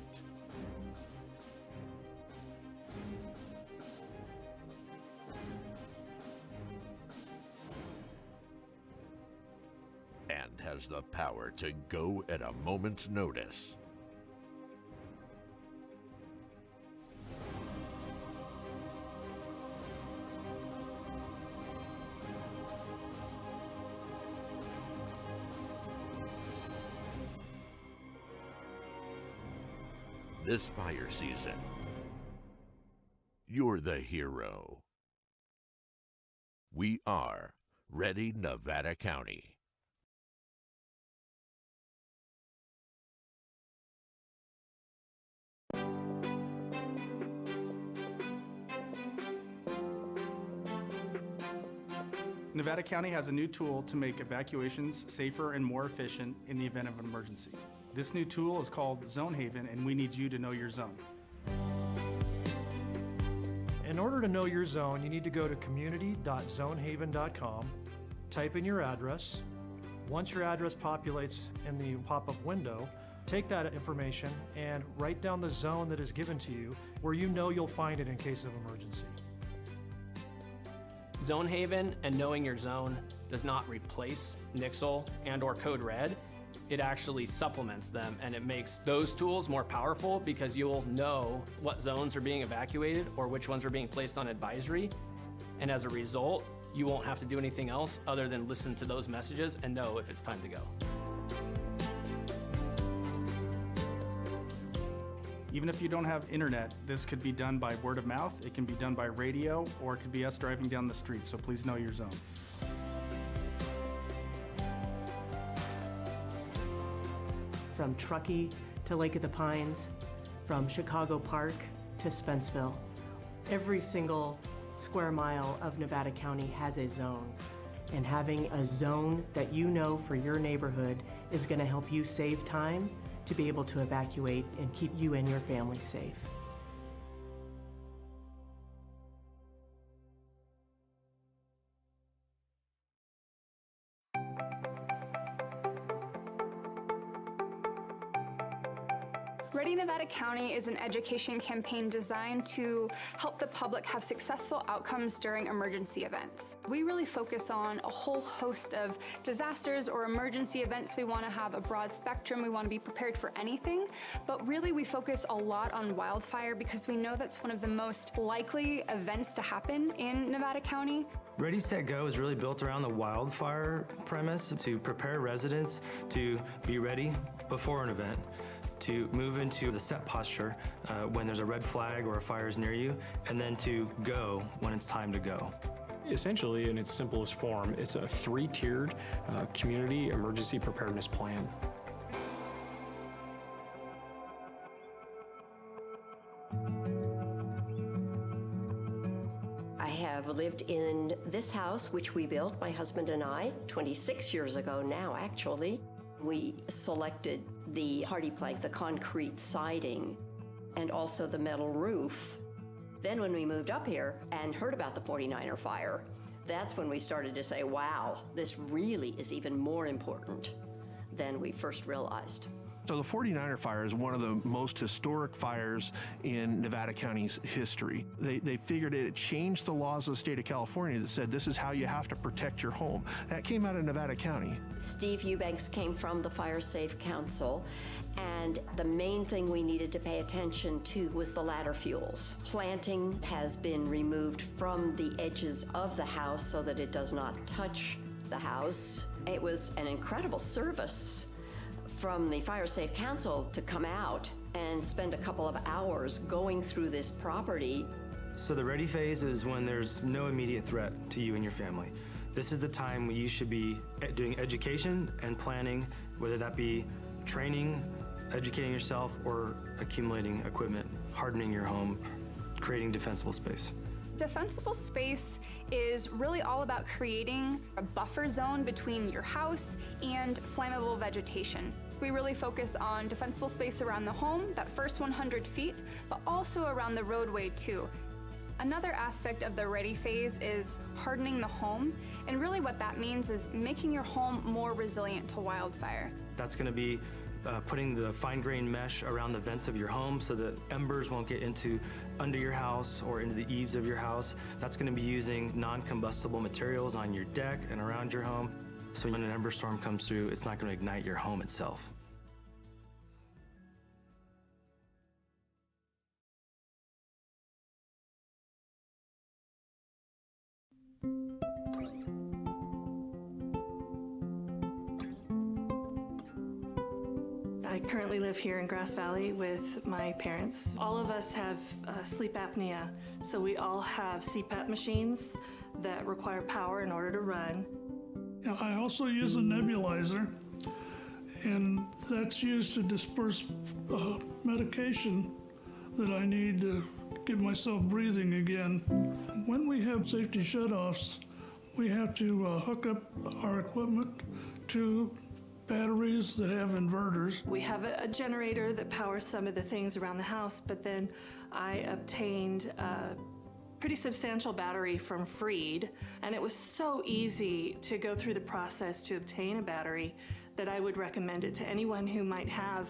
And has the power to go at a moment's notice. This fire season, you're the hero. We are Ready Nevada County. Nevada County has a new tool to make evacuations safer and more efficient in the event of an emergency. This new tool is called Zone Haven, and we need you to know your zone. In order to know your zone, you need to go to community.zonehaven.com, type in your address. Once your address populates in the pop-up window, take that information and write down the zone that is given to you where you know you'll find it in case of emergency. Zone Haven and knowing your zone does not replace Nixle and or Code Red. It actually supplements them, and it makes those tools more powerful because you'll know what zones are being evacuated or which ones are being placed on advisory. And as a result, you won't have to do anything else other than listen to those messages and know if it's time to go. Even if you don't have internet, this could be done by word of mouth, it can be done by radio, or it could be us driving down the street, so please know your zone. From Truckee to Lake of the Pines, from Chicago Park to Spenceville, every single square mile of Nevada County has a zone. And having a zone that you know for your neighborhood is going to help you save time to be able to evacuate and keep you and your family safe. Ready Nevada County is an education campaign designed to help the public have successful outcomes during emergency events. We really focus on a whole host of disasters or emergency events. We want to have a broad spectrum. We want to be prepared for anything, but really we focus a lot on wildfire because we know that's one of the most likely events to happen in Nevada County. Ready, Set, Go is really built around the wildfire premise to prepare residents to be ready before an event, to move into the set posture when there's a red flag or a fire is near you, and then to go when it's time to go. Essentially, in its simplest form, it's a 3-tiered community emergency preparedness plan. I have lived in this house, which we built, my husband and I, 26 years ago now, actually. We selected the hardy plank, the concrete siding, and also the metal roof. Then when we moved up here and heard about the 49er fire, that's when we started to say, wow, this really is even more important than we first realized. So the 49er fire is one of the most historic fires in Nevada County's history. They figured it changed the laws of the state of California that said this is how you have to protect your home. That came out of Nevada County. Steve Eubanks came from the Fire Safe Council, and the main thing we needed to pay attention to was the ladder fuels. Planting has been removed from the edges of the house so that it does not touch the house. It was an incredible service from the Fire Safe Council to come out and spend a couple of hours going through this property. So the ready phase is when there's no immediate threat to you and your family. This is the time when you should be doing education and planning, whether that be training, educating yourself, or accumulating equipment, hardening your home, creating defensible space. Defensible space is really all about creating a buffer zone between your house and flammable vegetation. We really focus on defensible space around the home, that first 100 feet, but also around the roadway too. Another aspect of the ready phase is hardening the home, and really what that means is making your home more resilient to wildfire. That's going to be putting the fine-grained mesh around the vents of your home so that embers won't get under your house or into the eaves of your house. That's going to be using non-combustible materials on your deck and around your home. So when an ember storm comes through, it's not going to ignite your home itself. I currently live here in Grass Valley with my parents. All of us have sleep apnea, so we all have CPAP machines that require power in order to run. I also use a nebulizer, and that's used to disperse medication that I need to get myself breathing again. When we have safety shutoffs, we have to hook up our equipment to batteries that have inverters. We have a generator that powers some of the things around the house, but then I obtained a pretty substantial battery from Freed, and it was so easy to go through the process to obtain a battery that I would recommend it to anyone who might have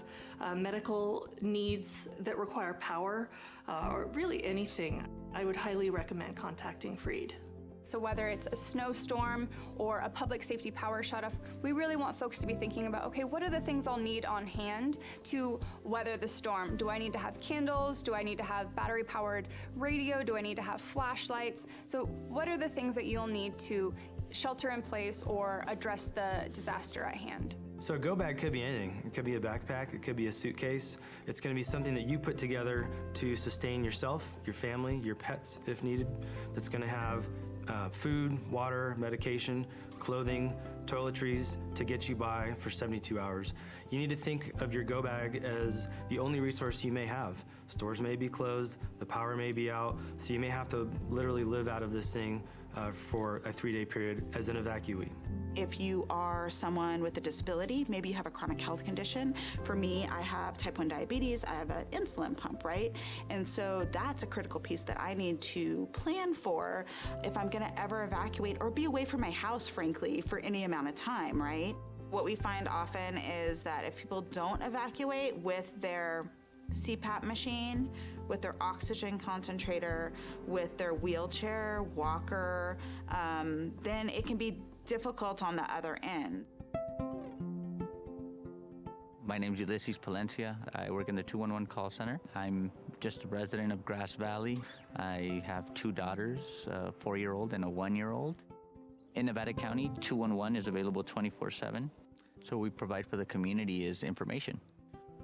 medical needs that require power or really anything. I would highly recommend contacting Freed. So whether it's a snowstorm or a public safety power shutoff, we really want folks to be thinking about, okay, what are the things I'll need on hand to weather the storm? Do I need to have candles? Do I need to have battery-powered radio? Do I need to have flashlights? So what are the things that you'll need to shelter in place or address the disaster at hand? So a go bag could be anything. It could be a backpack, it could be a suitcase. It's gonna be something that you put together to sustain yourself, your family, your pets if needed. That's gonna have food, water, medication, clothing, toiletries to get you by for 72 hours. You need to think of your go bag as the only resource you may have. Stores may be closed, the power may be out, so you may have to literally live out of this thing for a 3-day period as an evacuee. If you are someone with a disability, maybe you have a chronic health condition. For me, I have type 1 diabetes, I have an insulin pump, right? And so that's a critical piece that I need to plan for if I'm gonna ever evacuate or be away from my house, frankly, for any amount of time, right? What we find often is that if people don't evacuate with their CPAP machine, with their oxygen concentrator, with their wheelchair, walker, then it can be difficult on the other end. My name's Ulysses Palencia. I work in the 211 call center. I'm just a resident of Grass Valley. I have 2 daughters, a 4-year-old and a 1-year-old. In Nevada County, 211 is available 24/7. So what we provide for the community is information.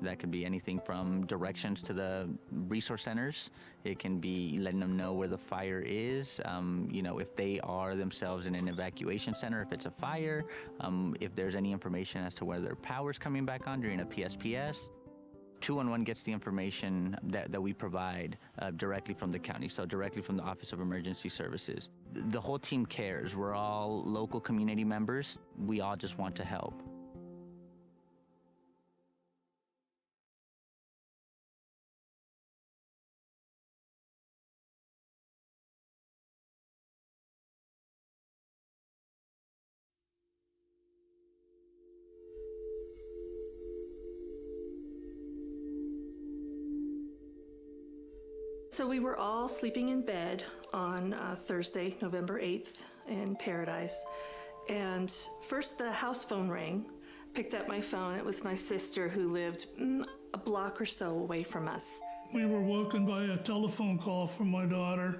That could be anything from directions to the resource centers. It can be letting them know where the fire is, if they are themselves in an evacuation center, if it's a fire, if there's any information as to whether power's coming back on during a PSPS. 211 gets the information that we provide directly from the county, so directly from the Office of Emergency Services. The whole team cares. We're all local community members. We all just want to help. So we were all sleeping in bed on Thursday, November 8th in Paradise. And first the house phone rang. Picked up my phone. It was my sister who lived a block or so away from us. We were woken by a telephone call from my daughter.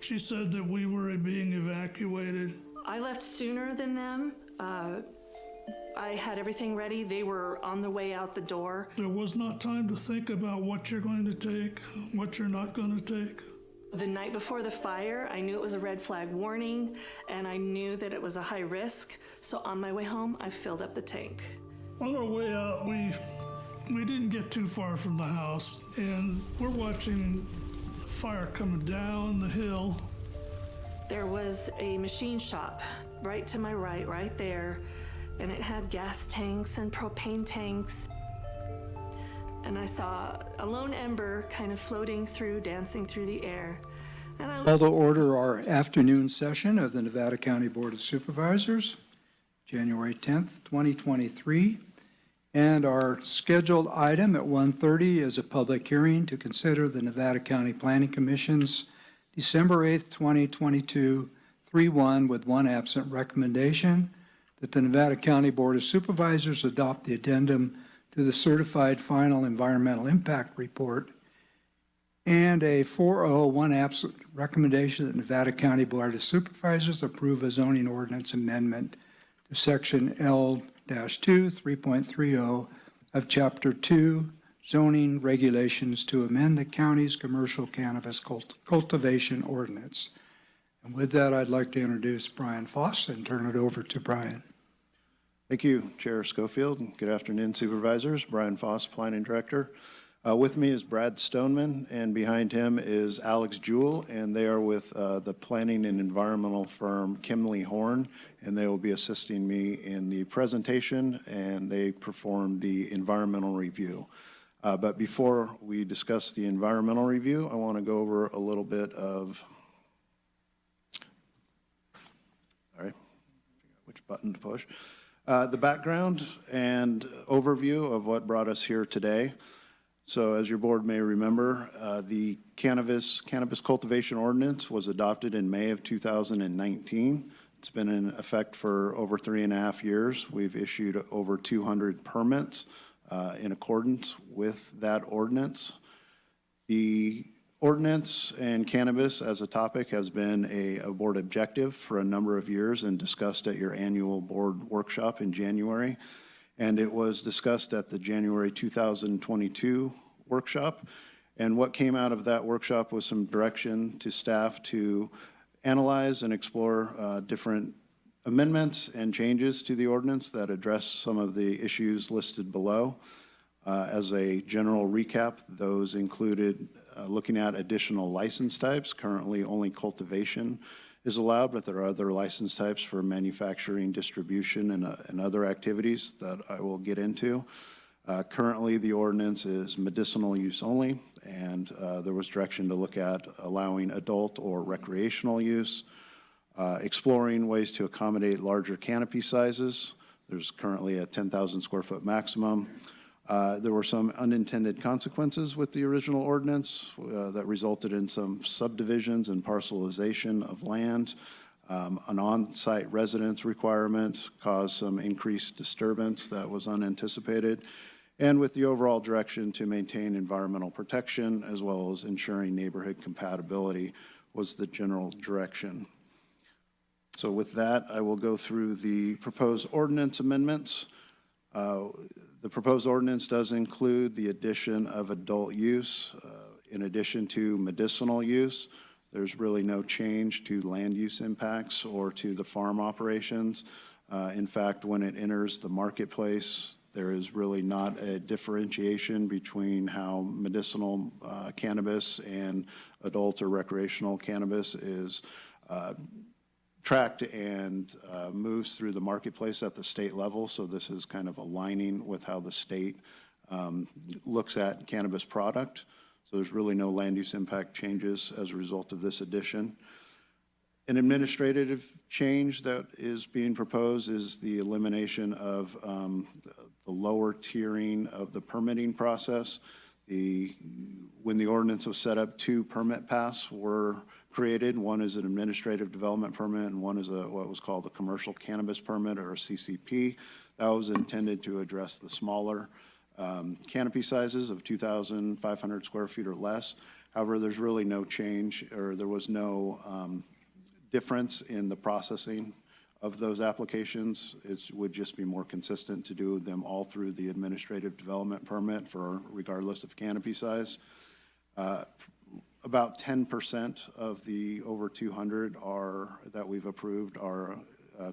She said that we were being evacuated. I left sooner than them. I had everything ready. They were on the way out the door. There was not time to think about what you're going to take, what you're not going to take. The night before the fire, I knew it was a red flag warning, and I knew that it was a high risk. So on my way home, I filled up the tank. On our way out, we didn't get too far from the house, and we're watching fire coming down the hill. There was a machine shop right to my right there. And it had gas tanks and propane tanks. And I saw a lone ember kind of floating through, dancing through the air. And I Call to order our afternoon session of the Nevada County Board of Supervisors, January 10th, 2023. And our scheduled item at 1:30 is a public hearing to consider the Nevada County Planning Commission's December 8th, 2022, 3-1 with 1 absent recommendation that the Nevada County Board of Supervisors adopt the addendum to the Certified Final Environmental Impact Report, and a 4-0, 1 absent recommendation that Nevada County Board of Supervisors approve a zoning ordinance amendment to Section L-2, 3.30 of Chapter 2, Zoning Regulations to amend the county's commercial cannabis cultivation ordinance. And with that, I'd like to introduce Brian Foss and turn it over to Brian. Thank you, Chair Schofield. Good afternoon, Supervisors. Brian Foss, Planning Director. With me is Brad Stoneman, and behind him is Alex Jewell, and they are with the planning and environmental firm Kimley Horn, and they will be assisting me in the presentation, and they perform the environmental review. But before we discuss the environmental review, I want to go over a little bit of, which button to push. The background and overview of what brought us here today. So as your board may remember, the cannabis cultivation ordinance was adopted in May of 2019. It's been in effect for over 3.5 years. We've issued over 200 permits in accordance with that ordinance. The ordinance and cannabis as a topic has been a board objective for a number of years and discussed at your annual board workshop in January. And it was discussed at the January 2022 workshop. And what came out of that workshop was some direction to staff to analyze and explore different amendments and changes to the ordinance that address some of the issues listed below. As a general recap, those included looking at additional license types. Currently, only cultivation is allowed, but there are other license types for manufacturing, distribution, and other activities that I will get into. Currently, the ordinance is medicinal use only, and there was direction to look at allowing adult or recreational use, exploring ways to accommodate larger canopy sizes. There's currently a 10,000 square foot maximum. There were some unintended consequences with the original ordinance that resulted in some subdivisions and parcelization of land. An on-site residence requirement caused some increased disturbance that was unanticipated, and with the overall direction to maintain environmental protection as well as ensuring neighborhood compatibility was the general direction. So with that, I will go through the proposed ordinance amendments. The proposed ordinance does include the addition of adult use in addition to medicinal use. There's really no change to land use impacts or to the farm operations. In fact, when it enters the marketplace, there is really not a differentiation between how medicinal cannabis and adult or recreational cannabis is tracked and moves through the marketplace at the state level. So this is kind of aligning with how the state looks at cannabis product. So there's really no land use impact changes as a result of this addition. An administrative change that is being proposed is the elimination of the lower tiering of the permitting process. When the ordinance was set up, 2 permit paths were created. One is an administrative development permit, and one is what was called a commercial cannabis permit, or a CCP. That was intended to address the smaller canopy sizes of 2,500 square feet or less. However, there's really no change, or there was no difference in the processing of those applications. It would just be more consistent to do them all through the administrative development permit for regardless of canopy size. About 10% of the over 200 that we've approved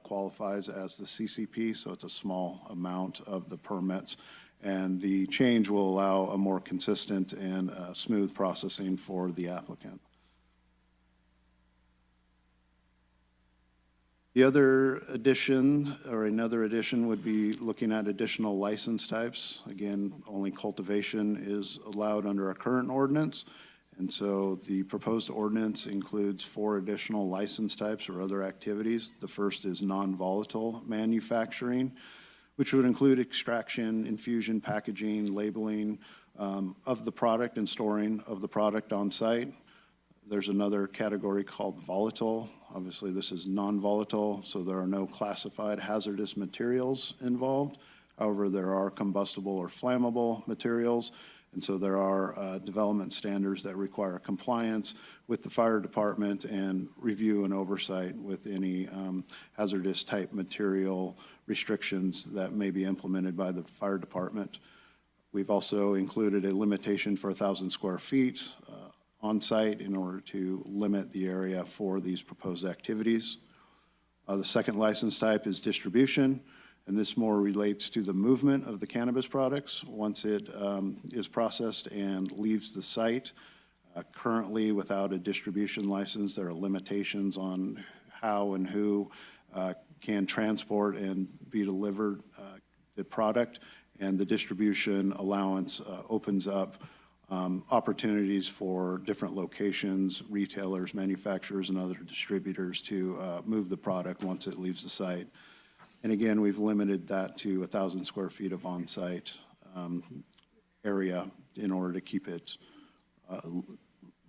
qualifies as the CCP, so it's a small amount of the permits. And the change will allow a more consistent and smooth processing for the applicant. The other addition, or another addition, would be looking at additional license types. Again, only cultivation is allowed under our current ordinance. And so the proposed ordinance includes 4 additional license types or other activities. The first is non-volatile manufacturing, which would include extraction, infusion, packaging, labeling of the product and storing of the product on site. There's another category called volatile. Obviously, this is non-volatile, so there are no classified hazardous materials involved. However, there are combustible or flammable materials, and so there are development standards that require compliance with the fire department and review and oversight with any hazardous type material restrictions that may be implemented by the fire department. We've also included a limitation for 1,000 square feet on site in order to limit the area for these proposed activities. The second license type is distribution, and this more relates to the movement of the cannabis products once it is processed and leaves the site. Currently, without a distribution license, there are limitations on how and who can transport and be delivered the product, and the distribution allowance opens up opportunities for different locations, retailers, manufacturers, and other distributors to move the product once it leaves the site. And again, we've limited that to 1,000 square feet of on-site area in order to keep it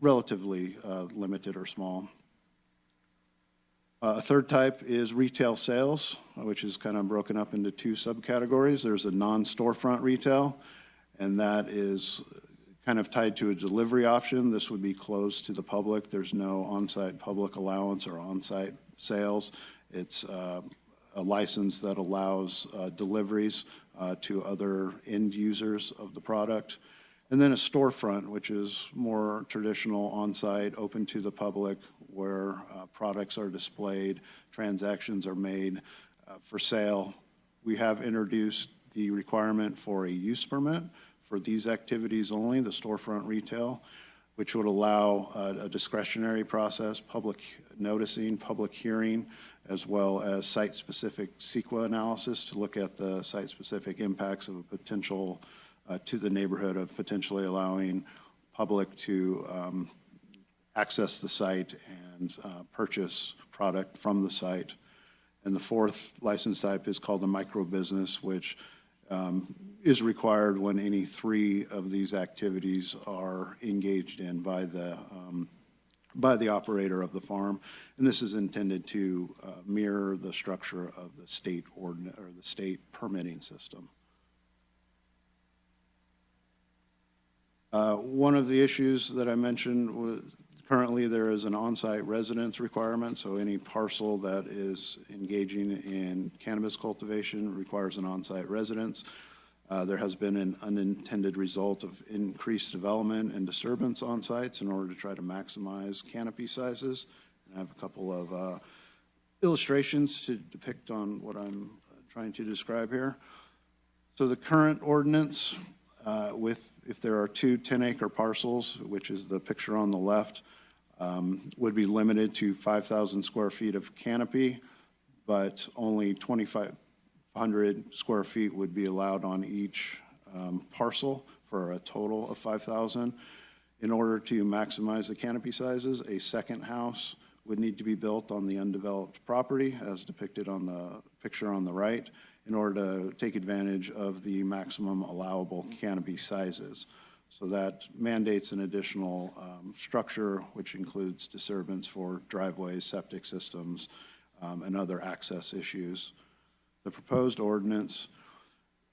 relatively limited or small. A third type is retail sales, which is kind of broken up into two subcategories. There's a non-storefront retail, and that is kind of tied to a delivery option. This would be closed to the public. There's no on-site public allowance or on-site sales. It's a license that allows deliveries to other end users of the product. And then a storefront, which is more traditional on-site, open to the public, where products are displayed, transactions are made for sale. We have introduced the requirement for a use permit for these activities only, the storefront retail, which would allow a discretionary process, public noticing, public hearing, as well as site-specific CEQA analysis to look at the site-specific impacts of a potential to the neighborhood of potentially allowing public to access the site and purchase product from the site. And the fourth license type is called a micro business, which is required when any three of these activities are engaged in by the operator of the farm. And this is intended to mirror the structure of the state ordinance or the state permitting system. One of the issues that I mentioned was currently there is an on-site residence requirement, so any parcel that is engaging in cannabis cultivation requires an on-site residence. There has been an unintended result of increased development and disturbance on sites in order to try to maximize canopy sizes. And I have a couple of illustrations to depict on what I'm trying to describe here. So the current ordinance if there are two 10-acre parcels, which is the picture on the left, would be limited to 5,000 square feet of canopy, but only 2,500 square feet would be allowed on each parcel for a total of 5,000. In order to maximize the canopy sizes, a second house would need to be built on the undeveloped property, as depicted on the picture on the right, in order to take advantage of the maximum allowable canopy sizes. So that mandates an additional structure, which includes disturbance for driveways, septic systems, and other access issues. The proposed ordinance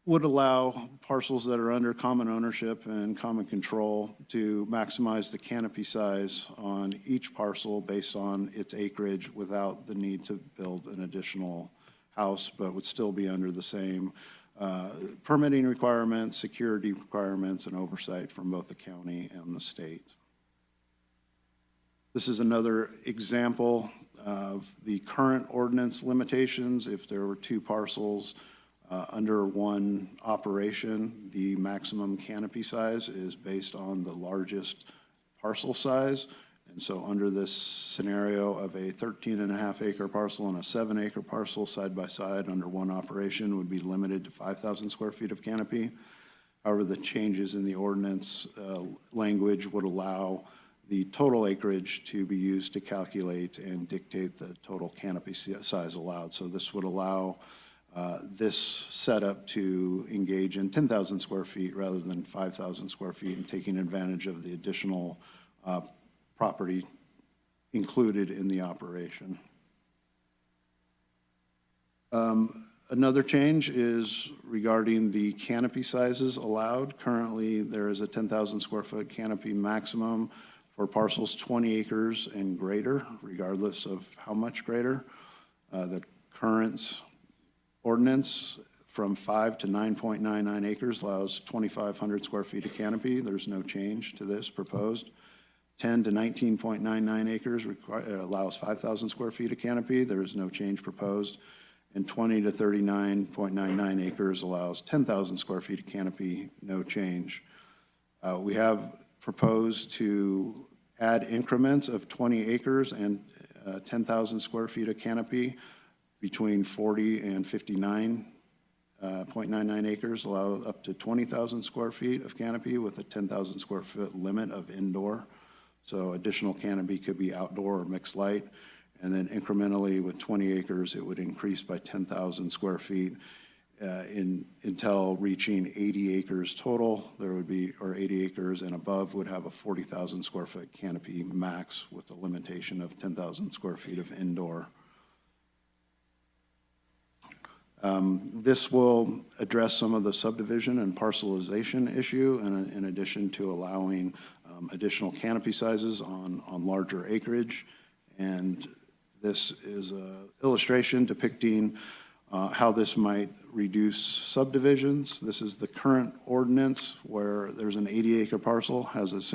would allow parcels that are under common ownership and common control to maximize the canopy size on each parcel based on its acreage without the need to build an additional house, but would still be under the same permitting requirements, security requirements, and oversight from both the county and the state. This is another example of the current ordinance limitations. If there were two parcels under one operation, the maximum canopy size is based on the largest parcel size. And so under this scenario of a 13.5 acre parcel and a 7 acre parcel side by side under one operation would be limited to 5,000 square feet of canopy. However, the changes in the ordinance language would allow the total acreage to be used to calculate and dictate the total canopy size allowed. So this would allow this setup to engage in 10,000 square feet rather than 5,000 square feet, and taking advantage of the additional property included in the operation. Another change is regarding the canopy sizes allowed. Currently, there is a 10,000 square foot canopy maximum for parcels 20 acres and greater, regardless of how much greater. The current ordinance from 5 to 9.99 acres allows 2,500 square feet of canopy. There's no change to this proposed. 10 to 19.99 acres allows 5,000 square feet of canopy. There is no change proposed. And 20 to 39.99 acres allows 10,000 square feet of canopy, no change. We have proposed to add increments of 20 acres and 10,000 square feet of canopy between 40 and 59.99 acres, allow up to 20,000 square feet of canopy with a 10,000 square foot limit of indoor. So additional canopy could be outdoor or mixed light. And then incrementally with 20 acres, it would increase by 10,000 square feet until reaching 80 acres total, there would be, or 80 acres and above would have a 40,000 square foot canopy max with a limitation of 10,000 square feet of indoor. This will address some of the subdivision and parcelization issue, in addition to allowing additional canopy sizes on larger acreage. And this is an illustration depicting how this might reduce subdivisions. This is the current ordinance where there's an 80-acre parcel, has this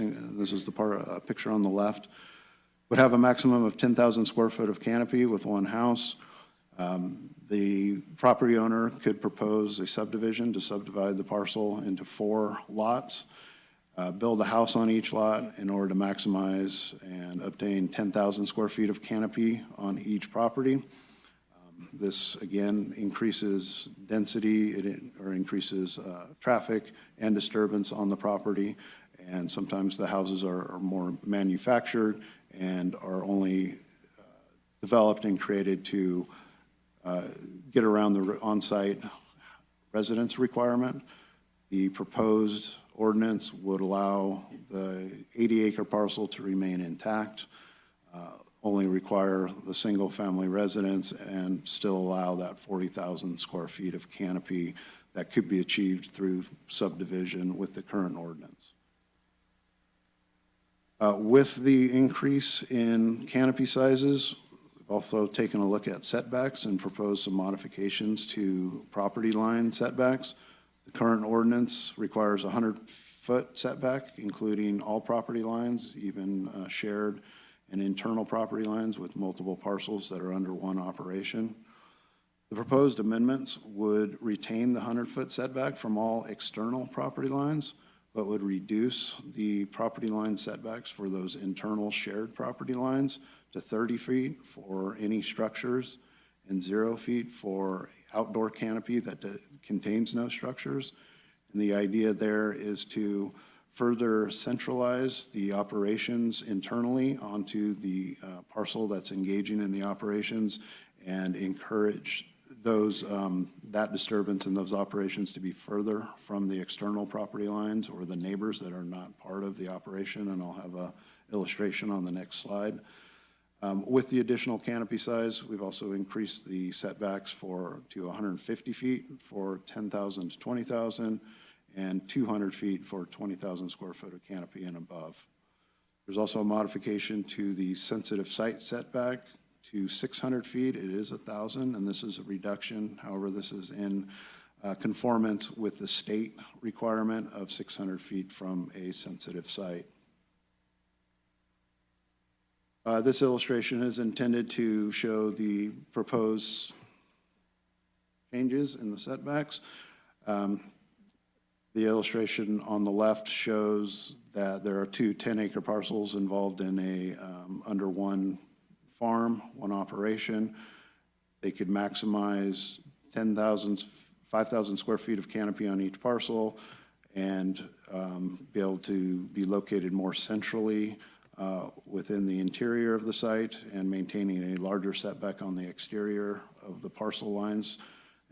is the picture on the left, would have a maximum of 10,000 square foot of canopy with one house. The property owner could propose a subdivision to subdivide the parcel into 4 lots, build a house on each lot in order to maximize and obtain 10,000 square feet of canopy on each property. This, again, increases density, or increases traffic and disturbance on the property, and sometimes the houses are more manufactured and are only developed and created to get around the on-site residence requirement. The proposed ordinance would allow the 80-acre parcel to remain intact, only require the single-family residence, and still allow that 40,000 square feet of canopy that could be achieved through subdivision with the current ordinance. With the increase in canopy sizes, we've also taken a look at setbacks and proposed some modifications to property line setbacks. The current ordinance requires a 100-foot setback, including all property lines, even shared and internal property lines with multiple parcels that are under one operation. The proposed amendments would retain the 100-foot setback from all external property lines, but would reduce the property line setbacks for those internal shared property lines to 30 feet for any structures and 0 feet for outdoor canopy that contains no structures. And the idea there is to further centralize the operations internally onto the parcel that's engaging in the operations and encourage those, that disturbance and those operations to be further from the external property lines or the neighbors that are not part of the operation. And I'll have an illustration on the next slide. With the additional canopy size, we've also increased the setbacks to 150 feet for 10,000 to 20,000 and 200 feet for 20,000 square foot of canopy and above. There's also a modification to the sensitive site setback to 600 feet. It is 1,000, and this is a reduction. However, this is in conformance with the state requirement of 600 feet from a sensitive site. This illustration is intended to show the proposed changes in the setbacks. The illustration on the left shows that there are 2 10-acre parcels involved in a under one farm, one operation. They could maximize 5,000 square feet of canopy on each parcel and be able to be located more centrally within the interior of the site and maintaining a larger setback on the exterior of the parcel lines.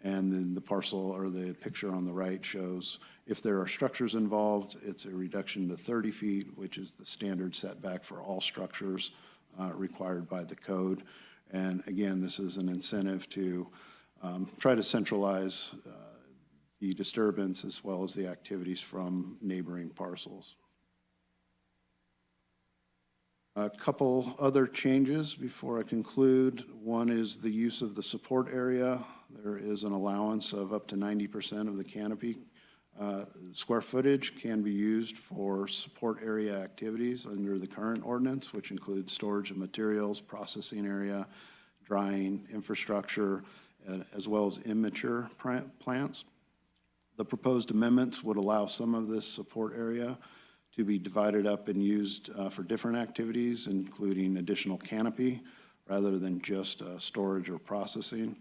And then the parcel, or the picture on the right, shows if there are structures involved, it's a reduction to 30 feet, which is the standard setback for all structures required by the code. And again, this is an incentive to try to centralize the disturbance as well as the activities from neighboring parcels. A couple other changes before I conclude. One is the use of the support area. There is an allowance of up to 90% of the canopy square footage can be used for support area activities under the current ordinance, which includes storage of materials, processing area, drying, infrastructure, as well as immature plants. The proposed amendments would allow some of this support area to be divided up and used for different activities, including additional canopy, rather than just storage or processing.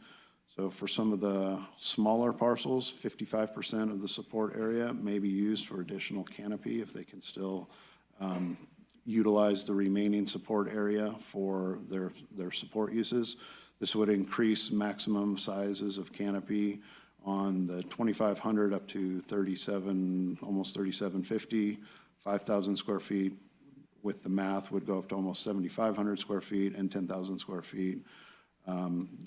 So for some of the smaller parcels, 55% of the support area may be used for additional canopy if they can still utilize the remaining support area for their support uses. This would increase maximum sizes of canopy on the 2,500 up to 37, almost 3,750, 5,000 square feet with the math would go up to almost 7,500 square feet, and 10,000 square feet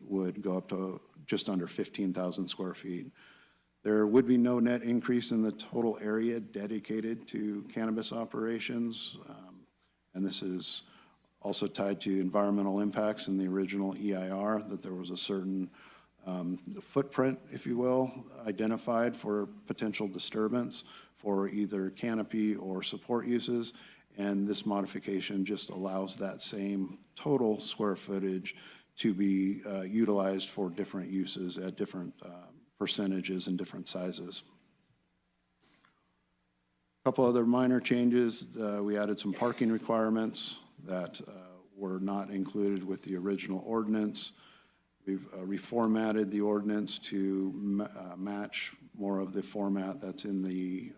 would go up to just under 15,000 square feet. There would be no net increase in the total area dedicated to cannabis operations, and this is also tied to environmental impacts in the original EIR, that there was a certain footprint, if you will, identified for potential disturbance for either canopy or support uses, and this modification just allows that same total square footage to be utilized for different uses at different percentages and different sizes. A couple other minor changes. We added some parking requirements that were not included with the original ordinance. We've reformatted the ordinance to match more of the format that's in the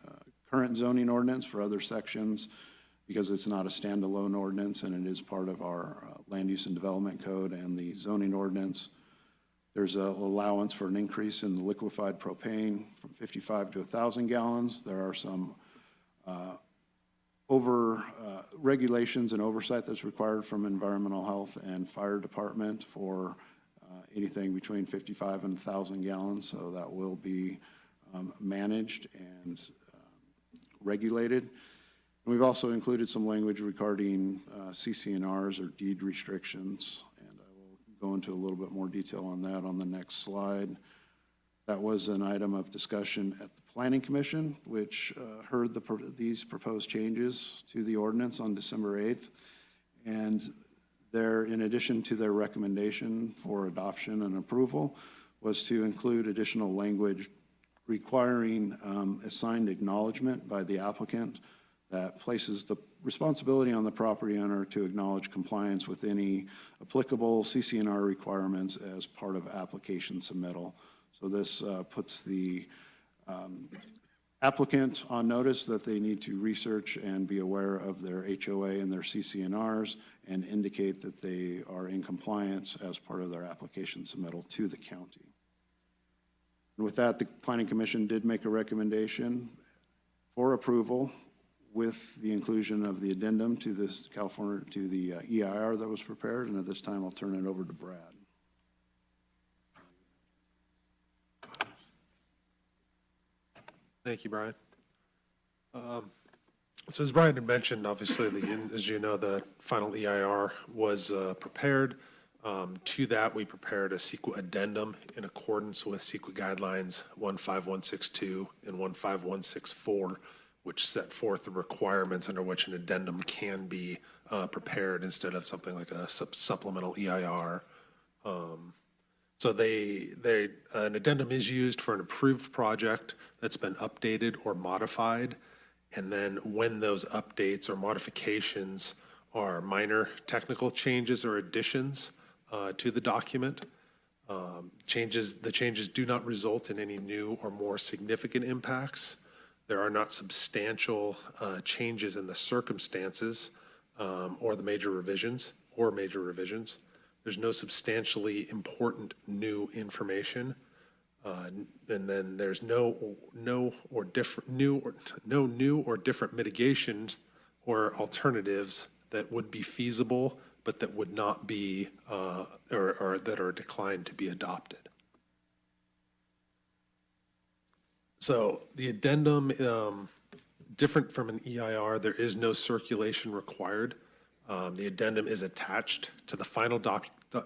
current zoning ordinance for other sections, because it's not a standalone ordinance and it is part of our land use and development code and the zoning ordinance. There's an allowance for an increase in the liquefied propane from 55 to 1,000 gallons. There are some regulations and oversight that's required from environmental health and fire department for anything between 55 and 1,000 gallons, so that will be managed and regulated. And we've also included some language regarding CC&Rs or deed restrictions, and I will go into a little bit more detail on that on the next slide. That was an item of discussion at the Planning Commission, which heard these proposed changes to the ordinance on December 8th. And in addition to their recommendation for adoption and approval, was to include additional language requiring assigned acknowledgement by the applicant that places the responsibility on the property owner to acknowledge compliance with any applicable CC&R requirements as part of application submittal. So this puts the applicant on notice that they need to research and be aware of their HOA and their CC&Rs and indicate that they are in compliance as part of their application submittal to the county. And with that, the Planning Commission did make a recommendation for approval with the inclusion of the addendum to this to the EIR that was prepared. And at this time, I'll turn it over to Brad. Thank you, Brian. So as Brian had mentioned, obviously, as you know, the final EIR was prepared. To that, we prepared a CEQA addendum in accordance with CEQA guidelines 15162 and 15164, which set forth the requirements under which an addendum can be prepared instead of something like a supplemental EIR. So an addendum is used for an approved project that's been updated or modified. And then when those updates or modifications are minor technical changes or additions to the document, the changes do not result in any new or more significant impacts. There are not substantial changes in the circumstances or the major revisions. There's no substantially important new information, and then there's no new or different mitigations or alternatives that would be feasible, but that would not be or that are declined to be adopted. So the addendum, different from an EIR, there is no circulation required. The addendum is attached to the final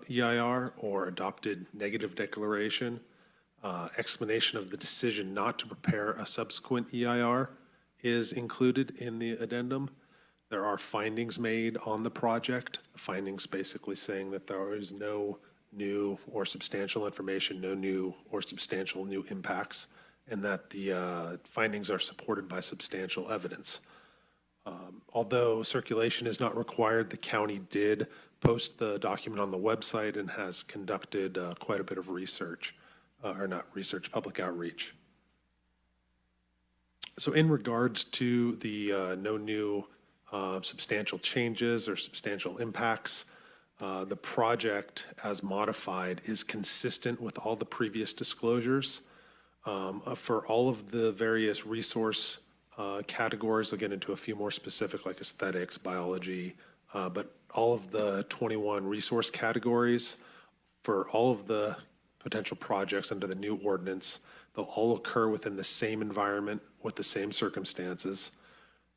EIR or adopted negative declaration. Explanation of the decision not to prepare a subsequent EIR is included in the addendum. There are findings made on the project, findings basically saying that there is no new or substantial information, no new or substantial new impacts, and that the findings are supported by substantial evidence. Although circulation is not required, the county did post the document on the website and has conducted quite a bit of research, or not research, public outreach. So in regards to the no new substantial changes or substantial impacts, the project as modified is consistent with all the previous disclosures. For all of the various resource categories, I'll get into a few more specific like aesthetics, biology, but all of the 21 resource categories for all of the potential projects under the new ordinance, they'll all occur within the same environment with the same circumstances.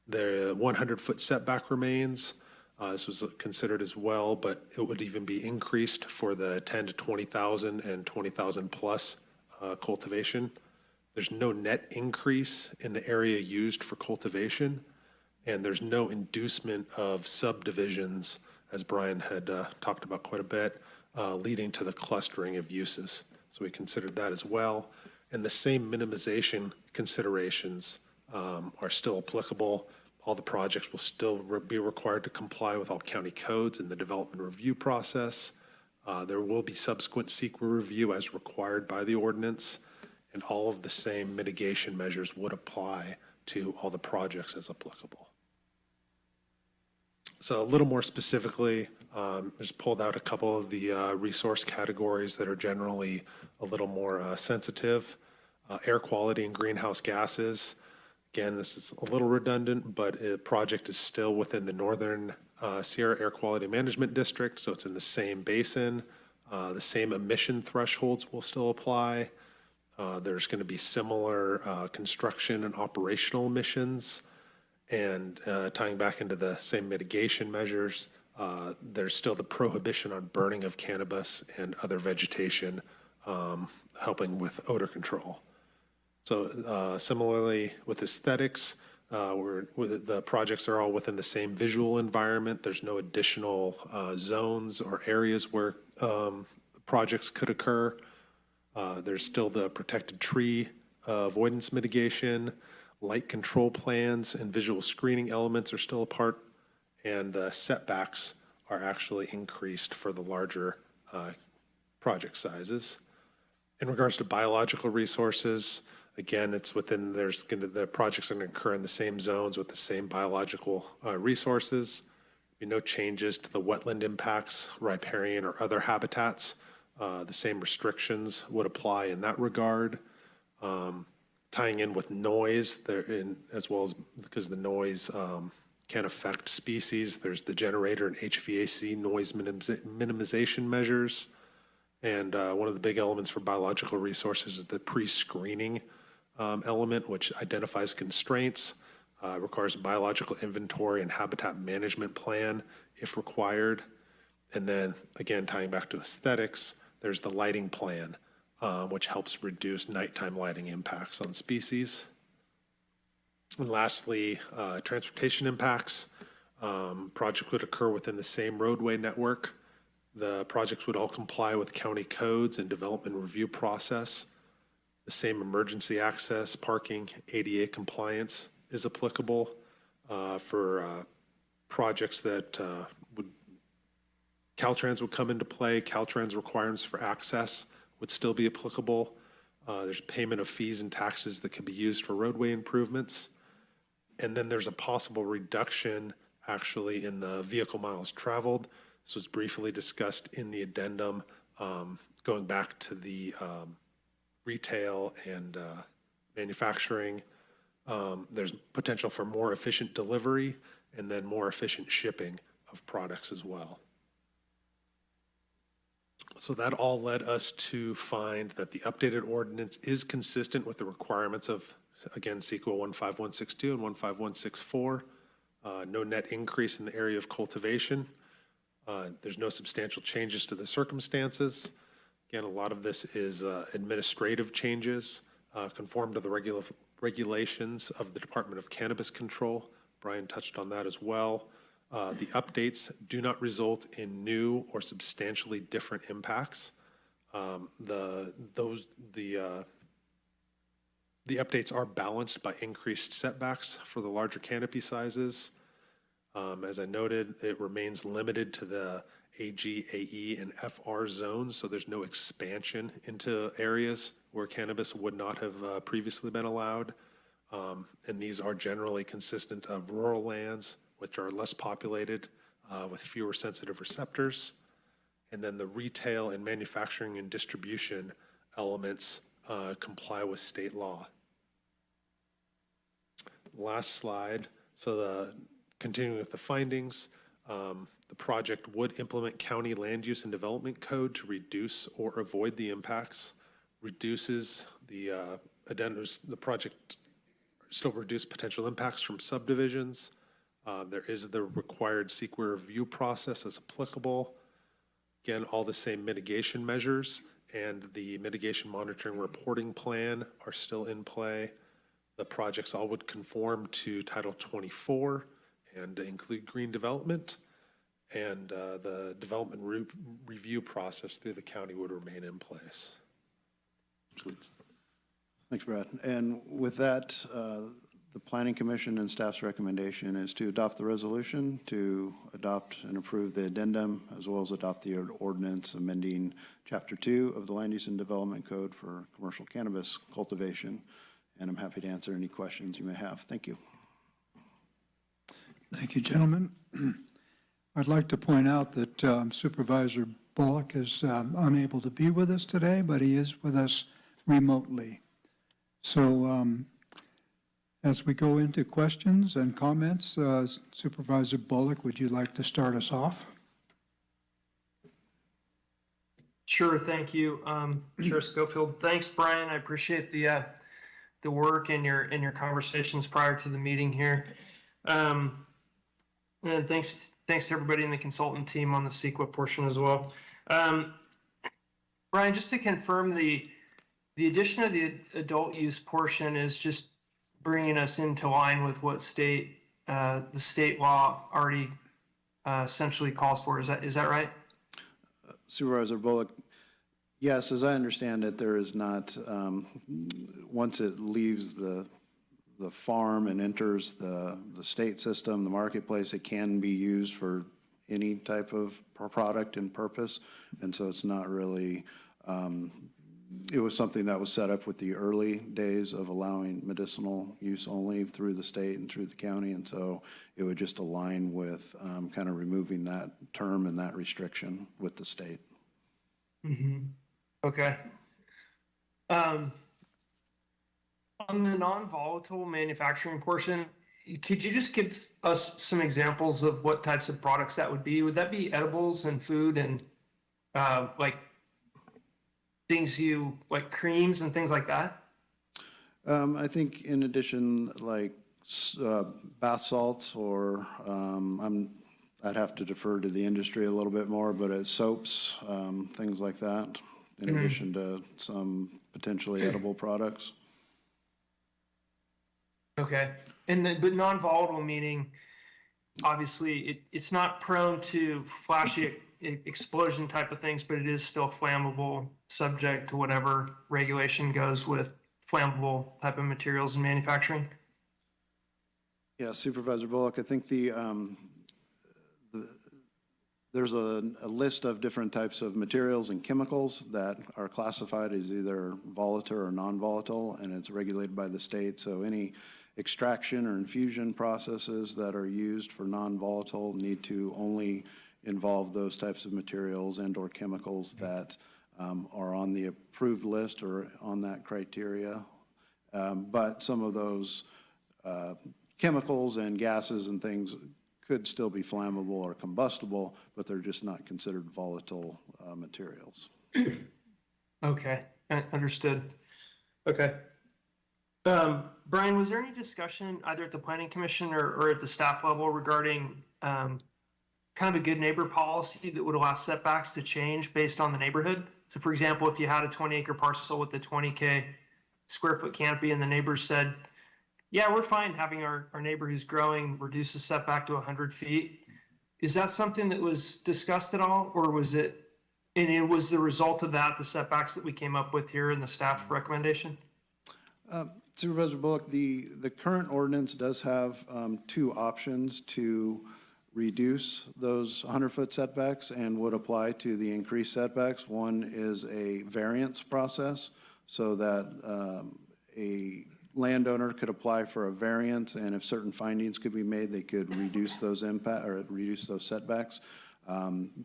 The 100-foot setback remains. This was considered as well, but it would even be increased for the 10 to 20,000 and 20,000 plus cultivation. There's no net increase in the area used for cultivation, and there's no inducement of subdivisions, as Brian had talked about quite a bit, leading to the clustering of uses. So we considered that as well. And the same minimization considerations are still applicable. All the projects will still be required to comply with all county codes in the development review process. There will be subsequent CEQA review as required by the ordinance, and all of the same mitigation measures would apply to all the projects as applicable. So a little more specifically, I just pulled out a couple of the resource categories that are generally a little more sensitive. Air quality and greenhouse gases. Again, this is a little redundant, but the project is still within the Northern Sierra Air Quality Management District, so it's in the same basin. The same emission thresholds will still apply. There's going to be similar construction and operational emissions. And tying back into the same mitigation measures, there's still the prohibition on burning of cannabis and other vegetation, helping with odor control. So similarly with aesthetics, the projects are all within the same visual environment. There's no additional zones or areas where projects could occur. There's still the protected tree avoidance mitigation, light control plans and visual screening elements are still a part, and setbacks are actually increased for the larger project sizes. In regards to biological resources, again, it's within, the projects are going to occur in the same zones with the same biological resources. No changes to the wetland impacts, riparian or other habitats. The same restrictions would apply in that regard. Tying in with noise, as well as because the noise can affect species, there's the generator and HVAC noise minimization measures. And one of the big elements for biological resources is the pre-screening element, which identifies constraints, requires a biological inventory and habitat management plan if required. And then again, tying back to aesthetics, there's the lighting plan, which helps reduce nighttime lighting impacts on species. And lastly, transportation impacts. Project would occur within the same roadway network. The projects would all comply with county codes and development review process. The same emergency access, parking, ADA compliance is applicable for projects that Caltrans would come into play. Caltrans requirements for access would still be applicable. There's payment of fees and taxes that can be used for roadway improvements. And then there's a possible reduction actually in the vehicle miles traveled. This was briefly discussed in the addendum, going back to the retail and manufacturing. There's potential for more efficient delivery and then more efficient shipping of products as well. So that all led us to find that the updated ordinance is consistent with the requirements of, again, CEQA 15162 and 15164. No net increase in the area of cultivation. There's no substantial changes to the circumstances. Again, a lot of this is administrative changes, conform to the regulations of the Department of Cannabis Control. Brian touched on that as well. The updates do not result in new or substantially different impacts. The updates are balanced by increased setbacks for the larger canopy sizes. As I noted, it remains limited to the AG, AE, and FR zones, so there's no expansion into areas where cannabis would not have previously been allowed. And these are generally consistent of rural lands, which are less populated with fewer sensitive receptors. And then the retail and manufacturing and distribution elements comply with state law. Last slide. So continuing with the findings, the project would implement county land use and development code to reduce or avoid the impacts, reduces the addendas. The project still reduce potential impacts from subdivisions. There is the required CEQA review process as applicable. Again, all the same mitigation measures and the mitigation monitoring reporting plan are still in play. The projects all would conform to Title 24 and include green development, and the development review process through the county would remain in place. Thanks, Brad. And with that, the Planning Commission and staff's recommendation is to adopt the resolution, to adopt and approve the addendum, as well as adopt the ordinance amending Chapter 2 of the Land Use and Development Code for commercial cannabis cultivation. And I'm happy to answer any questions you may have. Thank you. Thank you, gentlemen. I'd like to point out that Supervisor Bullock is unable to be with us today, but he is with us remotely. So as we go into questions and comments, Supervisor Bullock, would you like to start us off? Sure, thank you, Chair Schofield. Thanks, Brian. I appreciate the work and your conversations prior to the meeting here. And thanks to everybody in the consultant team on the CEQA portion as well. Brian, just to confirm, the addition of the adult use portion is just bringing us into line with what the state law already essentially calls for. Is that right? Supervisor Bullock, yes, as I understand it, there is not, once it leaves the farm and enters the state system, the marketplace, it can be used for any type of product and purpose. And so it's not really, it was something that was set up with the early days of allowing medicinal use only through the state and through the county. And so it would just align with kind of removing that term and that restriction with the state. Mm-hmm. Okay. On the non-volatile manufacturing portion, could you just give us some examples of what types of products that would be? Would that be edibles and food and like things like creams and things like that? I think in addition, like bath salts, or I'd have to defer to the industry a little bit more, but it's soaps, things like that, in addition to some potentially edible products. Okay, but non-volatile meaning, obviously, it's not prone to flashy explosion type of things, but it is still flammable, subject to whatever regulation goes with flammable type of materials in manufacturing. Yeah, Supervisor Bullock, I think there's a list of different types of materials and chemicals that are classified as either volatile or non-volatile, and it's regulated by the state. So any extraction or infusion processes that are used for non-volatile need to only involve those types of materials and or chemicals that are on the approved list or on that criteria. But some of those chemicals and gases and things could still be flammable or combustible, but they're just not considered volatile materials. Okay, understood. Okay. Brian, was there any discussion either at the Planning Commission or at the staff level regarding kind of a good neighbor policy that would allow setbacks to change based on the neighborhood? So for example, if you had a 20-acre parcel with a 20K square foot canopy and the neighbors said, yeah, we're fine having our neighbor who's growing reduce the setback to 100 feet. Is that something that was discussed at all, or was it the result of that, the setbacks that we came up with here in the staff recommendation? Supervisor Bullock, the current ordinance does have two options to reduce those 100-foot setbacks and would apply to the increased setbacks. One is a variance process, so that a landowner could apply for a variance, and if certain findings could be made, they could reduce those setbacks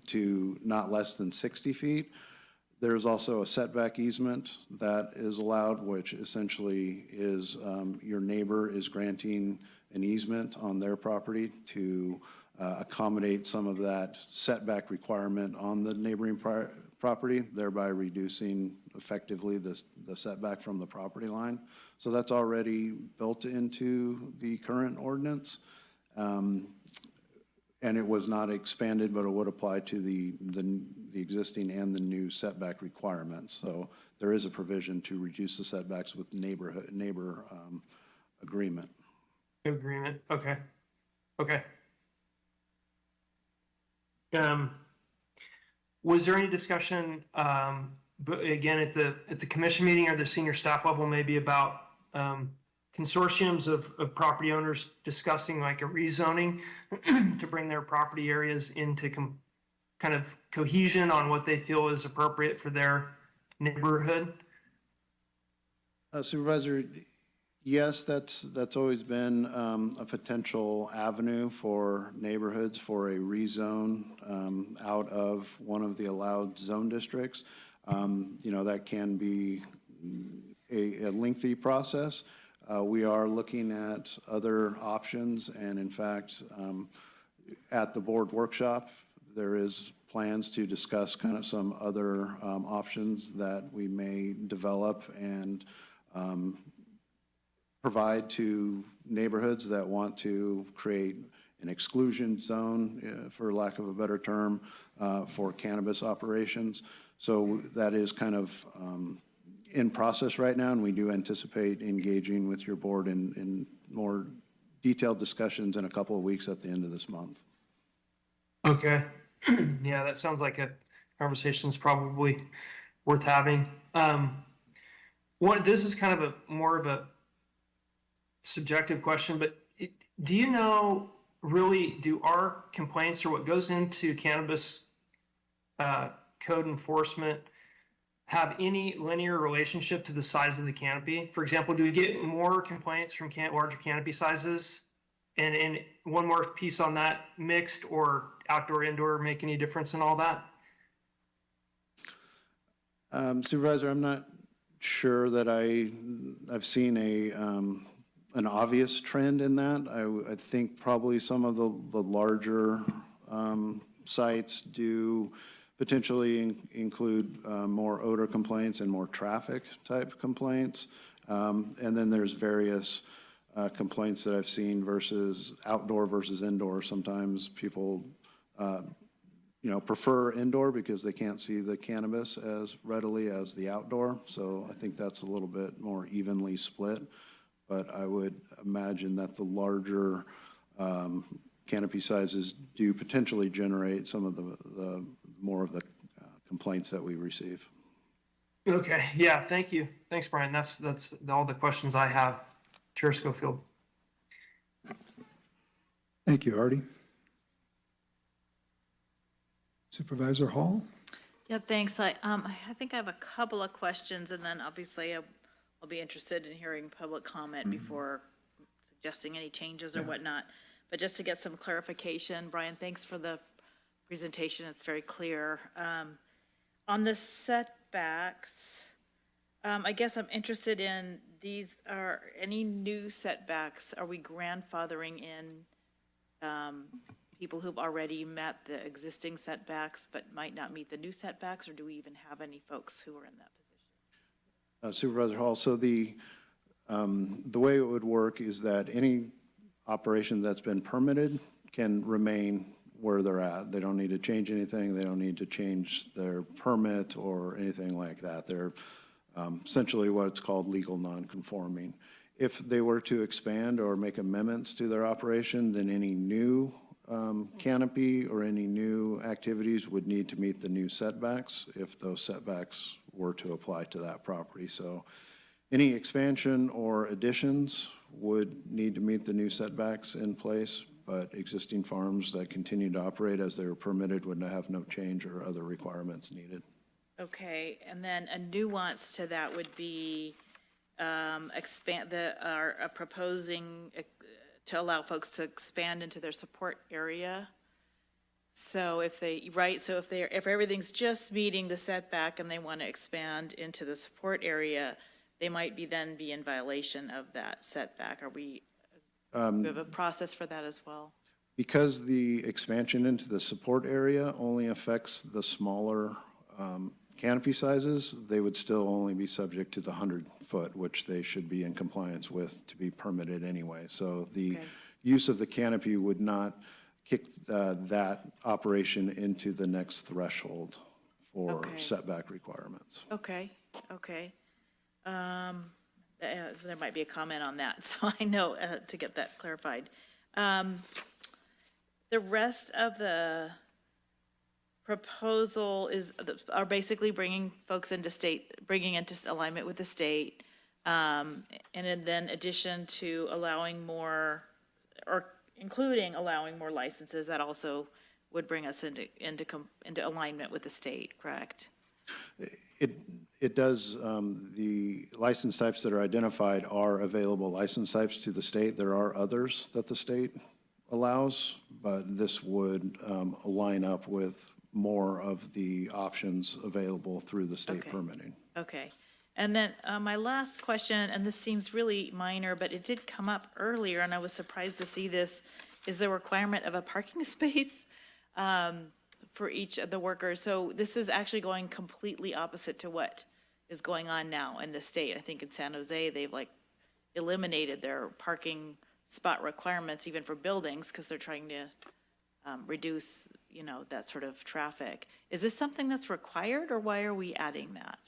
to not less than 60 feet. There's also a setback easement that is allowed, which essentially is your neighbor is granting an easement on their property to accommodate some of that setback requirement on the neighboring property, thereby reducing effectively the setback from the property line. So that's already built into the current ordinance. And it was not expanded, but it would apply to the existing and the new setback requirements. So there is a provision to reduce the setbacks with neighbor agreement. Agreement, okay. Okay. Was there any discussion, but again, at the commission meeting or the senior staff level, maybe about consortiums of property owners discussing like a rezoning to bring their property areas into kind of cohesion on what they feel is appropriate for their neighborhood? Supervisor, yes, that's always been a potential avenue for neighborhoods for a rezone out of one of the allowed zone districts. That can be a lengthy process. We are looking at other options, and in fact, at the board workshop, there is plans to discuss kind of some other options that we may develop and provide to neighborhoods that want to create an exclusion zone, for lack of a better term, for cannabis operations. So that is kind of in process right now, and we do anticipate engaging with your board in more detailed discussions in a couple of weeks at the end of this month. Okay. Yeah, that sounds like a conversation is probably worth having. This is kind of more of a subjective question, but do you know really, do our complaints or what goes into cannabis code enforcement have any linear relationship to the size of the canopy? For example, do we get more complaints from larger canopy sizes? And one more piece on that, mixed or outdoor, indoor make any difference in all that? Supervisor, I'm not sure that I've seen an obvious trend in that. I think probably some of the larger sites do potentially include more odor complaints and more traffic type complaints. And then there's various complaints that I've seen versus outdoor versus indoor. Sometimes people prefer indoor because they can't see the cannabis as readily as the outdoor. So I think that's a little bit more evenly split. But I would imagine that the larger canopy sizes do potentially generate some of the more of the complaints that we receive. Okay, yeah, thank you. Thanks, Brian. That's all the questions I have. Chair Schofield. Thank you, Artie. Supervisor Hall? Yeah, thanks. I think I have a couple of questions, and then obviously I'll be interested in hearing public comment before suggesting any changes or whatnot. But just to get some clarification, Brian, thanks for the presentation. It's very clear. On the setbacks, I guess I'm interested in these are any new setbacks. Are we grandfathering in people who've already met the existing setbacks but might not meet the new setbacks, or do we even have any folks who are in that position? Supervisor Hall, so the way it would work is that any operation that's been permitted can remain where they're at. They don't need to change anything. They don't need to change their permit or anything like that. They're essentially what's called legal non-conforming. If they were to expand or make amendments to their operation, then any new canopy or any new activities would need to meet the new setbacks if those setbacks were to apply to that property. So any expansion or additions would need to meet the new setbacks in place, but existing farms that continue to operate as they were permitted would have no change or other requirements needed. Okay, and then a nuance to that would be proposing to allow folks to expand into their support area. So if they, right, so if everything's just meeting the setback and they want to expand into the support area, they might then be in violation of that setback. Do we have a process for that as well? Because the expansion into the support area only affects the smaller canopy sizes, they would still only be subject to the 100-foot, which they should be in compliance with to be permitted anyway. So the use of the canopy would not kick that operation into the next threshold for setback requirements. Okay. There might be a comment on that, so I know to get that clarified. The rest of the proposal are basically bringing into alignment with the state, and then addition to allowing more, or including allowing more licenses, that also would bring us into alignment with the state, correct? It does. The license types that are identified are available license types to the state. There are others that the state allows, but this would line up with more of the options available through the state permitting. Okay. And then my last question, and this seems really minor, but it did come up earlier, and I was surprised to see this, is the requirement of a parking space for each of the workers. So this is actually going completely opposite to what is going on now in the state. I think in San Jose, they've eliminated their parking spot requirements even for buildings because they're trying to reduce, that sort of traffic. Is this something that's required, or why are we adding that?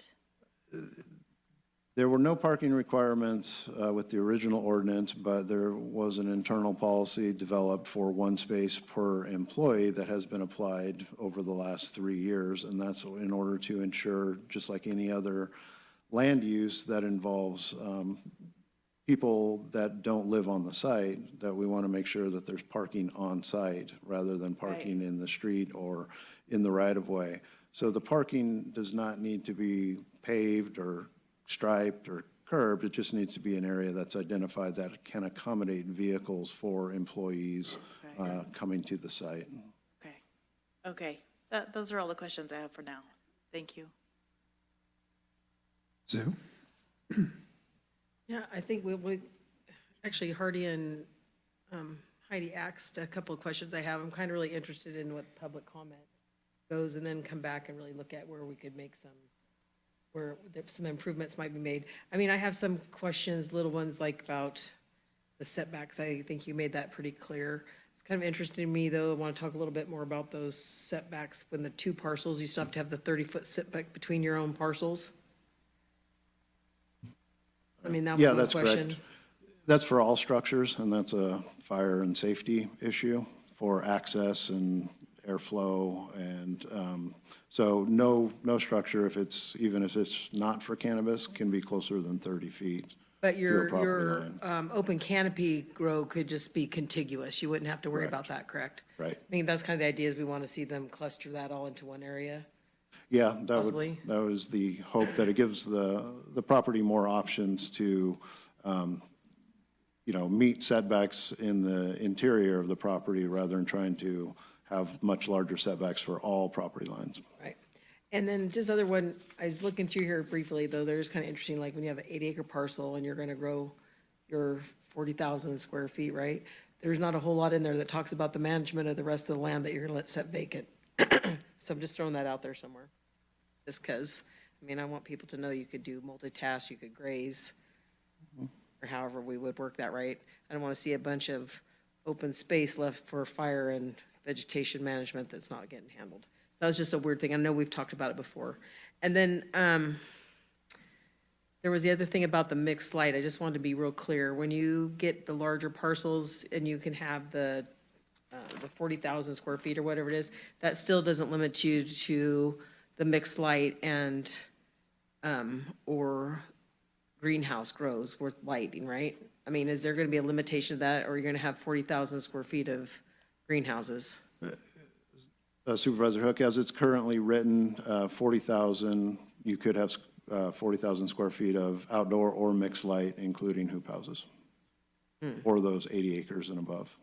There were no parking requirements with the original ordinance, but there was an internal policy developed for one space per employee that has been applied over the last 3 years, and that's in order to ensure, just like any other land use that involves people that don't live on the site, that we want to make sure that there's parking on site rather than parking in the street or in the right-of-way. So the parking does not need to be paved or striped or curbed. It just needs to be an area that's identified that can accommodate vehicles for employees coming to the site. Okay. Those are all the questions I have for now. Thank you. Sue? Yeah, I think we actually, Hardy and Heidi asked a couple of questions I have. I'm kind of really interested in what public comment goes, and then come back and really look at where we could make where some improvements might be made. I mean, I have some questions, little ones like about the setbacks. I think you made that pretty clear. It's kind of interesting to me, though. I want to talk a little bit more about those setbacks. When the two parcels, you still have to have the 30-foot setback between your own parcels. I mean, that was my that's question. correct. That's for all structures, and that's a fire and safety issue for access and airflow, and so no structure, even if it's not for cannabis, can be closer than 30 feet. But your open canopy grow could just be contiguous. You wouldn't have to worry about that, correct? Right. I mean, that's kind of the idea, is we want to see them cluster that all into one area. Yeah, that was the hope, that it gives the property more options to, meet setbacks in the interior of the property rather than trying to have much larger setbacks for all property lines. Right. And then just other one, I was looking through here briefly, though, there's kind of interesting, like when you have an 8-acre parcel and you're going to grow your 40,000 square feet, right? There's not a whole lot in there that talks about the management of the rest of the land that you're going to let set vacant. So I'm just throwing that out there somewhere. Just because, I mean, I want people to know you could do multitask, you could graze, or however we would work that, right? I don't want to see a bunch of open space left for fire and vegetation management that's not getting handled. So that was just a weird thing. I know we've talked about it before. And then there was the other thing about the mixed light. I just wanted to be real clear. When you get the larger parcels and you can have the 40,000 square feet or whatever it is, that still doesn't limit you to the mixed light and or greenhouse grows with lighting, right? I mean, is there going to be a limitation to that, or are you going to have 40,000 square feet of greenhouses? Supervisor Hook, as it's currently written, 40,000, you could have 40,000 square feet of outdoor or mixed light, including hoop houses, or those 80 acres and above.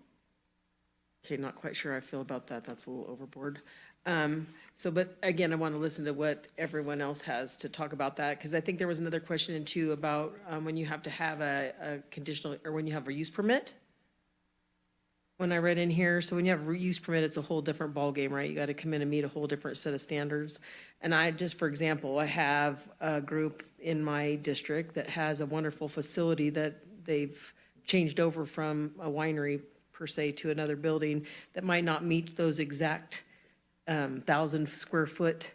Okay, not quite sure how I feel about that. That's a little overboard. But again, I want to listen to what everyone else has to talk about that, because I think there was another question in too about when you have to have a conditional, or when you have a use permit. When I read in here, so when you have a use permit, it's a whole different ballgame, right? You got to come in and meet a whole different set of standards. And I just, for example, I have a group in my district that has a wonderful facility that they've changed over from a winery per se to another building that might not meet those exact 1,000 square foot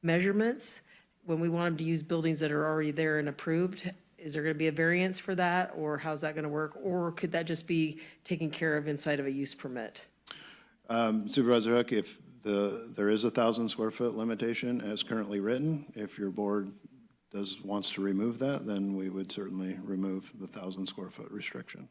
measurements. When we want them to use buildings that are already there and approved, is there going to be a variance for that, or how's that going to work? Or could that just be taken care of inside of a use permit? Supervisor Hook, if there is a 1,000 square foot limitation as currently written, if your board wants to remove that, then we would certainly remove the 1,000 square foot restriction.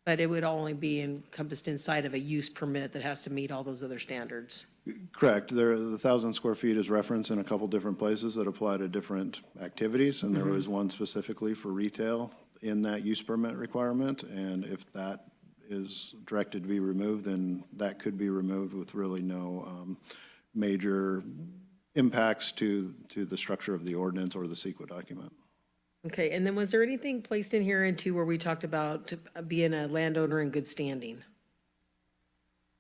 But it would only be encompassed inside of a use permit that has to meet all those other standards. Correct. The 1,000 square feet is referenced in a couple different places that apply to different activities, and there was one specifically for retail in that use permit requirement. And if that is directed to be removed, then that could be removed with really no major impacts to the structure of the ordinance or the CEQA document. Okay, and then was there anything placed in here into where we talked about being a landowner in good standing?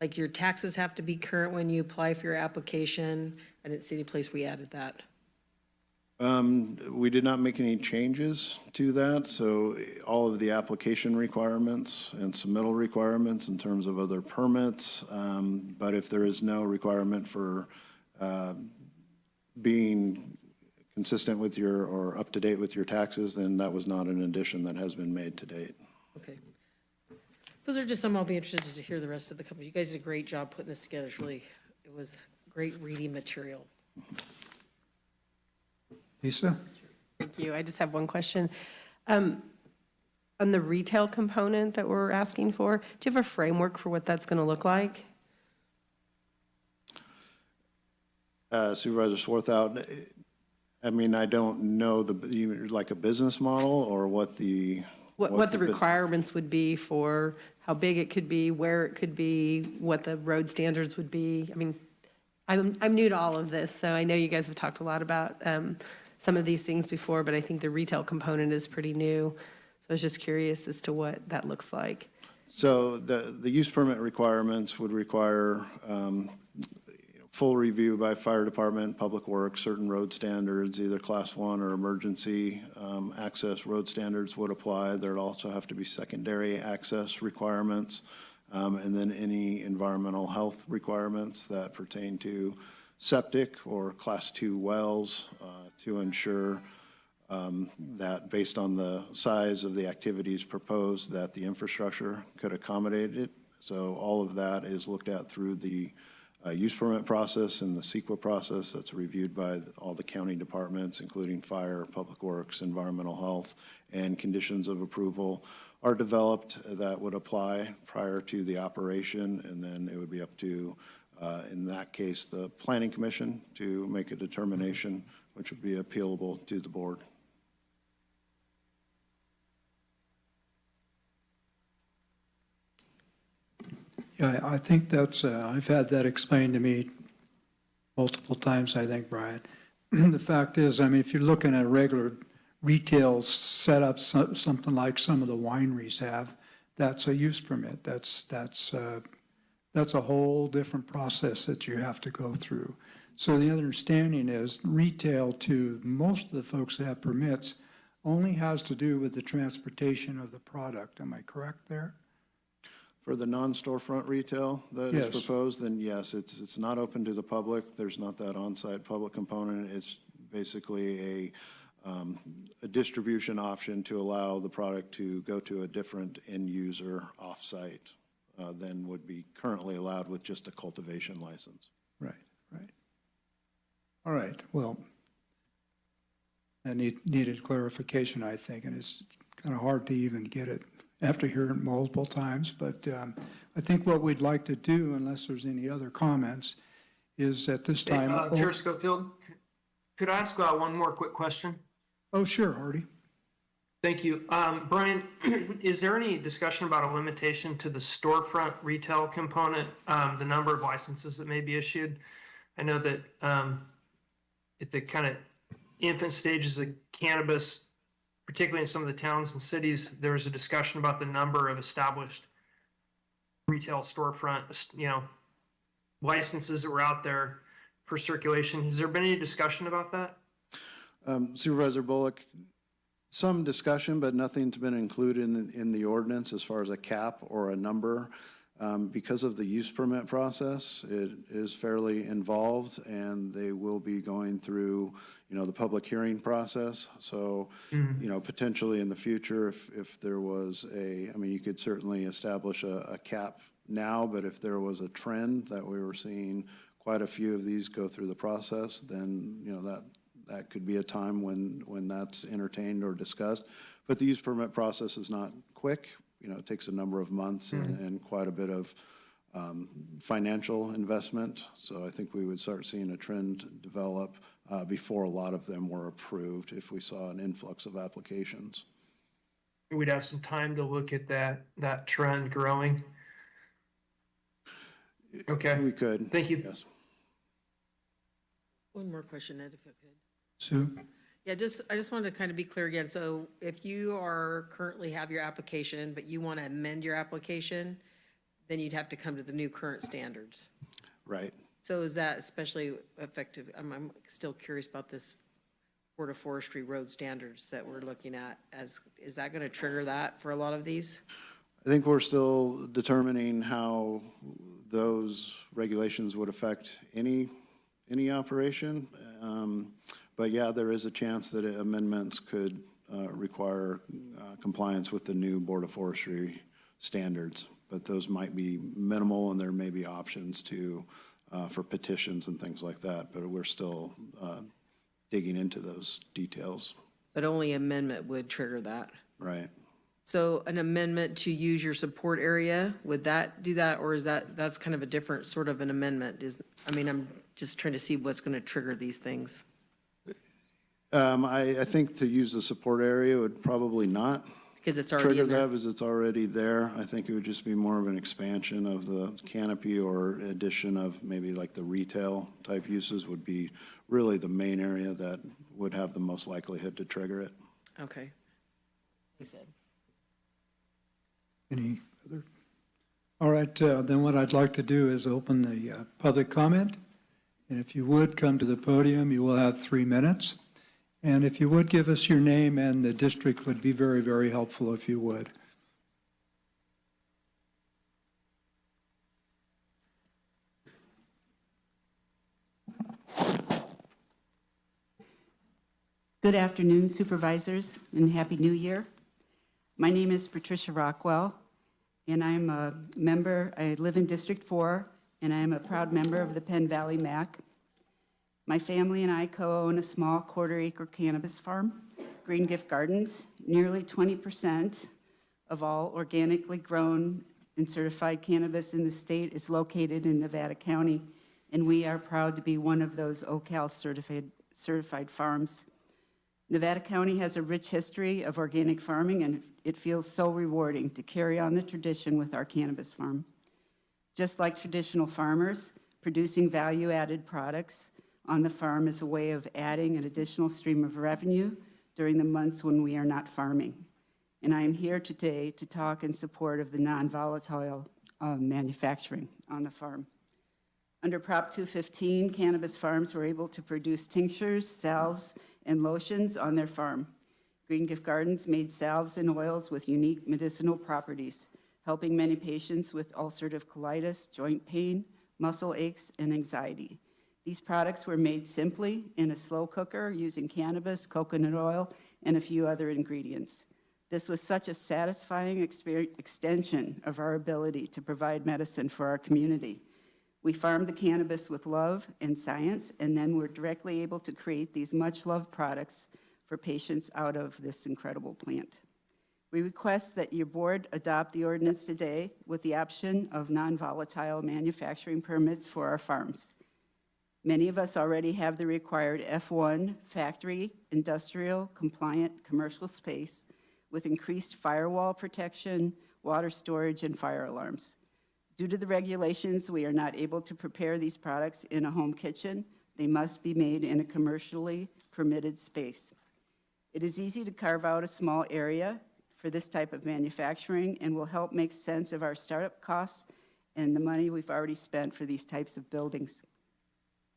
Like your taxes have to be current when you apply for your application? I didn't see any place we added that. We did not make any changes to that, so all of the application requirements and submittal requirements in terms of other permits, but if there is no requirement for being consistent with your, or up to date with your taxes, then that was not an addition that has been made to date. Okay. Those are just some I'll be interested to hear the rest of the company. You guys did a great job putting this together. It was great reading material. Lisa? Thank you. I just have one question. On the retail component that we're asking for, do you have a framework for what that's going to look like? Supervisor Swarthout, I mean, I don't know like a business model or what the requirements would be for how big it could be, where it could be, what the road standards would be. I mean, I'm new to all of this, so I know you guys have talked a lot about some of these things before, but I think the retail component is pretty new. So I was just curious as to what that looks like. So the use permit requirements would require full review by fire department, public works, certain road standards, either class 1 or emergency access road standards would apply. There'd also have to be secondary access requirements, and then any environmental health requirements that pertain to septic or class 2 wells to ensure that based on the size of the activities proposed, that the infrastructure could accommodate it. So all of that is looked at through the use permit process and the CEQA process that's reviewed by all the county departments, including fire, public works, environmental health, and conditions of approval are developed that would apply prior to the operation, and then it would be up to, in that case, the Planning Commission to make a determination, which would be appealable to the board. Yeah, I think that's, I've had that explained to me multiple times, I think, Brian. The fact is, I mean, if you're looking at a regular retail setup, something like some of the wineries have, that's a use permit. That's a whole different process that you have to go through. So the understanding is retail, to most of the folks that have permits, only has to do with the transportation of the product. Am I correct there? For the non-storefront retail that is proposed, then yes, it's not open to the public. There's not that on-site public component. It's basically a distribution option to allow the product to go to a different end user off-site than would be currently allowed with just a cultivation license. Right, right. All right, well, that needed clarification, I think, and it's kind of hard to even get it after hearing it multiple times, but I think what we'd like to do, unless there's any other comments, is at this time... Chair Schofield, could I ask one more quick question? Oh, sure, Hardy. Thank you. Brian, is there any discussion about a limitation to the storefront retail component, the number of licenses that may be issued? I know that at the kind of infant stages of cannabis, particularly in some of the towns and cities, there was a discussion about the number of established retail storefront, licenses that were out there for circulation. Has there been any discussion about that? Supervisor Bullock, some discussion, but nothing's been included in the ordinance as far as a cap or a number. Because of the use permit process, it is fairly involved, and they will be going through, the public hearing process. So, potentially in the future, if there was you could certainly establish a cap now, but if there was a trend that we were seeing quite a few of these go through the process, then, that could be a time when that's entertained or discussed. But the use permit process is not quick. It takes a number of months and quite a bit of financial investment. So I think we would start seeing a trend develop before a lot of them were approved if we saw an influx of applications. We'd have some time to look at that trend growing. Okay. We could. Thank you. Yes. One more question, Ed, if I could. Sue? Yeah, I just wanted to kind of be clear again. So if you are currently have your application, but you want to amend your application, then you'd have to come to the new current standards. Right. So is that especially effective? I'm still curious about this Board of Forestry road standards that we're looking at. Is that going to trigger that for a lot of these? I think we're still determining how those regulations would affect any operation. But yeah, there is a chance that amendments could require compliance with the new Board of Forestry standards. But those might be minimal, and there may be options for petitions and things like that. But we're still digging into those details. But only amendment would trigger that. Right. So an amendment to use your support area, would that do that? Or is that's kind of a different sort of an amendment? I'm just trying to see what's going to trigger these things. I think to use the support area would probably not because it's already trigger that, because it's already there. I think it would just be more of an expansion of the canopy, or addition of maybe like the retail type uses would be really the main area that would have the most likelihood to trigger it. Okay. Thanks, Ed. Any other? All right, then what I'd like to do is open the public comment. And if you would come to the podium, you will have 3 minutes. And if you would give us your name and the district would be very, very helpful if you would. Good afternoon, supervisors, and Happy New Year. My name is Patricia Rockwell, and I'm a member, I live in District 4, and I am a proud member of the Penn Valley MAC. My family and I co-own a small quarter-acre cannabis farm, Green Gift Gardens. Nearly 20% of all organically grown and certified cannabis in the state is located in Nevada County, and we are proud to be one of those OCal certified farms. Nevada County has a rich history of organic farming, and it feels so rewarding to carry on the tradition with our cannabis farm. Just like traditional farmers, producing value-added products on the farm is a way of adding an additional stream of revenue during the months when we are not farming. And I am here today to talk in support of the non-volatile manufacturing on the farm. Under Prop 215, cannabis farms were able to produce tinctures, salves, and lotions on their farm. Green Gift Gardens made salves and oils with unique medicinal properties, helping many patients with ulcerative colitis, joint pain, muscle aches, and anxiety. These products were made simply in a slow cooker using cannabis, coconut oil, and a few other ingredients. This was such a satisfying extension of our ability to provide medicine for our community. We farmed the cannabis with love and science, and then we're directly able to create these much-loved products for patients out of this incredible plant. We request that your board adopt the ordinance today with the option of non-volatile manufacturing permits for our farms. Many of us already have the required F1 factory, industrial, compliant commercial space, with increased firewall protection, water storage, and fire alarms. Due to the regulations, we are not able to prepare these products in a home kitchen. They must be made in a commercially permitted space. It is easy to carve out a small area for this type of manufacturing and will help make sense of our startup costs and the money we've already spent for these types of buildings.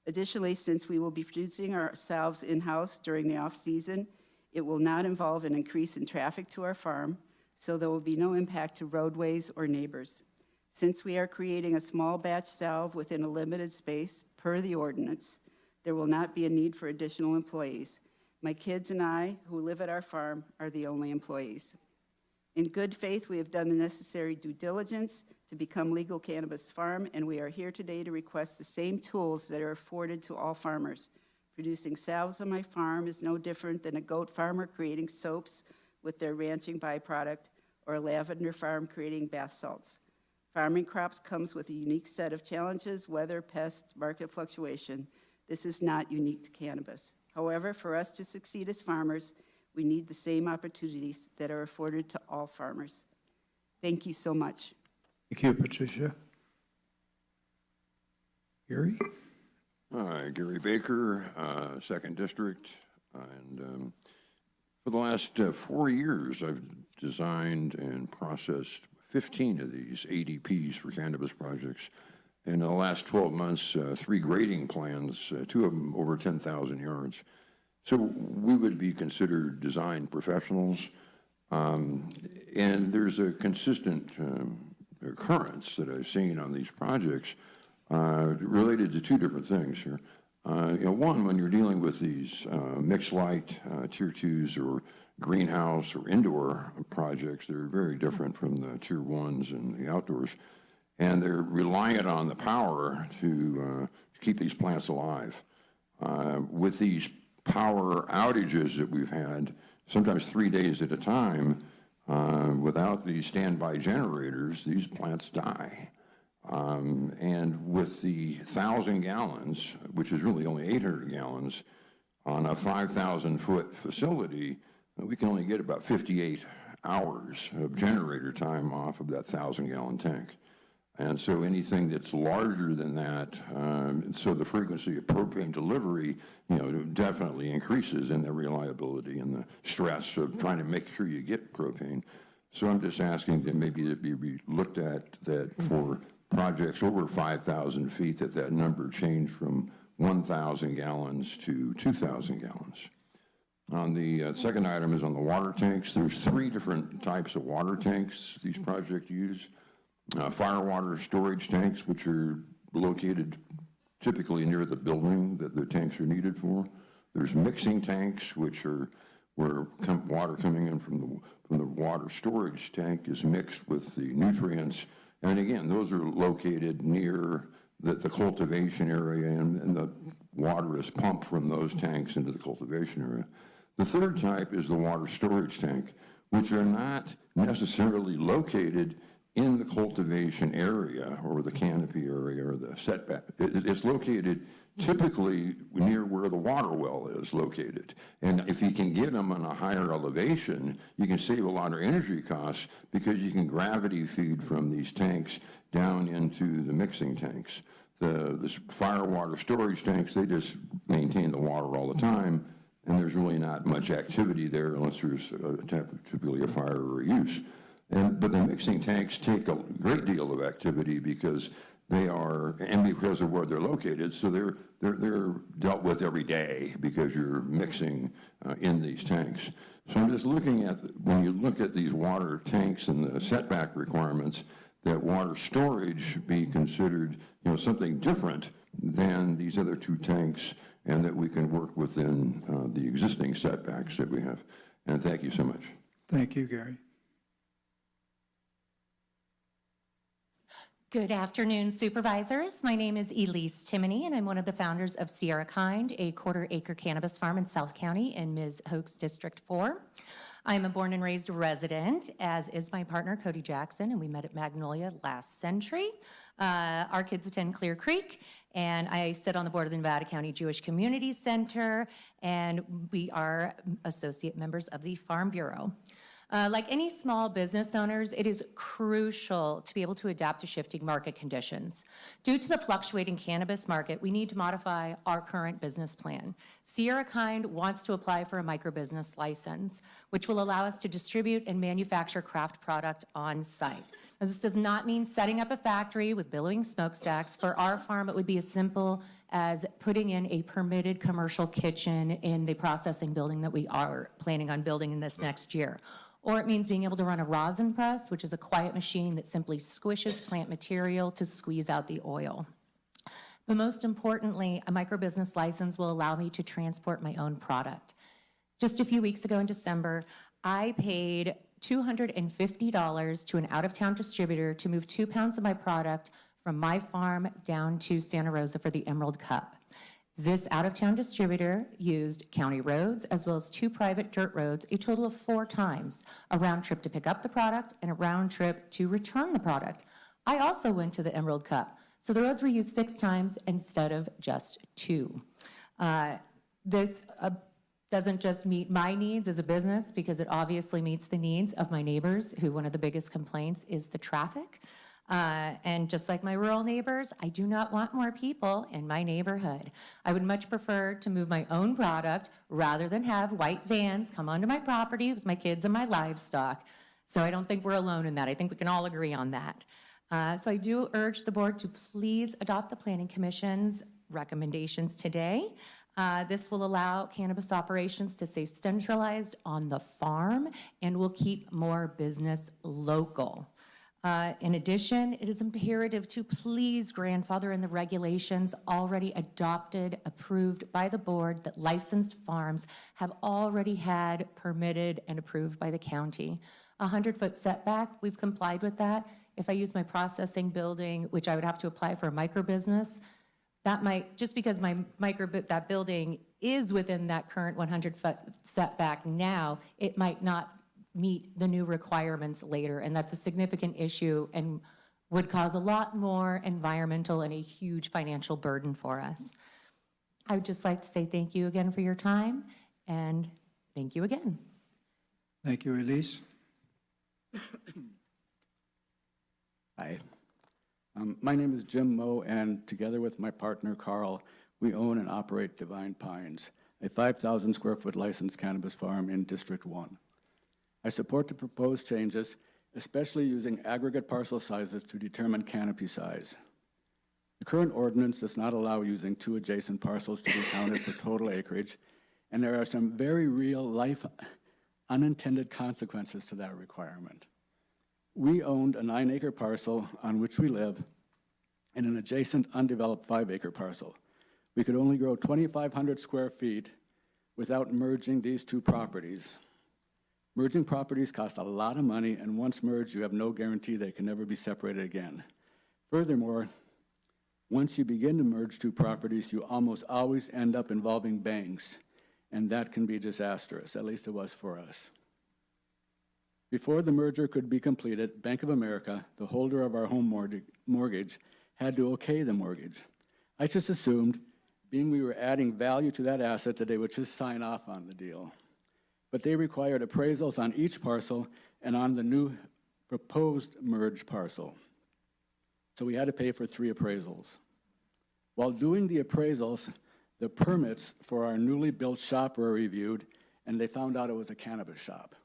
Additionally, since we will be producing ourselves in-house during the off-season, it will not involve an increase in traffic to our farm, so there will be no impact to roadways or neighbors. Since we are creating a small batch salve within a limited space per the ordinance, there will not be a need for additional employees. My kids and I, who live at our farm, are the only employees. In good faith, we have done the necessary due diligence to become legal cannabis farm, and we are here today to request the same tools that are afforded to all farmers. Producing salves on my farm is no different than a goat farmer creating soaps with their ranching byproduct, or a lavender farm creating bath salts. Farming crops comes with a unique set of challenges, weather, pests, market fluctuation. This is not unique to cannabis. However, for us to succeed as farmers, we need the same opportunities that are afforded to all farmers. Thank you so much. Thank you, Patricia. Gary? Hi, Gary Baker, 2nd District. And for the last 4 years, I've designed and processed 15 of these ADPs for cannabis projects. In the last 12 months, 3 grading plans, 2 of them over 10,000 yards. So we would be considered design professionals. And there's a consistent occurrence that I've seen on these projects related to 2 different things here. One, when you're dealing with these mixed light, tier 2s or greenhouse or indoor projects, they're very different from the tier 1s and the outdoors. And they're reliant on the power to keep these plants alive. With these power outages that we've had, sometimes 3 days at a time, without these standby generators, these plants die. And with the 1,000 gallons, which is really only 800 gallons, on a 5,000-foot facility, we can only get about 58 hours of generator time off of that 1,000-gallon tank. And so anything that's larger than that, so the frequency of propane delivery, definitely increases in the reliability and the stress of trying to make sure you get propane. So I'm just asking that maybe it be looked at that for projects over 5,000 feet, that number change from 1,000 gallons to 2,000 gallons. On the second item is on the water tanks. There's 3 different types of water tanks these projects use. Fire water storage tanks, which are located typically near the building that the tanks are needed for. There's mixing tanks, which are where water coming in from the water storage tank is mixed with the nutrients. And again, those are located near the cultivation area, and the water is pumped from those tanks into the cultivation area. The third type is the water storage tank, which are not necessarily located in the cultivation area or the canopy area or the setback. It's located typically near where the water well is located. And if you can get them on a higher elevation, you can save a lot of energy costs because you can gravity feed from these tanks down into the mixing tanks. The fire water storage tanks, they just maintain the water all the time, and there's really not much activity there unless there's typically a fire or a use. But the mixing tanks take a great deal of activity because they are, and because of where they're located, so they're dealt with every day because you're mixing in these tanks. So I'm just looking at, when you look at these water tanks and the setback requirements, that water storage should be considered, something different than these other 2 tanks, and that we can work within the existing setbacks that we have. And thank you so much. Thank you, Gary. Good afternoon, Supervisors. My name is Elise Timoney, and I'm one of the founders of Sierra Kind, a quarter-acre cannabis farm in South County in Ms. Hoke's District 4. I'm a born and raised resident, as is my partner, Cody Jackson, and we met at Magnolia last century. Our kids attend Clear Creek, and I sit on the board of the Nevada County Jewish Community Center, and we are associate members of the Farm Bureau. Like any small business owners, it is crucial to be able to adapt to shifting market conditions. Due to the fluctuating cannabis market, we need to modify our current business plan. Sierra Kind wants to apply for a microbusiness license, which will allow us to distribute and manufacture craft product on site. Now, this does not mean setting up a factory with billowing smokestacks. For our farm, it would be as simple as putting in a permitted commercial kitchen in the processing building that we are planning on building in this next year. Or it means being able to run a rosin press, which is a quiet machine that simply squishes plant material to squeeze out the oil. But most importantly, a microbusiness license will allow me to transport my own product. Just a few weeks ago in December, I paid $250 to an out-of-town distributor to move 2 pounds of my product from my farm down to Santa Rosa for the Emerald Cup. This out-of-town distributor used county roads as well as 2 private dirt roads, a total of 4 times, a round trip to pick up the product and a round trip to return the product. I also went to the Emerald Cup, so the roads were used 6 times instead of just 2. This doesn't just meet my needs as a business, because it obviously meets the needs of my neighbors, who one of the biggest complaints is the traffic. And just like my rural neighbors, I do not want more people in my neighborhood. I would much prefer to move my own product rather than have white vans come onto my property with my kids and my livestock. So I don't think we're alone in that. I think we can all agree on that. So I do urge the board to please adopt the Planning Commission's recommendations today. This will allow cannabis operations to stay centralized on the farm and will keep more business local. In addition, it is imperative to please grandfather in the regulations already adopted, approved by the board that licensed farms have already had permitted and approved by the county. 100-foot setback, we've complied with that. If I use my processing building, which I would have to apply for a microbusiness, that might, just because that building is within that current 100-foot setback now, it might not meet the new requirements later, and that's a significant issue and would cause a lot more environmental and a huge financial burden for us. I would just like to say thank you again for your time, and thank you again. Thank you, Elise. Hi. My name is Jim Moe, and together with my partner, Carl, we own and operate Divine Pines, a 5,000 square foot licensed cannabis farm in District 1. I support the proposed changes, especially using aggregate parcel sizes to determine canopy size. The current ordinance does not allow using 2 adjacent parcels to be counted for total acreage, and there are some very real life unintended consequences to that requirement. We owned a 9-acre parcel on which we live and an adjacent undeveloped 5-acre parcel. We could only grow 2,500 square feet without merging these 2 properties. Merging properties cost a lot of money, and once merged, you have no guarantee they can never be separated again. Furthermore, once you begin to merge 2 properties, you almost always end up involving banks, and that can be disastrous, at least it was for us. Before the merger could be completed, Bank of America, the holder of our home mortgage, had to okay the mortgage. I just assumed, being we were adding value to that asset, that they would just sign off on the deal. But they required appraisals on each parcel and on the new proposed merged parcel. So we had to pay for 3 appraisals. While doing the appraisals, the permits for our newly built shop were reviewed, and they found out it was a cannabis shop.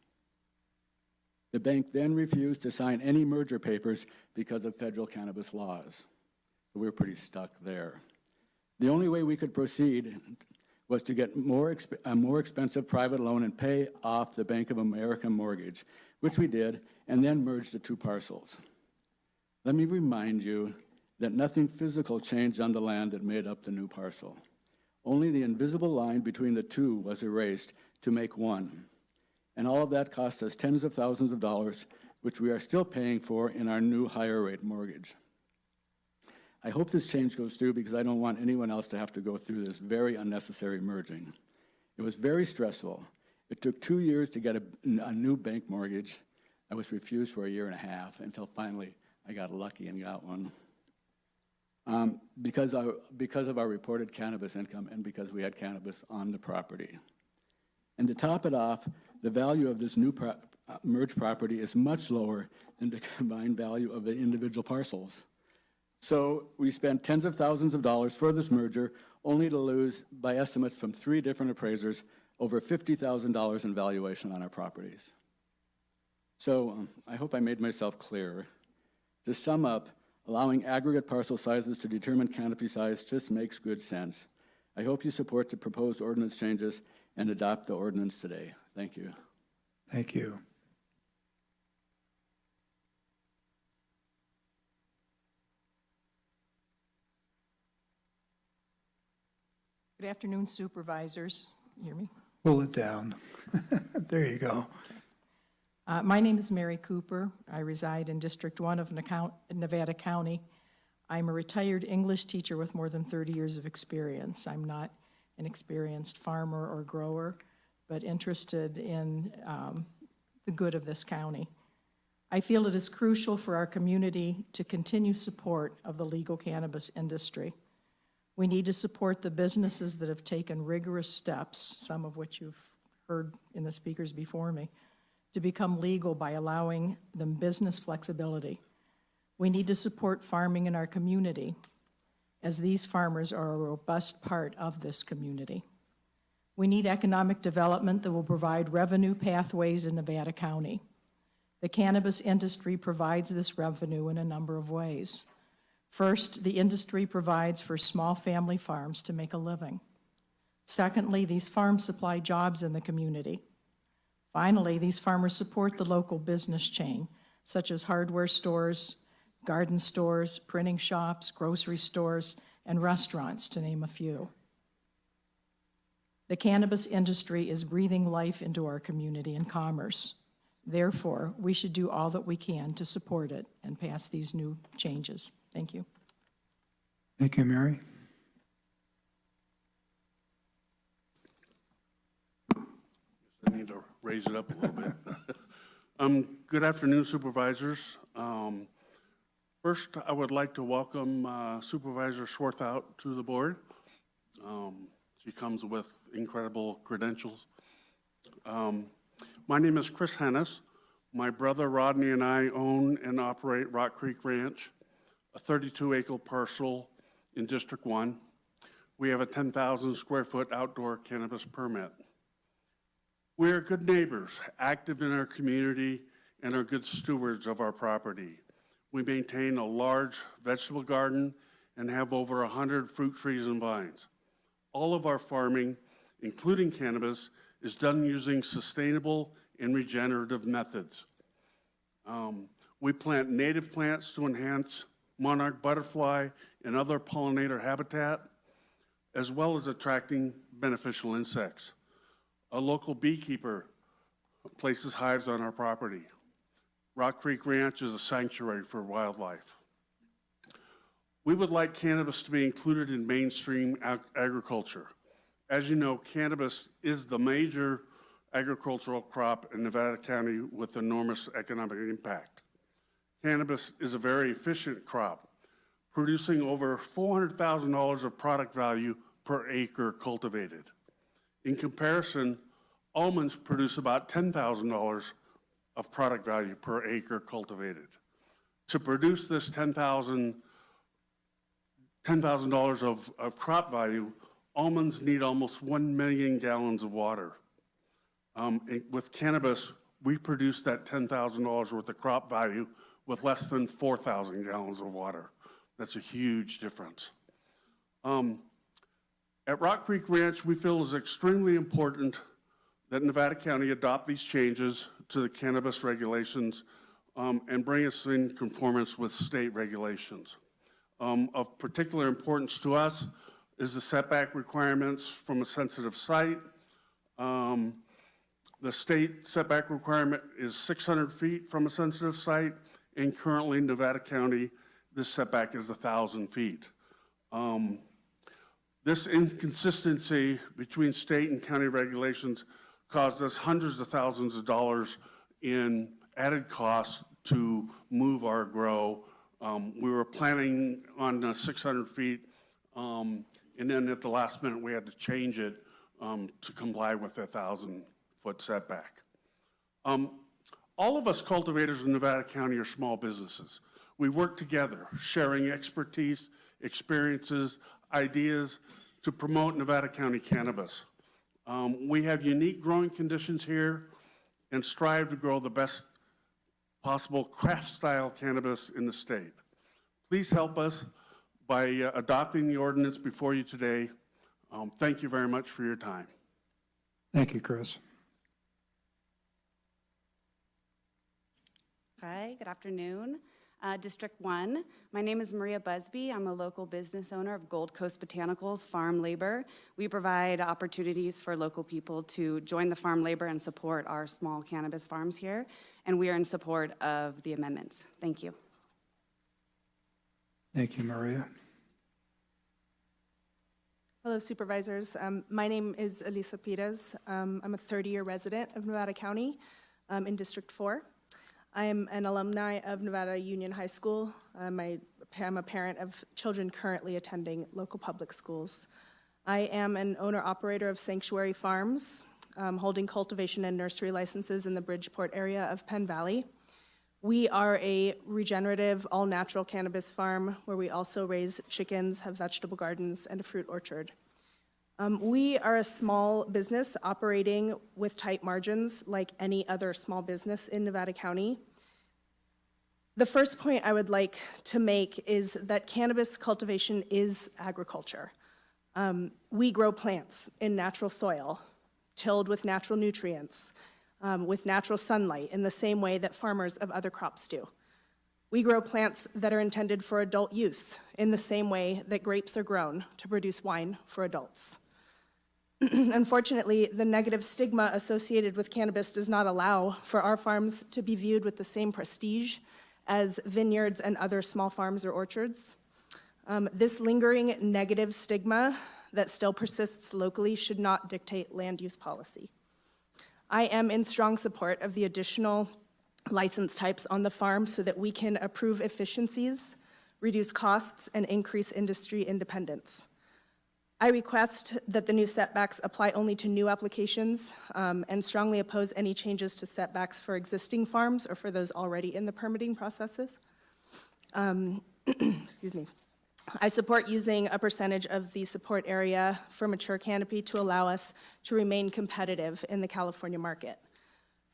The bank then refused to sign any merger papers because of federal cannabis laws. So we were pretty stuck there. The only way we could proceed was to get a more expensive private loan and pay off the Bank of America mortgage, which we did, and then merged the 2 parcels. Let me remind you that nothing physical changed on the land that made up the new parcel. Only the invisible line between the 2 was erased to make 1. And all of that cost us tens of thousands of dollars, which we are still paying for in our new higher rate mortgage. I hope this change goes through because I don't want anyone else to have to go through this very unnecessary merging. It was very stressful. It took 2 years to get a new bank mortgage. I was refused for 1.5 years until finally I got lucky and got one. Because of our reported cannabis income and because we had cannabis on the property. And to top it off, the value of this new merged property is much lower than the combined value of the individual parcels. So we spent tens of thousands of dollars for this merger, only to lose, by estimates from 3 different appraisers, over $50,000 in valuation on our properties. So I hope I made myself clear. To sum up, allowing aggregate parcel sizes to determine canopy size just makes good sense. I hope you support the proposed ordinance changes and adopt the ordinance today. Thank you. Thank you. Good afternoon, supervisors. You hear me? Pull it down. There you go. My name is Mary Cooper. I reside in District 1 of Nevada County. I'm a retired English teacher with more than 30 years of experience. I'm not an experienced farmer or grower, but interested in the good of this county. I feel it is crucial for our community to continue support of the legal cannabis industry. We need to support the businesses that have taken rigorous steps, some of which you've heard in the speakers before me, to become legal by allowing them business flexibility. We need to support farming in our community, as these farmers are a robust part of this community. We need economic development that will provide revenue pathways in Nevada County. The cannabis industry provides this revenue in a number of ways. First, the industry provides for small family farms to make a living. Secondly, these farms supply jobs in the community. Finally, these farmers support the local business chain, such as hardware stores, garden stores, printing shops, grocery stores, and restaurants, to name a few. The cannabis industry is breathing life into our community and commerce. Therefore, we should do all that we can to support it and pass these new changes. Thank you. Thank you, Mary. I need to raise it up a little bit. Good afternoon, supervisors. First, I would like to welcome Supervisor Swarthout to the board. She comes with incredible credentials. My name is Chris Hennis. My brother Rodney and I own and operate Rock Creek Ranch, a 32-acre parcel in District 1. We have a 10,000 square foot outdoor cannabis permit. We are good neighbors, active in our community, and are good stewards of our property. We maintain a large vegetable garden and have over 100 fruit trees and vines. All of our farming, including cannabis, is done using sustainable and regenerative methods. We plant native plants to enhance monarch butterfly and other pollinator habitat, as well as attracting beneficial insects. A local beekeeper places hives on our property. Rock Creek Ranch is a sanctuary for wildlife. We would like cannabis to be included in mainstream agriculture. As you know, cannabis is the major agricultural crop in Nevada County with enormous economic impact. Cannabis is a very efficient crop, producing over $400,000 of product value per acre cultivated. In comparison, almonds produce about $10,000 of product value per acre cultivated. To produce this $10,000 of crop value, almonds need almost 1 million gallons of water. With cannabis, we produce that $10,000 worth of crop value with less than 4,000 gallons of water. That's a huge difference. At Rock Creek Ranch, we feel it's extremely important that Nevada County adopt these changes to the cannabis regulations and bring us in conformance with state regulations. Of particular importance to us is the setback requirements from a sensitive site. The state setback requirement is 600 feet from a sensitive site, and currently in Nevada County, this setback is 1,000 feet. This inconsistency between state and county regulations caused us hundreds of thousands of dollars in added costs to move our grow. We were planning on 600 feet, and then at the last minute, we had to change it to comply with the 1,000-foot setback. All of us cultivators in Nevada County are small businesses. We work together, sharing expertise, experiences, ideas to promote Nevada County cannabis. We have unique growing conditions here and strive to grow the best possible craft-style cannabis in the state. Please help us by adopting the ordinance before you today. Thank you very much for your time. Thank you, Chris. Hi, good afternoon. District 1, my name is Maria Busby. I'm a local business owner of Gold Coast Botanicals Farm Labor. We provide opportunities for local people to join the farm labor and support our small cannabis farms here, and we are in support of the amendments. Thank you. Thank you, Maria. Hello, Supervisors. My name is Elisa Pires. I'm a 30-year resident of Nevada County in District 4. I am an alumni of Nevada Union High School. I'm a parent of children currently attending local public schools. I am an owner-operator of Sanctuary Farms, holding cultivation and nursery licenses in the Bridgeport area of Penn Valley. We are a regenerative, all-natural cannabis farm where we also raise chickens, have vegetable gardens, and a fruit orchard. We are a small business operating with tight margins like any other small business in Nevada County. The first point I would like to make is that cannabis cultivation is agriculture. We grow plants in natural soil, tilled with natural nutrients, with natural sunlight in the same way that farmers of other crops do. We grow plants that are intended for adult use in the same way that grapes are grown to produce wine for adults. Unfortunately, the negative stigma associated with cannabis does not allow for our farms to be viewed with the same prestige as vineyards and other small farms or orchards. This lingering negative stigma that still persists locally should not dictate land use policy. I am in strong support of the additional license types on the farm so that we can approve efficiencies, reduce costs, and increase industry independence. I request that the new setbacks apply only to new applications and strongly oppose any changes to setbacks for existing farms or for those already in the permitting processes. Excuse me. I support using a percentage of the support area for mature canopy to allow us to remain competitive in the California market.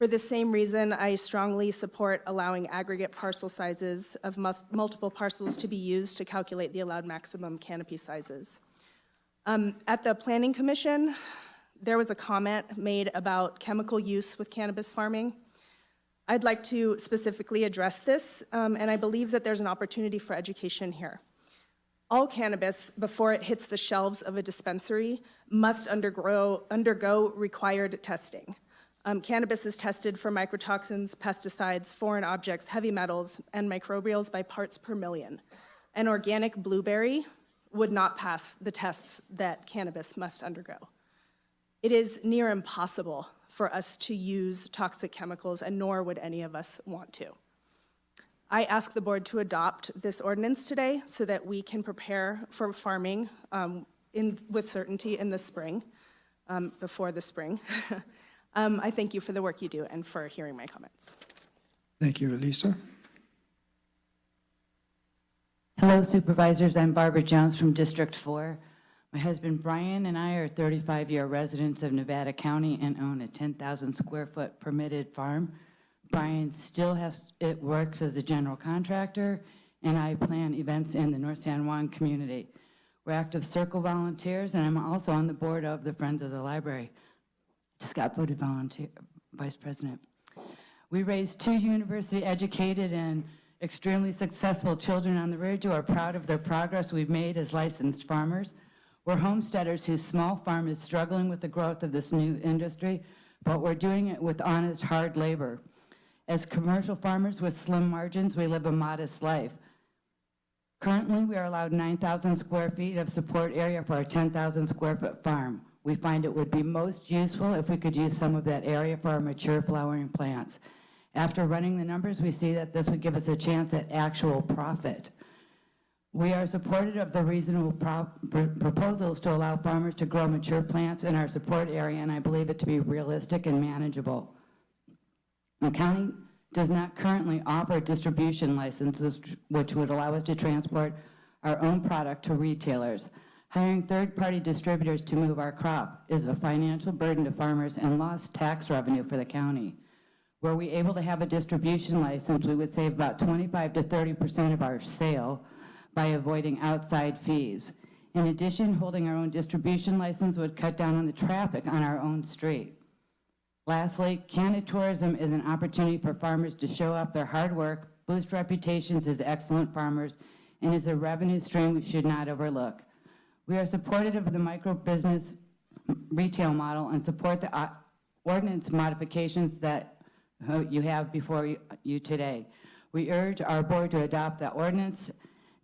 For the same reason, I strongly support allowing aggregate parcel sizes of multiple parcels to be used to calculate the allowed maximum canopy sizes. At the Planning Commission, there was a comment made about chemical use with cannabis farming. I'd like to specifically address this, and I believe that there's an opportunity for education here. All cannabis, before it hits the shelves of a dispensary, must undergo required testing. Cannabis is tested for mycotoxins, pesticides, foreign objects, heavy metals, and microbials by parts per million. An organic blueberry would not pass the tests that cannabis must undergo. It is near impossible for us to use toxic chemicals, and nor would any of us want to. I ask the board to adopt this ordinance today so that we can prepare for farming with certainty in the spring, before the spring. I thank you for the work you do and for hearing my comments. Thank you, Elisa. Hello, Supervisors. I'm Barbara Jones from District 4. My husband Brian and I are 35-year residents of Nevada County and own a 10,000 square foot permitted farm. Brian still works as a general contractor, and I plan events in the North San Juan community. We're active Circle volunteers, and I'm also on the board of the Friends of the Library. Just got voted vice president. We raised 2 university-educated and extremely successful children on the ridge who are proud of their progress we've made as licensed farmers. We're homesteaders whose small farm is struggling with the growth of this new industry, but we're doing it with honest, hard labor. As commercial farmers with slim margins, we live a modest life. Currently, we are allowed 9,000 square feet of support area for our 10,000 square foot farm. We find it would be most useful if we could use some of that area for our mature flowering plants. After running the numbers, we see that this would give us a chance at actual profit. We are supportive of the reasonable proposals to allow farmers to grow mature plants in our support area, and I believe it to be realistic and manageable. The county does not currently offer distribution licenses, which would allow us to transport our own product to retailers. Hiring third-party distributors to move our crop is a financial burden to farmers and lost tax revenue for the county. Were we able to have a distribution license, we would save about 25 to 30% of our sale by avoiding outside fees. In addition, holding our own distribution license would cut down on the traffic on our own street. Lastly, Canada tourism is an opportunity for farmers to show off their hard work, boost reputations as excellent farmers, and is a revenue stream we should not overlook. We are supportive of the micro-business retail model and support the ordinance modifications that you have before you today. We urge our board to adopt the ordinance.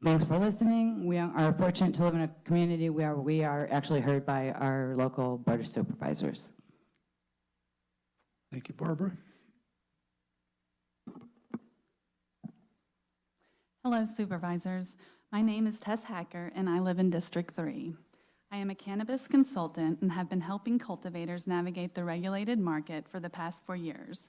Thanks for listening. We are fortunate to live in a community where we are actually heard by our local board of supervisors. Thank you, Barbara. Hello, supervisors. My name is Tess Hacker, and I live in District 3. I am a cannabis consultant and have been helping cultivators navigate the regulated market for the past 4 years.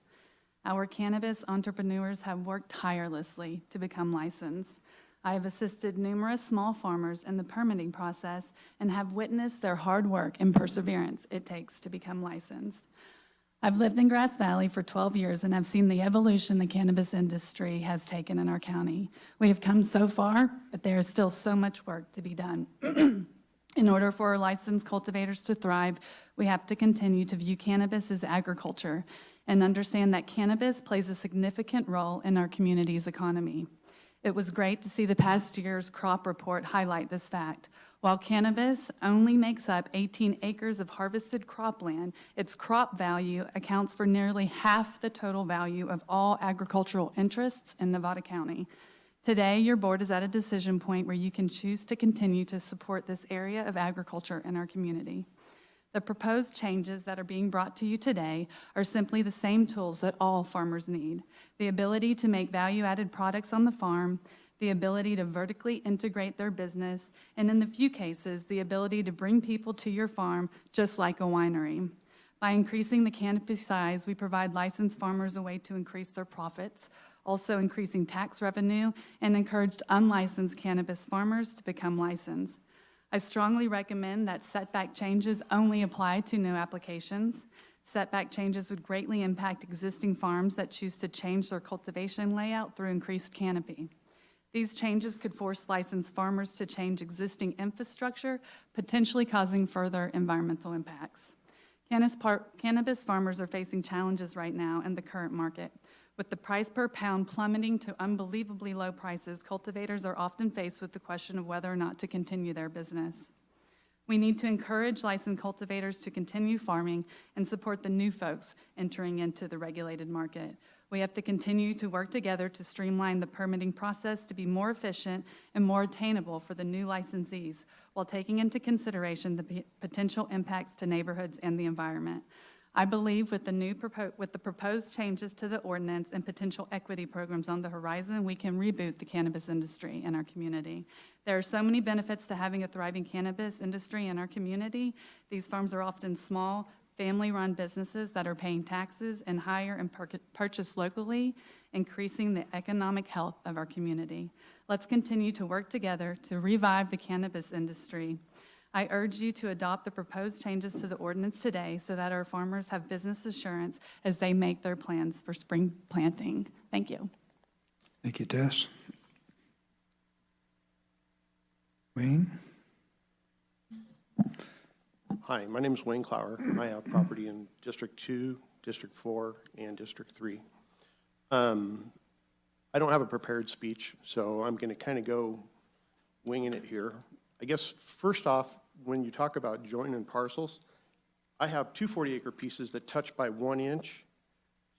Our cannabis entrepreneurs have worked tirelessly to become licensed. I have assisted numerous small farmers in the permitting process and have witnessed their hard work and perseverance it takes to become licensed. I've lived in Grass Valley for 12 years and have seen the evolution the cannabis industry has taken in our county. We have come so far, but there is still so much work to be done. In order for our licensed cultivators to thrive, we have to continue to view cannabis as agriculture and understand that cannabis plays a significant role in our community's economy. It was great to see the past year's crop report highlight this fact. While cannabis only makes up 18 acres of harvested cropland, its crop value accounts for nearly half the total value of all agricultural interests in Nevada County. Today, your board is at a decision point where you can choose to continue to support this area of agriculture in our community. The proposed changes that are being brought to you today are simply the same tools that all farmers need: the ability to make value-added products on the farm, the ability to vertically integrate their business, and in the few cases, the ability to bring people to your farm just like a winery. By increasing the canopy size, we provide licensed farmers a way to increase their profits, also increasing tax revenue, and encouraged unlicensed cannabis farmers to become licensed. I strongly recommend that setback changes only apply to new applications. Setback changes would greatly impact existing farms that choose to change their cultivation layout through increased canopy. These changes could force licensed farmers to change existing infrastructure, potentially causing further environmental impacts. Cannabis farmers are facing challenges right now in the current market. With the price per pound plummeting to unbelievably low prices, cultivators are often faced with the question of whether or not to continue their business. We need to encourage licensed cultivators to continue farming and support the new folks entering into the regulated market. We have to continue to work together to streamline the permitting process to be more efficient and more attainable for the new licensees, while taking into consideration the potential impacts to neighborhoods and the environment. I believe with the proposed changes to the ordinance and potential equity programs on the horizon, we can reboot the cannabis industry in our community. There are so many benefits to having a thriving cannabis industry in our community. These farms are often small, family-run businesses that are paying taxes and hire and purchase locally, increasing the economic health of our community. Let's continue to work together to revive the cannabis industry. I urge you to adopt the proposed changes to the ordinance today so that our farmers have business assurance as they make their plans for spring planting. Thank you. Thank you, Tess. Wayne? Hi, my name is Wayne Clower. I have property in District 2, District 4, and District 3. I don't have a prepared speech, so I'm going to kind of go winging it here. I guess, first off, when you talk about joining parcels, I have two 40-acre pieces that touch by 1 inch,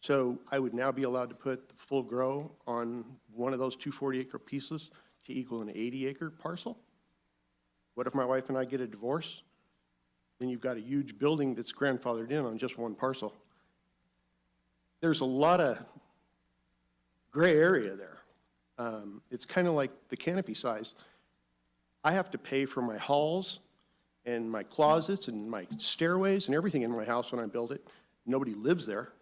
so I would now be allowed to put the full grow on one of those two 40-acre pieces to equal an 80-acre parcel. What if my wife and I get a divorce? Then you've got a huge building that's grandfathered in on just one parcel. There's a lot of gray area there. It's kind of like the canopy size. I have to pay for my halls and my closets and my stairways and everything in my house when I build it. Nobody lives there.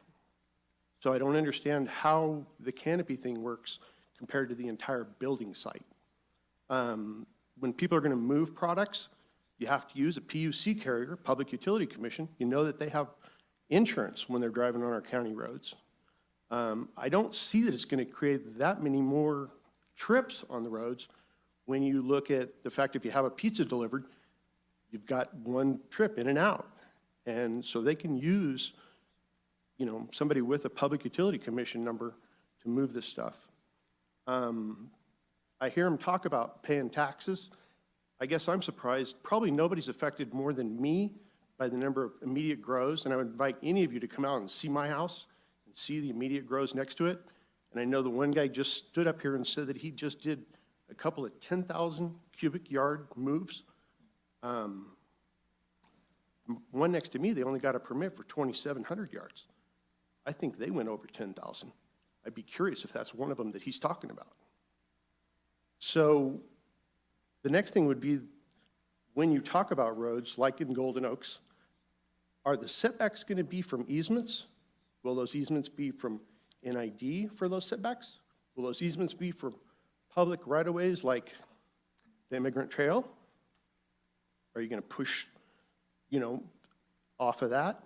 So I don't understand how the canopy thing works compared to the entire building site. When people are going to move products, you have to use a PUC carrier, Public Utility Commission. You know that they have insurance when they're driving on our county roads. I don't see that it's going to create that many more trips on the roads when you look at the fact if you have a pizza delivered, you've got one trip in and out. And so they can use, you know, somebody with a Public Utility Commission number to move this stuff. I hear them talk about paying taxes. I guess I'm surprised. Probably nobody's affected more than me by the number of immediate grows. And I would invite any of you to come out and see my house and see the immediate grows next to it. And I know the one guy just stood up here and said that he just did a couple of 10,000 cubic yard moves. One next to me, they only got a permit for 2,700 yards. I think they went over 10,000. I'd be curious if that's one of them that he's talking about. So the next thing would be when you talk about roads, like in Golden Oaks, are the setbacks going to be from easements? Will those easements be from NID for those setbacks? Will those easements be for public right-of-ways like the Immigrant Trail? Are you going to push, you know, off of that?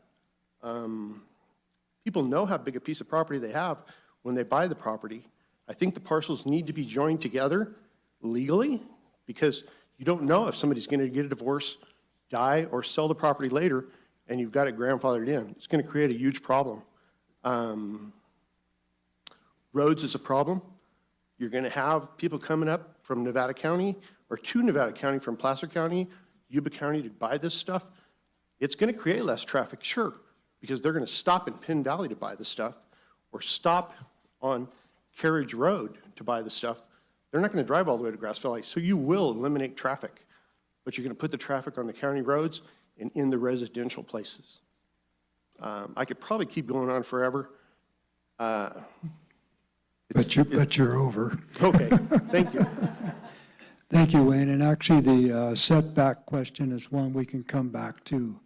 People know how big a piece of property they have when they buy the property. I think the parcels need to be joined together legally because you don't know if somebody's going to get a divorce, die, or sell the property later, and you've got it grandfathered in. It's going to create a huge problem. Roads is a problem. You're going to have people coming up from Nevada County or to Nevada County from Placer County, Yuba County to buy this stuff. It's going to create less traffic, sure, because they're going to stop in Penn Valley to buy the stuff or stop on Carriage Road to buy the stuff. They're not going to drive all the way to Grass Valley, so you will eliminate traffic, but you're going to put the traffic on the county roads and in the residential places. I could probably keep going on forever. But you're over. Okay, thank you. Thank you, Wayne. And actually, the setback question is one we can come back to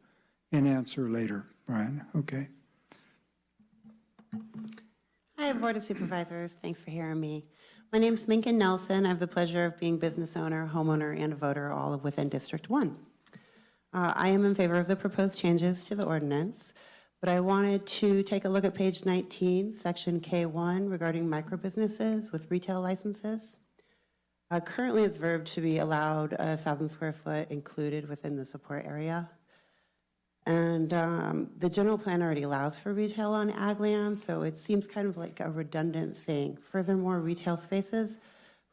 and answer later, Brian, okay? Hi, Board of Supervisors. Thanks for hearing me. My name's Minkin Nelson. I have the pleasure of being business owner, homeowner, and a voter, all within District 1. I am in favor of the proposed changes to the ordinance, but I wanted to take a look at page 19, section K1, regarding microbusinesses with retail licenses. Currently, it's verb to be allowed 1,000 square foot included within the support area. And the general plan already allows for retail on ag land, so it seems kind of like a redundant thing. Furthermore, retail spaces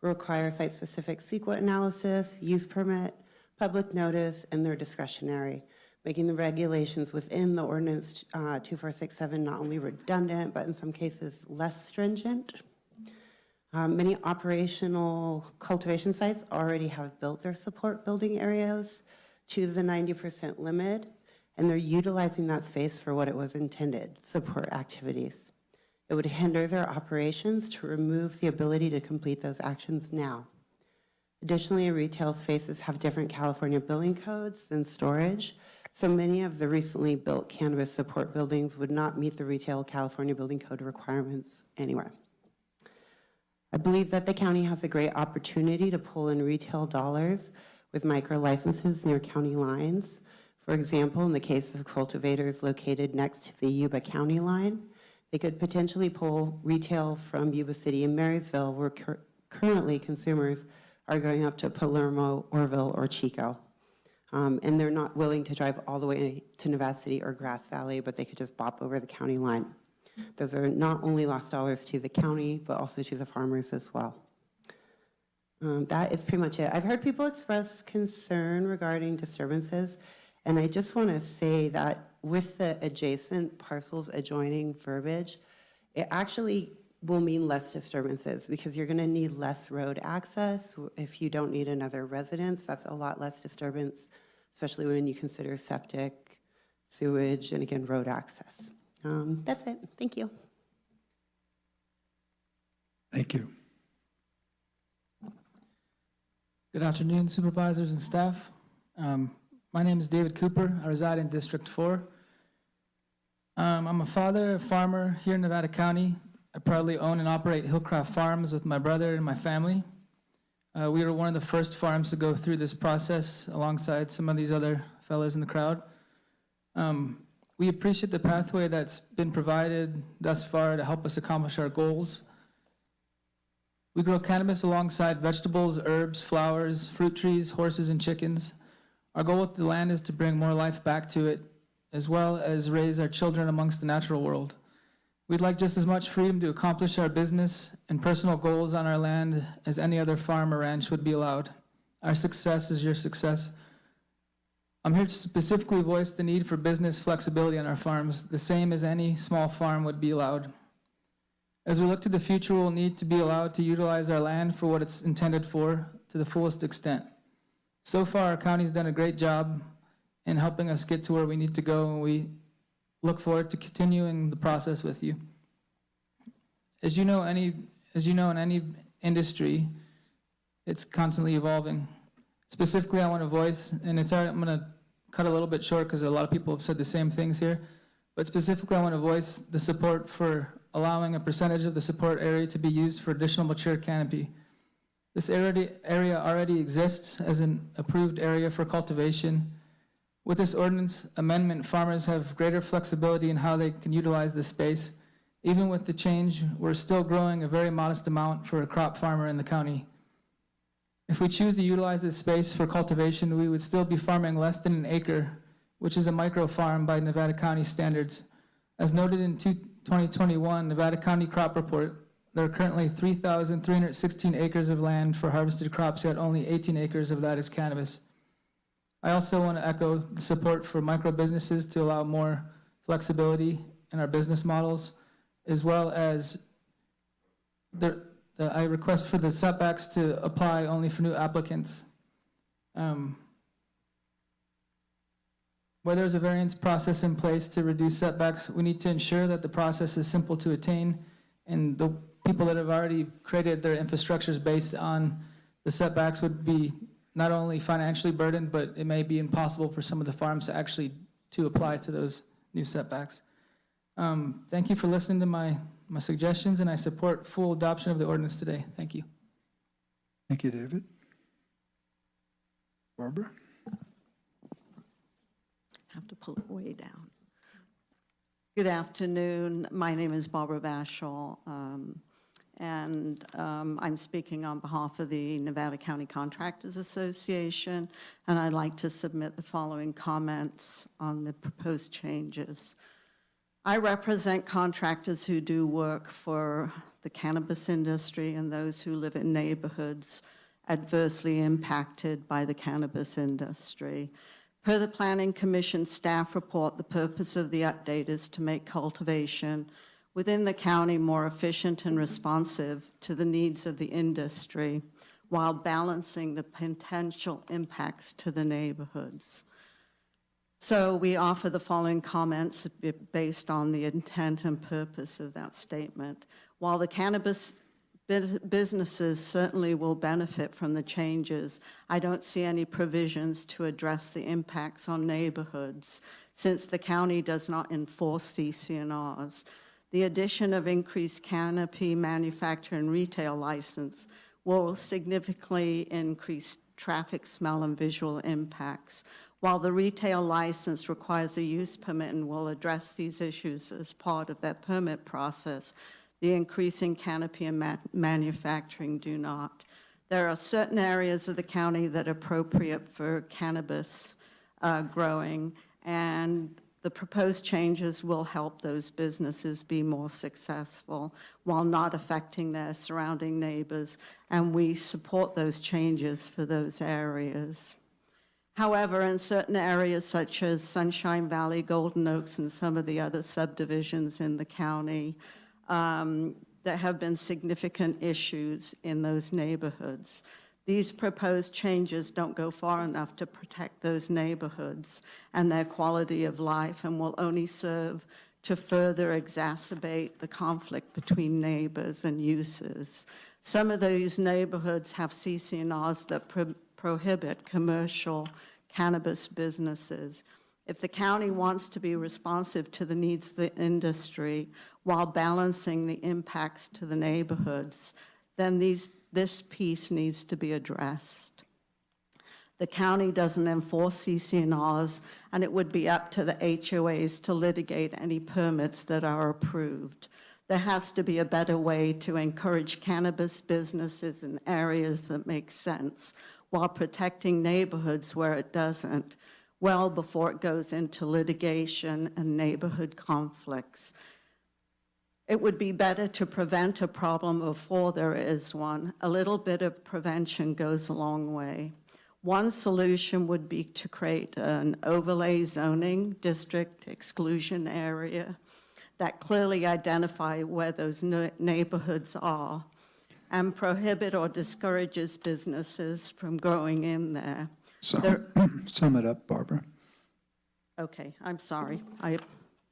require site-specific CEQA analysis, use permit, public notice, and they're discretionary, making the regulations within the ordinance 2467 not only redundant, but in some cases less stringent. Many operational cultivation sites already have built their support building areas to the 90% limit, and they're utilizing that space for what it was intended, support activities. It would hinder their operations to remove the ability to complete those actions now. Additionally, retail spaces have different California building codes than storage, so many of the recently built cannabis support buildings would not meet the retail California building code requirements anyway. I believe that the county has a great opportunity to pull in retail dollars with micro licenses near county lines. For example, in the case of cultivators located next to the Yuba County line, they could potentially pull retail from Yuba City and Marysville, where currently consumers are going up to Palermo, Orville, or Chico. And they're not willing to drive all the way to Nevada City or Grass Valley, but they could just bop over the county line. Those are not only lost dollars to the county, but also to the farmers as well. That is pretty much it. I've heard people express concern regarding disturbances, and I just want to say that with the adjacent parcels adjoining verbiage, it actually will mean less disturbances because you're going to need less road access. If you don't need another residence, that's a lot less disturbance, especially when you consider septic, sewage, and again, road access. That's it. Thank you. Thank you. Good afternoon, supervisors and staff. My name is David Cooper. I reside in District 4. I'm a father, a farmer here in Nevada County. I proudly own and operate Hillcraft Farms with my brother and my family. We were one of the first farms to go through this process alongside some of these other fellows in the crowd. We appreciate the pathway that's been provided thus far to help us accomplish our goals. We grow cannabis alongside vegetables, herbs, flowers, fruit trees, horses, and chickens. Our goal with the land is to bring more life back to it, as well as raise our children amongst the natural world. We'd like just as much freedom to accomplish our business and personal goals on our land as any other farm or ranch would be allowed. Our success is your success. I'm here to specifically voice the need for business flexibility on our farms, the same as any small farm would be allowed. As we look to the future, we'll need to be allowed to utilize our land for what it's intended for to the fullest extent. So far, our county's done a great job in helping us get to where we need to go, and we look forward to continuing the process with you. As you know, in any industry, it's constantly evolving. Specifically, I want to voice, and it's I'm going to cut a little bit short because a lot of people have said the same things here, but specifically I want to voice the support for allowing a percentage of the support area to be used for additional mature canopy. This area already exists as an approved area for cultivation. With this ordinance amendment, farmers have greater flexibility in how they can utilize this space. Even with the change, we're still growing a very modest amount for a crop farmer in the county. If we choose to utilize this space for cultivation, we would still be farming less than an acre, which is a micro farm by Nevada County standards. As noted in 2021 Nevada County Crop Report, there are currently 3,316 acres of land for harvested crops, yet only 18 acres of that is cannabis. I also want to echo the support for micro businesses to allow more flexibility in our business models, as well as I request for the setbacks to apply only for new applicants. Where there's a variance process in place to reduce setbacks, we need to ensure that the process is simple to attain, and the people that have already created their infrastructures based on the setbacks would be not only financially burdened, but it may be impossible for some of the farms to actually apply to those new setbacks. Thank you for listening to my suggestions, and I support full adoption of the ordinance today. Thank you. Thank you, David. Barbara? Have to pull it way down. Good afternoon. My name is Barbara Bashall, and I'm speaking on behalf of the Nevada County Contractors Association, and I'd like to submit the following comments on the proposed changes. I represent contractors who do work for the cannabis industry and those who live in neighborhoods adversely impacted by the cannabis industry. Per the Planning Commission staff report, the purpose of the update is to make cultivation within the county more efficient and responsive to the needs of the industry while balancing the potential impacts to the neighborhoods. So we offer the following comments based on the intent and purpose of that statement. While the cannabis businesses certainly will benefit from the changes, I don't see any provisions to address the impacts on neighborhoods since the county does not enforce CC&Rs. The addition of increased canopy manufacture and retail license will significantly increase traffic, smell, and visual impacts. While the retail license requires a use permit and will address these issues as part of that permit process, the increasing canopy and manufacturing do not. There are certain areas of the county that are appropriate for cannabis growing, and the proposed changes will help those businesses be more successful while not affecting their surrounding neighbors, and we support those changes for those areas. However, in certain areas such as Sunshine Valley, Golden Oaks, and some of the other subdivisions in the county, there have been significant issues in those neighborhoods. These proposed changes don't go far enough to protect those neighborhoods and their quality of life and will only serve to further exacerbate the conflict between neighbors and uses. Some of these neighborhoods have CC&Rs that prohibit commercial cannabis businesses, If the county wants to be responsive to the needs of the industry while balancing the impacts to the neighborhoods, then this piece needs to be addressed. The county doesn't enforce CC&Rs, and it would be up to the HOAs to litigate any permits that are approved. There has to be a better way to encourage cannabis businesses in areas that make sense while protecting neighborhoods where it doesn't, well before it goes into litigation and neighborhood conflicts. It would be better to prevent a problem before there is one. A little bit of prevention goes a long way. One solution would be to create an overlay zoning district exclusion area that clearly identify where those neighborhoods are and prohibit or discourages businesses from growing in there. Sum it up, Barbara. Okay, I'm sorry. I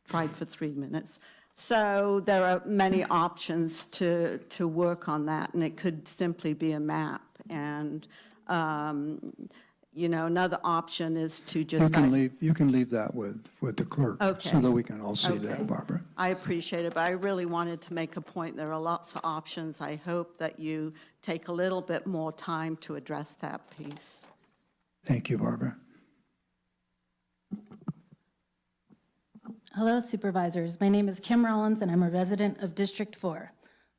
tried for 3 minutes. So there are many options to work on that, and it could simply be a map. And, another option is to just... You can leave that with the clerk, Okay. so that we can all see Okay. that, Barbara. I appreciate it, but I really wanted to make a point. There are lots of options. I hope that you take a little bit more time to address that piece. Thank you, Barbara. Hello, Supervisors. My name is Kim Rollins, and I'm a resident of District 4.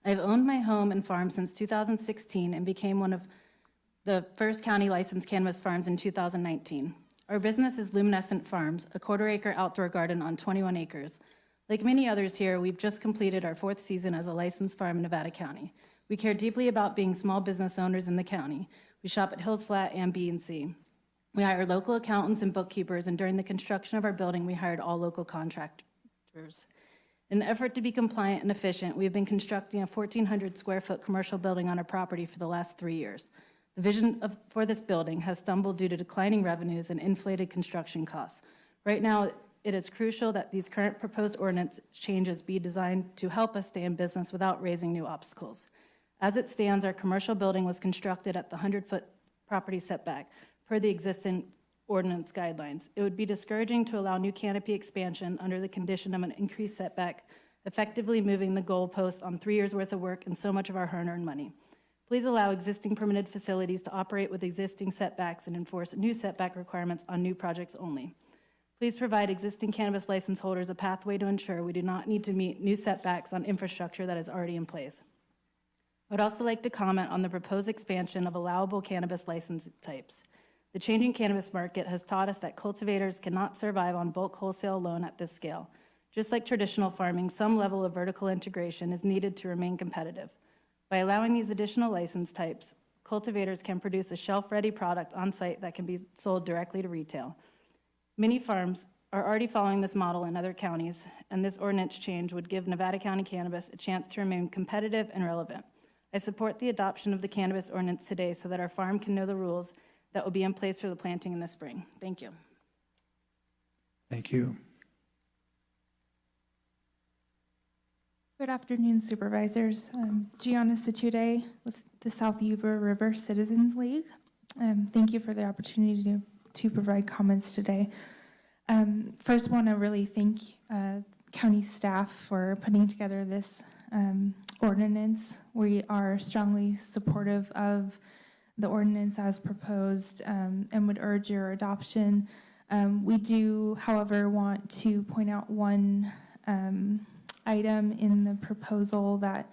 I've owned my home and farm since 2016 and became one of the first county licensed cannabis farms in 2019. Our business is Luminescent Farms, a quarter-acre outdoor garden on 21 acres. Like many others here, we've just completed our 4th season as a licensed farm in Nevada County. We care deeply about being small business owners in the county. We shop at Hills Flat and B&C. We hire local accountants and bookkeepers, and during the construction of our building, we hired all local contractors. In an effort to be compliant and efficient, we have been constructing a 1,400 square foot commercial building on our property for the last 3 years. The vision for this building has stumbled due to declining revenues and inflated construction costs. Right now, it is crucial that these current proposed ordinance changes be designed to help us stay in business without raising new obstacles. As it stands, our commercial building was constructed at the 100-foot property setback per the existing ordinance guidelines. It would be discouraging to allow new canopy expansion under the condition of an increased setback, effectively moving the goalpost on 3 years' worth of work and so much of our hard-earned money. Please allow existing permitted facilities to operate with existing setbacks and enforce new setback requirements on new projects only. Please provide existing cannabis license holders a pathway to ensure we do not need to meet new setbacks on infrastructure that is already in place. I would also like to comment on the proposed expansion of allowable cannabis license types. The changing cannabis market has taught us that cultivators cannot survive on bulk wholesale alone at this scale. Just like traditional farming, some level of vertical integration is needed to remain competitive. By allowing these additional license types, cultivators can produce a shelf-ready product on site that can be sold directly to retail. Many farms are already following this model in other counties, and this ordinance change would give Nevada County Cannabis a chance to remain competitive and relevant. I support the adoption of the cannabis ordinance today so that our farm can know the rules that will be in place for the planting in the spring. Thank you. Thank you. Good afternoon, Supervisors. I'm Gianna Situde with the South Yuba River Citizens League. Thank you for the opportunity to provide comments today. First, want to really thank county staff for putting together this ordinance. We are strongly supportive of the ordinance as proposed and would urge your adoption. We do, however, want to point out one item in the proposal that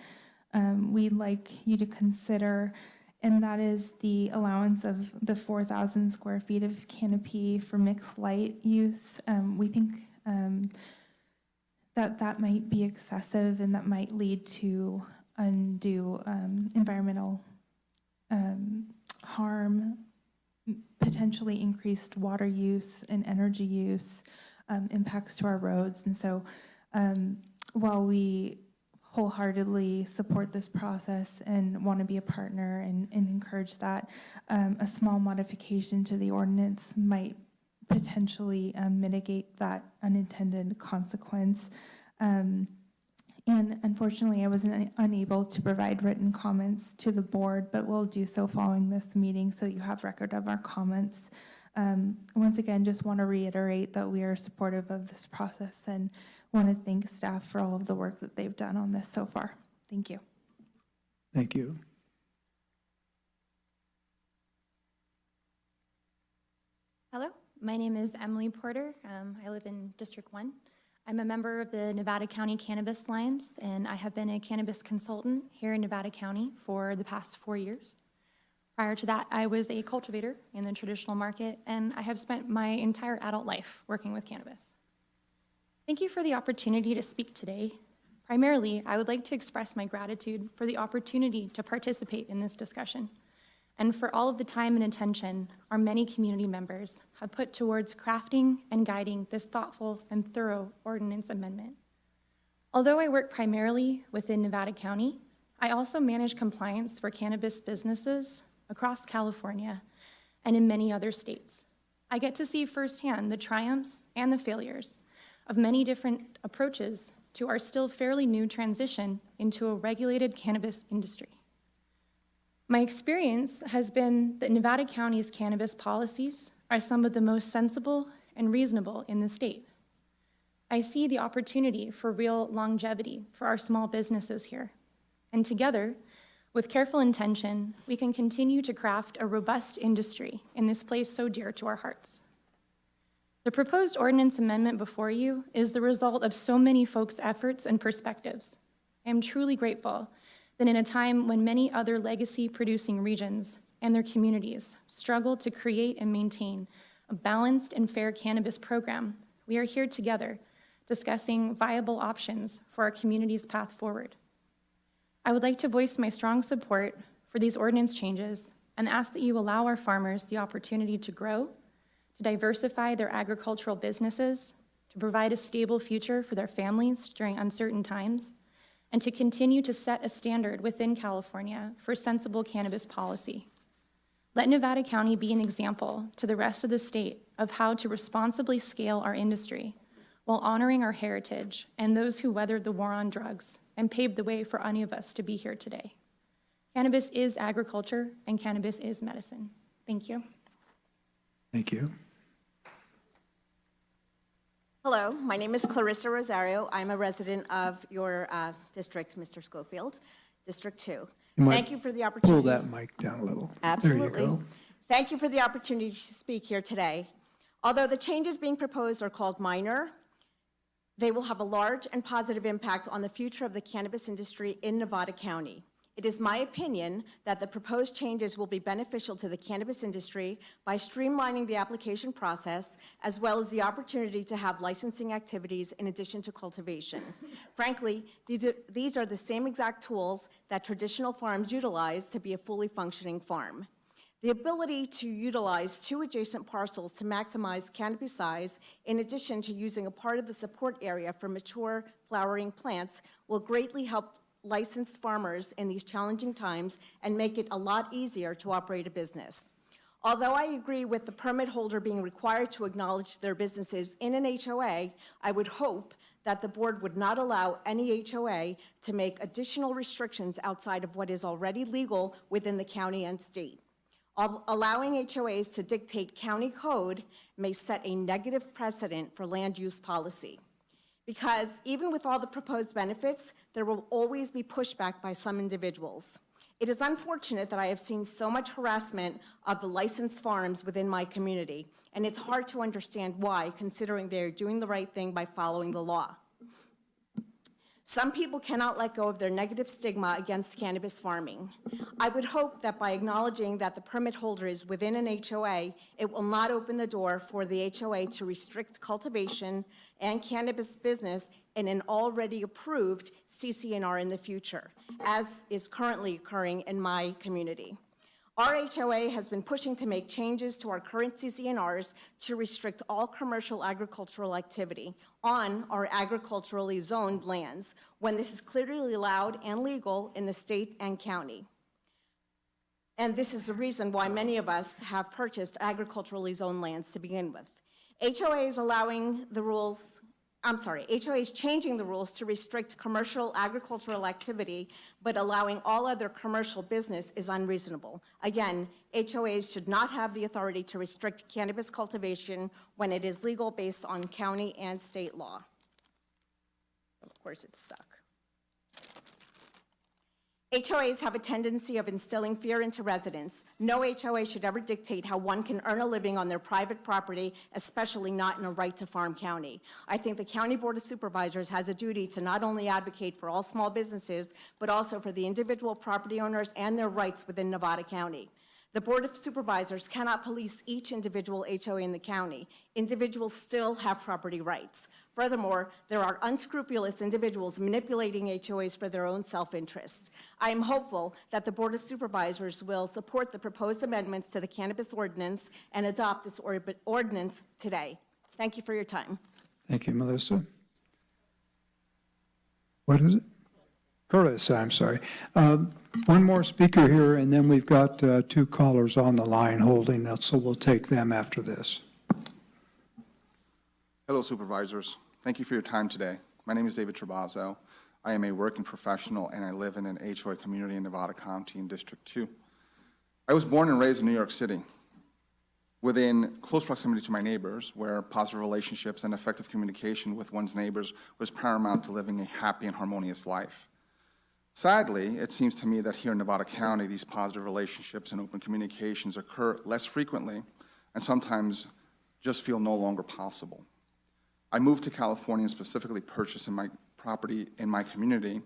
we'd like you to consider, and that is the allowance of the 4,000 square feet of canopy for mixed light use. We think that might be excessive, and that might lead to undue environmental harm, potentially increased water use and energy use, impacts to our roads. And so while we wholeheartedly support this process and want to be a partner and encourage that, a small modification to the ordinance might potentially mitigate that unintended consequence. And unfortunately, I was unable to provide written comments to the board, but we'll do so following this meeting so you have record of our comments. Once again, just want to reiterate that we are supportive of this process and want to thank staff for all of the work that they've done on this so far. Thank you. Thank you. Hello, my name is Emily Porter. I live in District 1. I'm a member of the Nevada County Cannabis Alliance, and I have been a cannabis consultant here in Nevada County for the past 4 years. Prior to that, I was a cultivator in the traditional market, and I have spent my entire adult life working with cannabis. Thank you for the opportunity to speak today. Primarily, I would like to express my gratitude for the opportunity to participate in this discussion, and for all of the time and attention our many community members have put towards crafting and guiding this thoughtful and thorough ordinance amendment. Although I work primarily within Nevada County, I also manage compliance for cannabis businesses across California and in many other states. I get to see firsthand the triumphs and the failures of many different approaches to our still fairly new transition into a regulated cannabis industry. My experience has been that Nevada County's cannabis policies are some of the most sensible and reasonable in the state. I see the opportunity for real longevity for our small businesses here. And together, with careful intention, we can continue to craft a robust industry in this place so dear to our hearts. The proposed ordinance amendment before you is the result of so many folks' efforts and perspectives. I am truly grateful that in a time when many other legacy-producing regions and their communities struggle to create and maintain a balanced and fair cannabis program, we are here together discussing viable options for our community's path forward. I would like to voice my strong support for these ordinance changes and ask that you allow our farmers the opportunity to grow, to diversify their agricultural businesses, to provide a stable future for their families during uncertain times, and to continue to set a standard within California for sensible cannabis policy. Let Nevada County be an example to the rest of the state of how to responsibly scale our industry while honoring our heritage and those who weathered the war on drugs and paved the way for any of us to be here today. Cannabis is agriculture and cannabis is medicine. Thank you. Thank you. Hello, my name is Clarissa Rosario. I'm a resident of your district, Mr. Schofield, District 2. Thank you for the opportunity. Pull that mic down a little. Absolutely. There you go. Thank you for the opportunity to speak here today. Although the changes being proposed are called minor, they will have a large and positive impact on the future of the cannabis industry in Nevada County. It is my opinion that the proposed changes will be beneficial to the cannabis industry by streamlining the application process, as well as the opportunity to have licensing activities in addition to cultivation. Frankly, these are the same exact tools that traditional farms utilize to be a fully functioning farm. The ability to utilize 2 adjacent parcels to maximize canopy size, in addition to using a part of the support area for mature flowering plants, will greatly help licensed farmers in these challenging times and make it a lot easier to operate a business. Although I agree with the permit holder being required to acknowledge their businesses in an HOA, I would hope that the board would not allow any HOA to make additional restrictions outside of what is already legal within the county and state. Allowing HOAs to dictate county code may set a negative precedent for land use policy. Because even with all the proposed benefits, there will always be pushback by some individuals. It is unfortunate that I have seen so much harassment of the licensed farms within my community, and it's hard to understand why, considering they are doing the right thing by following the law. Some people cannot let go of their negative stigma against cannabis farming. I would hope that by acknowledging that the permit holder is within an HOA, it will not open the door for the HOA to restrict cultivation and cannabis business in an already approved CC&R in the future, as is currently occurring in my community. Our HOA has been pushing to make changes to our current CC&Rs to restrict all commercial agricultural activity on our agriculturally zoned lands when this is clearly allowed and legal in the state and county. And this is the reason why many of us have purchased agriculturally zoned lands to begin with. HOAs allowing the rules HOA is changing the rules to restrict commercial agricultural activity, but allowing all other commercial business is unreasonable. Again, HOAs should not have the authority to restrict cannabis cultivation when it is legal based on county and state law. Of course, it's stuck. HOAs have a tendency of instilling fear into residents. No HOA should ever dictate how one can earn a living on their private property, especially not in a right-to-farm county. I think the County Board of Supervisors has a duty to not only advocate for all small businesses, but also for the individual property owners and their rights within Nevada County. The Board of Supervisors cannot police each individual HOA in the county. Individuals still have property rights. Furthermore, there are unscrupulous individuals manipulating HOAs for their own self-interest. I am hopeful that the Board of Supervisors will support the proposed amendments to the cannabis ordinance and adopt this ordinance today. Thank you for your time. Thank you, Melissa. What is it? Carissa, I'm sorry. One more speaker here, and then we've got two callers on the line holding that, so we'll take them after this. Hello, Supervisors. Thank you for your time today. My name is David Trabazzo. I am a working professional, and I live in an HOA community in Nevada County in District 2. I was born and raised in New York City, within close proximity to my neighbors, where positive relationships and effective communication with one's neighbors was paramount to living a happy and harmonious life. Sadly, it seems to me that here in Nevada County, these positive relationships and open communications occur less frequently and sometimes just feel no longer possible. I moved to California and specifically purchased my property in my community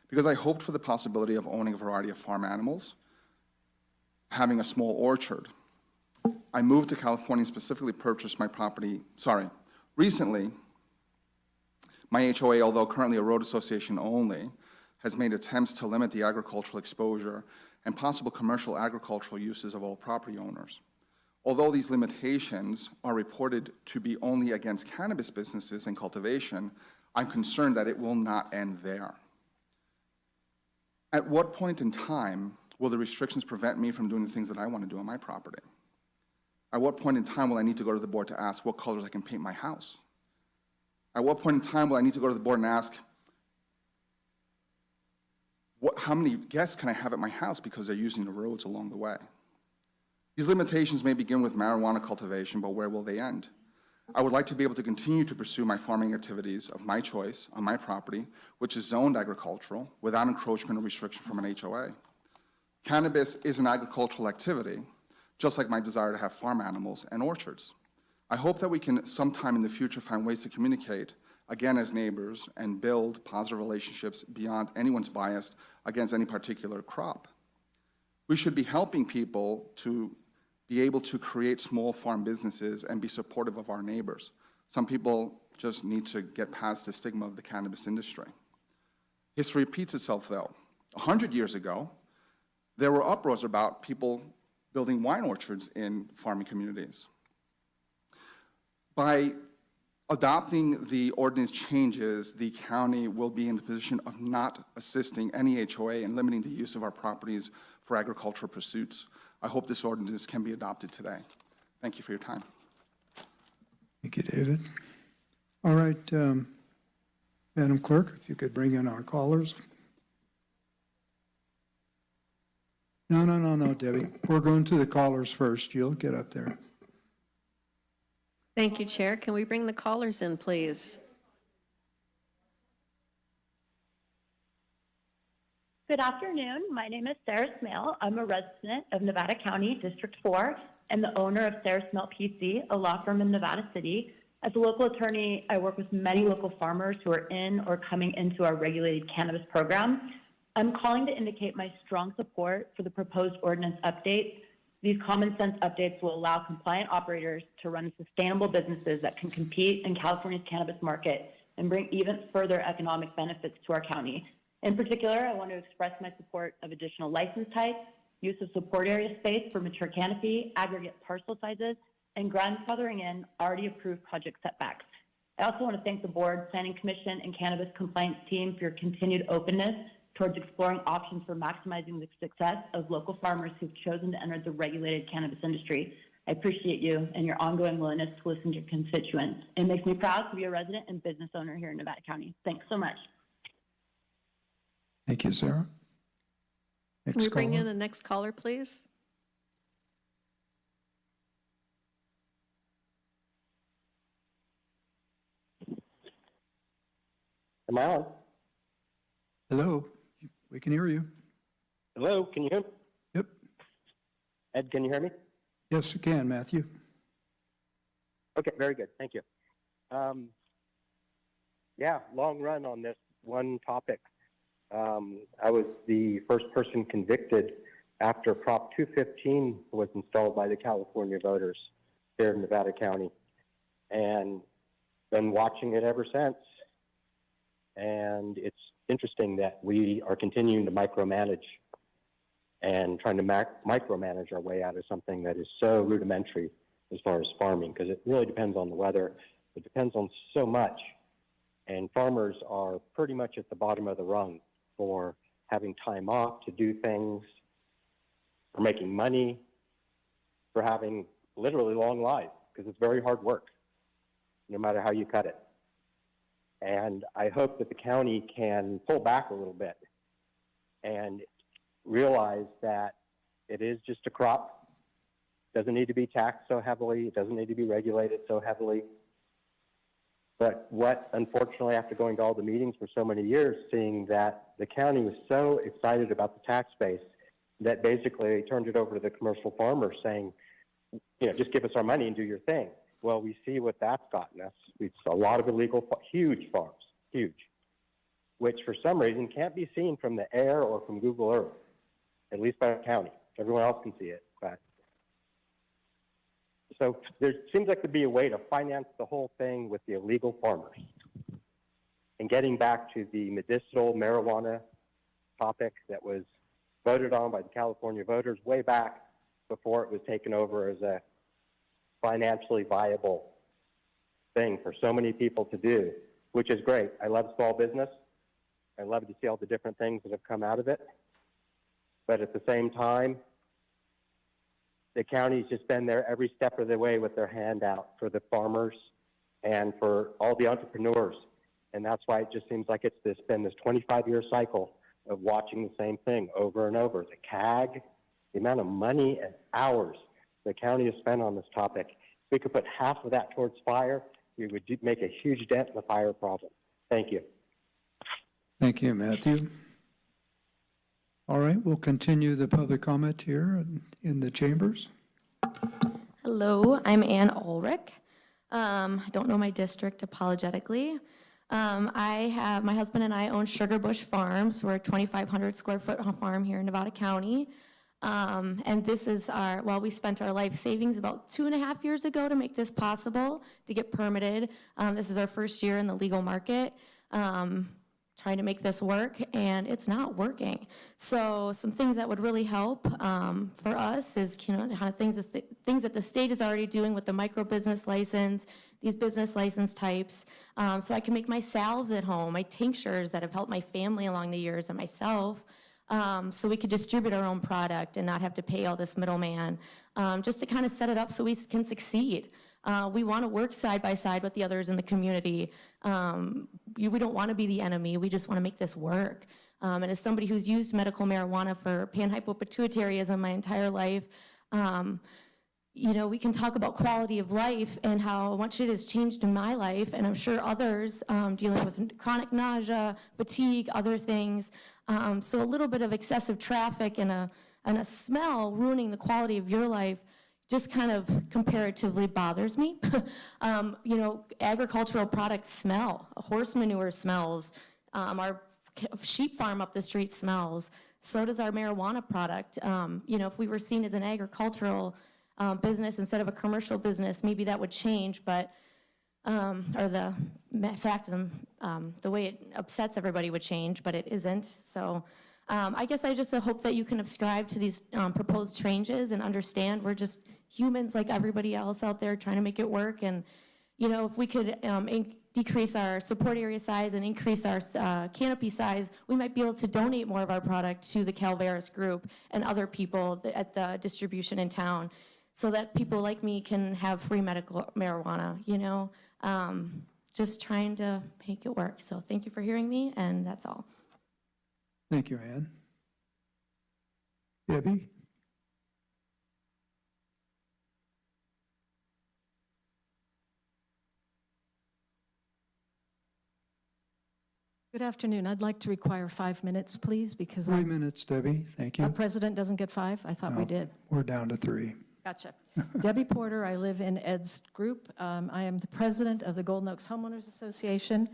because I hoped for the possibility of owning a variety of farm animals, having a small orchard. I moved to California and specifically purchased my property, recently, my HOA, although currently a road association only, has made attempts to limit the agricultural exposure and possible commercial agricultural uses of all property owners. Although these limitations are reported to be only against cannabis businesses and cultivation, I'm concerned that it will not end there. At what point in time will the restrictions prevent me from doing the things that I want to do on my property? At what point in time will I need to go to the board to ask what colors I can paint my house? At what point in time will I need to go to the board and ask how many guests can I have at my house because they're using the roads along the way? These limitations may begin with marijuana cultivation, but where will they end? I would like to be able to continue to pursue my farming activities of my choice on my property, which is zoned agricultural, without encroachment or restriction from an HOA. Cannabis is an agricultural activity, just like my desire to have farm animals and orchards. I hope that we can sometime in the future find ways to communicate, again as neighbors, and build positive relationships beyond anyone's bias against any particular crop. We should be helping people to be able to create small farm businesses and be supportive of our neighbors. Some people just need to get past the stigma of the cannabis industry. History repeats itself, though. 100 years ago, there were uproars about people building wine orchards in farming communities. By adopting the ordinance changes, the county will be in the position of not assisting any HOA and limiting the use of our properties for agricultural pursuits. I hope this ordinance can be adopted today. Thank you for your time. Thank you, David. All right, Madam Clerk, if you could bring in our callers. No, Debbie. We're going to the callers first. You'll get up there. Thank you, Chair. Can we bring the callers in, please? Good afternoon. My name is Sarah Smale. I'm a resident of Nevada County, District 4, and the owner of Sarah Smale PC, a law firm in Nevada City. As a local attorney, I work with many local farmers who are in or coming into our regulated cannabis program. I'm calling to indicate my strong support for the proposed ordinance updates. These common sense updates will allow compliant operators to run sustainable businesses that can compete in California's cannabis market and bring even further economic benefits to our county. In particular, I want to express my support of additional license types, use of support area space for mature canopy, aggregate parcel sizes, and grandfathering in already approved project setbacks. I also want to thank the Board, Planning Commission, and Cannabis Compliance Team for your continued openness towards exploring options for maximizing the success of local farmers who've chosen to enter the regulated cannabis industry. I appreciate you and your ongoing willingness to listen to your constituents. It makes me proud to be a resident and business owner here in Nevada County. Thanks so much. Thank you, Sarah. Can Next we bring caller. in the next caller, please? Am I on? Hello, we can hear you. Hello, can you hear me? Yep. Ed, can you hear me? Yes, you can, Matthew. Okay, very good. Thank you. Yeah, long run on this one topic. I was the first person convicted after Prop 215 was installed by the California voters here in Nevada County, and been watching it ever since. And it's interesting that we are continuing to micromanage and trying to micromanage our way out of something that is so rudimentary as far as farming, because it really depends on the weather. It depends on so much. And farmers are pretty much at the bottom of the rung for having time off to do things, for making money, for having literally long lives, because it's very hard work, no matter how you cut it. And I hope that the county can pull back a little bit and realize that it is just a crop. It doesn't need to be taxed so heavily. It doesn't need to be regulated so heavily. But what, unfortunately, after going to all the meetings for so many years, seeing that the county was so excited about the tax base that basically they turned it over to the commercial farmers saying, you know, just give us our money and do your thing. Well, we see what that's gotten us. It's a lot of illegal, huge farms, huge, which for some reason can't be seen from the air or from Google Earth, at least by the county. Everyone else can see it. But so there seems like there'd be a way to finance the whole thing with the illegal farmers. And getting back to the medicinal marijuana topic that was voted on by the California voters way back before it was taken over as a financially viable thing for so many people to do, which is great. I love small business. I love to see all the different things that have come out of it. But at the same time, the county's just been there every step of the way with their hand out for the farmers and for all the entrepreneurs. And that's why it just seems like it's been this 25-year cycle of watching the same thing over and over. The CAG, the amount of money and hours the county has spent on this topic. If we could put half of that towards fire, we would make a huge dent in the fire problem. Thank you. Thank you, Matthew. All right, we'll continue the public comment here in the chambers. Hello, I'm Ann Ulrich. I don't know my district, apologetically. My husband and I own Sugar Bush Farms. We're a 2,500 square foot farm here in Nevada County. And this is we spent our life savings about 2.5 years ago to make this possible, to get permitted. This is our first year in the legal market, trying to make this work, and it's not working. So some things that would really help for us is, kind of things that the state is already doing with the micro business license, these business license types, so I can make my salves at home, my tinctures that have helped my family along the years and myself. So we could distribute our own product and not have to pay all this middleman, just to kind of set it up so we can succeed. We want to work side by side with the others in the community. We don't want to be the enemy. We just want to make this work. And as somebody who's used medical marijuana for panhypopituitarism my entire life, we can talk about quality of life and how much it has changed in my life, and I'm sure others dealing with chronic nausea, fatigue, other things. So a little bit of excessive traffic and a smell ruining the quality of your life just kind of comparatively bothers me. Agricultural products smell. Horse manure smells. Our sheep farm up the street smells. So does our marijuana product. If we were seen as an agricultural business instead of a commercial business, maybe that would change, but or the fact of the way it upsets everybody would change, but it isn't. So I guess I just hope that you can subscribe to these proposed changes and understand we're just humans like everybody else out there trying to make it work. And if we could decrease our support area size and increase our canopy size, we might be able to donate more of our product to the Calvaris group and other people at the distribution in town. so that people like me can have free medical marijuana, you know? Just trying to make it work. So thank you for hearing me, and that's all. Thank you, Ann. Debbie? Good afternoon. I'd like to require 5 minutes, please, because 3 minutes, Debbie. Thank you. our president doesn't get 5? I thought we No, did. We're down to 3. Gotcha. Debbie Porter, I live in Ed's group. I am the president of the Golden Oaks Homeowners Association,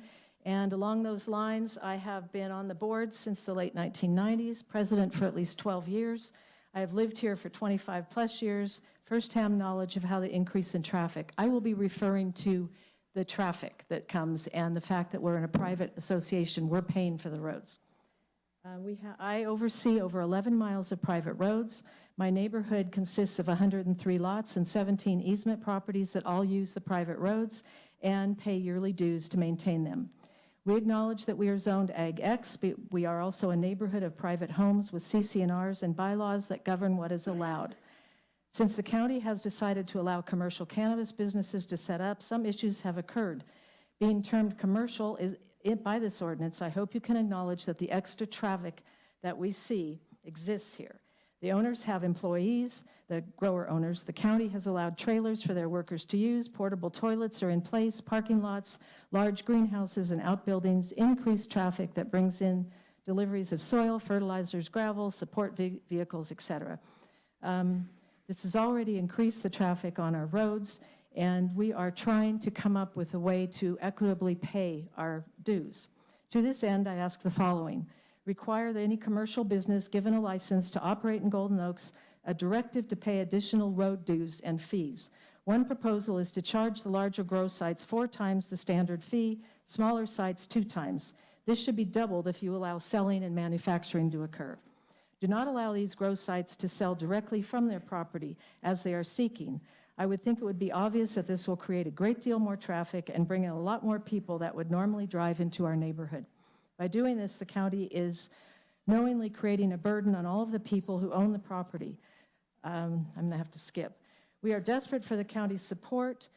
and along those lines, I have been on the board since the late 1990s, president for at least 12 years. I have lived here for 25 plus years, firsthand knowledge of how the increase in traffic. I will be referring to the traffic that comes and the fact that we're in a private association, we're paying for the roads. I oversee over 11 miles of private roads. My neighborhood consists of 103 lots and 17 easement properties that all use the private roads and pay yearly dues to maintain them. We acknowledge that we are zoned Ag X, but we are also a neighborhood of private homes with CC&Rs and bylaws that govern what is allowed. Since the county has decided to allow commercial cannabis businesses to set up, some issues have occurred. Being termed commercial by this ordinance, I hope you can acknowledge that the extra traffic that we see exists here. The owners have employees, the grower owners. The county has allowed trailers for their workers to use. Portable toilets are in place, parking lots, large greenhouses and outbuildings, increased traffic that brings in deliveries of soil, fertilizers, gravel, support vehicles, etc. This has already increased the traffic on our roads, and we are trying to come up with a way to equitably pay our dues. To this end, I ask the following. Require that any commercial business given a license to operate in Golden Oaks a directive to pay additional road dues and fees. One proposal is to charge the larger grow sites 4 times the standard fee, smaller sites 2 times. This should be doubled if you allow selling and manufacturing to occur. Do not allow these grow sites to sell directly from their property as they are seeking. I would think it would be obvious that this will create a great deal more traffic and bring in a lot more people that would normally drive into our neighborhood. By doing this, the county is knowingly creating a burden on all of the people who own the property. I'm going to have to skip. We are desperate for the county's support.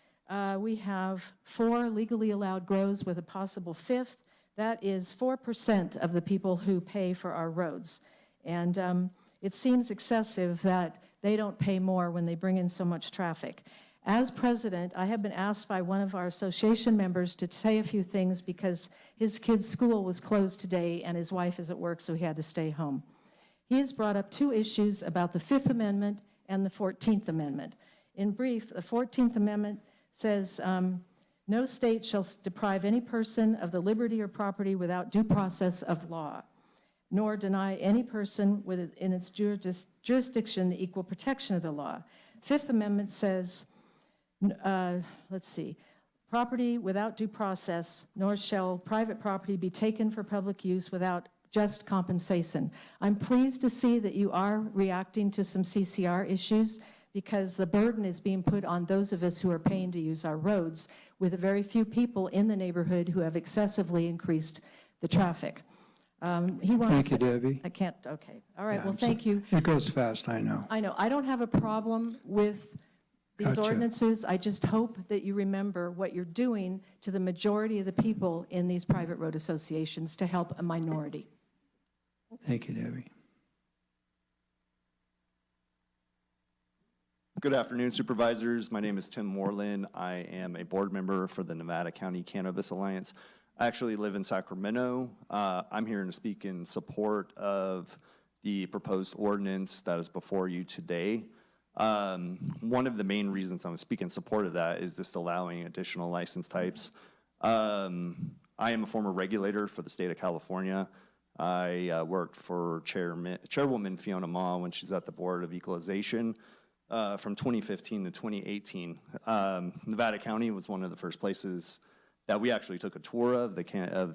We have 4 legally allowed grows with a possible 5th. That is 4% of the people who pay for our roads. And it seems excessive that they don't pay more when they bring in so much traffic. As president, I have been asked by one of our association members to say a few things because his kid's school was closed today and his wife is at work, so he had to stay home. He has brought up 2 issues about the 5th Amendment and the 14th Amendment. In brief, the 14th Amendment says, no state shall deprive any person of the liberty or property without due process of law, nor deny any person within its jurisdiction the equal protection of the law. 5th Amendment says, property without due process, nor shall private property be taken for public use without just compensation. I'm pleased to see that you are reacting to some CCR issues because the burden is being put on those of us who are paying to use our roads with a very few people in the neighborhood who have excessively increased the traffic. Thank you, Debbie. I can't, okay. All right, Yeah, well, thank you. It goes fast, I know. I know, I don't have a problem with these Gotcha. ordinances. I just hope that you remember what you're doing to the majority of the people in these private road associations to help a minority. Thank you, Debbie. Good afternoon, Supervisors. My name is Tim Moreland. I am a board member for the Nevada County Cannabis Alliance. I actually live in Sacramento. I'm here to speak in support of the proposed ordinance that is before you today. One of the main reasons I'm speaking in support of that is just allowing additional license types. I am a former regulator for the state of California. I worked for Chairwoman Fiona Ma when she's at the Board of Equalization from 2015 to 2018. Nevada County was one of the first places that we actually took a tour of the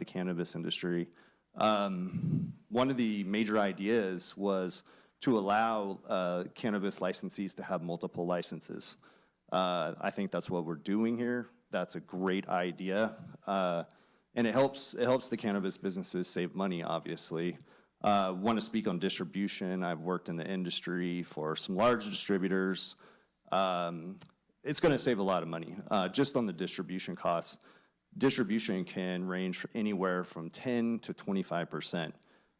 cannabis industry. One of the major ideas was to allow cannabis licensees to have multiple licenses. I think that's what we're doing here. That's a great idea. And it helps the cannabis businesses save money, obviously. Want to speak on distribution. I've worked in the industry for some large distributors. it's going to save a lot of money. Just on the distribution costs, distribution can range anywhere from 10 to 25%.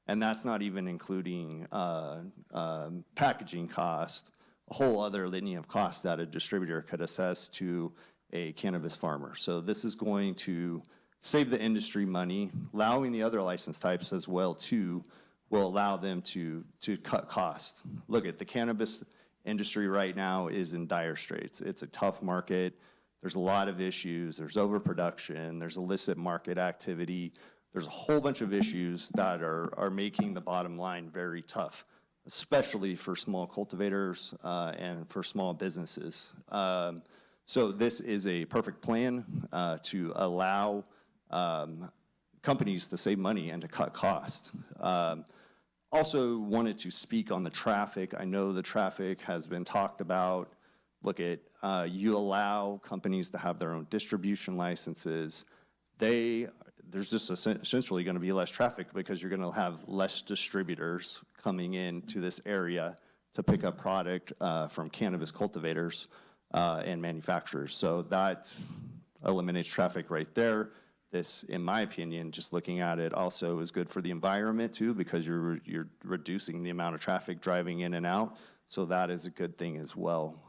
And that's not even including packaging cost, a whole other litany of costs that a distributor could assess to a cannabis farmer. So this is going to save the industry money, allowing the other license types as well too, will allow them to cut costs. Look at the cannabis industry right now is in dire straits. It's a tough market. There's a lot of issues. There's overproduction. There's illicit market activity. There's a whole bunch of issues that are making the bottom line very tough, especially for small cultivators and for small businesses. So this is a perfect plan to allow companies to save money and to cut costs. Also wanted to speak on the traffic. I know the traffic has been talked about. Look at, you allow companies to have their own distribution licenses. There's just essentially going to be less traffic because you're going to have less distributors coming into this area to pick up product from cannabis cultivators and manufacturers. So that eliminates traffic right there. This, in my opinion, just looking at it, also is good for the environment too, because you're reducing the amount of traffic driving in and out. So that is a good thing as well.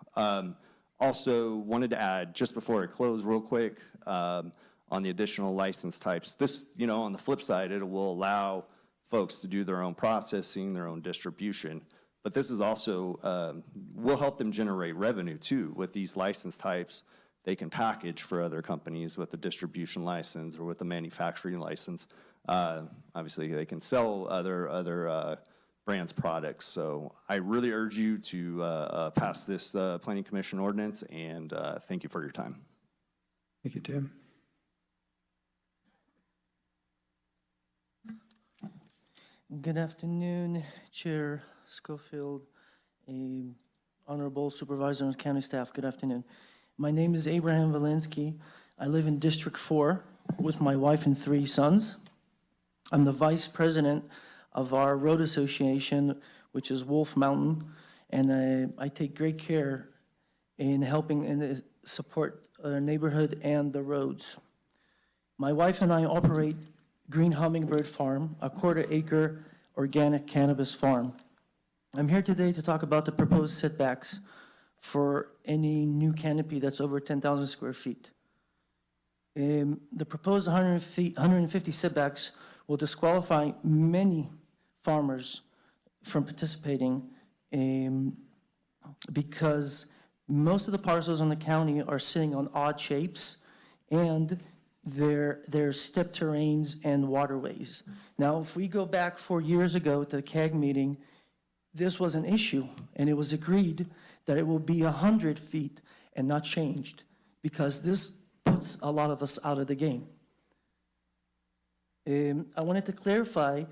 Also wanted to add, just before I close real quick, on the additional license types, this, on the flip side, it will allow folks to do their own processing, their own distribution. But this is also, will help them generate revenue too. With these license types, they can package for other companies with a distribution license or with a manufacturing license. Obviously, they can sell other brands' products. So I really urge you to pass this Planning Commission ordinance, and thank you for your time. Thank you, Tim. Good afternoon, Chair Schofield, Honorable Supervisor and County staff. Good afternoon. My name is Abraham Valinsky. I live in District 4 with my wife and 3 sons. I'm the Vice President of our road association, which is Wolf Mountain, and I take great care in helping and support our neighborhood and the roads. My wife and I operate Green Hummingbird Farm, a 1/4 acre organic cannabis farm. I'm here today to talk about the proposed setbacks for any new canopy that's over 10,000 square feet. The proposed 150 setbacks will disqualify many farmers from participating because most of the parcels in the county are sitting on odd shapes and they're steppe terrains and waterways. Now, if we go back 4 years ago to the CAG meeting, this was an issue, and it was agreed that it will be 100 feet and not changed, because this puts a lot of us out of the game. I wanted to clarify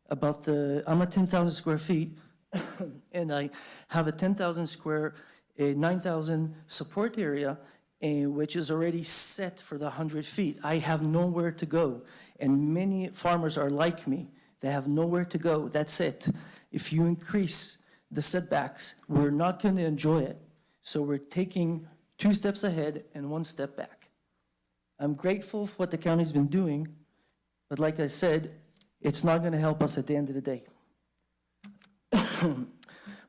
about I'm at 10,000 square feet, and I have a 10,000 square, 9,000 support area, which is already set for the 100 feet. I have nowhere to go, and many farmers are like me. They have nowhere to go. That's it. If you increase the setbacks, we're not going to enjoy it. So we're taking 2 steps ahead and 1 step back. I'm grateful for what the county's been doing, but like I said, it's not going to help us at the end of the day.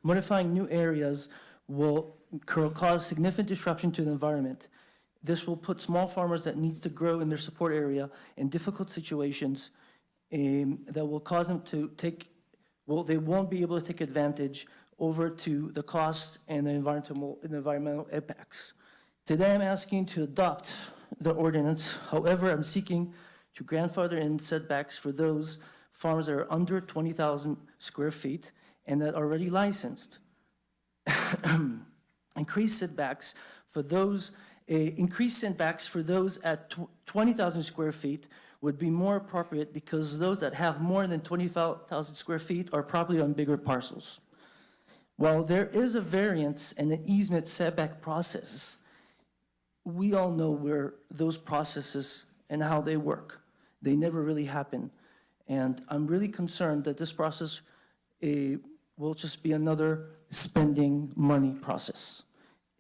Modifying new areas will cause significant disruption to the environment. This will put small farmers that need to grow in their support area in difficult situations that will cause them to they won't be able to take advantage over to the cost and the environmental impacts. Today I'm asking to adopt the ordinance. However, I'm seeking to grandfather in setbacks for those farms that are under 20,000 square feet and that are already licensed. Increased setbacks for those at 20,000 square feet would be more appropriate, because those that have more than 20,000 square feet are probably on bigger parcels. While there is a variance and an easement setback process, we all know where those processes and how they work. They never really happen. And I'm really concerned that this process will just be another spending money process.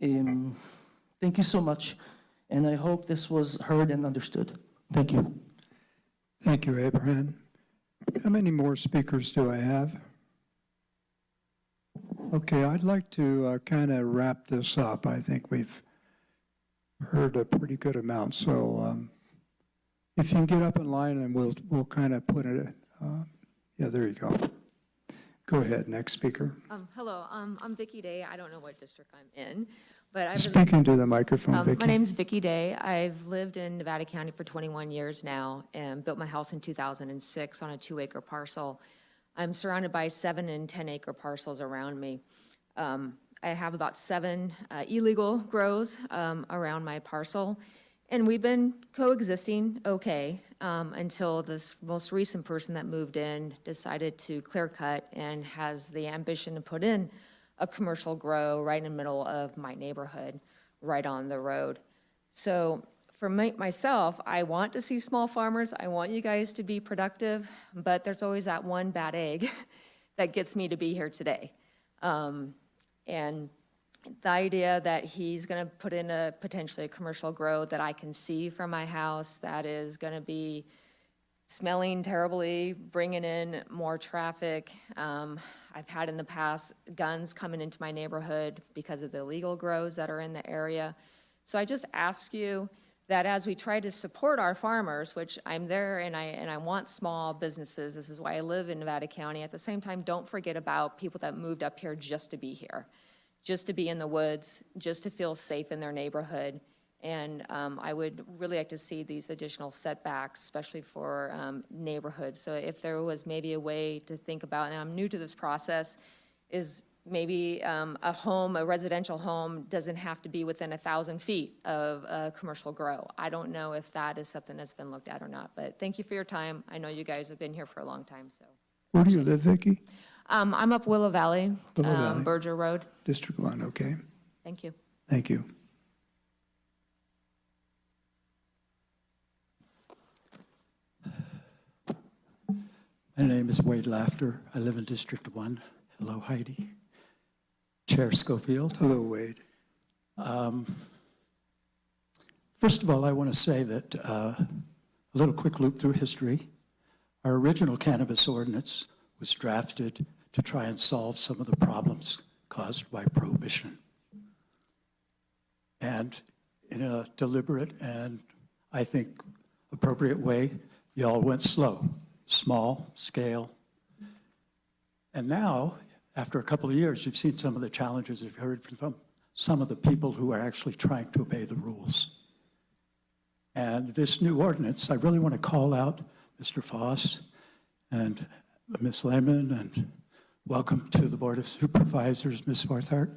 Thank you so much, and I hope this was heard and understood. Thank you. Thank you, Abraham. How many more speakers do I have? Okay, I'd like to kind of wrap this up. I think we've heard a pretty good amount, so if you can get up in line and we'll kind of put it, yeah, there you go. Go ahead, next speaker. Hello, I'm Vicki Day. I don't know what district I'm in, but I've Speaking to the microphone, Vicki. My name's Vicki Day. I've lived in Nevada County for 21 years now and built my house in 2006 on a 2-acre parcel. I'm surrounded by 7 and 10-acre parcels around me. I have about 7 illegal grows around my parcel, and we've been coexisting okay until this most recent person that moved in decided to clear cut and has the ambition to put in a commercial grow right in the middle of my neighborhood, right on the road. So for myself, I want to see small farmers. I want you guys to be productive, but there's always that one bad egg that gets me to be here today. And the idea that he's going to put in potentially a commercial grow that I can see from my house that is going to be smelling terribly, bringing in more traffic. I've had in the past guns coming into my neighborhood because of the illegal grows that are in the area. So I just ask you that as we try to support our farmers, which I'm there and I want small businesses, this is why I live in Nevada County, at the same time, don't forget about people that moved up here just to be here, just to be in the woods, just to feel safe in their neighborhood. And I would really like to see these additional setbacks, especially for neighborhoods. So if there was maybe a way to think about, and I'm new to this process, is maybe a residential home doesn't have to be within 1,000 feet of a commercial grow. I don't know if that is something that's been looked at or not, but thank you for your time. I know you guys have been here for a long time, so. Where do you live, Vicki? I'm up Willow Valley, Willow Valley. Berger Road. District 1, okay. Thank you. Thank you. My name is Wade Laughter. I live in District 1. Hello, Heidi. Chair Schofield. Hello, Wade. First of all, I want to say that a little quick loop through history. Our original cannabis ordinance was drafted to try and solve some of the problems caused by prohibition. And in a deliberate and, I think, appropriate way, y'all went slow, small scale. And now, after a couple of years, you've seen some of the challenges. You've heard from some of the people who are actually trying to obey the rules. And this new ordinance, I really want to call out Mr. Foss and Ms. Lehman, and welcome to the Board of Supervisors, Ms. Forthart.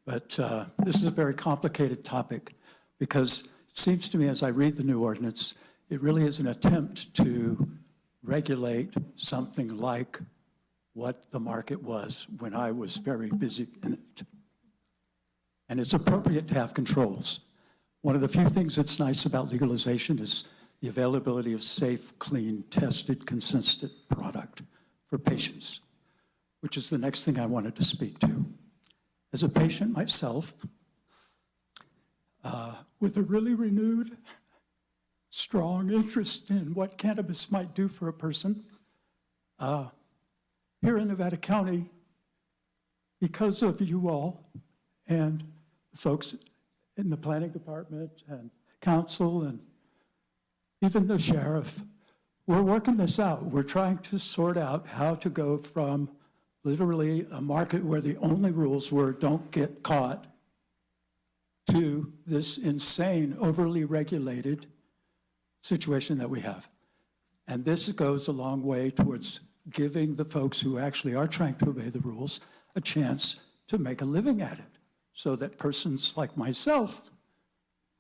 But this is a very complicated topic because it seems to me as I read the new ordinance, it really is an attempt to regulate something like what the market was when I was very busy in it. And it's appropriate to have controls. One of the few things that's nice about legalization is the availability of safe, clean, tested, consistent product for patients, which is the next thing I wanted to speak to. As a patient myself, with a really renewed, strong interest in what cannabis might do for a person, here in Nevada County, because of you all and the folks in the planning department and council and even the sheriff, we're working this out. We're trying to sort out how to go from literally a market where the only rules were don't get caught to this insane, overly regulated situation that we have. And this goes a long way towards giving the folks who actually are trying to obey the rules a chance to make a living at it, so that persons like myself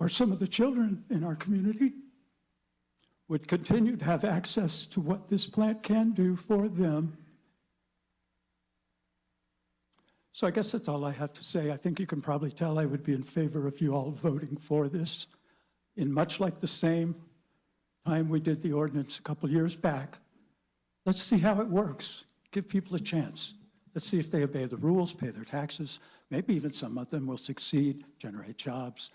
or some of the children in our community would continue to have access to what this plant can do for them. So I guess that's all I have to say. I think you can probably tell I would be in favor of you all voting for this. In much like the same time we did the ordinance a couple years back, let's see how it works. Give people a chance. Let's see if they obey the rules, pay their taxes. Maybe even some of them will succeed, generate jobs.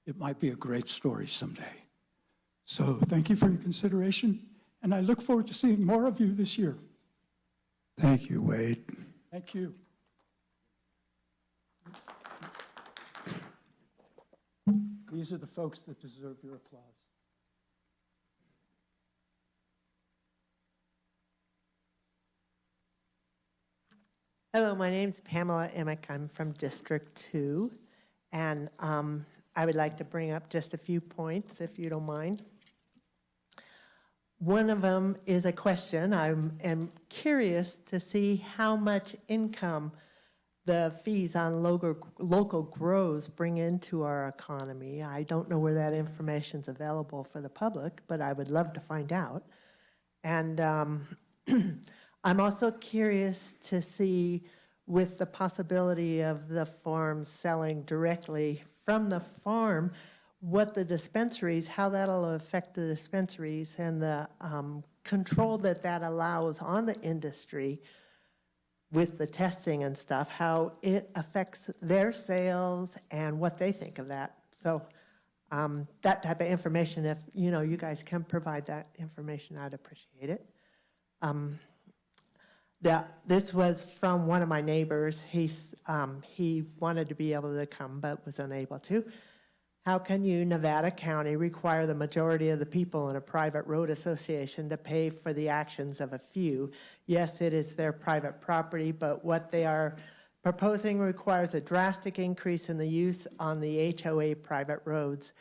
It might be a great story someday. So thank you for your consideration, and I look forward to seeing more of you this year. Thank you, Wade. Thank you. These are the folks that deserve your applause. Hello, my name is Pamela Emick. I'm from District 2, and I would like to bring up just a few points, if you don't mind. One of them is a question. I am curious to see how much income the fees on local grows bring into our economy. I don't know where that information is available for the public, but I would love to find out. And I'm also curious to see, with the possibility of the farms selling directly from the farm, what the dispensaries, how that'll affect the dispensaries and the control that that allows on the industry with the testing and stuff, how it affects their sales and what they think of that. So that type of information, if you guys can provide that information, I'd appreciate it. This was from one of my neighbors. He wanted to be able to come but was unable to. How can you, Nevada County, require the majority of the people in a private road association to pay for the actions of a few? Yes, it is their private property, but what they are proposing requires a drastic increase in the use on the HOA private roads.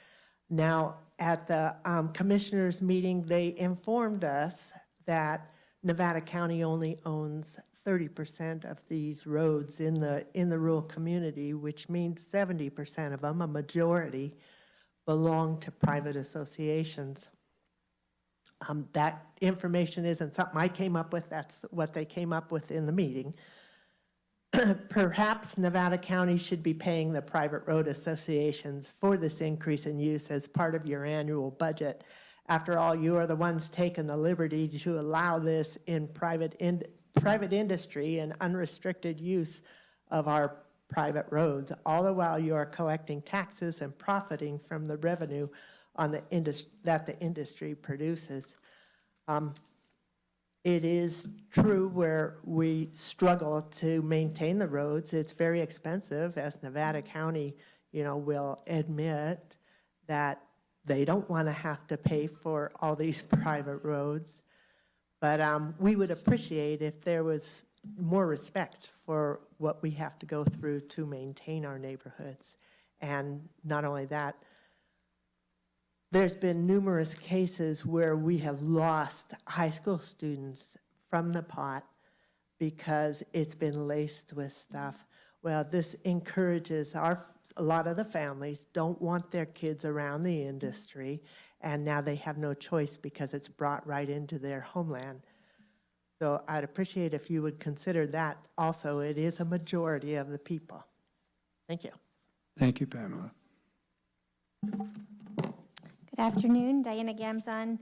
Now, at the commissioners' meeting, they informed us that Nevada County only owns 30% of these roads in the rural community, which means 70% of them, a majority, belong to private associations. That information isn't something I came up with. That's what they came up with in the meeting. Perhaps Nevada County should be paying the private road associations for this increase in use as part of your annual budget. After all, you are the ones taking the liberty to allow this in private industry and unrestricted use of our private roads, all the while you are collecting taxes and profiting from the revenue on the that the industry produces. It is true where we struggle to maintain the roads. It's very expensive, as Nevada County, will admit that they don't want to have to pay for all these private roads. But we would appreciate if there was more respect for what we have to go through to maintain our neighborhoods. And not only that, there's been numerous cases where we have lost high school students from the pot because it's been laced with stuff. Well, this encourages a lot of the families don't want their kids around the industry, and now they have no choice because it's brought right into their homeland. So I'd appreciate if you would consider that also. It is a majority of the people. Thank you. Thank you, Pamela. Good afternoon, Diana Gamzon,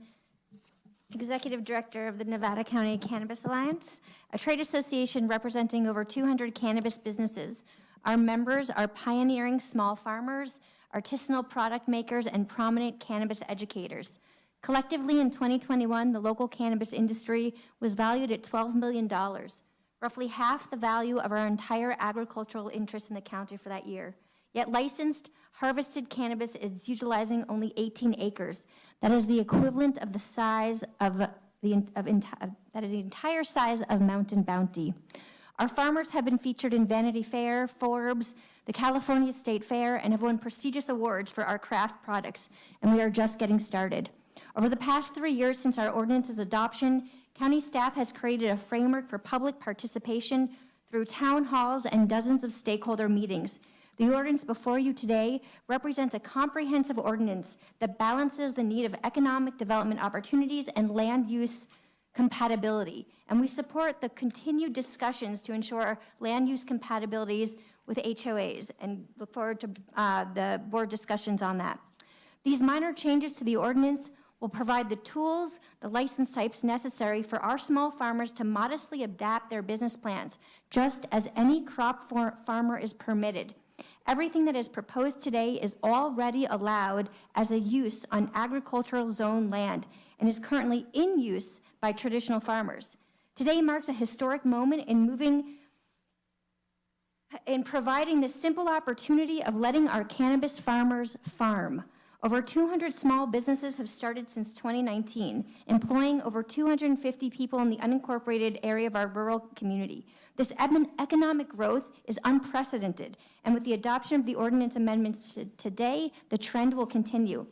Executive Director of the Nevada County Cannabis Alliance, a trade association representing over 200 cannabis businesses. Our members are pioneering small farmers, artisanal product makers, and prominent cannabis educators. Collectively, in 2021, the local cannabis industry was valued at $12 million, roughly half the value of our entire agricultural interest in the county for that year. Yet licensed, harvested cannabis is utilizing only 18 acres. That is the equivalent of the size of that is the entire size of Mountain Bounty. Our farmers have been featured in Vanity Fair, Forbes, the California State Fair, and have won prestigious awards for our craft products, and we are just getting started. Over the past 3 years since our ordinance's adoption, county staff has created a framework for public participation through town halls and dozens of stakeholder meetings. The ordinance before you today represents a comprehensive ordinance that balances the need of economic development opportunities and land use compatibility. And we support the continued discussions to ensure land use compatibilities with HOAs and look forward to the board discussions on that. These minor changes to the ordinance will provide the tools, the license types necessary for our small farmers to modestly adapt their business plans, just as any crop farmer is permitted. Everything that is proposed today is already allowed as a use on agricultural zone land and is currently in use by traditional farmers. Today marks a historic moment in providing the simple opportunity of letting our cannabis farmers farm. Over 200 small businesses have started since 2019, employing over 250 people in the unincorporated area of our rural community. This economic growth is unprecedented, and with the adoption of the ordinance amendments today, the trend will continue.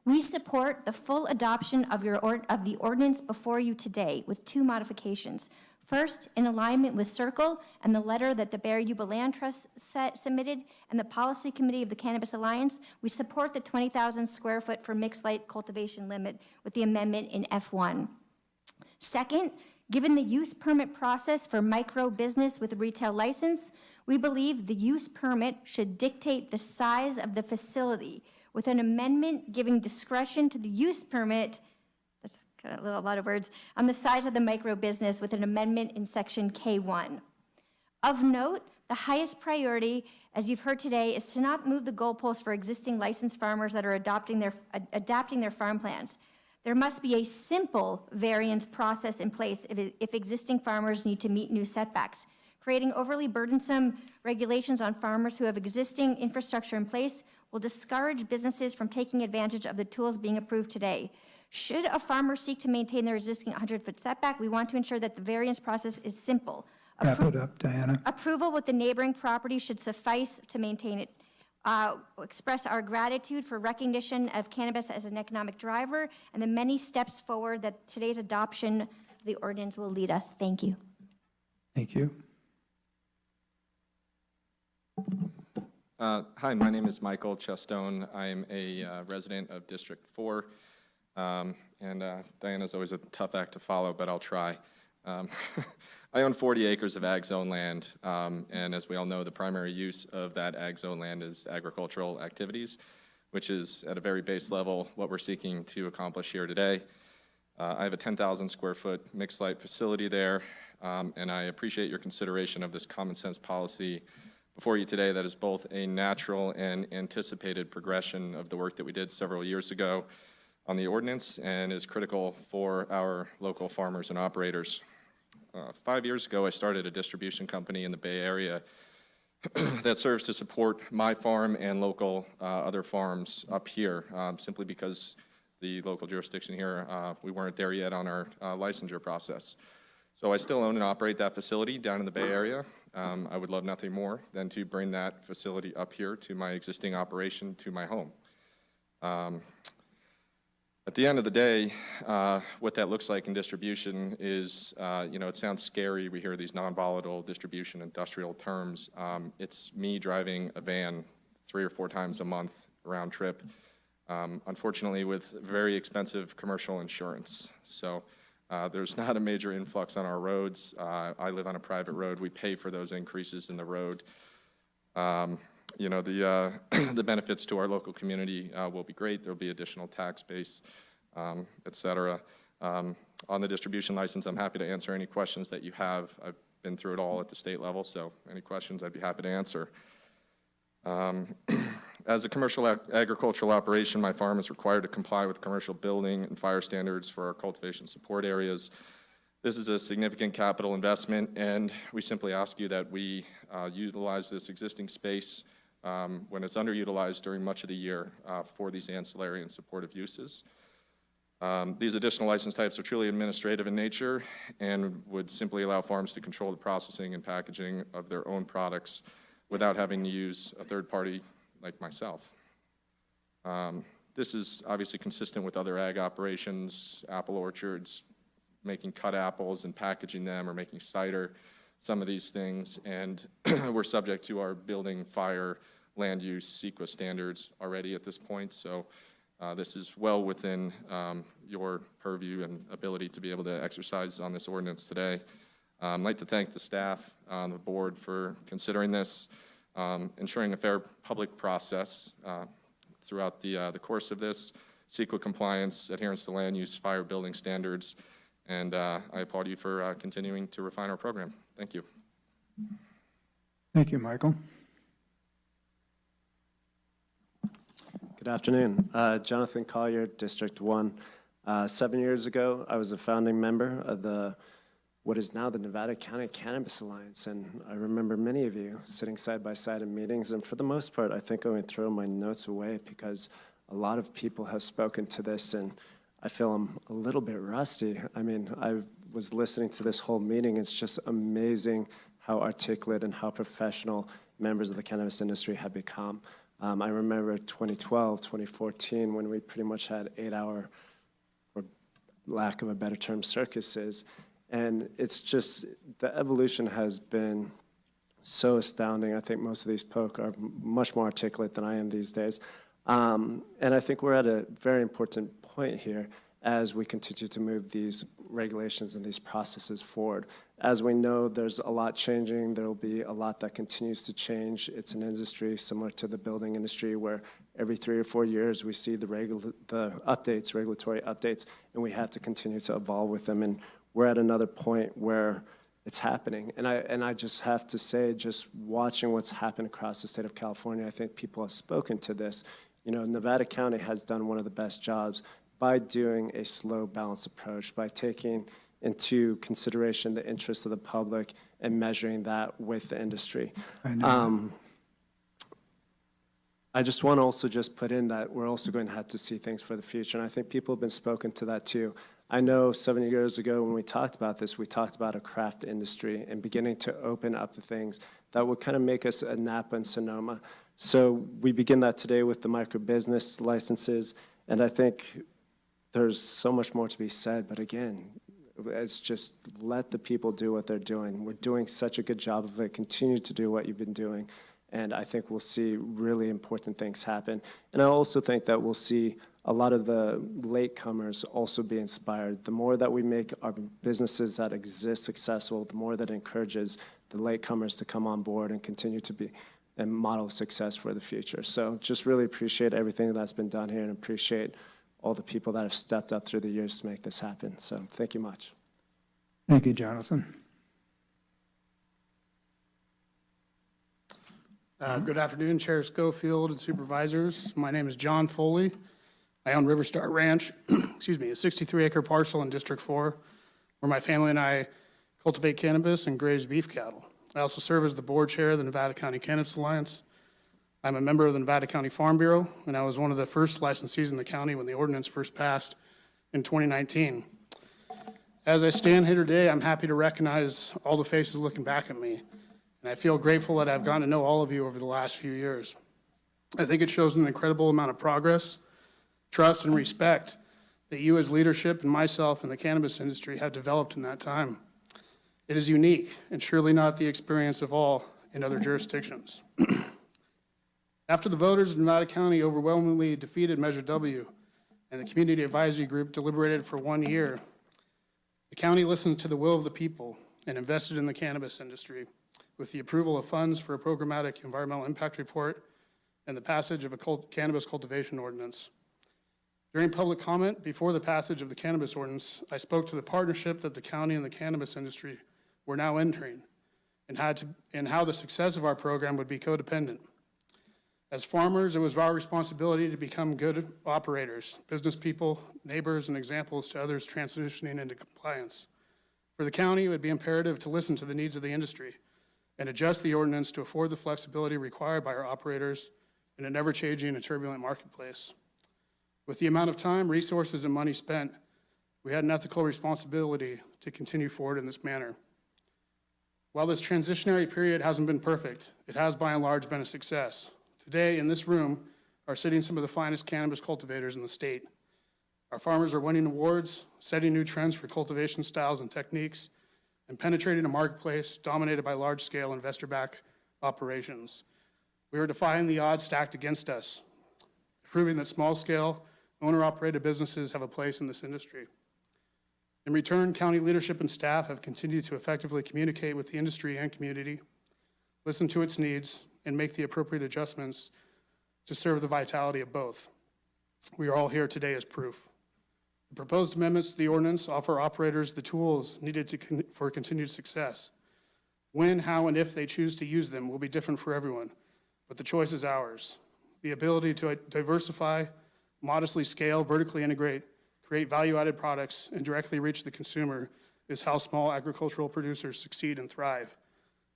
We support the full adoption of the ordinance before you today with 2 modifications. First, in alignment with Circle and the letter that the Bear Yuba Land Trust submitted and the Policy Committee of the Cannabis Alliance, we support the 20,000 square foot for mixed light cultivation limit with the amendment in F1. Second, given the use permit process for micro business with a retail license, we believe the use permit should dictate the size of the facility with an amendment giving discretion to the use permit, that's kind of a lot of words, on the size of the micro business with an amendment in section K1. Of note, the highest priority, as you've heard today, is to not move the goalposts for existing licensed farmers that are adapting their farm plans. There must be a simple variance process in place if existing farmers need to meet new setbacks. Creating overly burdensome regulations on farmers who have existing infrastructure in place will discourage businesses from taking advantage of the tools being approved today. Should a farmer seek to maintain their existing 100-foot setback, we want to ensure that the variance process is simple. Wrap it up, Diana. Approval with the neighboring property should suffice to maintain it. Express our gratitude for recognition of cannabis as an economic driver and the many steps forward that today's adoption of the ordinance will lead us. Thank you. Thank you. Hi, my name is Michael Chestone. I'm a resident of District 4. Diana's always a tough act to follow, but I'll try. I own 40 acres of ag zone land, and as we all know, the primary use of that ag zone land is agricultural activities, which is at a very base level what we're seeking to accomplish here today. I have a 10,000 square foot mixed light facility there, and I appreciate your consideration of this common sense policy before you today that is both a natural and anticipated progression of the work that we did several years ago on the ordinance and is critical for our local farmers and operators. 5 years ago, I started a distribution company in the Bay Area that serves to support my farm and local other farms up here, simply because the local jurisdiction here, we weren't there yet on our licensure process. So I still own and operate that facility down in the Bay Area. I would love nothing more than to bring that facility up here to my existing operation, to my home. At the end of the day, what that looks like in distribution is, it sounds scary. We hear these non-volatile distribution industrial terms. It's me driving a van 3 or 4 times a month round trip, unfortunately with very expensive commercial insurance. So there's not a major influx on our roads. I live on a private road. We pay for those increases in the road. The benefits to our local community will be great. There'll be additional tax base, et cetera. On the distribution license, I'm happy to answer any questions that you have. I've been through it all at the state level, so any questions I'd be happy to answer. As a commercial agricultural operation, my farm is required to comply with commercial building and fire standards for our cultivation support areas. This is a significant capital investment, and we simply ask you that we utilize this existing space when it's underutilized during much of the year for these ancillary and supportive uses. These additional license types are truly administrative in nature and would simply allow farms to control the processing and packaging of their own products without having to use a third party like myself. This is obviously consistent with other ag operations, apple orchards, making cut apples and packaging them, or making cider, some of these things, and we're subject to our building, fire, land use, CEQA standards already at this point, so this is well within your purview and ability to be able to exercise on this ordinance today. I'd like to thank the staff on the board for considering this, ensuring a fair public process throughout the course of this, CEQA compliance, adherence to land use, fire building standards, and I applaud you for continuing to refine our program. Thank you. Thank you, Michael. Good afternoon. Jonathan Collier, District 1. 7 years ago, I was a founding member of what is now the Nevada County Cannabis Alliance, and I remember many of you sitting side by side in meetings, and for the most part, I think I'm going to throw my notes away because a lot of people have spoken to this, and I feel I'm a little bit rusty. I mean, I was listening to this whole meeting. It's just amazing how articulate and how professional members of the cannabis industry have become. I remember 2012, 2014, when we pretty much had 8-hour, for lack of a better term, circuses. And it's just, the evolution has been so astounding. I think most of these folk are much more articulate than I am these days. And I think we're at a very important point here as we continue to move these regulations and these processes forward. As we know, there's a lot changing. There will be a lot that continues to change. It's an industry similar to the building industry where every 3 or 4 years we see the updates, regulatory updates, and we have to continue to evolve with them. And we're at another point where it's happening. And I just have to say, just watching what's happened across the state of California, I think people have spoken to this. You know, Nevada County has done one of the best jobs by doing a slow, balanced approach, by taking into consideration the interests of the public and measuring that with the industry. I just want to also just put in that we're also going to have to see things for the future, and I think people have been spoken to that too. I know 7 years ago when we talked about this, we talked about a craft industry and beginning to open up the things that would kind of make us a Napa and Sonoma. So we begin that today with the micro business licenses, and I think there's so much more to be said, but again, it's just let the people do what they're doing. We're doing such a good job of it. Continue to do what you've been doing, and I think we'll see really important things happen. And I also think that we'll see a lot of the latecomers also be inspired. The more that we make our businesses that exist successful, the more that encourages the latecomers to come on board and continue to be a model of success for the future. So just really appreciate everything that's been done here and appreciate all the people that have stepped up through the years to make this happen. So thank you much. Thank you, Jonathan. Good afternoon, Chair Schofield and Supervisors. My name is John Foley. I own River Star Ranch, excuse me, a 63-acre parcel in District 4, where my family and I cultivate cannabis and graze beef cattle. I also serve as the board chair of the Nevada County Cannabis Alliance. I'm a member of the Nevada County Farm Bureau, and I was one of the first licensees in the county when the ordinance first passed in 2019. As I stand here today, I'm happy to recognize all the faces looking back at me, and I feel grateful that I've gotten to know all of you over the last few years. I think it shows an incredible amount of progress, trust, and respect that you as leadership and myself in the cannabis industry have developed in that time. It is unique and surely not the experience of all in other jurisdictions. After the voters of Nevada County overwhelmingly defeated Measure W and the Community Advisory Group deliberated for 1 year, the county listened to the will of the people and invested in the cannabis industry with the approval of funds for a programmatic environmental impact report and the passage of a cannabis cultivation ordinance. During public comment before the passage of the cannabis ordinance, I spoke to the partnership that the county and the cannabis industry were now entering and how the success of our program would be codependent. As farmers, it was our responsibility to become good operators, business people, neighbors, and examples to others transitioning into compliance. For the county, it would be imperative to listen to the needs of the industry and adjust the ordinance to afford the flexibility required by our operators in an ever-changing and turbulent marketplace. With the amount of time, resources, and money spent, we had an ethical responsibility to continue forward in this manner. While this transitionary period hasn't been perfect, it has by and large been a success. Today, in this room, are sitting some of the finest cannabis cultivators in the state. Our farmers are winning awards, setting new trends for cultivation styles and techniques, and penetrating a marketplace dominated by large-scale investor-backed operations. We are defying the odds stacked against us, proving that small-scale, owner-operated businesses have a place in this industry. In return, county leadership and staff have continued to effectively communicate with the industry and community, listen to its needs, and make the appropriate adjustments to serve the vitality of both. We are all here today as proof. The proposed amendments to the ordinance offer operators the tools needed for continued success. When, how, and if they choose to use them will be different for everyone, but the choice is ours. The ability to diversify, modestly scale, vertically integrate, create value-added products, and directly reach the consumer is how small agricultural producers succeed and thrive.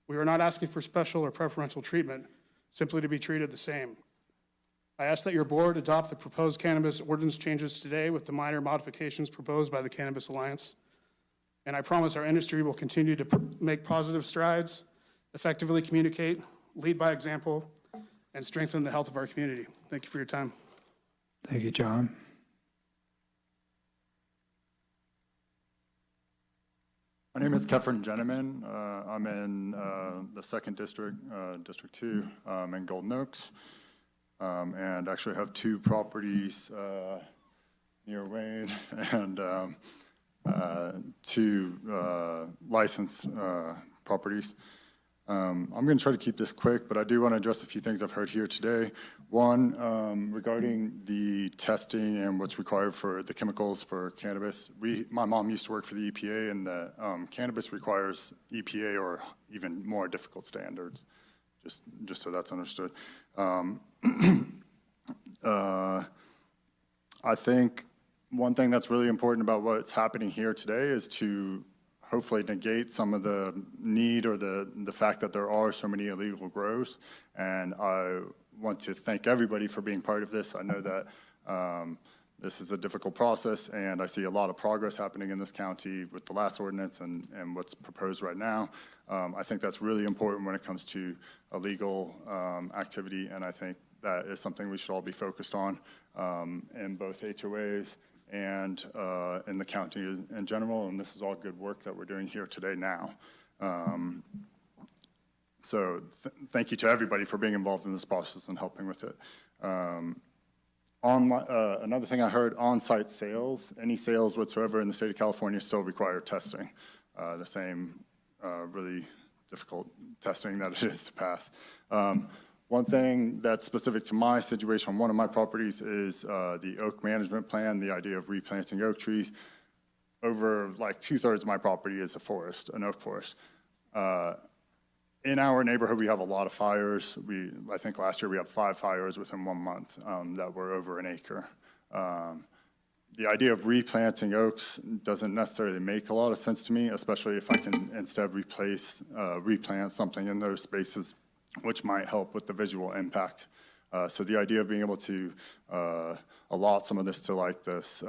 We are not asking for special or preferential treatment, simply to be treated the same. I ask that your board adopt the proposed cannabis ordinance changes today with the minor modifications proposed by the Cannabis Alliance. And I promise our industry will continue to make positive strides, effectively communicate, lead by example, and strengthen the health of our community. Thank you for your time. Thank you, John. My name is Kefren Jenneman. I'm in the 2nd District, District 2, in Golden Oaks. And actually have 2 properties near Wayne and 2 licensed properties. I'm going to try to keep this quick, but I do want to address a few things I've heard here today. One, regarding the testing and what's required for the chemicals for cannabis. My mom used to work for the EPA, and the cannabis requires EPA or even more difficult standards, just so that's understood. I think one thing that's really important about what's happening here today is to hopefully negate some of the need or the fact that there are so many illegal grows. And I want to thank everybody for being part of this. I know that this is a difficult process, and I see a lot of progress happening in this county with the last ordinance and what's proposed right now. I think that's really important when it comes to illegal activity, and I think that is something we should all be focused on in both HOAs and in the county in general, and this is all good work that we're doing here today now. So thank you to everybody for being involved in this process and helping with it. Another thing I heard, on-site sales, any sales whatsoever in the state of California still require testing, the same really difficult testing that it is to pass. One thing that's specific to my situation on one of my properties is the oak management plan, the idea of replanting oak trees. Over like 2/3 of my property is a forest, an oak forest. In our neighborhood, we have a lot of fires. I think last year we had 5 fires within 1 month that were over an acre. The idea of replanting oaks doesn't necessarily make a lot of sense to me, especially if I can instead replant something in those spaces, which might help with the visual impact. So the idea of being able to allot some of this to like this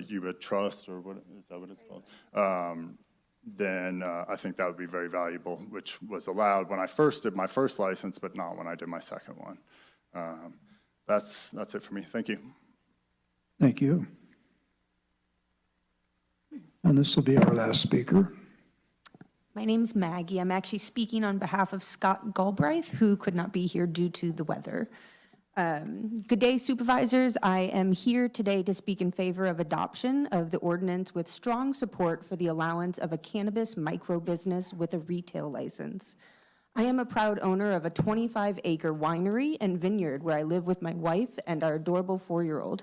Yuba Trust, or what is that what it's called? Then I think that would be very valuable, which was allowed when I first did my first license, but not when I did my second one. That's it for me. Thank you. Thank you. And this will be our last speaker. My name's Maggie. I'm actually speaking on behalf of Scott Galbraith, who could not be here due to the weather. Good day, supervisors. I am here today to speak in favor of adoption of the ordinance with strong support for the allowance of a cannabis micro business with a retail license. I am a proud owner of a 25-acre winery and vineyard where I live with my wife and our adorable 4-year-old.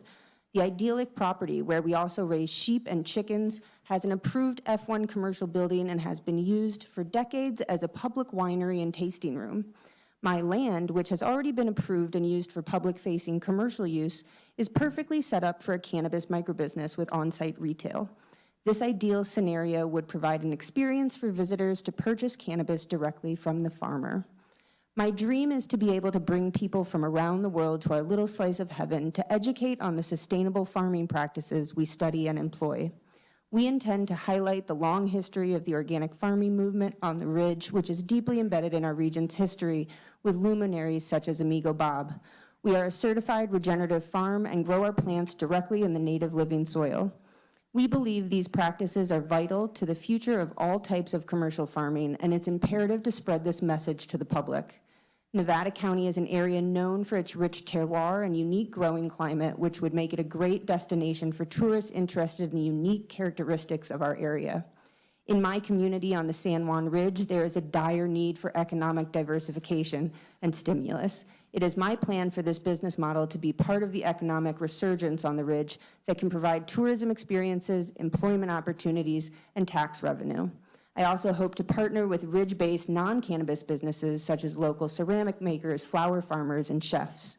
The idyllic property, where we also raise sheep and chickens, has an approved F1 commercial building and has been used for decades as a public winery and tasting room. My land, which has already been approved and used for public-facing commercial use, is perfectly set up for a cannabis microbusiness with on-site retail. This ideal scenario would provide an experience for visitors to purchase cannabis directly from the farmer. My dream is to be able to bring people from around the world to our little slice of heaven to educate on the sustainable farming practices we study and employ. We intend to highlight the long history of the organic farming movement on the Ridge, which is deeply embedded in our region's history with luminaries such as Amigo Bob. We are a certified regenerative farm and grow our plants directly in the native living soil. We believe these practices are vital to the future of all types of commercial farming, and it's imperative to spread this message to the public. Nevada County is an area known for its rich terroir and unique growing climate, which would make it a great destination for tourists interested in the unique characteristics of our area. In my community on the San Juan Ridge, there is a dire need for economic diversification and stimulus. It is my plan for this business model to be part of the economic resurgence on the Ridge that can provide tourism experiences, employment opportunities, and tax revenue. I also hope to partner with Ridge-based non-cannabis businesses such as local ceramic makers, flower farmers, and chefs.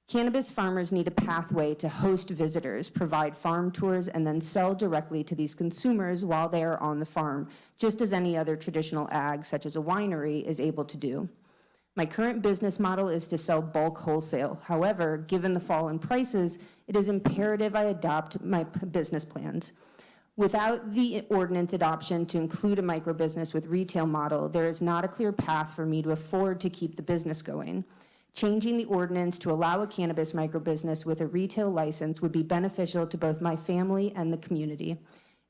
Cannabis farmers need a pathway to host visitors, provide farm tours, and then sell directly to these consumers while they are on the farm, just as any other traditional ag, such as a winery, is able to do. My current business model is to sell bulk wholesale. However, given the fall in prices, it is imperative I adopt my business plans. Without the ordinance adoption to include a microbusiness with retail model, there is not a clear path for me to afford to keep the business going. Changing the ordinance to allow a cannabis microbusiness with a retail license would be beneficial to both my family and the community.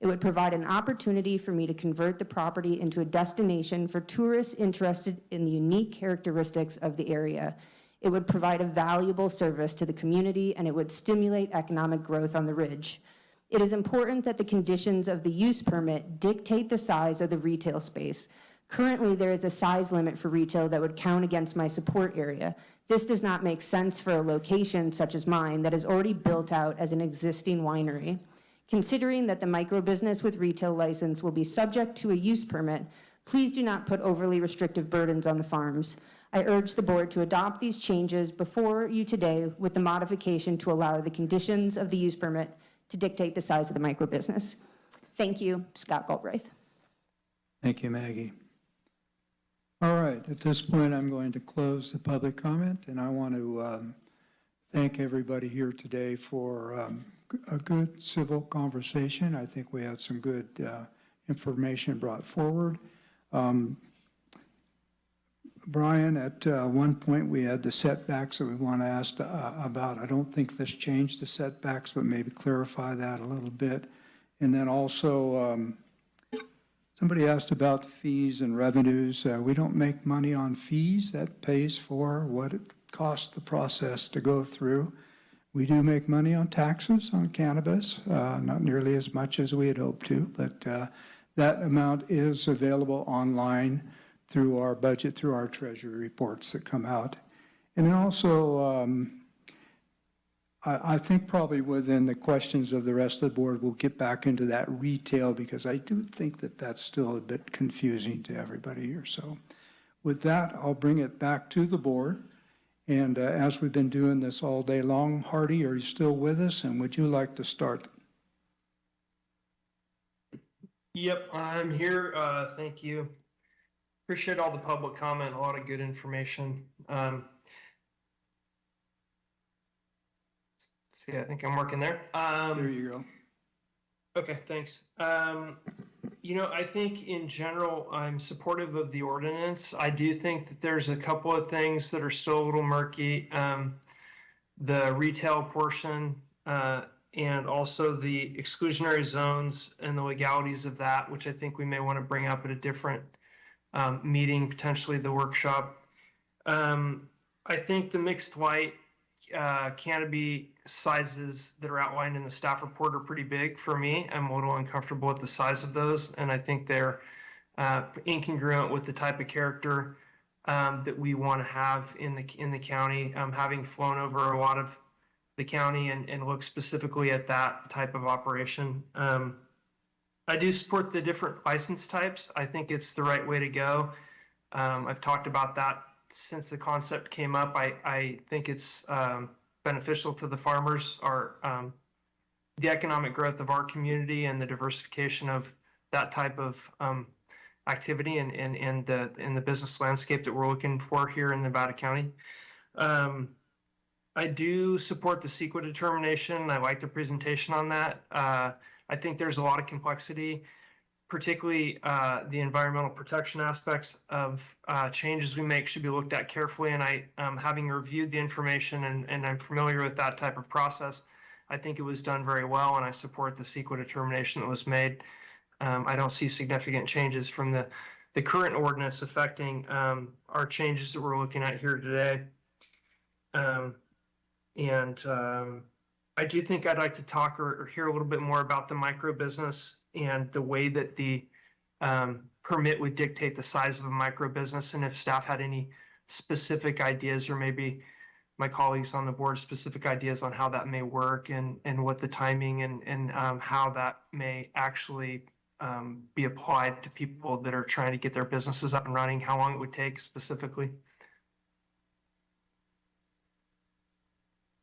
It would provide an opportunity for me to convert the property into a destination for tourists interested in the unique characteristics of the area. It would provide a valuable service to the community, and it would stimulate economic growth on the Ridge. It is important that the conditions of the use permit dictate the size of the retail space. Currently, there is a size limit for retail that would count against my support area. This does not make sense for a location such as mine that is already built out as an existing winery. Considering that the microbusiness with retail license will be subject to a use permit, please do not put overly restrictive burdens on the farms. I urge the board to adopt these changes before you today with the modification to allow the conditions of the use permit to dictate the size of the microbusiness. Thank you, Scott Galbraith. Thank you, Maggie. All right, at this point, I'm going to close the public comment, and I want to thank everybody here today for a good civil conversation. I think we had some good information brought forward. Brian, at one point, we had the setbacks that we want to ask about. I don't think this changed the setbacks, but maybe clarify that a little bit. And then also, somebody asked about fees and revenues. We don't make money on fees. That pays for what it costs the process to go through. We do make money on taxes on cannabis, not nearly as much as we had hoped to, but that amount is available online through our budget, through our treasury reports that come out. And then also, I think probably within the questions of the rest of the board, we'll get back into that retail, because I do think that that's still a bit confusing to everybody here. So with that, I'll bring it back to the board. And as we've been doing this all day long, Hardy, are you still with us? And would you like to start? Yep, I'm here. Thank you. Appreciate all the public comment, a lot of good information. See, I think I'm working there. There you go. Okay, thanks. You know, I think in general, I'm supportive of the ordinance. I do think that there's a couple of things that are still a little murky. The retail portion and also the exclusionary zones and the legalities of that, which I think we may want to bring up at a different meeting, potentially the workshop. I think the mixed light canopy sizes that are outlined in the staff report are pretty big for me. I'm a little uncomfortable with the size of those, and I think they're incongruent with the type of character that we want to have in the county. Having flown over a lot of the county and look specifically at that type of operation. I do support the different license types. I think it's the right way to go. I've talked about that since the concept came up. I think it's beneficial to the farmers, the economic growth of our community and the diversification of that type of activity and the business landscape that we're looking for here in Nevada County. I do support the CEQA determination. I like the presentation on that. I think there's a lot of complexity, particularly the environmental protection aspects of changes we make should be looked at carefully. And having reviewed the information and I'm familiar with that type of process, I think it was done very well, and I support the CEQA determination that was made. I don't see significant changes from the current ordinance affecting our changes that we're looking at here today. I do think I'd like to talk or hear a little bit more about the micro business and the way that the permit would dictate the size of a micro business, and if staff had any specific ideas or maybe my colleagues on the board specific ideas on how that may work and what the timing and how that may actually be applied to people that are trying to get their businesses up and running, how long it would take specifically.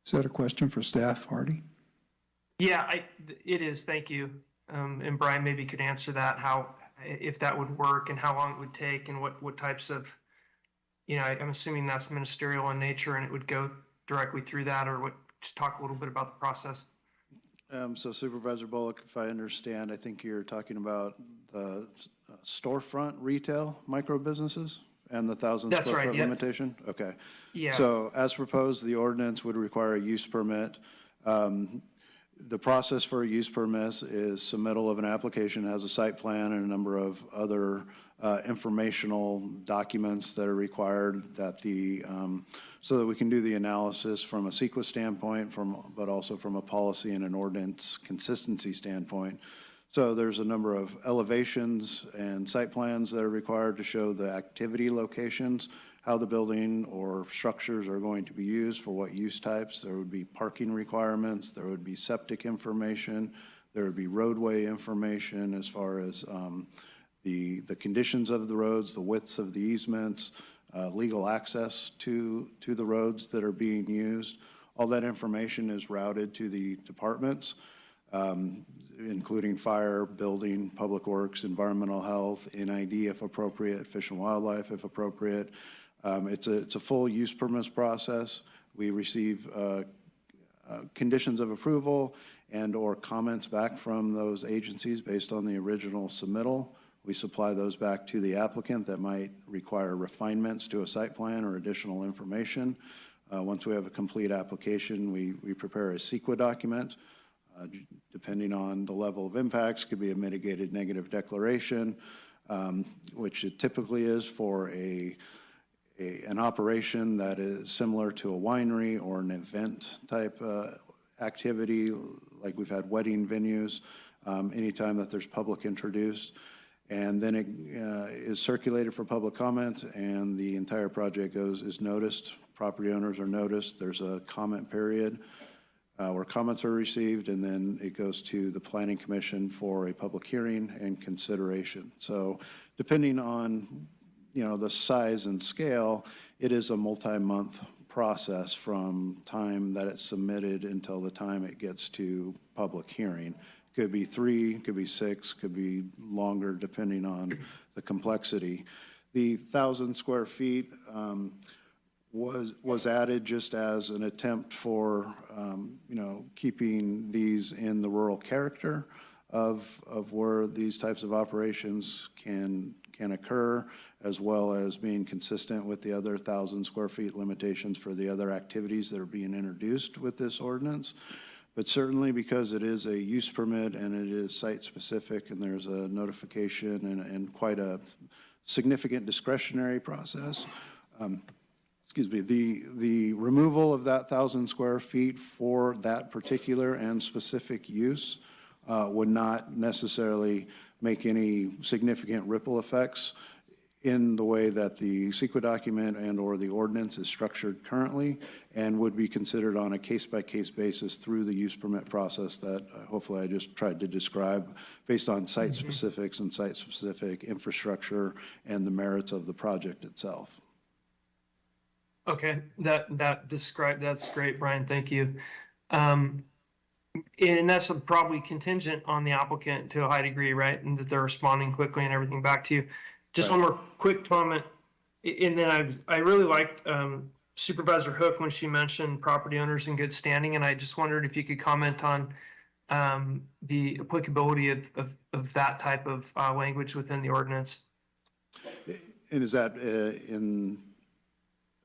Is that a question for staff, Hardy? Yeah, it is. Thank you. And Brian maybe could answer that, how, if that would work and how long it would take and what types of, I'm assuming that's ministerial in nature and it would go directly through that, or what, just talk a little bit about the process. So Supervisor Bullock, if I understand, I think you're talking about the storefront retail micro businesses and the 1,000 That's square right, foot yep. limitation? Okay. Yeah. So as proposed, the ordinance would require a use permit. The process for a use permit is submittal of an application, has a site plan and a number of other informational documents that are required that so that we can do the analysis from a CEQA standpoint, but also from a policy and an ordinance consistency standpoint. So there's a number of elevations and site plans that are required to show the activity locations, how the building or structures are going to be used for what use types. There would be parking requirements, there would be septic information, there would be roadway information as far as the conditions of the roads, the widths of the easements, legal access to the roads that are being used. All that information is routed to the departments, including fire, building, public works, environmental health, NID if appropriate, fish and wildlife if appropriate. It's a full use permits process. We receive conditions of approval and/or comments back from those agencies based on the original submittal. We supply those back to the applicant that might require refinements to a site plan or additional information. Once we have a complete application, we prepare a CEQA document. Depending on the level of impacts, could be a mitigated negative declaration, which it typically is for an operation that is similar to a winery or an event type activity, like we've had wedding venues, anytime that there's public introduced. And then it is circulated for public comment, and the entire project is noticed. Property owners are noticed. There's a comment period where comments are received, and then it goes to the Planning Commission for a public hearing and consideration. So depending on the size and scale, it is a multi-month process from time that it's submitted until the time it gets to public hearing. Could be 3, could be 6, could be longer depending on the complexity. The 1,000 square feet was added just as an attempt for keeping these in the rural character of where these types of operations can occur, as well as being consistent with the other 1,000 square feet limitations for the other activities that are being introduced with this ordinance. But certainly because it is a use permit and it is site-specific and there's a notification and quite a significant discretionary process, the removal of that 1,000 square feet for that particular and specific use would not necessarily make any significant ripple effects in the way that the CEQA document and/or the ordinance is structured currently, and would be considered on a case-by-case basis through the use permit process that hopefully I just tried to describe, based on site specifics and site-specific infrastructure and the merits of the project itself. Okay, that's great, Brian. Thank you. And that's probably contingent on the applicant to a high degree, right? And that they're responding quickly and everything back to you. Just one more quick comment. And then I really liked Supervisor Hook when she mentioned property owners in good standing. And I just wondered if you could comment on the applicability of that type of language within the ordinance. And is that in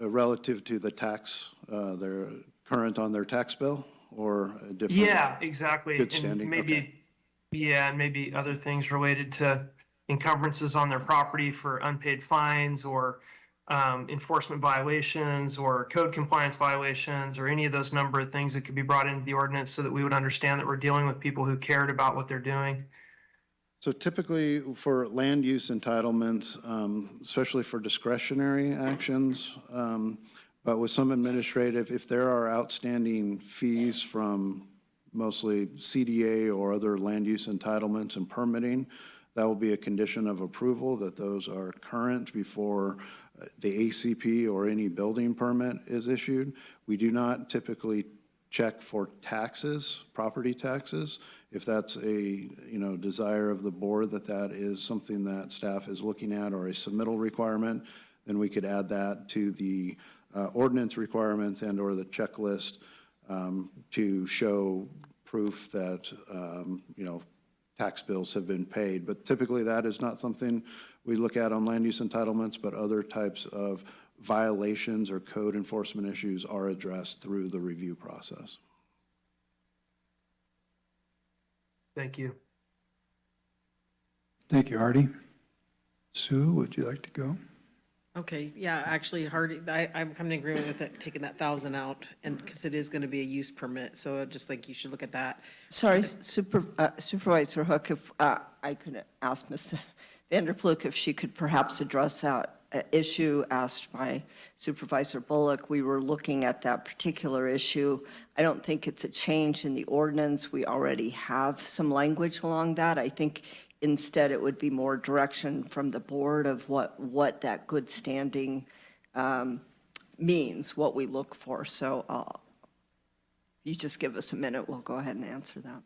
relative to the tax, they're current on their tax bill, or a different? Yeah, exactly. Good standing. And maybe, okay. Yeah, and maybe other things related to encumbrances on their property for unpaid fines or enforcement violations or code compliance violations, or any of those number of things that could be brought into the ordinance so that we would understand that we're dealing with people who cared about what they're doing. So typically for land use entitlements, especially for discretionary actions But with some administrative, if there are outstanding fees from mostly CDA or other land use entitlements and permitting, that will be a condition of approval, that those are current before the ACP or any building permit is issued. We do not typically check for taxes, property taxes. If that's a, desire of the board that that is something that staff is looking at or a submittal requirement, then we could add that to the ordinance requirements and/or the checklist to show proof that, tax bills have been paid. But typically, that is not something we look at on land use entitlements, but other types of violations or code enforcement issues are addressed through the review process. Thank you. Thank you, Artie. Sue, would you like to go? Okay, yeah, actually, Hardy, I'm coming in agreement with it, taking that 1,000 out, and because it is going to be a use permit, so just like you should look at that. Sorry, Supervisor Hook, if I could ask Ms. Vanderploeg if she could perhaps address that issue asked by Supervisor Bullock. We were looking at that particular issue. I don't think it's a change in the ordinance. We already have some language along that. I think instead, it would be more direction from the board of what that good standing means, what we look for. So if you just give us a minute, we'll go ahead and answer that.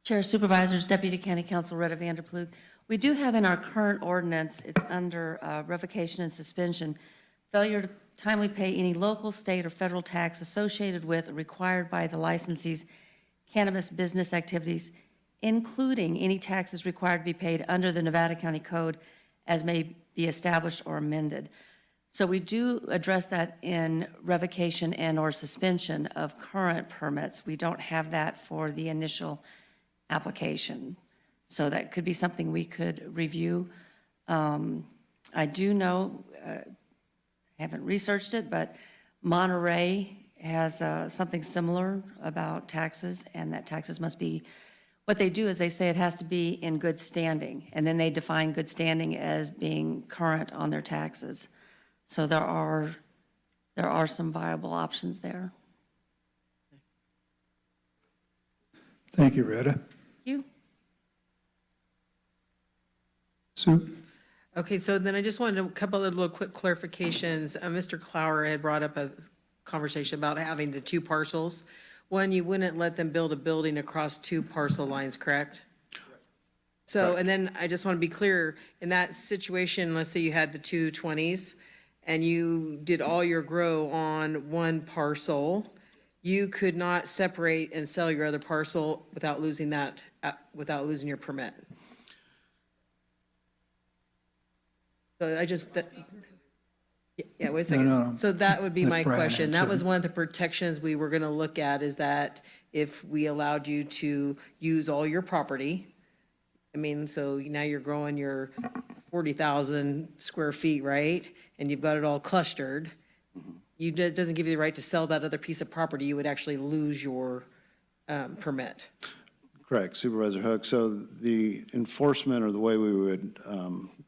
Chair, Supervisors, Deputy County Counsel Retta Vanderploeg. We do have in our current ordinance, it's under revocation and suspension, failure to timely pay any local, state, or federal tax associated with or required by the licensee's cannabis business activities, including any taxes required to be paid under the Nevada County Code as may be established or amended. So we do address that in revocation and/or suspension of current permits. We don't have that for the initial application. So that could be something we could review. I do know, haven't researched it, but Monterey has something similar about taxes, and that taxes must be, what they do is they say it has to be in good standing, and then they define good standing as being current on their taxes. So there are some viable options there. Thank you, Retta. Thank you. Sue? Okay, so then I just wanted a couple of little quick clarifications. Mr. Clower had brought up a conversation about having the two parcels. One, you wouldn't let them build a building across two parcel lines, correct? So, and then I just want to be clear, in that situation, let's say you had the two 20s and you did all your grow on one parcel, you could not separate and sell your other parcel without losing that, without losing your permit. So I just, yeah, wait a second. No. So that would be Let my Brad question. That answer. was one of the protections we were gonna look at, is that if we allowed you to use all your property, I mean, so now you're growing your 40,000 square feet, right? And you've got it all clustered. It doesn't give you the right to sell that other piece of property. You would actually lose your permit. Correct, Supervisor Hook. So the enforcement or the way we would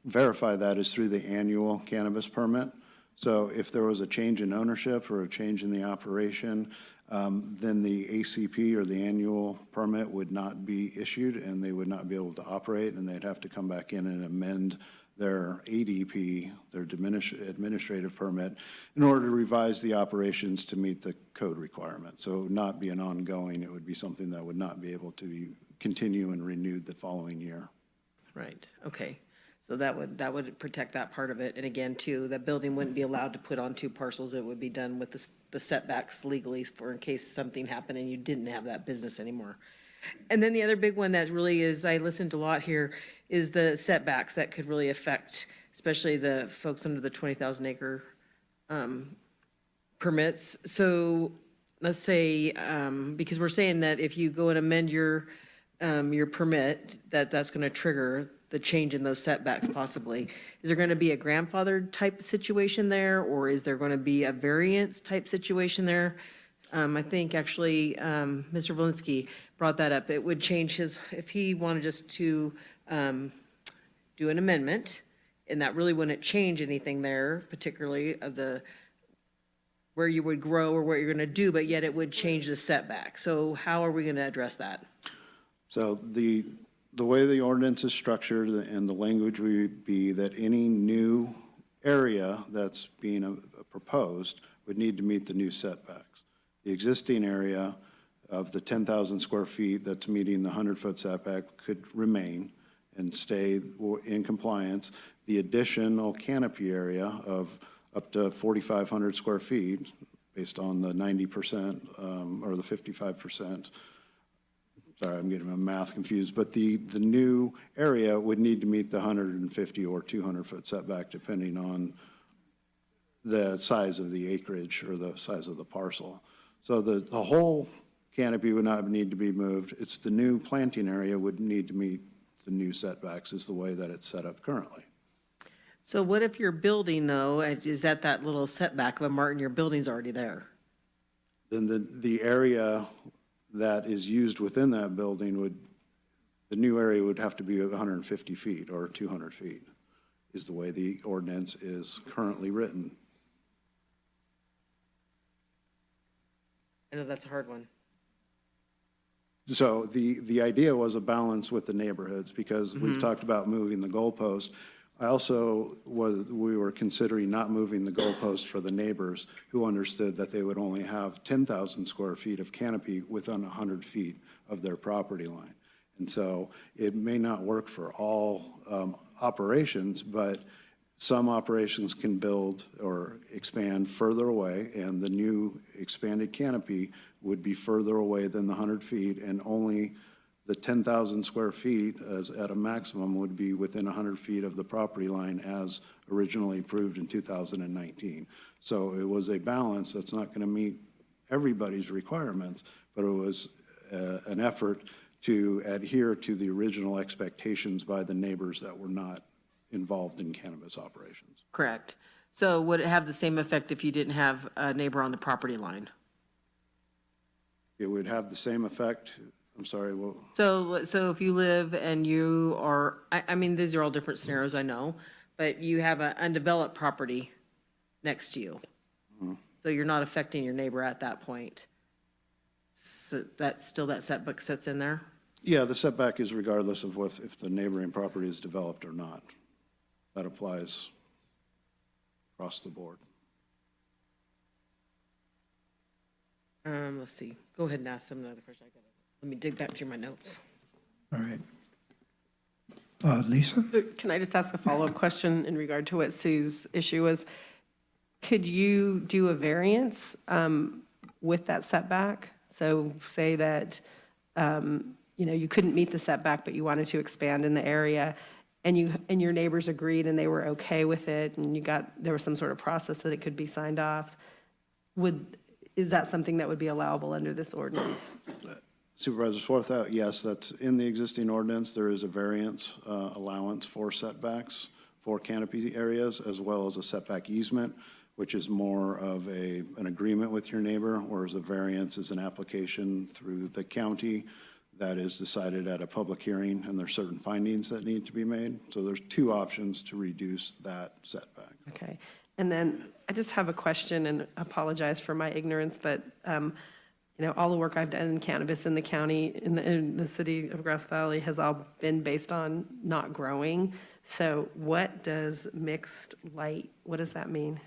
verify that is through the annual cannabis permit. So if there was a change in ownership or a change in the operation, then the ACP or the annual permit would not be issued and they would not be able to operate, and they'd have to come back in and amend their ADP, their administrative permit, in order to revise the operations to meet the code requirements. So it would not be an ongoing, it would be something that would not be able to continue and renewed the following year. Right, okay. So that would protect that part of it. And again, too, that building wouldn't be allowed to put on two parcels. It would be done with the setbacks legally for in case something happened and you didn't have that business anymore. And then the other big one that really is, I listened a lot here, is the setbacks that could really affect, especially the folks under the 20,000 acre permits. So let's say, because we're saying that if you go and amend your permit, that's going to trigger the change in those setbacks possibly. Is there going to be a grandfathered type situation there, or is there going to be a variance type situation there? I think actually Mr. Valinsky brought that up. It would change his, if he wanted us to do an amendment, And that really wouldn't change anything there, particularly of where you would grow or what you're gonna do, but yet it would change the setback. So how are we gonna address that? So the way the ordinance is structured and the language would be that any new area that's being proposed would need to meet the new setbacks. The existing area of the 10,000 square feet that's meeting the 100-foot setback could remain and stay in compliance. The additional canopy area of up to 4,500 square feet, based on the 90% or the 55%. Sorry, I'm getting my math confused, but the new area would need to meet the 150 or 200-foot setback, depending on the size of the acreage or the size of the parcel. So the whole canopy would not need to be moved. It's the new planting area would need to meet the new setbacks, is the way that it's set up currently. So what if your building, though, is at that little setback of a Martin, your building's already there? Then the area that is used within that building the new area would have to be 150 feet or 200 feet, is the way the ordinance is currently written. I know that's a hard one. So the idea was a balance with the neighborhoods, because we've talked about moving the goalpost. We were considering not moving the goalpost for the neighbors who understood that they would only have 10,000 square feet of canopy within 100 feet of their property line. And so it may not work for all operations, but some operations can build or expand further away, and the new expanded canopy would be further away than the 100 feet, and only the 10,000 square feet as at a maximum would be within 100 feet of the property line as originally approved in 2019. So it was a balance that's not going to meet everybody's requirements, but it was an effort to adhere to the original expectations by the neighbors that were not involved in cannabis operations. Correct. So would it have the same effect if you didn't have a neighbor on the property line? It would have the same effect. I'm sorry, well, So if you live and you are, I mean, these are all different scenarios, I know, but you have an undeveloped property next to you. So you're not affecting your neighbor at that point. So that's still that setback sits in there? yeah, the setback is regardless of if the neighboring property is developed or not. That applies across the board. Let's see. Go ahead and ask them another question. Let me dig back through my notes. All right. Lisa? Can I just ask a follow-up question in regard to what Sue's issue was? Could you do a variance with that setback? So say that, you couldn't meet the setback, but you wanted to expand in the area, and your neighbors agreed and they were okay with it, and there was some sort of process that it could be signed off. Is that something that would be allowable under this ordinance? Supervisor Swarthout, yes, that's in the existing ordinance. There is a variance allowance for setbacks for canopy areas, as well as a setback easement, which is more of an agreement with your neighbor, whereas a variance is an application through the county that is decided at a public hearing, and there's certain findings that need to be made. So there's two options to reduce that setback. Okay. And then I just have a question, and apologize for my ignorance, but all the work I've done in cannabis in the county, in the city of Grass Valley, has all been based on not growing. So what does mixed light, what does that mean?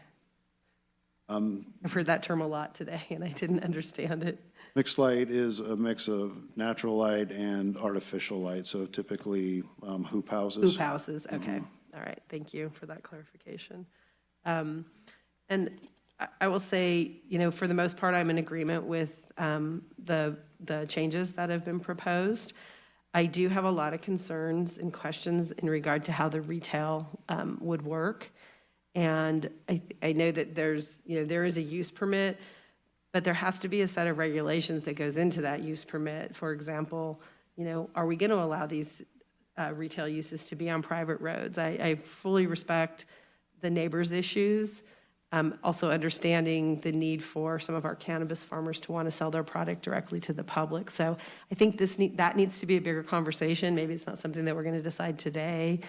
I've heard that term a lot today, and I didn't understand it. Mixed light is a mix of natural light and artificial light, so typically hoop houses. Hoop houses, okay. All right, thank you for that clarification. And I will say, for the most part, I'm in agreement with the changes that have been proposed. I do have a lot of concerns and questions in regard to how the retail would work. And I know that there is a use permit, but there has to be a set of regulations that goes into that use permit. For example, are we going to allow these retail uses to be on private roads? I fully respect the neighbors' issues, also understanding the need for some of our cannabis farmers to want to sell their product directly to the public. So I think that needs to be a bigger conversation. Maybe it's not something that we're going to decide today,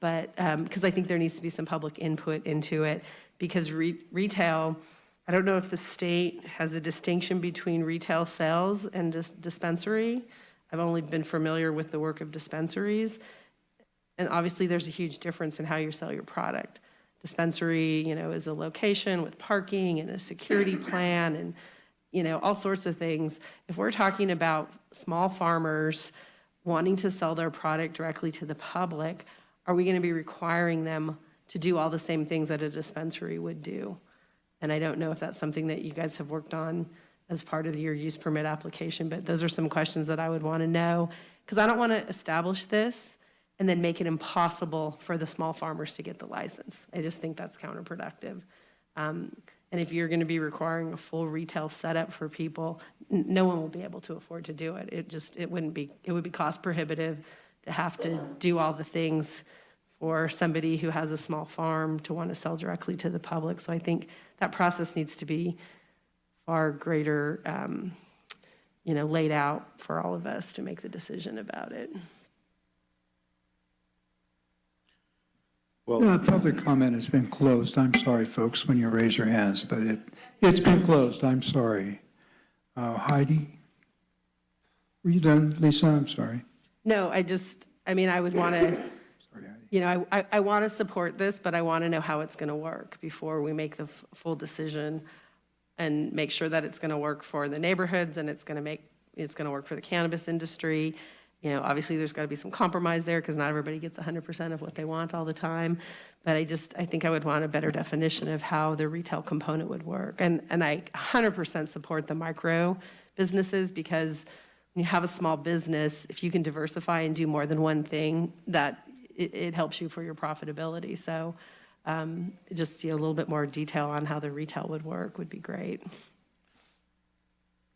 but, because I think there needs to be some public input into it, because retail, I don't know if the state has a distinction between retail sales and dispensary. I've only been familiar with the work of dispensaries. And obviously, there's a huge difference in how you sell your product. Dispensary, is a location with parking and a security plan and, all sorts of things. If we're talking about small farmers wanting to sell their product directly to the public, are we going to be requiring them to do all the same things that a dispensary would do? And I don't know if that's something that you guys have worked on as part of your use permit application, but those are some questions that I would want to know, because I don't want to establish this and then make it impossible for the small farmers to get the license. I just think that's counterproductive. And if you're going to be requiring a full retail setup for people, no one will be able to afford to do it. It would be cost prohibitive to have to do all the things for somebody who has a small farm to want to sell directly to the public. So I think that process needs to be far greater, laid out for all of us to make the decision about it. Well, public comment has been closed. I'm sorry, folks, when you raise your hands, but it's been closed. I'm sorry. Heidi? Were you done? Lisa, I'm sorry. No, I would want to, I want to support this, but I want to know how it's going to work before we make the full decision and make sure that it's going to work for the neighborhoods and it's going to work for the cannabis industry. Obviously there's got to be some compromise there because not everybody gets 100% of what they want all the time. But I think I would want a better definition of how the retail component would work. And I 100% support the micro businesses, because when you have a small business, if you can diversify and do more than one thing, that it helps you for your profitability. So just a little bit more detail on how the retail would work would be great.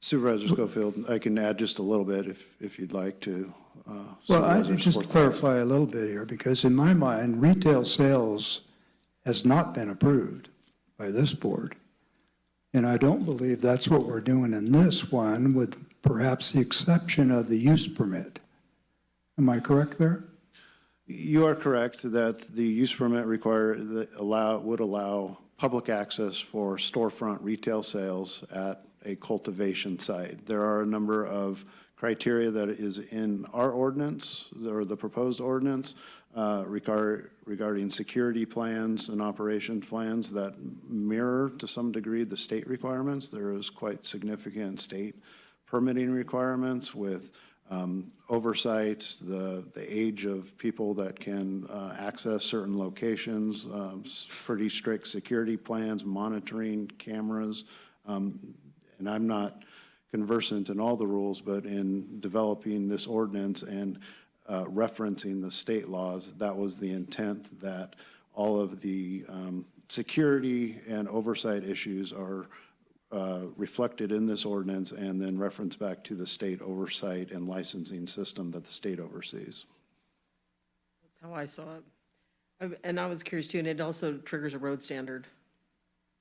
Supervisor Schofield, I can add just a little bit if you'd like to. Well, I Supervisor just Swartz. clarify a little bit here, because in my mind, retail sales has not been approved by this board. And I don't believe that's what we're doing in this one, with perhaps the exception of the use permit. Am I correct there? You are correct that the use permit would allow public access for storefront retail sales at a cultivation site. There are a number of criteria that is in our ordinance, or the proposed ordinance, regarding security plans and operation plans that mirror to some degree the state requirements. There is quite significant state permitting requirements with oversight, the age of people that can access certain locations, pretty strict security plans, monitoring cameras. And I'm not conversant in all the rules, but in developing this ordinance and referencing the state laws, that was the intent, that all of the security and oversight issues are reflected in this ordinance and then referenced back to the state oversight and licensing system that the state oversees. That's how I saw it. And I was curious too, and it also triggers a road standard.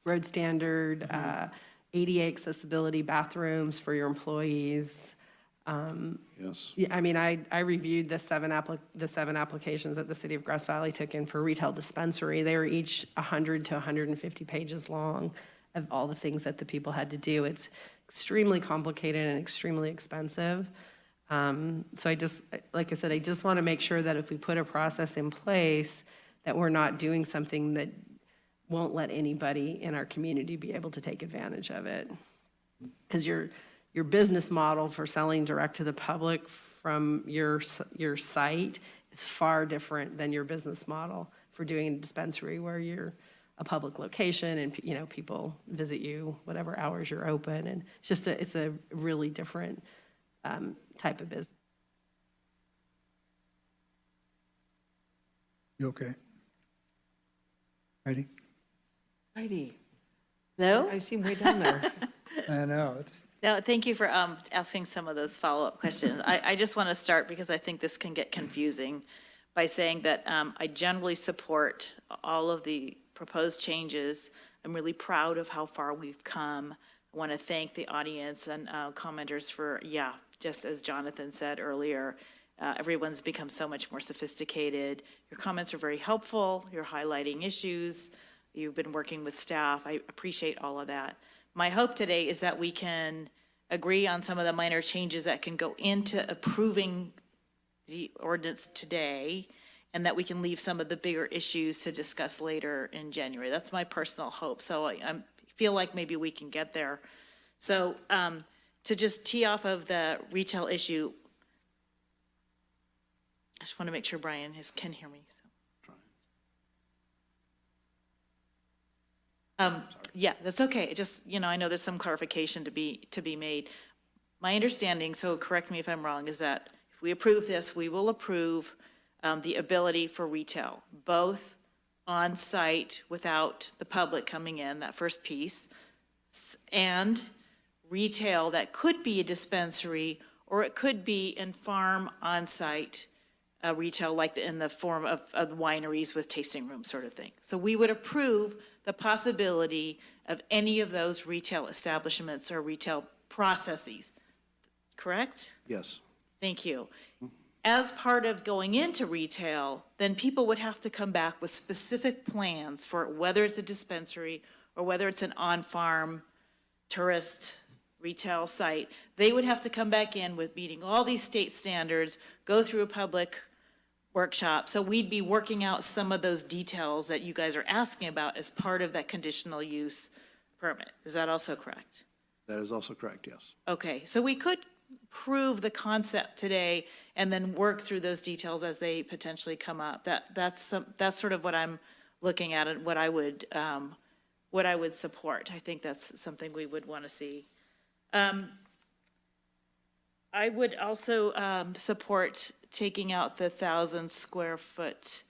Road standard, ADA accessibility bathrooms for your employees. Yes. Yeah, I reviewed the seven applications that the city of Grass Valley took in for retail dispensary. They were each 100 to 150 pages long of all the things that the people had to do. It's extremely complicated and extremely expensive. So like I said, I just want to make sure that if we put a process in place, that we're not doing something that won't let anybody in our community be able to take advantage of it. Because your business model for selling direct to the public from your site is far different than your business model for doing a dispensary, where you're a public location and people visit you whatever hours you're open, and it's a really different type of business. You okay? Heidi? Heidi. Hello? I see him way down there. I know. No, thank you for asking some of those follow-up questions. I just want to start, because I think this can get confusing, by saying that I generally support all of the proposed changes. I'm really proud of how far we've come. I want to thank the audience and commenters for, just as Jonathan said earlier, Everyone's become so much more sophisticated. Your comments are very helpful. You're highlighting issues. You've been working with staff. I appreciate all of that. My hope today is that we can agree on some of the minor changes that can go into approving the ordinance today, and that we can leave some of the bigger issues to discuss later in January. That's my personal hope. So I feel like maybe we can get there. So to just tee off of the retail issue, I just want to make sure Brian can hear me. So. Yeah, that's okay. Just, I know there's some clarification to be made. My understanding, so correct me if I'm wrong, is that if we approve this, we will approve the ability for retail, both on-site without the public coming in, that first piece, and retail that could be a dispensary, or it could be in farm on-site retail, like in the form of wineries with tasting rooms sort of thing. So we would approve the possibility of any of those retail establishments or retail processes, correct? Yes. Thank you. As part of going into retail, then people would have to come back with specific plans for whether it's a dispensary or whether it's an on-farm tourist retail site. They would have to come back in with meeting all these state standards, go through a public workshop. So we'd be working out some of those details that you guys are asking about as part of that conditional use permit. Is that also correct? That is also correct, yes. Okay, so we could prove the concept today and then work through those details as they potentially come up. That's sort of what I'm looking at and what I would support. I think that's something we would want to see. I would also support taking out the 1,000 square foot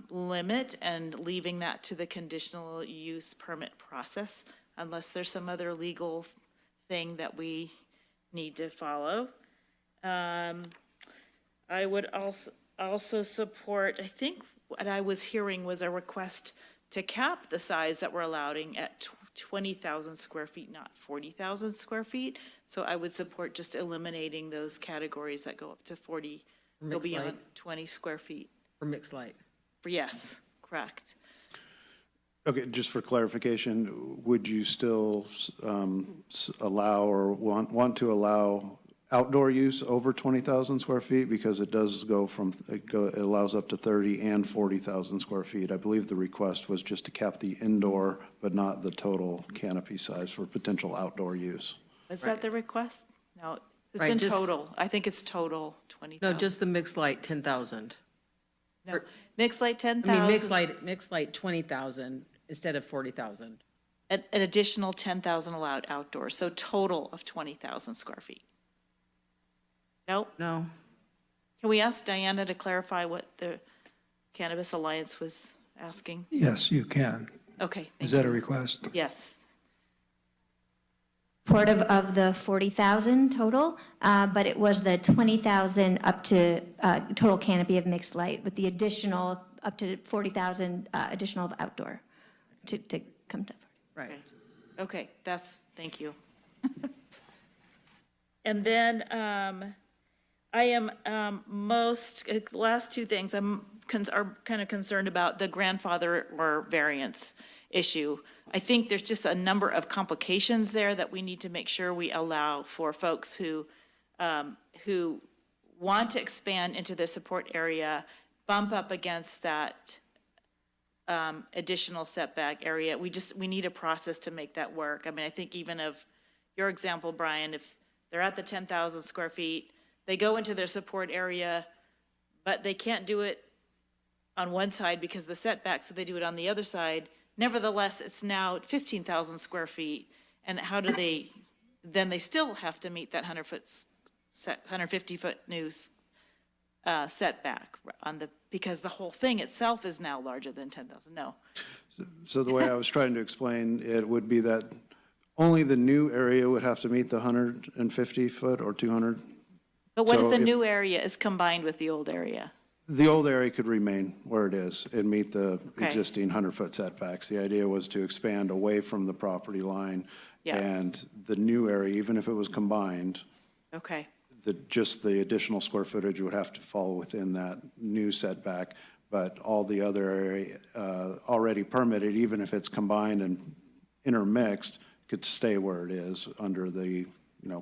limit and leaving that to the conditional use permit process, unless there's some other legal thing that we need to follow. I would also support, I think what I was hearing was a request to cap the size that we're allowing at 20,000 square feet, not 40,000 square feet. So I would support just eliminating those categories that go up to 40, go Mixed beyond light. 20 square feet. For mixed light. Yes, correct. Okay, just for clarification, would you still allow or want to allow outdoor use over 20,000 square feet? Because it does go from, it allows up to 30 and 40,000 square feet. I believe the request was just to cap the indoor, but not the total canopy size for potential outdoor use. Is that the request? No, it's Right, in just- total. I think it's total 20,000. No, just the mixed light, 10,000. No, mixed light I 10,000. mean, mixed light, 20,000 instead of 40,000. An additional 10,000 allowed outdoors, so total of 20,000 square feet. Nope. No. Can we ask Diana to clarify what the Cannabis Alliance was asking? Yes, you can. Okay. Is that a request? Yes. Supportive of the 40,000 total, but it was the 20,000 up to total canopy of mixed light with the additional up to 40,000 additional of outdoor to come to. Right. Okay, thank you. And then I am last two things, are kind of concerned about the grandfather or variance issue. I think there's just a number of complications there that we need to make sure we allow for folks who want to expand into the support area, bump up against that additional setback area. We need a process to make that work. I mean, I think even of your example, Brian, if they're at the 10,000 square feet, they go into their support area, but they can't do it on one side because of the setback, so they do it on the other side. Nevertheless, it's now 15,000 square feet, and how do they, then they still have to meet that 150-foot new setback on because the whole thing itself is now larger than 10,000, no. So the way I was trying to explain it would be that only the new area would have to meet the 150 foot or 200. But what So if the if- new area is combined with the old area? The old area could remain where it is and meet the Okay. existing 100-foot setbacks. The idea was to expand away from the property line. Yeah. And the new area, even if it was combined, Okay, just the additional square footage would have to fall within that new setback, but all the other area already permitted, even if it's combined and intermixed, could stay where it is under the,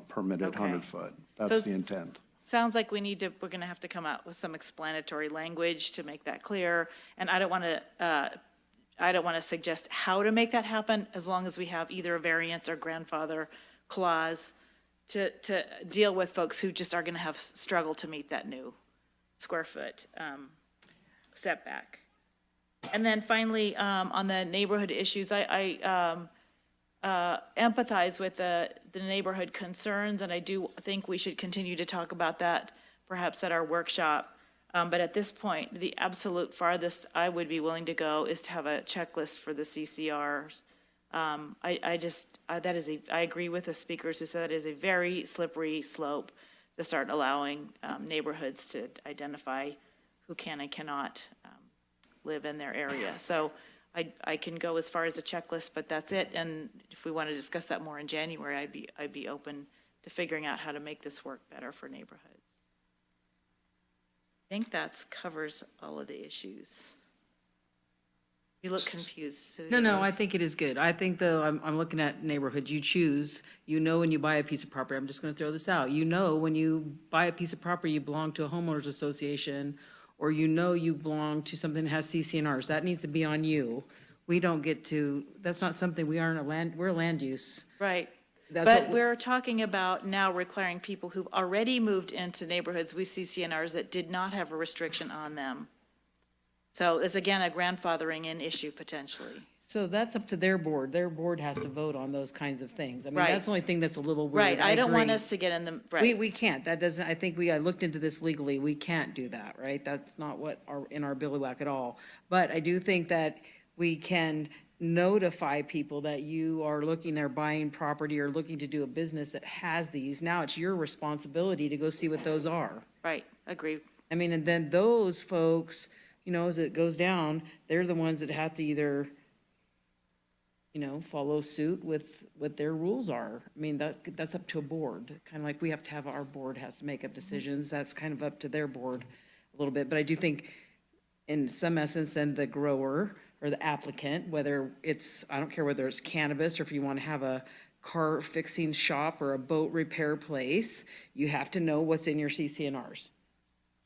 permitted Okay. 100-foot. So That's the intent. Sounds like we're going to have to come out with some explanatory language to make that clear. And I don't want to suggest how to make that happen, as long as we have either a variance or grandfather clause to deal with folks who just are going to have struggle to meet that new square foot setback. And then finally, on the neighborhood issues, I empathize with the neighborhood concerns, and I do think we should continue to talk about that perhaps at our workshop. But at this point, the absolute farthest I would be willing to go is to have a checklist for the CCRs. I agree with the speakers who said it is a very slippery slope to start allowing neighborhoods to identify who can and cannot live in their area. So I can go as far as a checklist, but that's it. And if we want to discuss that more in January, I'd be open to figuring out how to make this work better for neighborhoods. I think that covers all of the issues. You look confused. So No, I think it is good. I think, though, I'm looking at neighborhoods. You choose, when you buy a piece of property, I'm just going to throw this out. When you buy a piece of property, you belong to a homeowners association, or you belong to something that has CCNRs. That needs to be on you. We don't get to, that's not something, we're a land use. Right. That's But what we're talking about now requiring people who've already moved into neighborhoods with CCNRs that did not have a restriction on them. So it's again a grandfathering in issue potentially. So that's up to their board. Their board has to vote on those kinds of things. I mean, Right. that's the only thing that's a little weird. Right, I don't want agree. us to get in the, right. We can't. That doesn't, I think I looked into this legally. We can't do that, right? That's not what in our billywhack at all. But I do think that we can notify people that you are looking or buying property or looking to do a business that has these. Now it's your responsibility to go see what those are. Right, agree. I mean, and then those folks, as it goes down, they're the ones that have to either, follow suit with what their rules are. I mean, that's up to a board, kind of like we have to have, our board has to make up decisions. That's kind of up to their board a little bit. But I do think in some essence, then the grower or the applicant, whether it's, I don't care whether it's cannabis or if you want to have a car fixing shop or a boat repair place, you have to know what's in your CCNRs.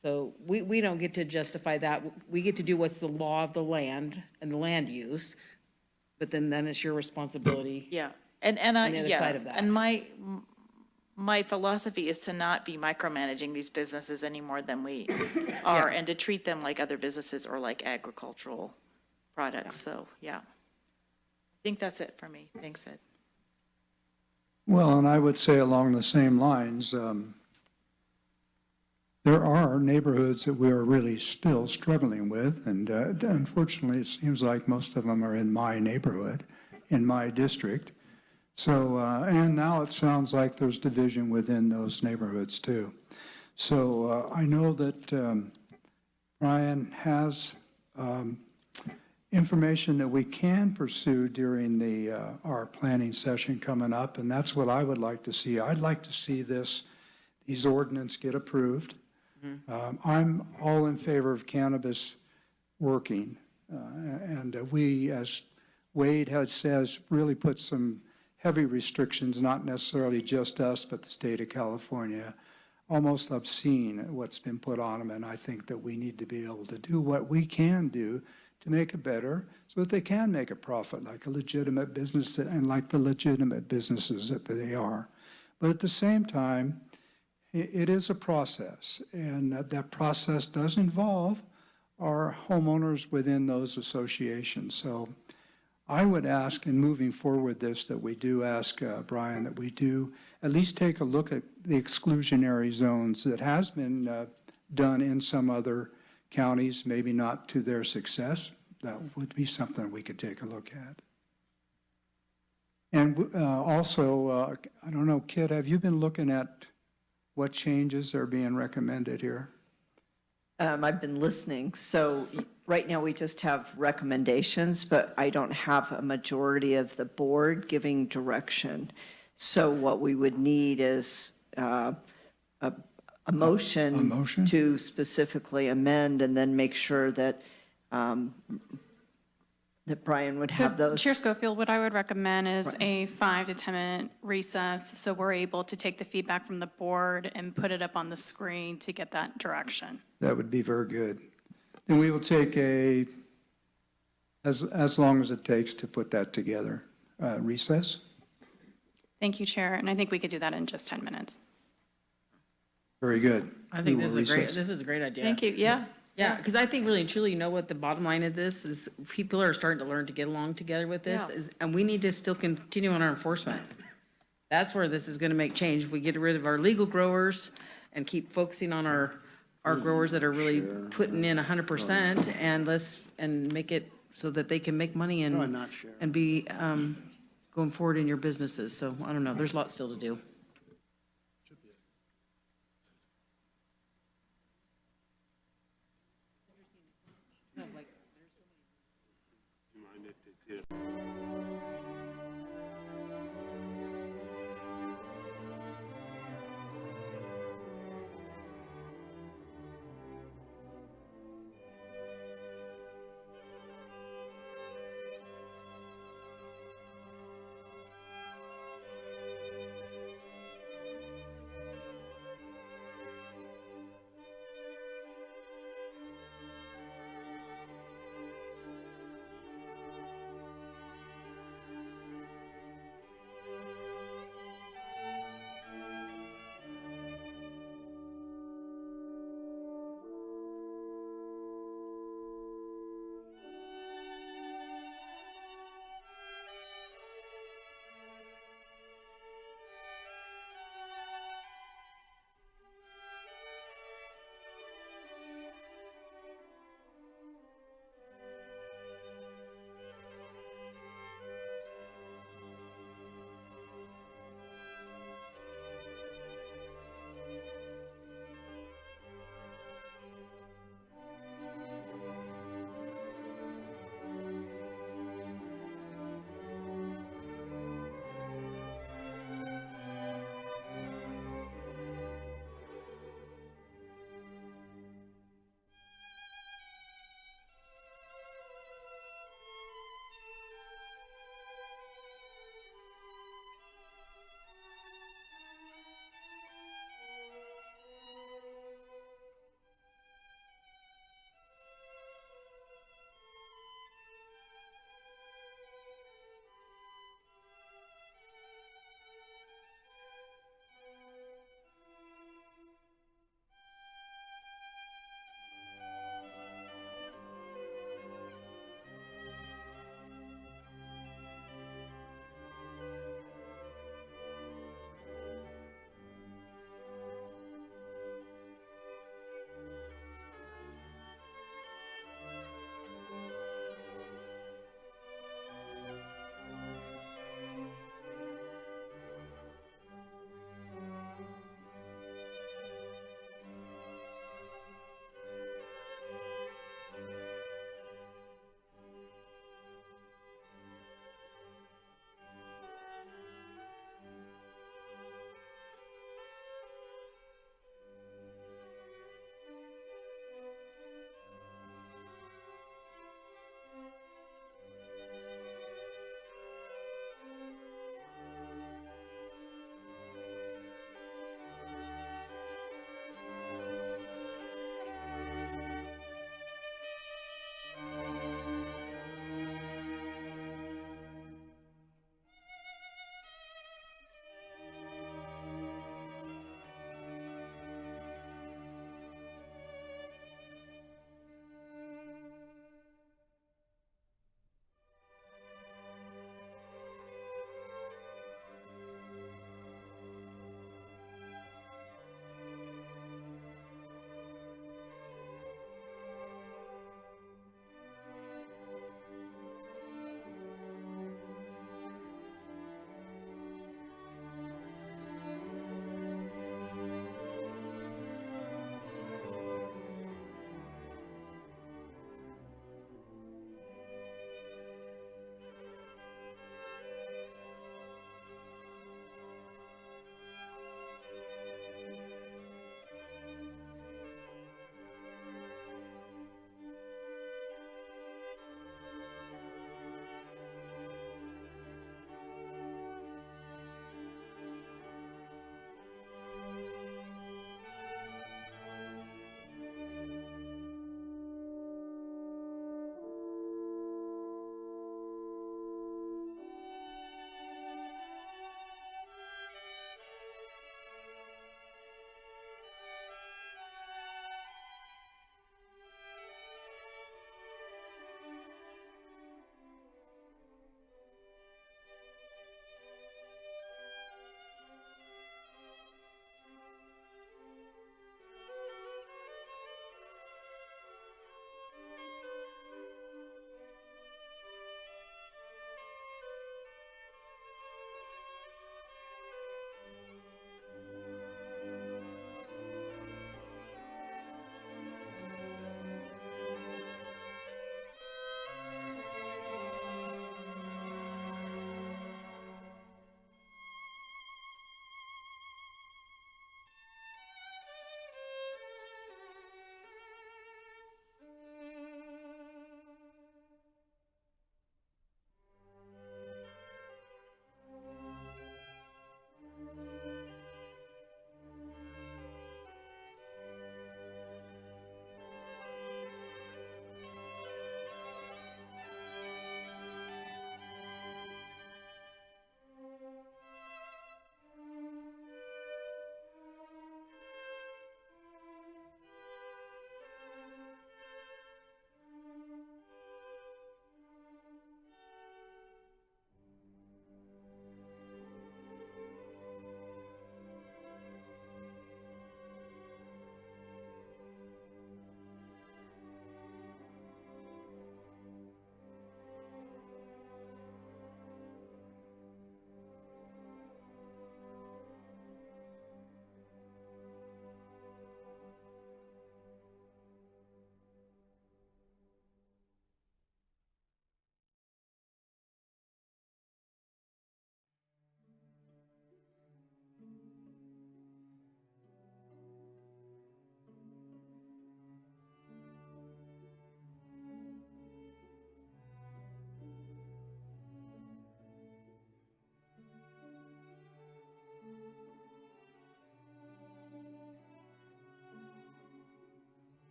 So we don't get to justify that. We get to do what's the law of the land and the land use, but then it's your responsibility. Yeah, and on the other side of that. And my philosophy is to not be micromanaging these businesses any more than we are, and to treat them like other businesses or like agricultural products. So, yeah. I think that's it for me. Thanks, Ed. Well, and I would say along the same lines, there are neighborhoods that we are really still struggling with, and unfortunately, it seems like most of them are in my neighborhood, in my district. So, and now it sounds like there's division within those neighborhoods too. So I know that Brian has information that we can pursue during our planning session coming up, and that's what I would like to see. I'd like to see these ordinances get approved. I'm all in favor of cannabis working, and we, as Wade says, really put some heavy restrictions, not necessarily just us, but the state of California, almost obscene at what's been put on them, and I think that we need to be able to do what we can do to make it better so that they can make a profit like a legitimate business and like the legitimate businesses that they are. But at the same time, it is a process, and that process does involve our homeowners within those associations. So I would ask, in moving forward this, that we do ask, Brian, that we do at least take a look at the exclusionary zones that has been done in some other counties, maybe not to their success. That would be something we could take a look at. And also, I don't know, Kit, have you been looking at what changes are being recommended here? I've been listening. So right now we just have recommendations, but I don't have a majority of the board giving direction. So what we would need is a motion. motion? To specifically amend and then make sure that, that Brian would have those. Chair Schofield, what I would recommend is a 5 to 10-minute recess, so we're able to take the feedback from the board and put it up on the screen to get that direction. That would be very good. Then we will take as long as it takes to put that together, recess. Thank you, Chair, and I think we could do that in just 10 minutes. Very good. I think We will recess. this is a great idea. Thank you, yeah. Yeah, because I think really and truly, you know what the bottom line of this is, people are starting to learn to get along together with this, Yeah. and we need to still continue on our enforcement. That's where this is gonna make change. If we get rid of our legal growers and keep focusing on our growers that are really putting in 100% and make it so that they can make money and be, going forward in your businesses. So I don't know, there's a lot still to do.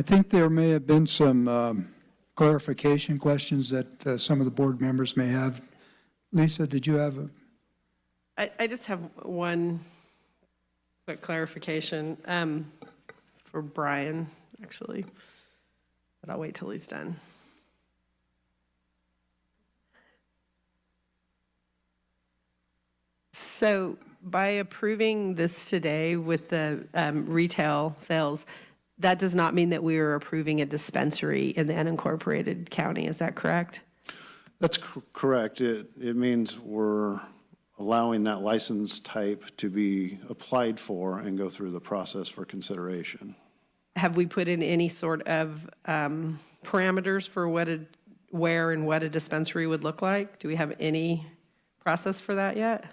I think there may have been some clarification questions that some of the board members may have. Lisa, did you have a? I just have one quick clarification for Brian, actually, but I'll wait till he's done. So by approving this today with the retail sales, that does not mean that we are approving a dispensary in the unincorporated county, is that correct? That's correct. It means we're allowing that license type to be applied for and go through the process for consideration. Have we put in any sort of parameters for where and what a dispensary would look like? Do we have any process for that yet?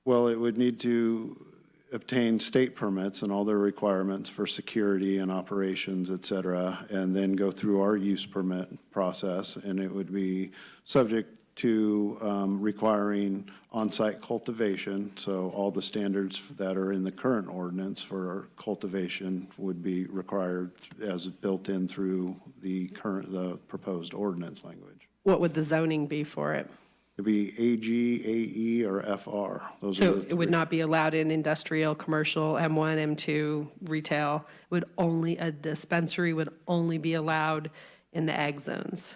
Well, it would need to obtain state permits and all their requirements for security and operations, et cetera, and then go through our use permit process, and it would be subject to requiring on-site cultivation. So all the standards that are in the current ordinance for cultivation would be required as built in through the proposed ordinance language. What would the zoning be for it? It'd be AG, AE, or FR. Those are So the it would three. not be allowed in industrial, commercial, M1, M2, retail? A dispensary would only be allowed in the ag zones?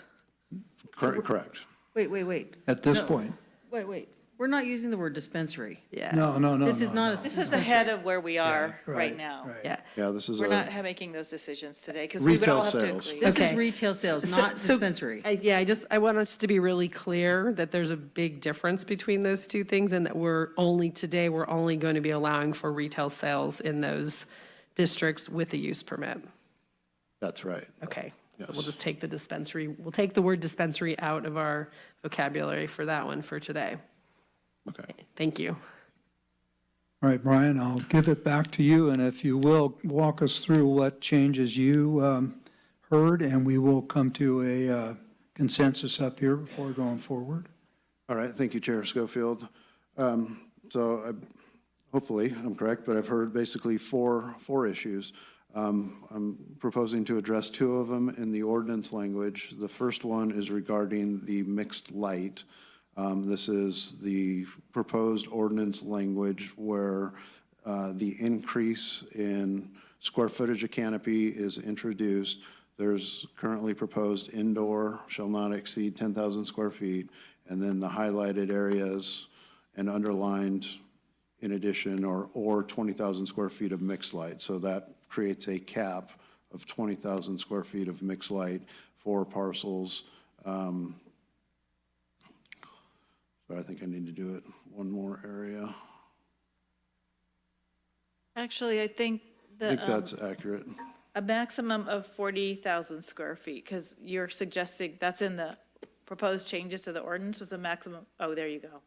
Correct. Wait. At this No. point? Wait. We're not using the word dispensary. Yeah. No. This is not a This is dispensary. ahead of where we are right, right now. Yeah. Yeah, this is We're not a, making those decisions today because we would Retail all have to sales. agree. This is Okay. retail sales, So- not so- dispensary. I want us to be really clear that there's a big difference between those two things and that we're only going to be allowing for retail sales in those districts with a use permit. that's right. Okay. So Yes. we'll just take we'll take the word dispensary out of our vocabulary for that one for today. Okay. Thank you. All right, Brian, I'll give it back to you, and if you will, walk us through what changes you heard, and we will come to a consensus up here before going forward. All right, thank you, Chair Schofield. Hopefully I'm correct, but I've heard basically four issues. I'm proposing to address two of them in the ordinance language. The first one is regarding the mixed light. This is the proposed ordinance language where the increase in square footage of canopy is introduced. There's currently proposed indoor shall not exceed 10,000 square feet, and then the highlighted areas and underlined in addition or 20,000 square feet of mixed light. So that creates a cap of 20,000 square feet of mixed light for parcels. So I think I need to do it one more area. Actually, I think I think that's accurate. a maximum of 40,000 square feet, because you're suggesting that's in the proposed changes to the ordinance was a maximum, oh, there you go.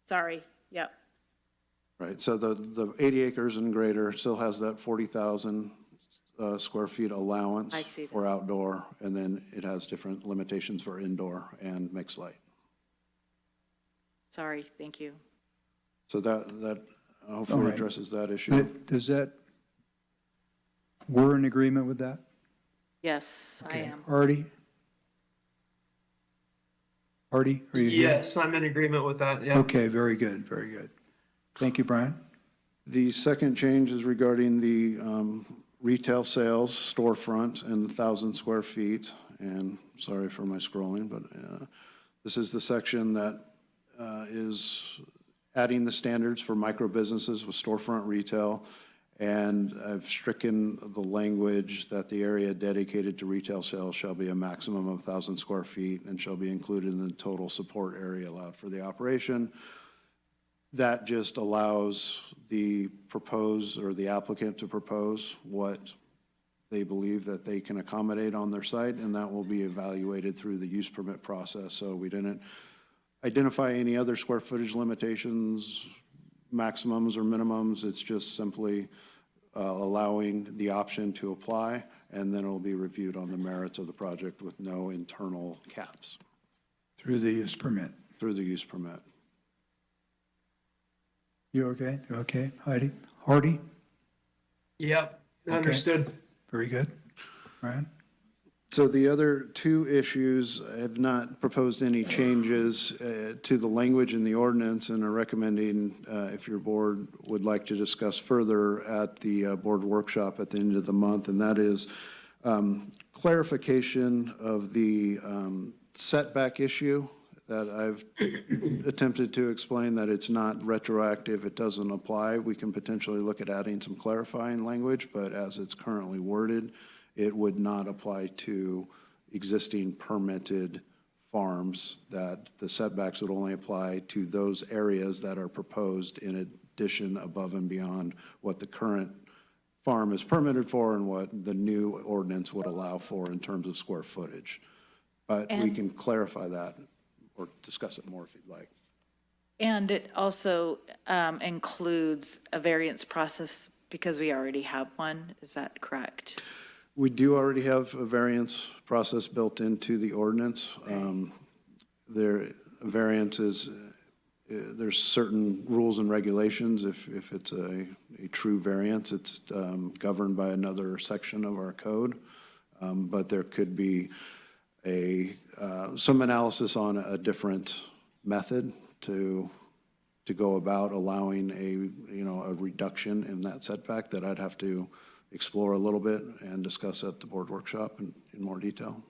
Sorry, yep. Right, so the 80 acres and greater still has that 40,000 square feet allowance I see that. for outdoor, and then it has different limitations for indoor and mixed light. Sorry, thank you. So that All hopefully right. addresses that issue. Does that, we're in agreement with that? Yes, I Okay. am. Artie? Artie, are you here? Yes, I'm in agreement with that, yeah. Okay, very good, very good. Thank you, Brian. The second change is regarding the retail sales storefront and 1,000 square feet. And sorry for my scrolling, but this is the section that is adding the standards for micro businesses with storefront retail. And I've stricken the language that the area dedicated to retail sales shall be a maximum of 1,000 square feet and shall be included in the total support area allowed for the operation. That just allows the applicant to propose what they believe that they can accommodate on their site, and that will be evaluated through the use permit process. So we didn't identify any other square footage limitations, maximums or minimums. It's just simply allowing the option to apply, and then it'll be reviewed on the merits of the project with no internal caps. Through the use permit. Through the use permit. You okay? You okay, Heidi? Hardy? Yep, Okay. understood. Very good. Brian? So the other two issues, I have not proposed any changes to the language in the ordinance and are recommending, if your board would like to discuss further at the board workshop at the end of the month, and that is clarification of the setback issue that I've attempted to explain, that it's not retroactive, it doesn't apply. We can potentially look at adding some clarifying language, but as it's currently worded, it would not apply to existing permitted farms, that the setbacks would only apply to those areas that are proposed in addition, above and beyond what the current farm is permitted for and what the new ordinance would allow for in terms of square footage. But we can clarify that or discuss it more if you'd like. And it also includes a variance process because we already have one. Is that correct? We do already have a variance process built into the ordinance. Variance is, there's certain rules and regulations. If it's a true variance, it's governed by another section of our code. But there could be some analysis on a different method to go about allowing a reduction in that setback that I'd have to explore a little bit and discuss at the board workshop in more detail.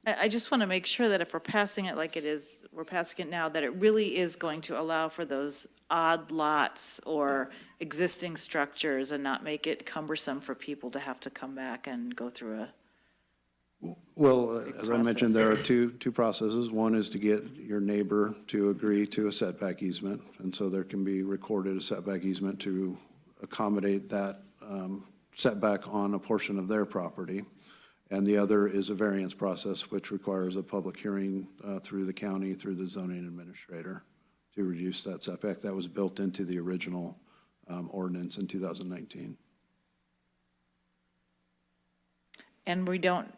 I just want to make sure that if we're passing it like it is, we're passing it now, that it really is going to allow for those odd lots or existing structures and not make it cumbersome for people to have to come back and go through a. Well, as I mentioned, there are two processes. One is to get your neighbor to agree to a setback easement, and so there can be recorded a setback easement to accommodate that setback on a portion of their property. And the other is a variance process, which requires a public hearing through the county, through the zoning administrator, to reduce that setback. That was built into the original ordinance in 2019. And we don't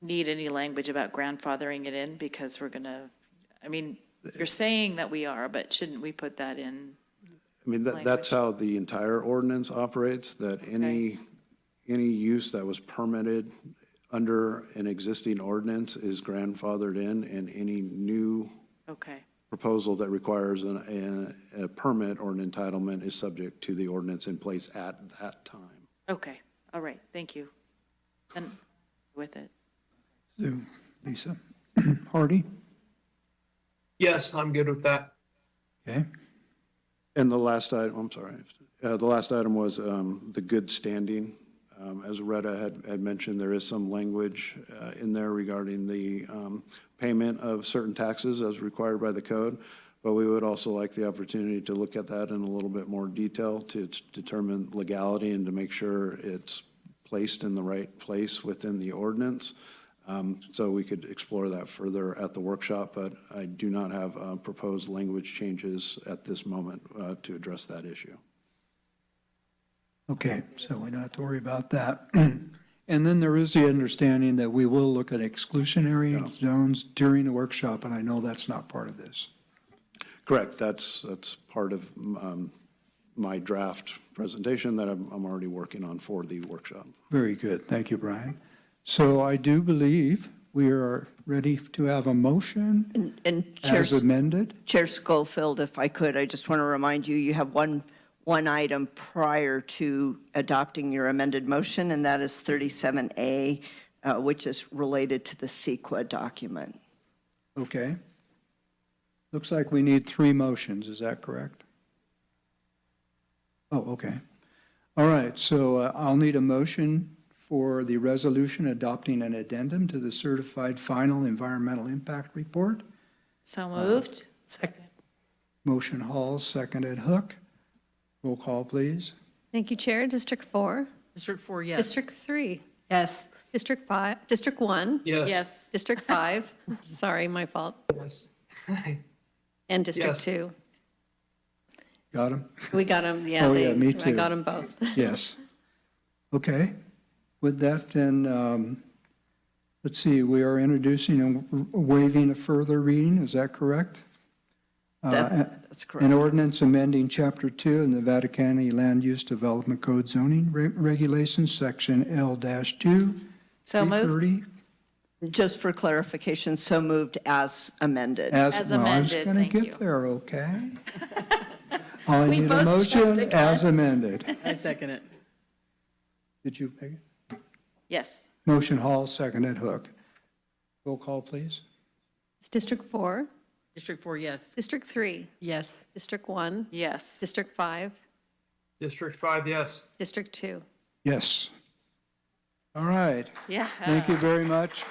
need any language about grandfathering it in because we're going to, I mean, you're saying that we are, but shouldn't we put that in? I mean, that's how the entire ordinance operates, that any use that was permitted under an existing ordinance is grandfathered in, and any new proposal that requires a permit or an entitlement is subject to the ordinance in place at that time. Okay, all right, thank you. And with it. So, Lisa. Hardy? Yes, I'm good with that. Okay. And the last item, I'm sorry, the last item was the good standing. As Retta had mentioned, there is some language in there regarding the payment of certain taxes as required by the code, but we would also like the opportunity to look at that in a little bit more detail to determine legality and to make sure it's placed in the right place within the ordinance. So we could explore that further at the workshop, but I do not have proposed language changes at this moment to address that issue. Okay, so we don't have to worry about that. And then there is the understanding that we will look at exclusionary zones during the workshop, and I know that's not part of this. Correct. That's part of my draft presentation that I'm already working on for the workshop. Very good. Thank you, Brian. So I do believe we are ready to have a motion as amended. Chair Schofield, if I could, I just want to remind you, you have one item prior to adopting your amended motion, and that is 37A, which is related to the CEQA document. Okay. Looks like we need 3 motions. Is that correct? Oh, okay. All right. So I'll need a motion for the resolution adopting an addendum to the certified final environmental impact report. So moved. Second. Motion Hall, seconded Hook. Roll call, please. Thank you, Chair. District 4. District 4, yes. District 3. Yes. District 5. District 1. Yes. Yes. District 5. Sorry, my fault. Yes. And District Yes. 2. Got them? We got them, yeah. Oh, yeah, me too. I got them both. Yes. Okay. With that, then, let's see, we are introducing and waiving a further reading, is that correct? That's correct. An ordinance amending Chapter 2 in the Nevada County Land Use Development Code zoning regulations, Section L-2. So moved. 330. Just for clarification, so moved as amended. As amended, thank I was going you. to get there, okay? I We need a both motion jumped as amended. I second it. Did you make it? Yes. Motion Hall, seconded Hook. Roll call, please. It's District 4, District 4, yes. District 3, Yes. District 1, Yes. District 5, District 5, yes. District 2. Yes. All right. Yeah. Thank you very much.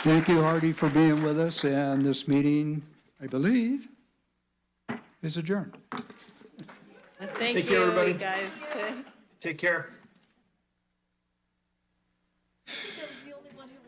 Thank you, Hardy, for being with us, and this meeting, I believe, is adjourned. Thank Thank you, you, everybody. guys. Take care.